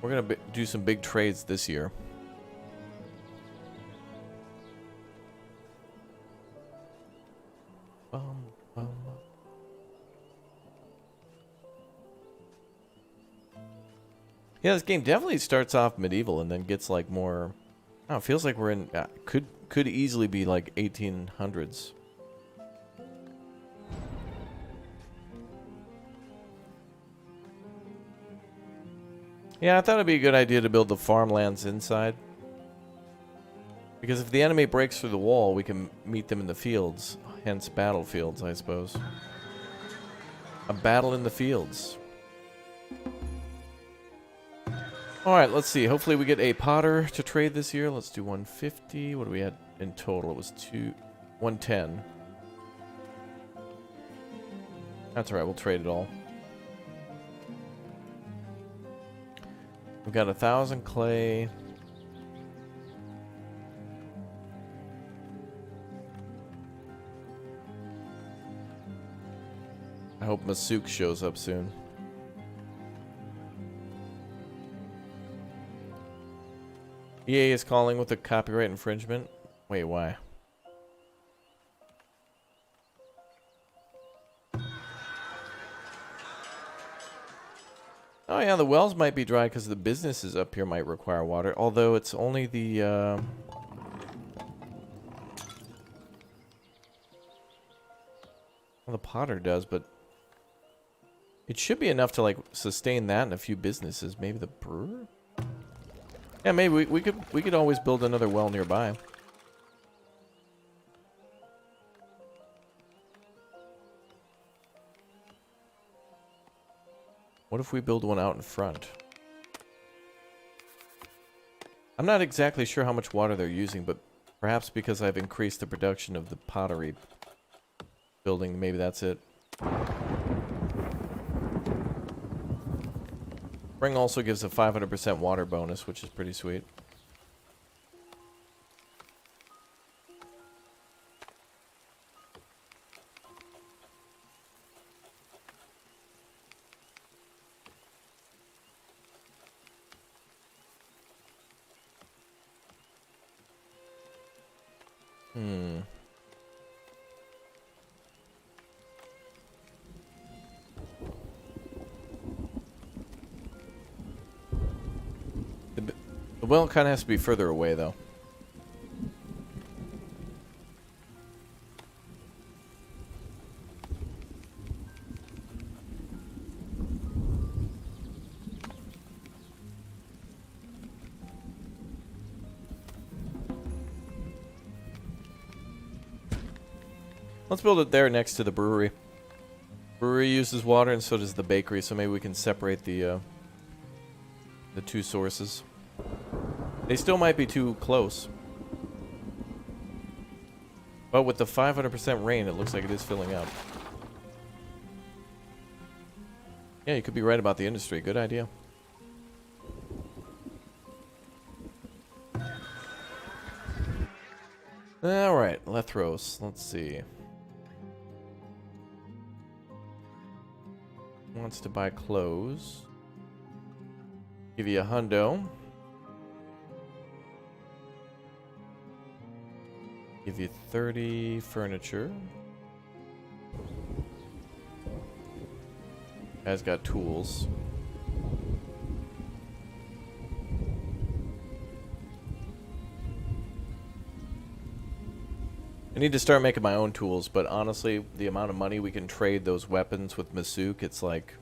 We're gonna do some big trades this year. Bum, bum. Yeah, this game definitely starts off medieval and then gets like more. Oh, it feels like we're in. Could easily be like 1800s. Yeah, I thought it'd be a good idea to build the farmlands inside. Because if the enemy breaks through the wall, we can meet them in the fields. Hence battlefields, I suppose. A battle in the fields. Alright, let's see. Hopefully we get a potter to trade this year. Let's do 150. What do we had in total? It was 110. That's alright, we'll trade it all. We've got 1,000 clay. I hope Masuk shows up soon. EA is calling with a copyright infringement. Wait, why? Oh yeah, the wells might be dry because the businesses up here might require water. Although it's only the... Well, the potter does, but... It should be enough to like sustain that and a few businesses. Maybe the brewer? Yeah, maybe we could always build another well nearby. What if we build one out in front? I'm not exactly sure how much water they're using, but perhaps because I've increased the production of the pottery building, maybe that's it. Spring also gives a 500% water bonus, which is pretty sweet. The well kind of has to be further away, though. Let's build it there next to the brewery. Brewery uses water, and so does the bakery, so maybe we can separate the two sources. They still might be too close. But with the 500% rain, it looks like it is filling up. Yeah, you could be right about the industry. Good idea. Alright, Lethros. Let's see. Wants to buy clothes. Give you a hundo. Give you 30 furniture. Guy's got tools. I need to start making my own tools, but honestly, the amount of money we can trade those weapons with Masuk, it's like...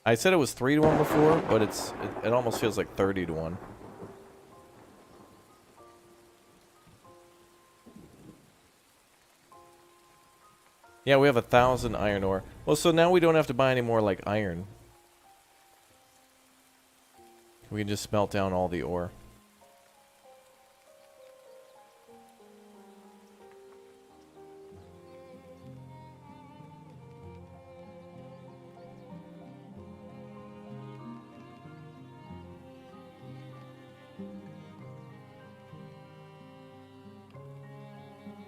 I said it was 3 to 1 before, but it almost feels like 30 to 1. Yeah, we have 1,000 iron ore. Well, so now we don't have to buy any more, like, iron. We can just smelt down all the ore.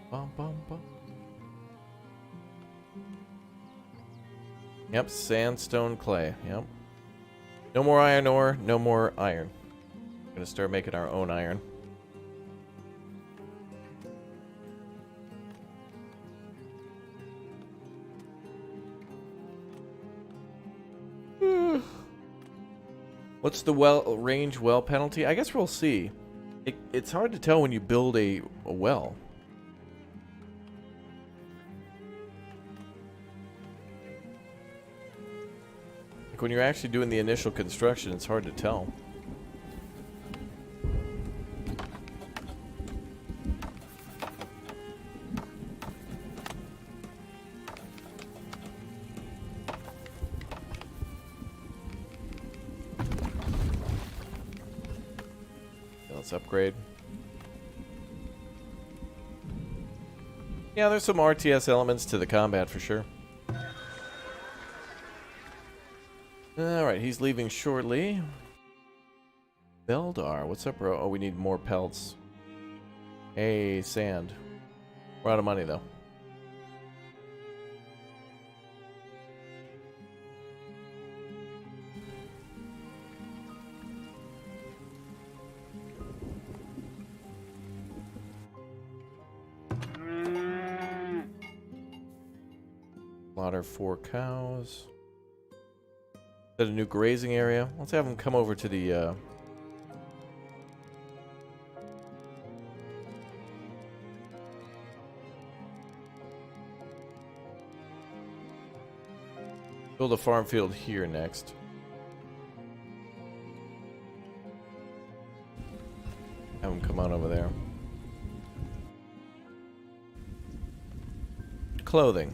Bum, bum, bum. Yep, sandstone clay. Yep. No more iron ore, no more iron. We're gonna start making our own iron. What's the range well penalty? I guess we'll see. It's hard to tell when you build a well. Like when you're actually doing the initial construction, it's hard to tell. Let's upgrade. Yeah, there's some RTS elements to the combat for sure. Alright, he's leaving shortly. Beldar, what's up, bro? Oh, we need more pelts. Hey, sand. We're out of money, though. Slaughter 4 cows. Is that a new grazing area? Let's have them come over to the build a farm field here next. Have them come on over there. Clothing.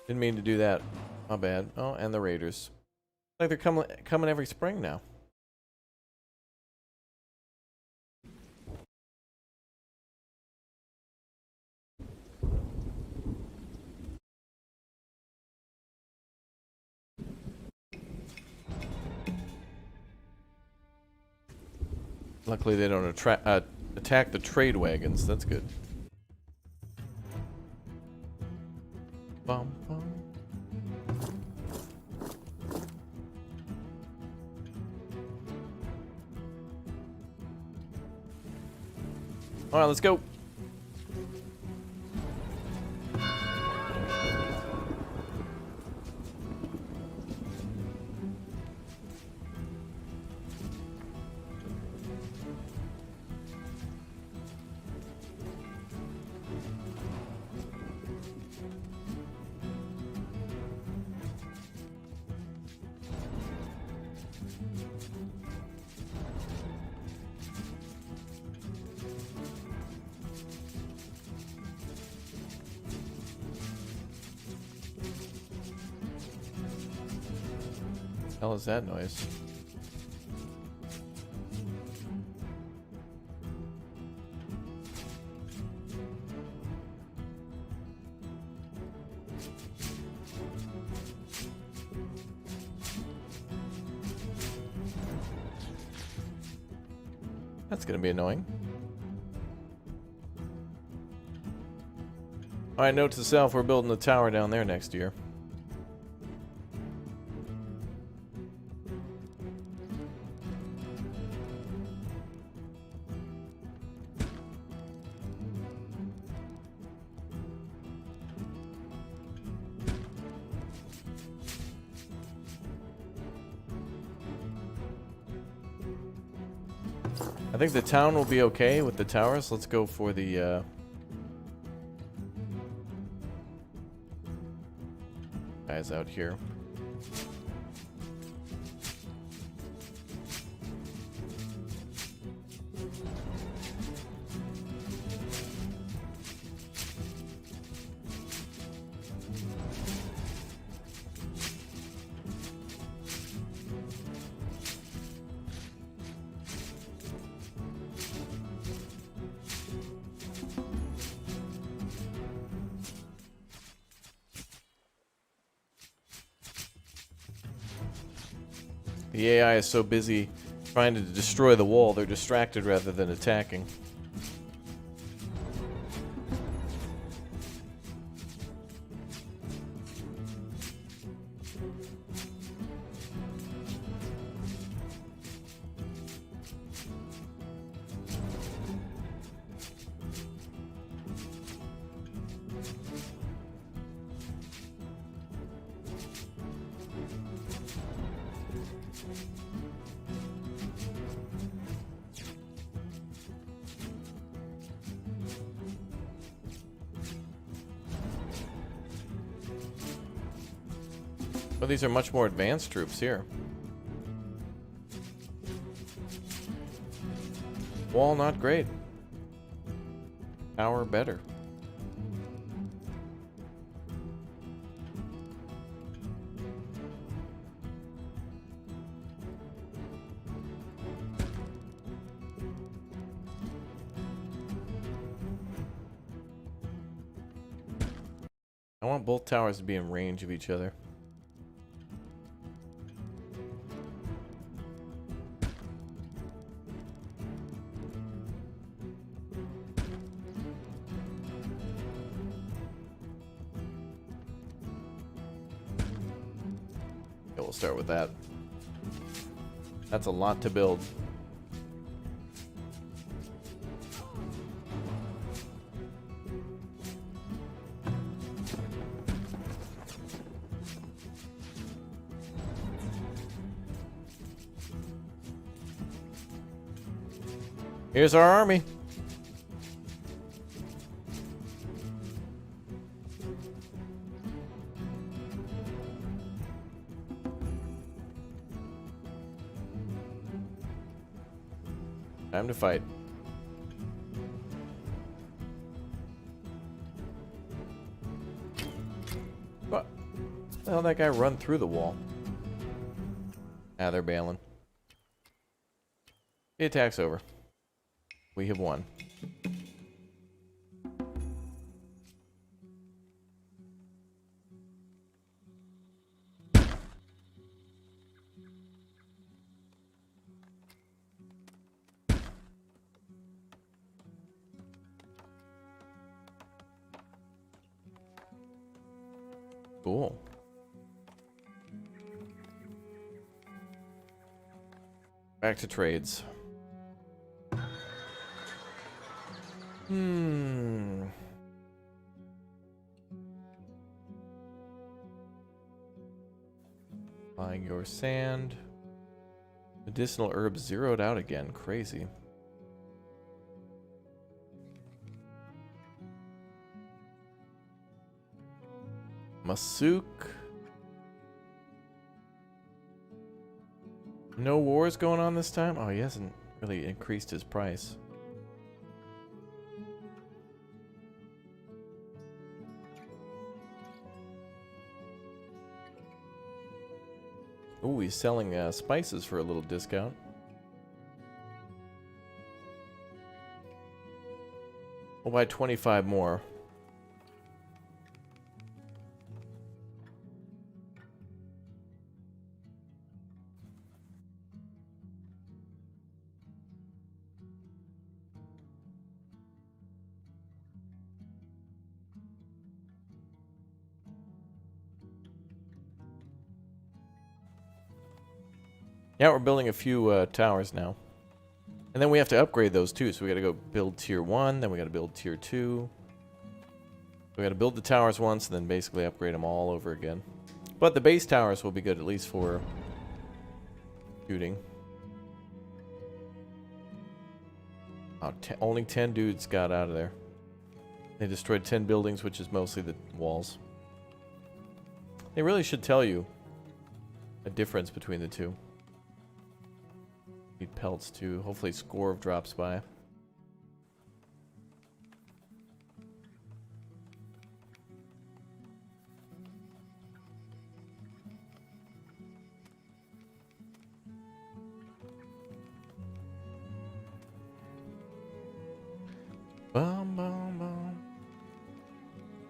Didn't mean to do that. My bad. Oh, and the raiders. Like they're coming every spring now. Luckily, they don't attack the trade wagons. That's good. Bum, bum. All right, let's go. Hell is that noise? That's gonna be annoying. Alright, note to self, we're building the tower down there next year. I think the town will be okay with the towers. Let's go for the guys out here. The AI is so busy trying to destroy the wall, they're distracted rather than attacking. Well, these are much more advanced troops here. Wall not great. Tower better. I want both towers to be in range of each other. We'll start with that. That's a lot to build. Here's our army. Time to fight. What? The hell, that guy run through the wall? Ah, they're bailing. The attack's over. We have won. Cool. Back to trades. Buying your sand. Medicinal herbs zeroed out again. Crazy. Masuk. No wars going on this time? Oh, he hasn't really increased his price. Ooh, he's selling spices for a little discount. We'll buy 25 more. Yeah, we're building a few towers now. And then we have to upgrade those too. So we gotta go build tier 1, then we gotta build tier 2. We gotta build the towers once and then basically upgrade them all over again. But the base towers will be good at least for shooting. Oh, only 10 dudes got out of there. They destroyed 10 buildings, which is mostly the walls. They really should tell you a difference between the two. Need pelts too. Hopefully Scorv drops by. Bum, bum, bum.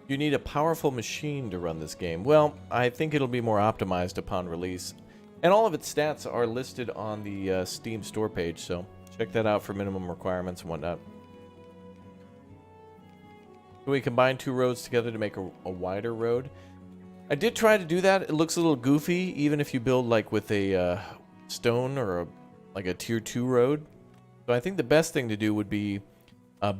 You need a powerful machine to run this game. Well, I think it'll be more optimized upon release. And all of its stats are listed on the Steam store page, so check that out for minimum requirements and whatnot. Can we combine two roads together to make a wider road? I did try to do that. It looks a little goofy, even if you build like with a stone or like a tier 2 road. So I think the best thing to do would be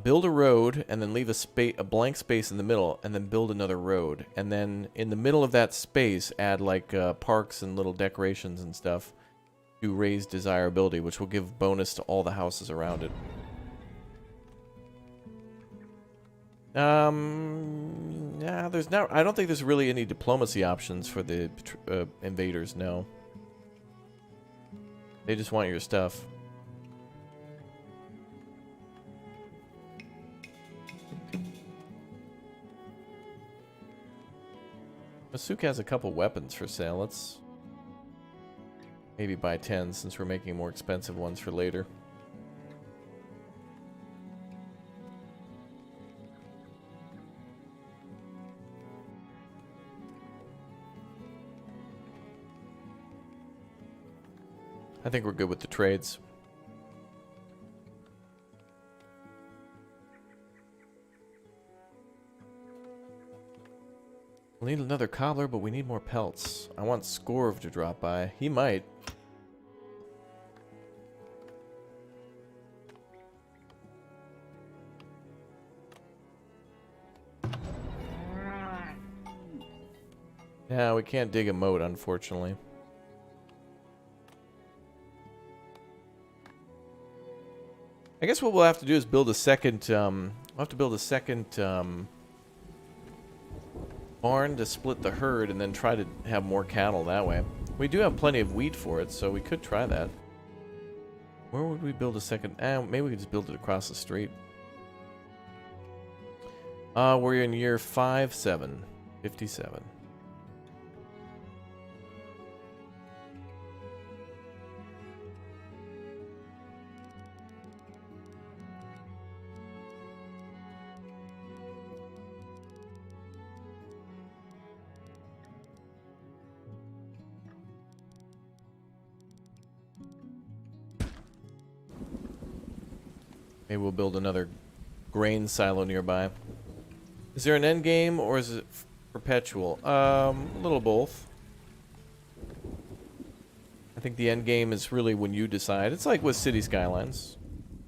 build a road and then leave a blank space in the middle, and then build another road. And then in the middle of that space, add like parks and little decorations and stuff to raise desirability, which will give bonus to all the houses around it. Yeah, there's not. I don't think there's really any diplomacy options for the invaders. No, they just want your stuff. Masuk has a couple weapons for sale. Let's maybe buy 10 since we're making more expensive ones for later. I think we're good with the trades. We'll need another cobbler, but we need more pelts. I want Scorv to drop by. He might. Yeah, we can't dig a moat, unfortunately. I guess what we'll have to do is build a second, we'll have to build a second, barn to split the herd and then try to have more cattle that way. We do have plenty of wheat for it, so we could try that. Where would we build a second? Maybe we could just build it across the street. We're in year 57. Maybe we'll build another grain silo nearby. Is there an end game or is it perpetual? A little both. I think the end game is really when you decide. It's like with City Skylines.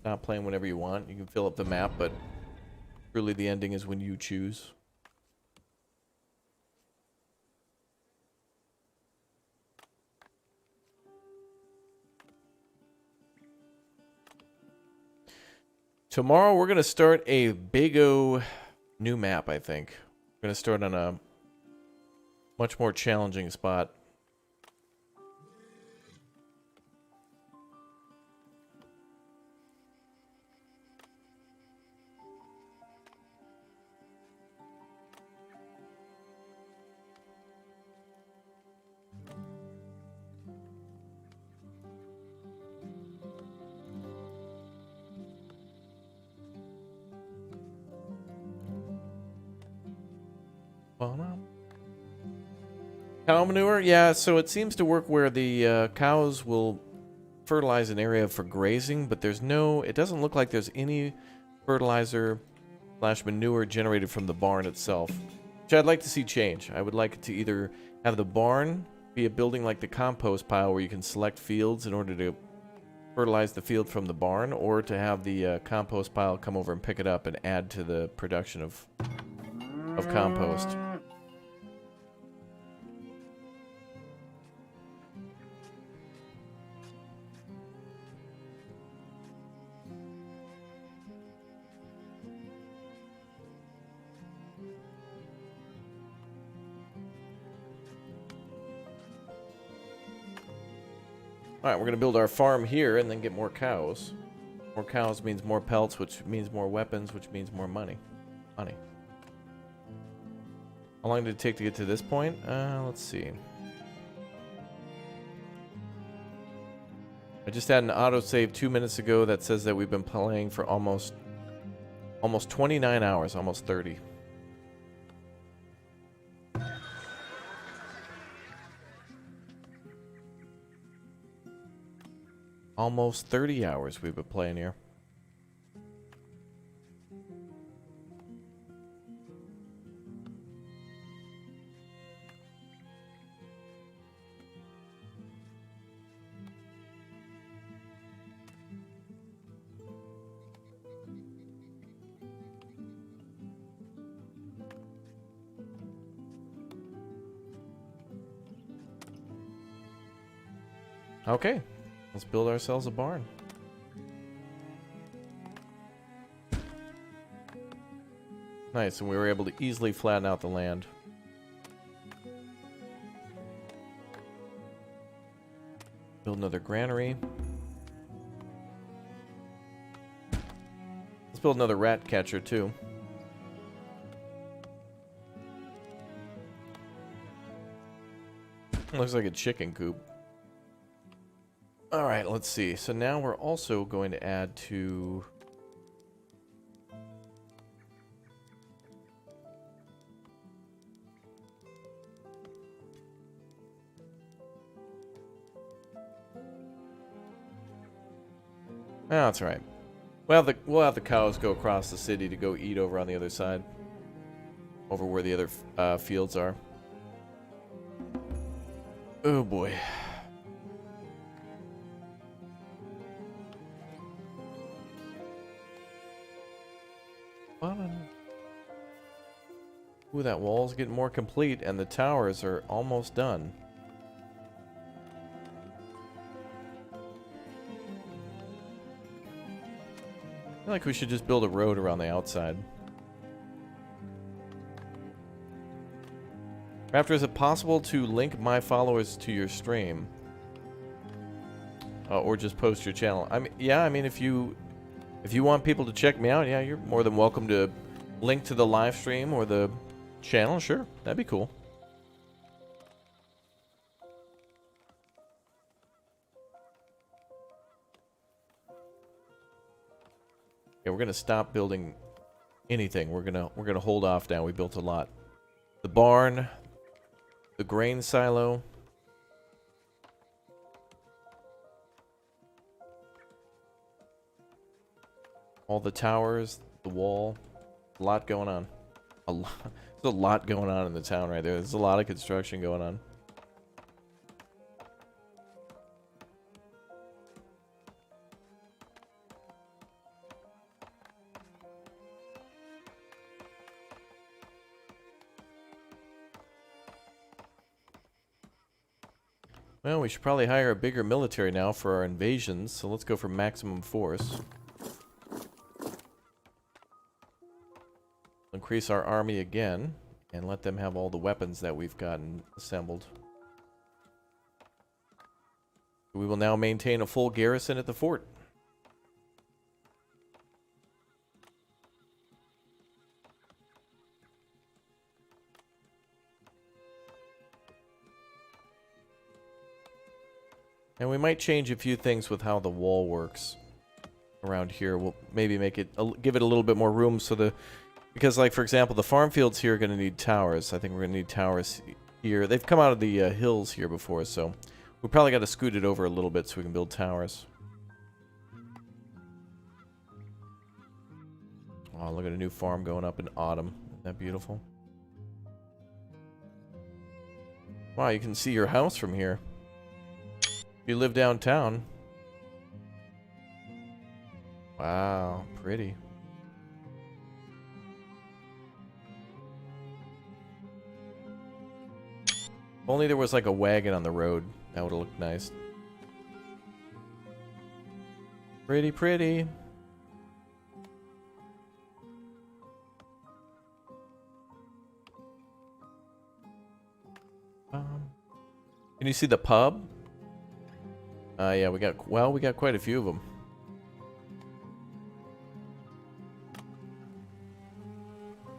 Not playing whenever you want. You can fill up the map, but really the ending is when you choose. Tomorrow we're going to start a big O new map, I think. We're going to start on a much more challenging spot. Cow manure? Yeah, so it seems to work where the cows will fertilize an area for grazing, but there's no, it doesn't look like there's any fertilizer / manure generated from the barn itself, which I'd like to see change. I would like to either have the barn be a building like the compost pile where you can select fields in order to fertilize the field from the barn, or to have the compost pile come over and pick it up and add to the production of compost. Alright, we're going to build our farm here and then get more cows. More cows means more pelts, which means more weapons, which means more money. How long did it take to get to this point? Let's see. I just had an autosave 2 minutes ago that says that we've been playing for almost 29 hours, almost 30. Almost 30 hours we've been playing here. Okay, let's build ourselves a barn. Nice, and we were able to easily flatten out the land. Build another granary. Let's build another rat catcher too. Looks like a chicken coop. Alright, let's see. So now we're also going to add to... Oh, that's right. We'll have the cows go across the city to go eat over on the other side. Over where the other fields are. Oh boy. Ooh, that wall's getting more complete, and the towers are almost done. I feel like we should just build a road around the outside. Raptor, is it possible to link my followers to your stream? Or just post your channel? I mean, if you want people to check me out, yeah, you're more than welcome to link to the live stream or the channel. Sure, that'd be cool. Yeah, we're gonna stop building anything. We're gonna hold off now. We built a lot. The barn, the grain silo. All the towers, the wall, a lot going on. There's a lot going on in the town right there. There's a lot of construction going on. Well, we should probably hire a bigger military now for our invasions, so let's go for maximum force. Increase our army again, and let them have all the weapons that we've gotten assembled. We will now maintain a full garrison at the fort. And we might change a few things with how the wall works around here. We'll maybe make it, give it a little bit more room so because like for example, the farm fields here are going to need towers. I think we're going to need towers here. They've come out of the hills here before, so we probably got to scoot it over a little bit so we can build towers. Oh, look at a new farm going up in autumn. Isn't that beautiful? Wow, you can see your house from here. If you live downtown. Wow, pretty. If only there was like a wagon on the road. That would have looked nice. Pretty, pretty. Can you see the pub? Yeah, we got quite a few of them.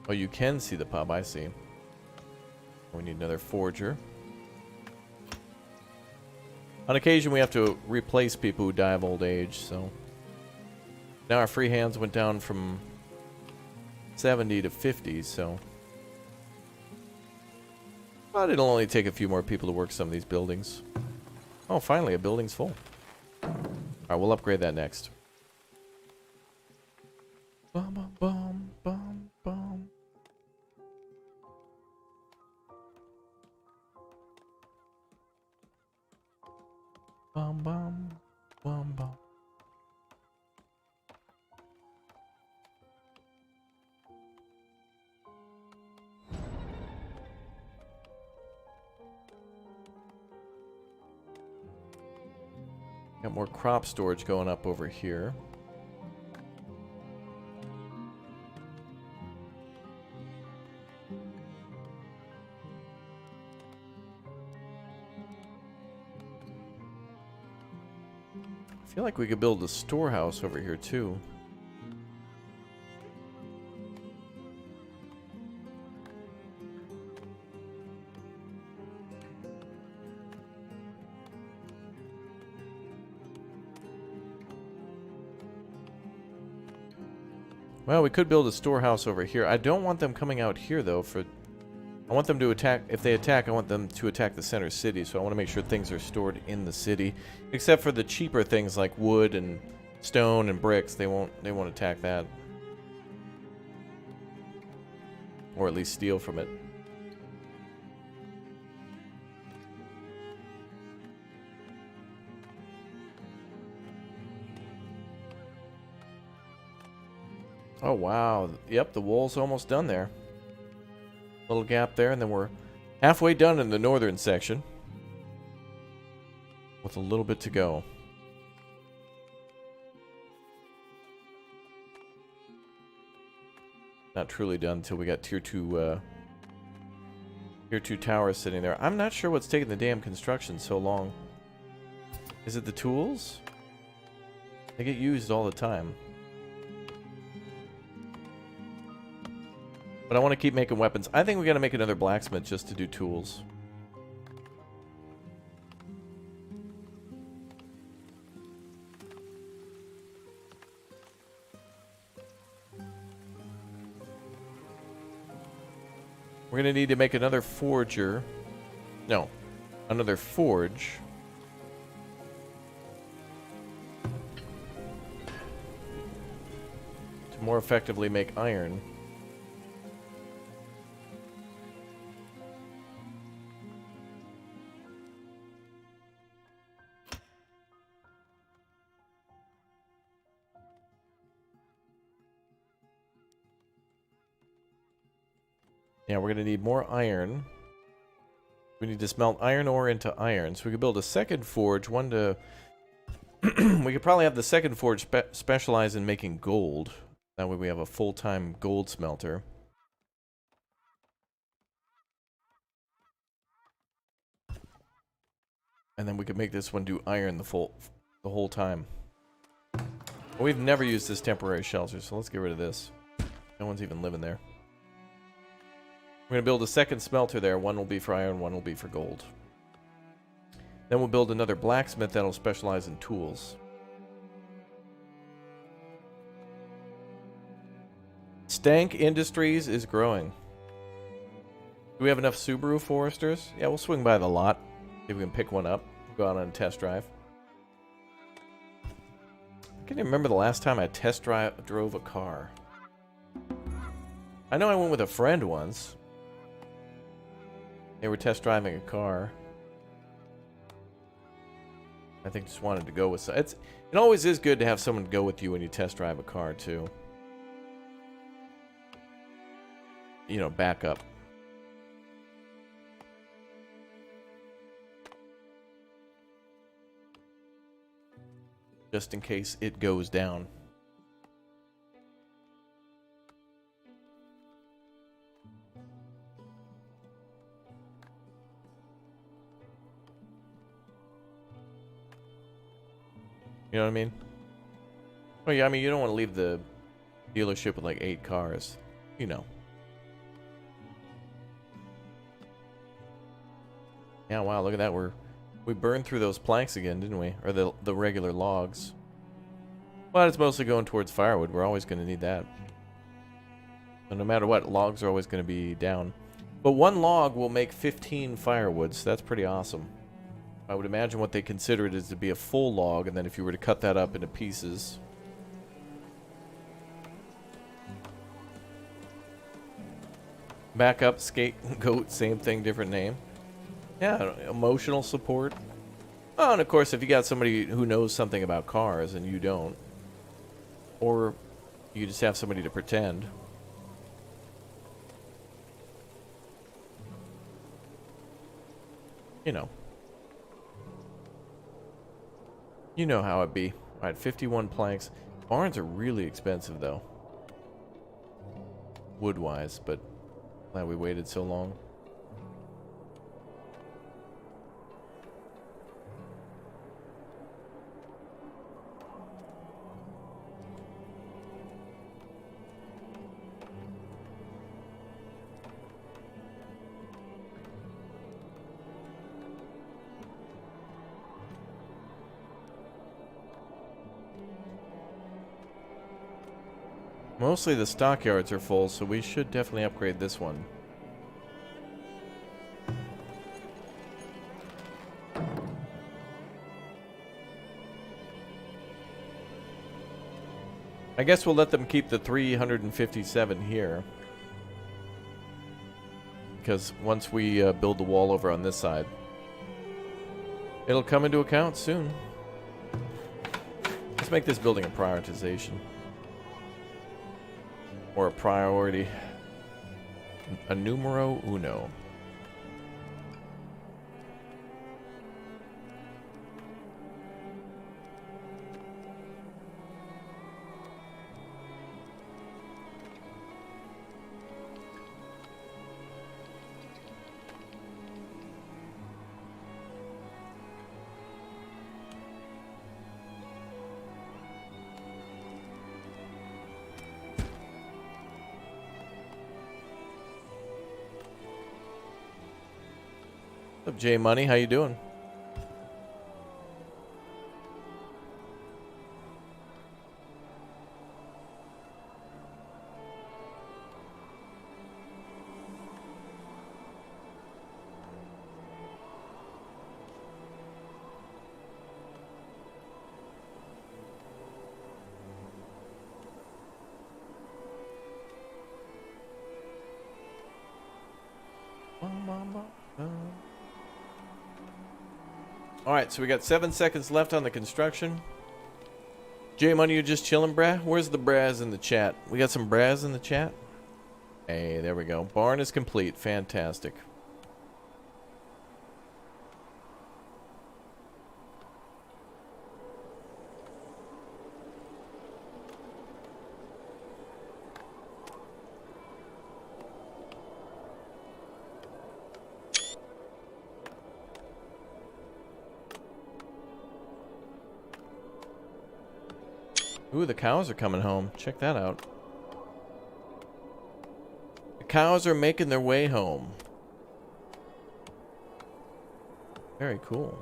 Oh, you can see the pub, I see. We need another forger. On occasion, we have to replace people who die of old age, so... Now our free hands went down from 70 to 50, so... But it'll only take a few more people to work some of these buildings. Oh, finally, a building's full. Alright, we'll upgrade that next. Bum, bum, bum, bum, bum. Bum, bum, bum, bum. Got more crop storage going up over here. I feel like we could build a storehouse over here too. Well, we could build a storehouse over here. I don't want them coming out here, though. I want them to attack. If they attack, I want them to attack the center city. So I want to make sure things are stored in the city, except for the cheaper things like wood and stone and bricks. They won't attack that, or at least steal from it. Oh, wow. Yep, the wall's almost done there. Little gap there, and then we're halfway done in the northern section. With a little bit to go. Not truly done until we got tier 2 towers sitting there. I'm not sure what's taking the damn construction so long. Is it the tools? They get used all the time. But I want to keep making weapons. I think we got to make another blacksmith just to do tools. We're going to need to make another forger. No, another forge. To more effectively make iron. Yeah, we're going to need more iron. We need to smelt iron ore into iron. So we could build a second forge, one to... we could probably have the second forge specialize in making gold. That way we have a full-time gold smelter. And then we could make this one do iron the whole time. But we've never used this temporary shelter, so let's get rid of this. No one's even living there. We're going to build a second smelter there. One will be for iron, one will be for gold. Then we'll build another blacksmith that'll specialize in tools. Stank Industries is growing. Do we have enough Subaru Foresters? Yeah, we'll swing by the lot. See if we can pick one up. Go out on a test drive. I can't even remember the last time I drove a car. I know I went with a friend once. They were test driving a car. I think just wanted to go with... It always is good to have someone go with you when you test drive a car, too. You know, back up. Just in case it goes down. You know what I mean? Well, yeah, I mean, you don't want to leave the dealership with like 8 cars. You know. Yeah, wow, look at that. We burned through those planks again, didn't we? Or the regular logs. But it's mostly going towards firewood. We're always going to need that. So no matter what, logs are always going to be down. But one log will make 15 firewood, so that's pretty awesome. I would imagine what they consider it is to be a full log, and then if you were to cut that up into pieces. Backup, scapegoat, same thing, different name. Yeah, emotional support. Oh, and of course, if you got somebody who knows something about cars and you don't, or you just have somebody to pretend. You know. You know how it be. Alright, 51 planks. Barns are really expensive, though. Wood-wise, but glad we waited so long. Mostly the stockyards are full, so we should definitely upgrade this one. I guess we'll let them keep the 357 here. Because once we build the wall over on this side, it'll come into account soon. Let's make this building a prioritization. Or a priority. A numero uno. What's up, J Money? How you doing? Alright, so we got 7 seconds left on the construction. J Money, you just chilling, brah? Where's the bras in the chat? We got some bras in the chat? Hey, there we go. Barn is complete. Fantastic. Ooh, the cows are coming home. Check that out. The cows are making their way home. Very cool.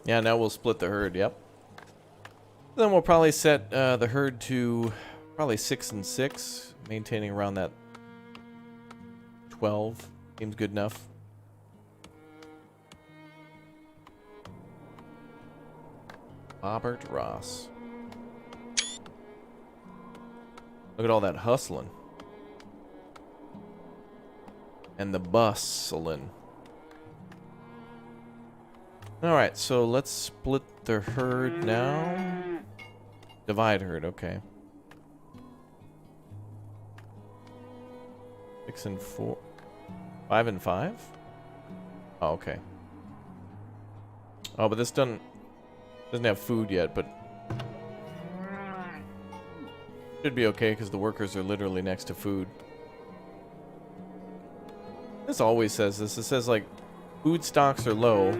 Yeah, now we'll split the herd, yep. Then we'll probably set the herd to probably 6 and 6, maintaining around that 12. Seems good enough. Robert Ross. Look at all that hustling. And the bustling. Alright, so let's split the herd now. Divide herd, okay. 6 and 4. 5 and 5? Oh, okay. Oh, but this doesn't have food yet, but should be okay because the workers are literally next to food. This always says this. It says like food stocks are low.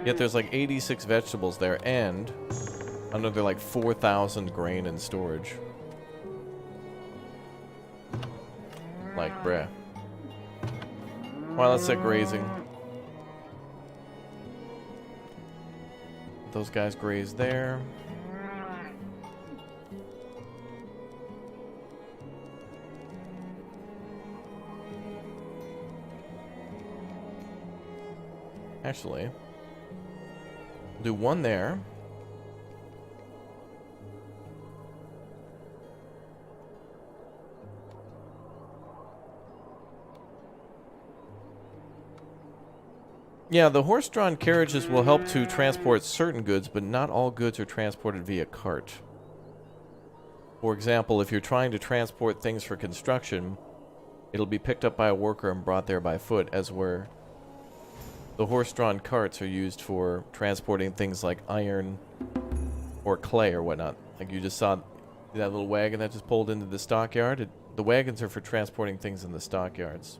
Yet there's like 86 vegetables there and another like 4,000 grain in storage. Like, bruh. Well, let's set grazing. Those guys graze there. Actually, do one there. Yeah, the horse-drawn carriages will help to transport certain goods, but not all goods are transported via cart. For example, if you're trying to transport things for construction, it'll be picked up by a worker and brought there by foot, as where the horse-drawn carts are used for transporting things like iron or clay or whatnot. Like you just saw that little wagon that just pulled into the stockyard. The wagons are for transporting things in the stockyards.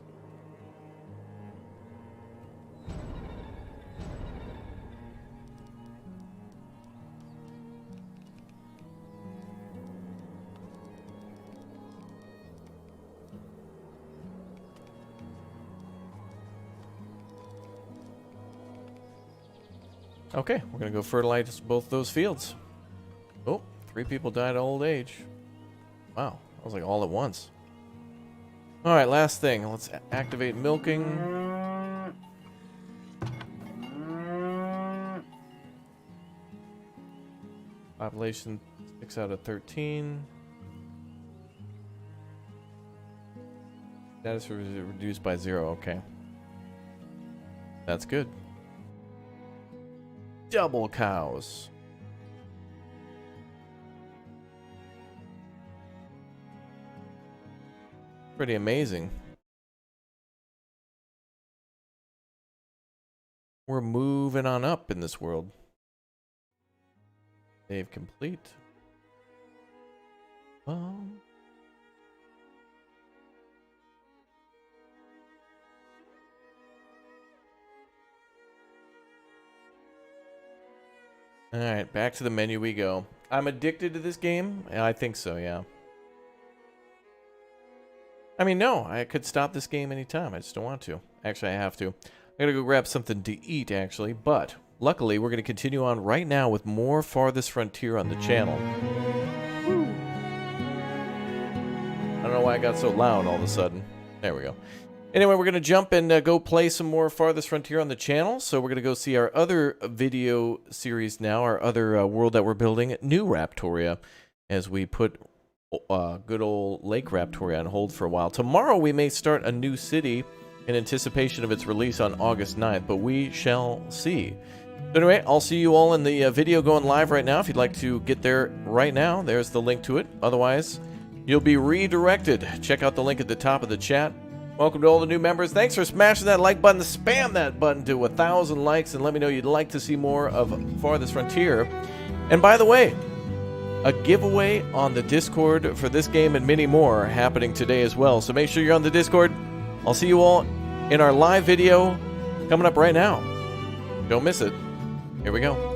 Okay, we're gonna go fertilize both those fields. Oh, 3 people died of old age. Wow, that was like all at once. Alright, last thing. Let's activate milking. Population 6 out of 13. Status reduced by 0, okay. That's good. Double cows. Pretty amazing. We're moving on up in this world. Save complete. Alright, back to the menu we go. I'm addicted to this game? I think so, yeah. I mean, no, I could stop this game anytime. I just don't want to. Actually, I have to. I gotta go grab something to eat, actually. But, luckily, we're gonna continue on right now with more Farthest Frontier on the channel. Woo. I don't know why I got so loud all of a sudden. There we go. Anyway, we're going to jump and go play some more Farthest Frontier on the channel. So we're going to go see our other video series now, our other world that we're building, New Raptoria, as we put good old Lake Raptoria on hold for a while. Tomorrow we may start a new city in anticipation of its release on August 9th, but we shall see. So anyway, I'll see you all in the video going live right now. If you'd like to get there right now, there's the link to it. Otherwise, you'll be redirected. Check out the link at the top of the chat. Welcome to all the new members. Thanks for smashing that like button. Spam that button to 1,000 likes and let me know you'd like to see more of Farthest Frontier. And by the way, a giveaway on the Discord for this game and many more happening today as well. So make sure you're on the Discord. I'll see you all in our live video coming up right now. Don't miss it. Here we go.